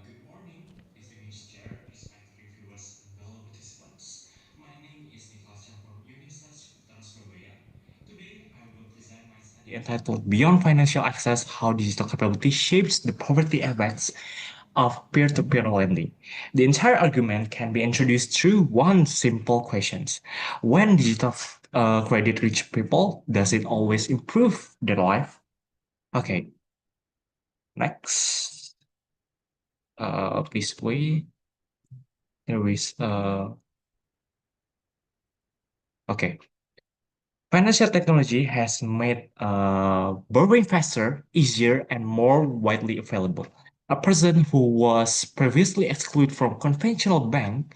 Good morning, distinguished chair, respected reviewers, and fellow participants. My name is Nicholas Chan from Universitas Putra Surabaya. Today, I will present my study entitled Beyond Financial Access, How Digital Capability Shapes the Poverty Effects of Peer-to-Peer Lending. The entire argument can be introduced through one simple question. When digital credit reach people, does it always improve their life? Okay, next. Please wait. There is okay. Financial technology has made borrowing faster, easier, and more widely available. A person who was previously excluded from conventional bank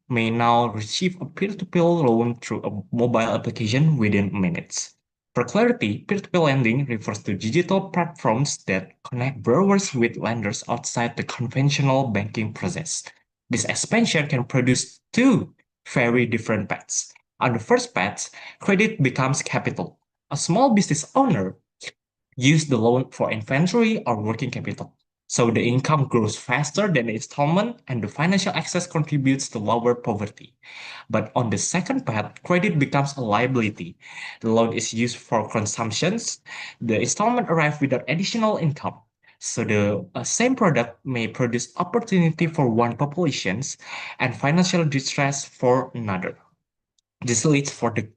may now receive a peer-to-peer loan through a mobile application within minutes. For clarity, peer-to-peer lending refers to digital platforms that connect borrowers with lenders outside the conventional banking process. This expansion can produce two very different paths. On the first path, credit becomes capital. A small business owner uses the loan for inventory or working capital. So the income grows faster than the installment and the financial access contributes to lower poverty. But on the second path, credit becomes a liability. The loan is used for consumptions. The installment arrives without additional income. So the same product may produce opportunity for one populations and financial distress for another. This leads for the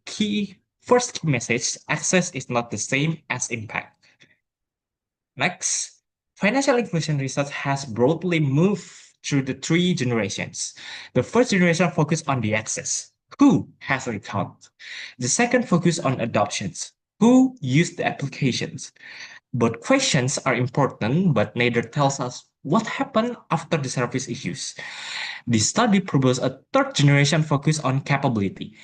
first key message, access is not the same as impact. Next, financial inclusion research has broadly moved through the three generations. The first generation focused on the access, who has an account. The second focused on adoptions, who use the applications. Both questions are important, but neither tells us what happened after the service is used. The study proposes a third generation focus on capability.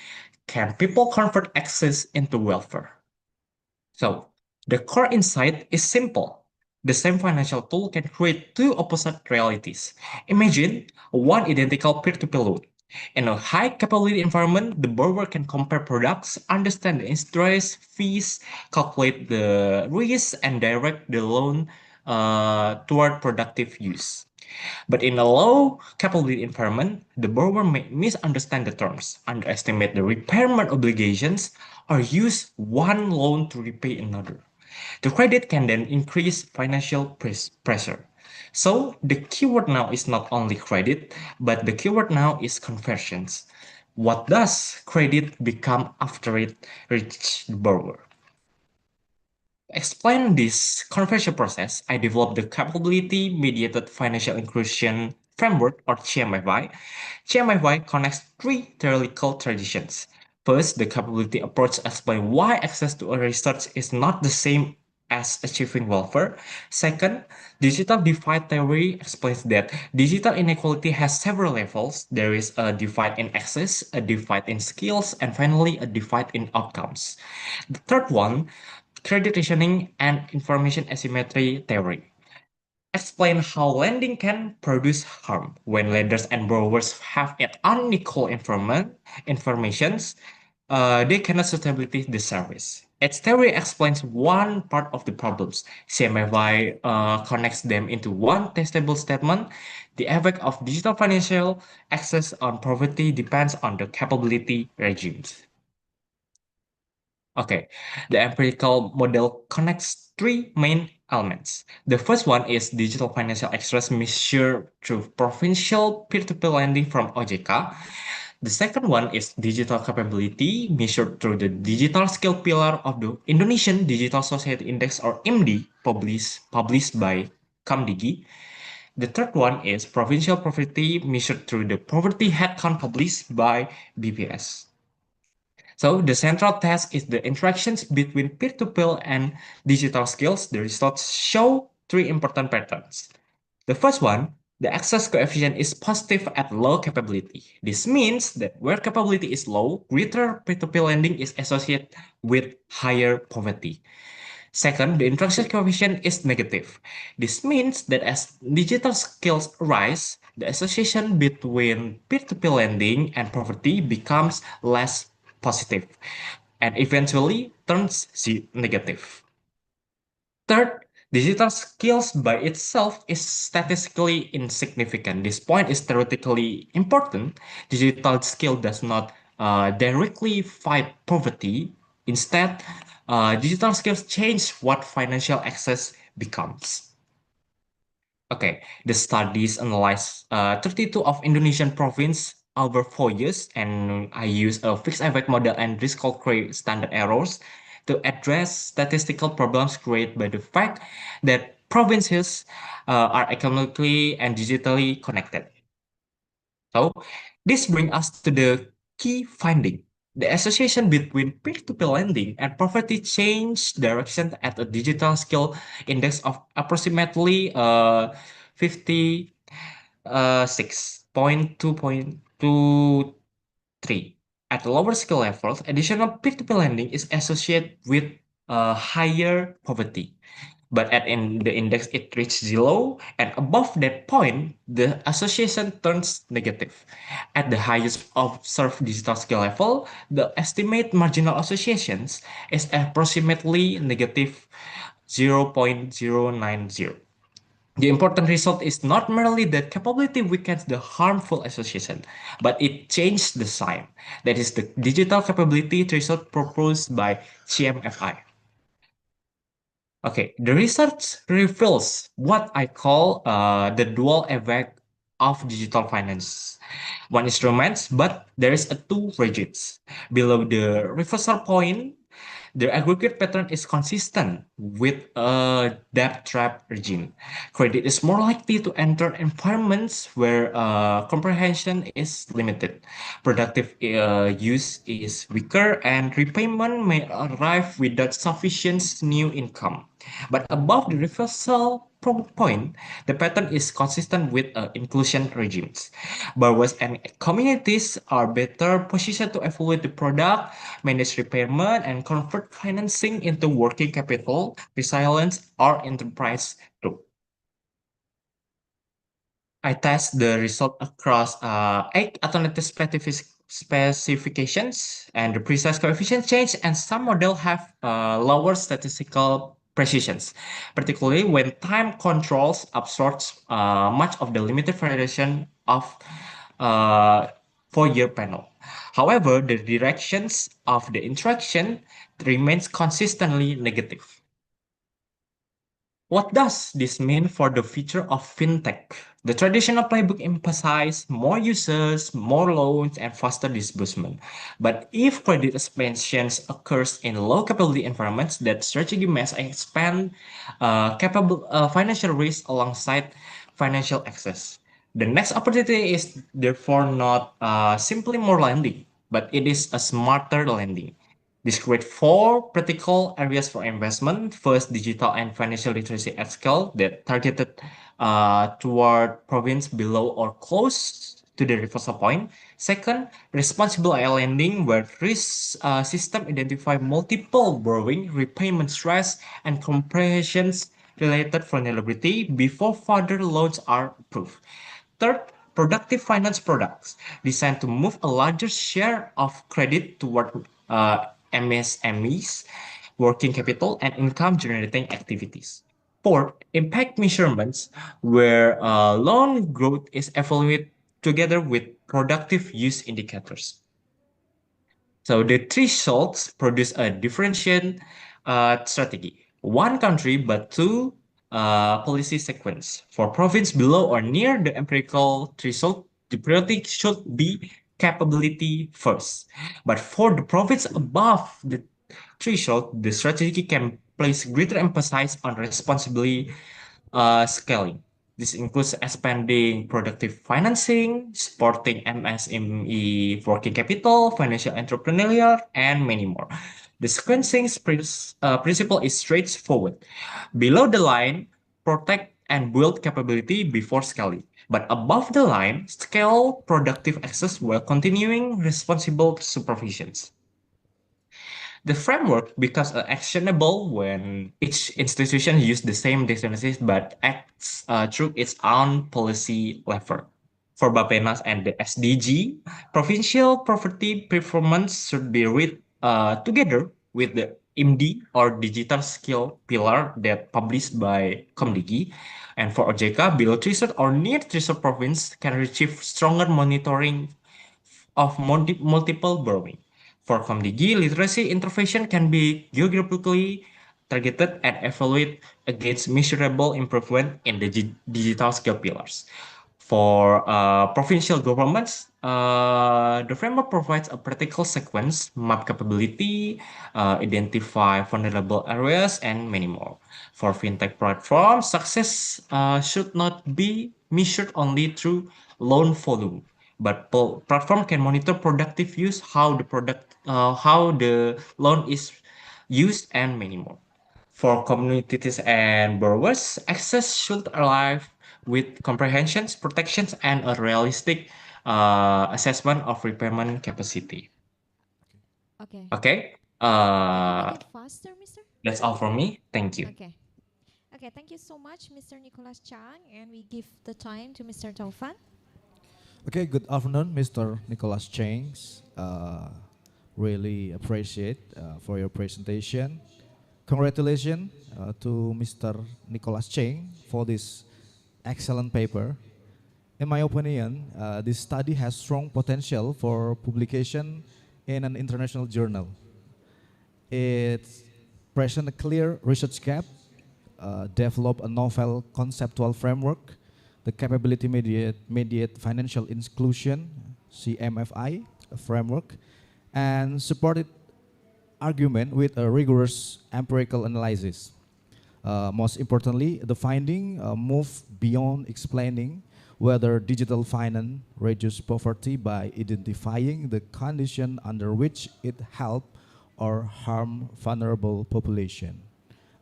Can people convert access into welfare? So, the core insight is simple. The same financial tool can create two opposite realities. Imagine one identical peer-to-peer loan. In a high capability environment, the borrower can compare products, understand the interest, fees, calculate the risk, and direct the loan toward productive use. But in a low capability environment, the borrower may misunderstand the terms, underestimate the repayment obligations, or use one loan to repay another. The credit can then increase financial pressure. So the keyword now is not only credit, but the keyword now is conversions. What does credit become after it reaches the borrower? To explain this conversion process, I developed the Capability Mediated Financial Inclusion Framework or CMFI. CMFI connects three theoretical traditions. First, the capability approach explains why access to a research is not the same as achieving welfare. Second, digital divide theory explains that digital inequality has several levels. There is a divide in access, a divide in skills, and finally a divide in outcomes. The third one, credit rationing and information asymmetry theory explain how lending can produce harm when lenders and borrowers have unequal informations. They cannot suitability the service. Its theory explains one part of the problems. CMFI connects them into one testable statement. The effect of digital financial access on poverty depends on the capability regimes. Okay, the empirical model connects three main elements. The first one is digital financial access measured through provincial peer-to-peer lending from OJK. The second one is digital capability measured through the digital skill pillar of the Indonesian Digital Society Index or IMDI published by Kamdigi. The third one is provincial poverty measured through the poverty headcount published by BPS. So the central task is the interactions between peer-to-peer and digital skills. The results show three important patterns. The first one, The excess coefficient is positive at low capability. This means that where capability is low, greater peer-to-peer lending is associated with higher poverty. Second, the interaction coefficient is negative. This means that as digital skills rise, the association between peer-to-peer lending and poverty becomes less positive and eventually turns negative. Third, digital skills by itself is statistically insignificant. This point is theoretically important. Digital skill does not directly fight poverty. Instead, digital skills change what financial access becomes. Okay, the studies analyze 32 of Indonesian province over 4 years, and I use a fixed effect model and risk calculate standard errors to address statistical problems created by the fact that provinces are economically and digitally connected. So this brings us to the key finding. The association between peer-to-peer lending and poverty changed direction at a digital skill index of approximately 56.2.23. At lower skill levels, additional peer-to-peer lending is associated with higher poverty. But the index it reaches zero, and above that point, the association turns negative. At the highest observed digital skill level, the estimate marginal associations is approximately negative 0.090. The important result is not merely that capability weakens the harmful association, but it changed the sign. That is the digital capability threshold proposed by CMFI. Okay, the research reveals what I call the dual effect of digital finance. One is romance, but there is a two regimes. Below the reversal point, the aggregate pattern is consistent with a debt trap regime. Credit is more likely to enter environments where comprehension is limited. Productive use is weaker, and repayment may arrive without sufficient new income. But above the reversal point, the pattern is consistent with inclusion regimes. Borrowers and communities are better positioned to evaluate the product, manage repayment, and convert financing into working capital, resilience, or enterprise growth. I test the result across 8 alternative specifications, and the precise coefficient change, and some models have lower statistical precisions, particularly when time controls absorbs much of the limited variation of 4-year panel. However, the directions of the interaction remains consistently negative. What does this mean for the future of fintech? The traditional playbook emphasizes more users, more loans, and faster disbursement. But if credit expansions occurs in low capability environments, that strategy must expand financial risk alongside financial access. The next opportunity is therefore not simply more lending, but it is a smarter lending. This creates 4 practical areas for investment. First, digital and financial literacy at scale that targeted toward province below or close to the reversal point. Second, responsible lending where risk system identify multiple borrowing, repayment stress, and comprehensions related vulnerability before further loans are approved. Third, productive finance products designed to move a larger share of credit toward MSMEs, working capital, and income generating activities. Fourth, impact measurements where loan growth is evaluated together with productive use indicators. So the three results produce a differentiation strategy. One country, but two policy sequence. For province below or near the empirical threshold, the priority should be capability first. But for the province above the threshold, the strategy can place greater emphasis on responsibility scaling. This includes expanding productive financing, supporting MSME working capital, financial entrepreneurial, and many more. The sequencing principle is straightforward. Below the line, protect and build capability before scaling. but above the line, scale productive access while continuing responsible supervisions. The framework becomes actionable when each institution uses the same definitions but acts through its own policy lever. For Bapenas and the SDG, provincial property performance should be read together with the IMD or digital skill pillar that published by Komdigi. And for OJK, below threshold or near threshold province can achieve stronger monitoring of multiple borrowing. For Komdigi, literacy intervention can be geographically targeted and evaluate against measurable improvement in the digital skill pillars. For provincial governments, the framework provides a practical sequence, map capability, identify vulnerable areas, and many more. For fintech platforms, success should not be measured only through loan volume, but platform can monitor productive use, how the loan is used, and many more. For communities and borrowers, access should align with comprehensions, protections, and a realistic assessment of repayment capacity. Okay. Okay. Can you make it faster, Mr.? That's all from me. Thank you. Okay. Okay, thank you so much, Mr. Nicholas Chang, and we give the time to Mr. Taufan. Okay, good afternoon, Mr. Nicholas Chang. Really appreciate for your presentation. Congratulations to Mr. Nicholas Chang for this excellent paper. In my opinion, this study has strong potential for publication in an international journal. It presents a clear research gap, develop a novel conceptual framework, the capability mediate financial inclusion, CMFI framework, and supported argument with a rigorous empirical analysis. Most importantly, the finding move beyond explaining whether digital finance reduces poverty by identifying the condition under which it help or harm vulnerable population.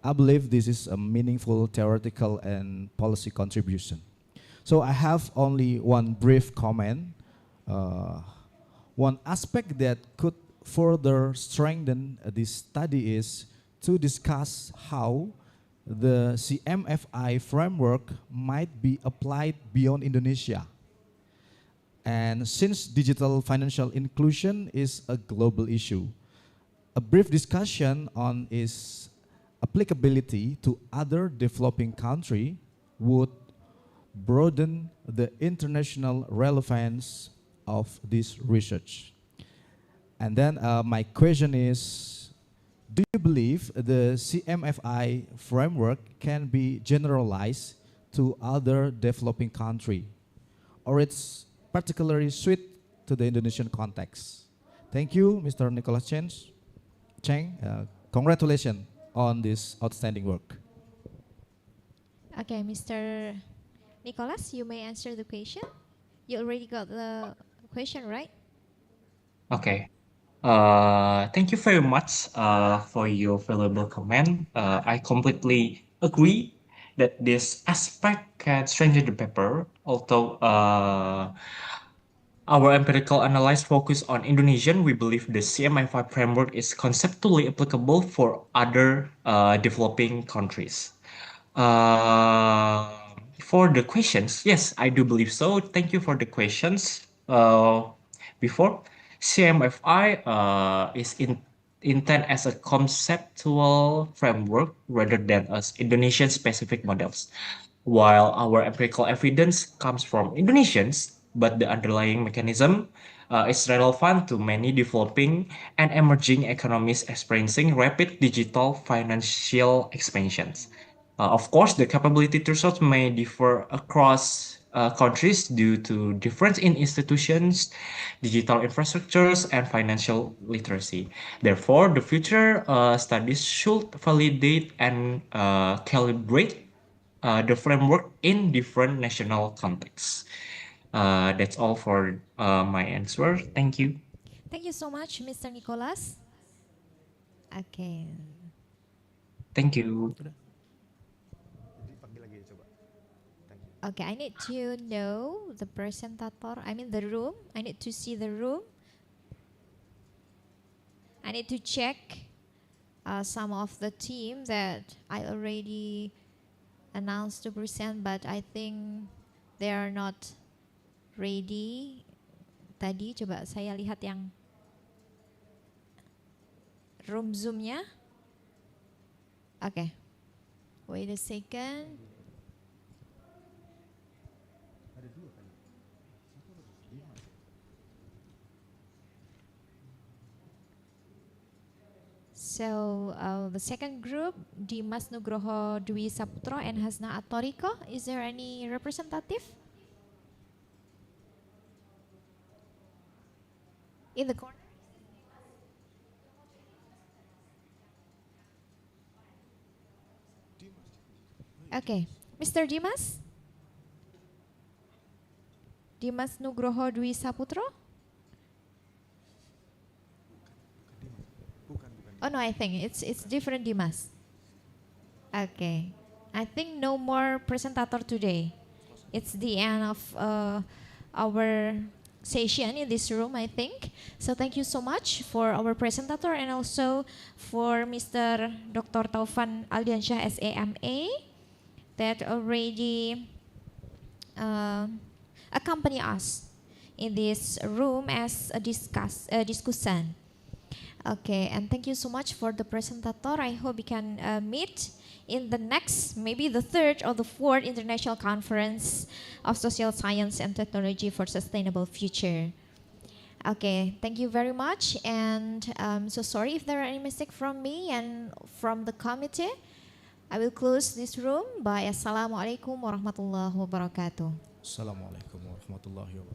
I believe this is a meaningful theoretical and policy contribution. So I have only one brief comment. One aspect that could further strengthen this study is to discuss how the CMFI framework might be applied beyond Indonesia. And since digital financial inclusion is a global issue, a brief discussion on its applicability to other developing countries would broaden the international relevance of this research. And then my question is, do you believe the CMFI framework can be generalized to other developing countries, or it's particularly suited to the Indonesian context? Thank you, Mr. Nicholas Chang. Congratulations on this outstanding work. Okay, Mr. Nicholas, you may answer the question. You already got the question, right? Okay. Thank you very much for your valuable comment. I completely agree that this aspect can strengthen the paper, although our empirical analysis focus on Indonesian, we believe the CMFI framework is conceptually applicable for other developing countries. For the questions, yes, I do believe so. Thank you for the questions. Before, CMFI is intended as a conceptual framework rather than as Indonesian specific models. While our empirical evidence comes from Indonesians, but the underlying mechanism is relevant to many developing and emerging economies experiencing rapid digital financial expansions. Of course, the capability thresholds may differ across countries due to difference in institutions, digital infrastructures, and financial literacy. Therefore, the future studies should validate and calibrate the framework in different national contexts. That's all for my answer. Thank you. Thank you so much, Mr. Nicholas. Okay. Thank you. Okay, I need to know the presentator. I mean the room. I need to see the room. I need to check some of the team that I already announced to present, but I think they are not ready. Tadi coba saya lihat yang room Zoom-nya. Okay, wait a second. So the second group, Dimas Nugroho Dwi Saputro and Hasna Atoriko. Is there any representative? In the corner? Okay, Mr. Dimas? Dimas Nugroho Dwi Saputro? Oh no, I think it's different Dimas. Okay, I think no more presentator today. It's the end of our session in this room, I think. So thank you so much for our presentator and also for Mr. Dr. Taufan Aldiansyah SAMA that already accompany us in this room as a discussion. Okay, and thank you so much for the presentator. I hope we can meet in the next, maybe the third or the fourth International Conference of Social Science and Technology for Sustainable Future. Okay, thank you very much. And so sorry if there are any mistake from me and from the committee. I will close this room by Assalamualaikum warahmatullahi wabarakatuh. Assalamualaikum warahmatullahi wabarakatuh.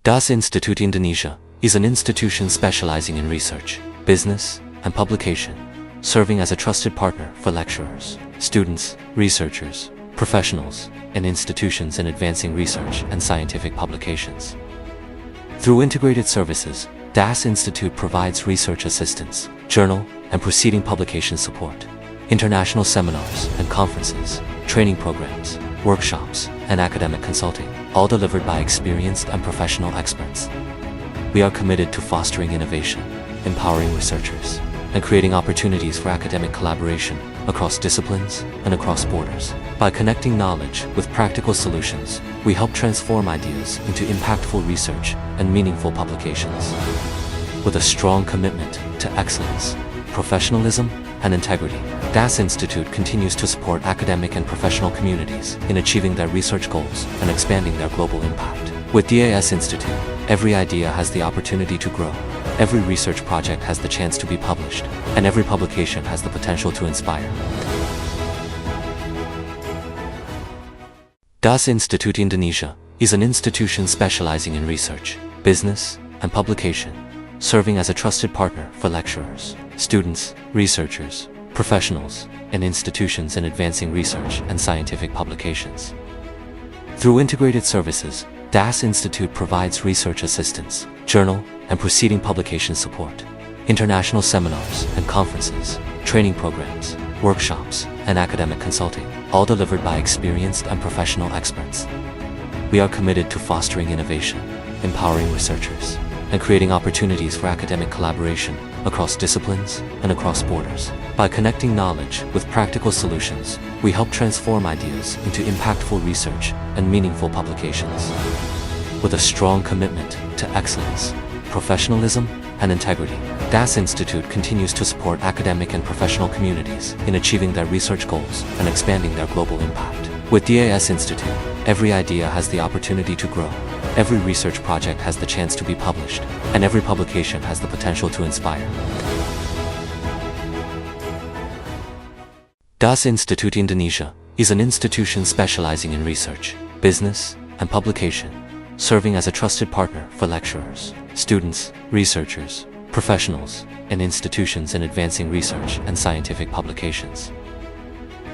DAS Institute Indonesia is an institution specializing in research, business, and publication, serving as a trusted partner for lecturers, students, researchers, professionals, and institutions in advancing research and scientific publications. Through integrated services, DAS Institute provides research assistance, journal and proceeding publication support, international seminars and conferences, training programs, workshops, and academic consulting, all delivered by experienced and professional experts. We are committed to fostering innovation, empowering researchers, and creating opportunities for academic collaboration across disciplines and across borders. By connecting knowledge with practical solutions, we help transform ideas into impactful research and meaningful publications. With a strong commitment to excellence, professionalism, and integrity, DAS Institute continues to support academic and professional communities in achieving their research goals and expanding their global impact. With DAS Institute, every idea has the opportunity to grow, every research project has the chance to be published, and every publication has the potential to inspire. DAS Institute Indonesia is an institution specializing in research, business, and publication, serving as a trusted partner for lecturers, students, researchers, professionals, and institutions in advancing research and scientific publications. Through integrated services, DAS Institute provides research assistance, journal and proceeding publication support, international seminars and conferences, training programs, workshops, and academic consulting, all delivered by experienced and professional experts. We are committed to fostering innovation, empowering researchers, and creating opportunities for academic collaboration across disciplines and across borders. By connecting knowledge with practical solutions, we help transform ideas into impactful research and meaningful publications. With a strong commitment to excellence, professionalism, and integrity, DAS Institute continues to support academic and professional communities in achieving their research goals and expanding their global impact. With DAS Institute, every idea has the opportunity to grow, every research project has the chance to be published, and every publication has the potential to inspire. DAS Institute Indonesia is an institution specializing in research, business, and publication, serving as a trusted partner for lecturers, students, researchers, professionals, and institutions in advancing research and scientific publications.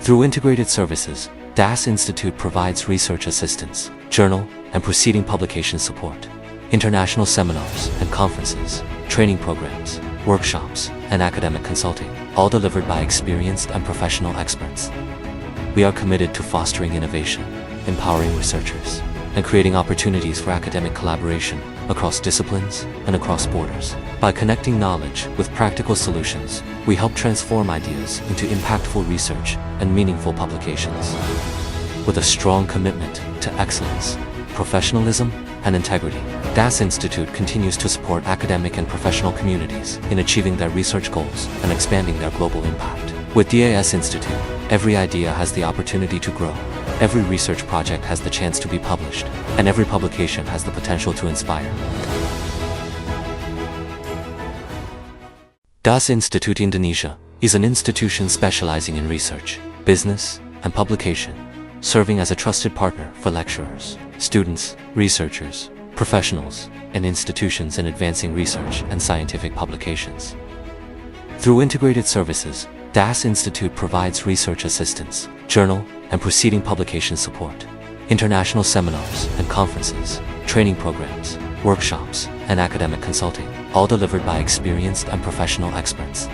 Through integrated services, DAS Institute provides research assistance, journal and proceeding publication support, international seminars and conferences, training programs, workshops, and academic consulting, all delivered by experienced and professional experts. We are committed to fostering innovation, empowering researchers, and creating opportunities for academic collaboration across disciplines and across borders. By connecting knowledge with practical solutions, we help transform ideas into impactful research and meaningful publications. With a strong commitment to excellence, professionalism, and integrity, DAS Institute continues to support academic and professional communities in achieving their research goals and expanding their global impact. With DAS Institute, every idea has the opportunity to grow, every research project has the chance to be published, and every publication has the potential to inspire. DAS Institute Indonesia is an institution specializing in research, business, and publication, serving as a trusted partner for lecturers, students, researchers, professionals, and institutions in advancing research and scientific publications. Through integrated services, DAS Institute provides research assistance, journal and proceeding publication support, international seminars and conferences, training programs, workshops, and academic consulting, all delivered by experienced and professional experts.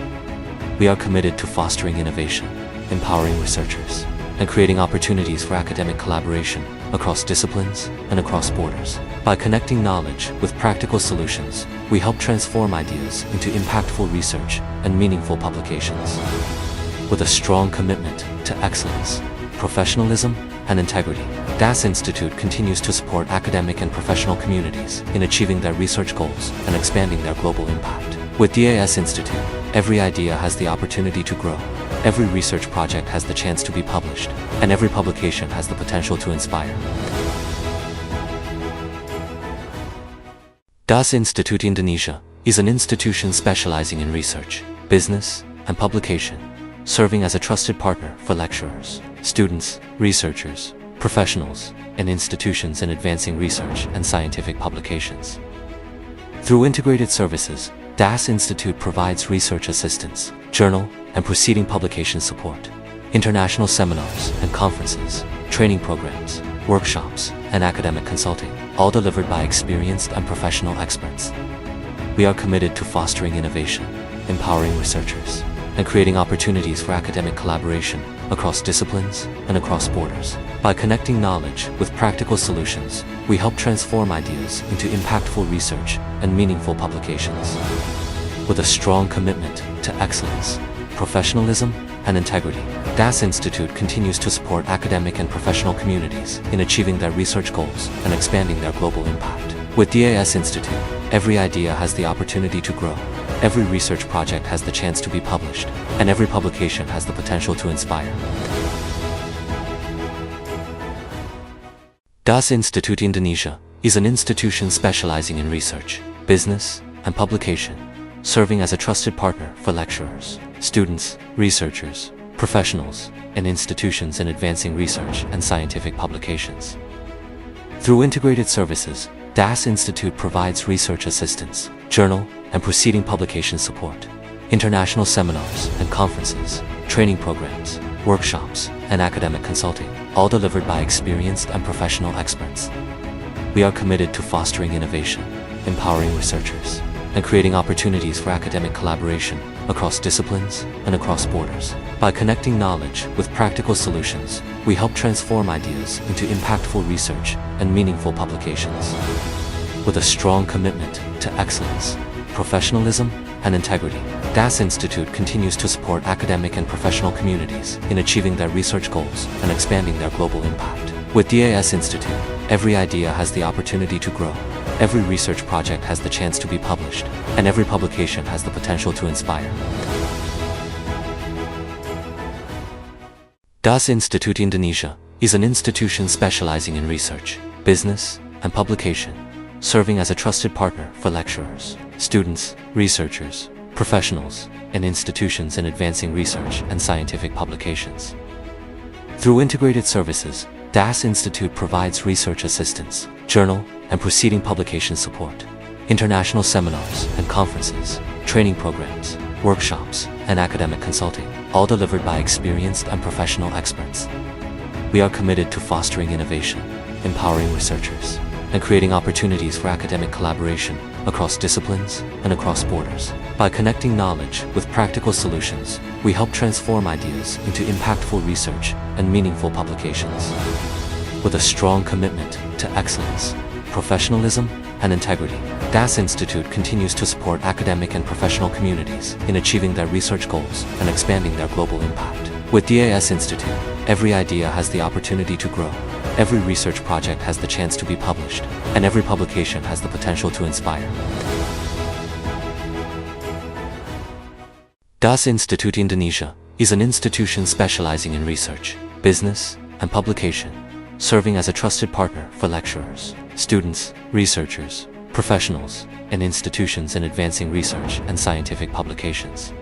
We are committed to fostering innovation, empowering researchers, and creating opportunities for academic collaboration across disciplines and across borders. By connecting knowledge with practical solutions, we help transform ideas into impactful research and meaningful publications. With a strong commitment to excellence, professionalism, and integrity, DAS Institute continues to support academic and professional communities in achieving their research goals and expanding their global impact. With DAS Institute, every idea has the opportunity to grow, every research project has the chance to be published, and every publication has the potential to inspire. DAS Institute Indonesia is an institution specializing in research, business, and publication, serving as a trusted partner for lecturers, students, researchers, professionals, and institutions in advancing research and scientific publications. Through integrated services, DAS Institute provides research assistance, journal, and proceeding publication support, international seminars and conferences, training programs, workshops, and academic consulting, all delivered by experienced and professional experts. We are committed to fostering innovation, empowering researchers, and creating opportunities for academic collaboration across disciplines and across borders. By connecting knowledge with practical solutions, we help transform ideas into impactful research and meaningful publications. With a strong commitment to excellence, professionalism, and integrity, DAS Institute continues to support academic and professional communities in achieving their research goals and expanding their global impact. With DAS Institute, every idea has the opportunity to grow, every research project has the chance to be published, and every publication has the potential to inspire. DAS Institute Indonesia is an institution specializing in research, business, and publication, serving as a trusted partner for lecturers, students, researchers, professionals, and institutions in advancing research and scientific publications. Through integrated services, DAS Institute provides research assistance, journal, and proceeding publication support, international seminars and conferences, training programs, workshops, and academic consulting, all delivered by experienced and professional experts. We are committed to fostering innovation, empowering researchers, and creating opportunities for academic collaboration across disciplines and across borders. By connecting knowledge with practical solutions, we help transform ideas into impactful research and meaningful publications. With a strong commitment to excellence, professionalism, and integrity, DAS Institute continues to support academic and professional communities in achieving their research goals and expanding their global impact. With DAS Institute, every idea has the opportunity to grow, every research project has the chance to be published, and every publication has the potential to inspire. DAS Institute Indonesia is an institution specializing in research, business, and publication, serving as a trusted partner for lecturers, students, researchers, professionals, and institutions in advancing research and scientific publications. Through integrated services, DAS Institute provides research assistance, journal, and proceeding publication support, international seminars and conferences, training programs, workshops, and academic consulting, all delivered by experienced and professional experts. We are committed to fostering innovation, empowering researchers, and creating opportunities for academic collaboration across disciplines and across borders. By connecting knowledge with practical solutions, we help transform ideas into impactful research and meaningful publications. With a strong commitment to excellence, professionalism, and integrity, DAS Institute continues to support academic and professional communities in achieving their research goals and expanding their global impact. With DAS Institute, every idea has the opportunity to grow, every research project has the chance to be published, and every publication has the potential to inspire. DAS Institute Indonesia is an institution specializing in research, business, and publication, serving as a trusted partner for lecturers, students, researchers, professionals, and institutions in advancing research and scientific publications.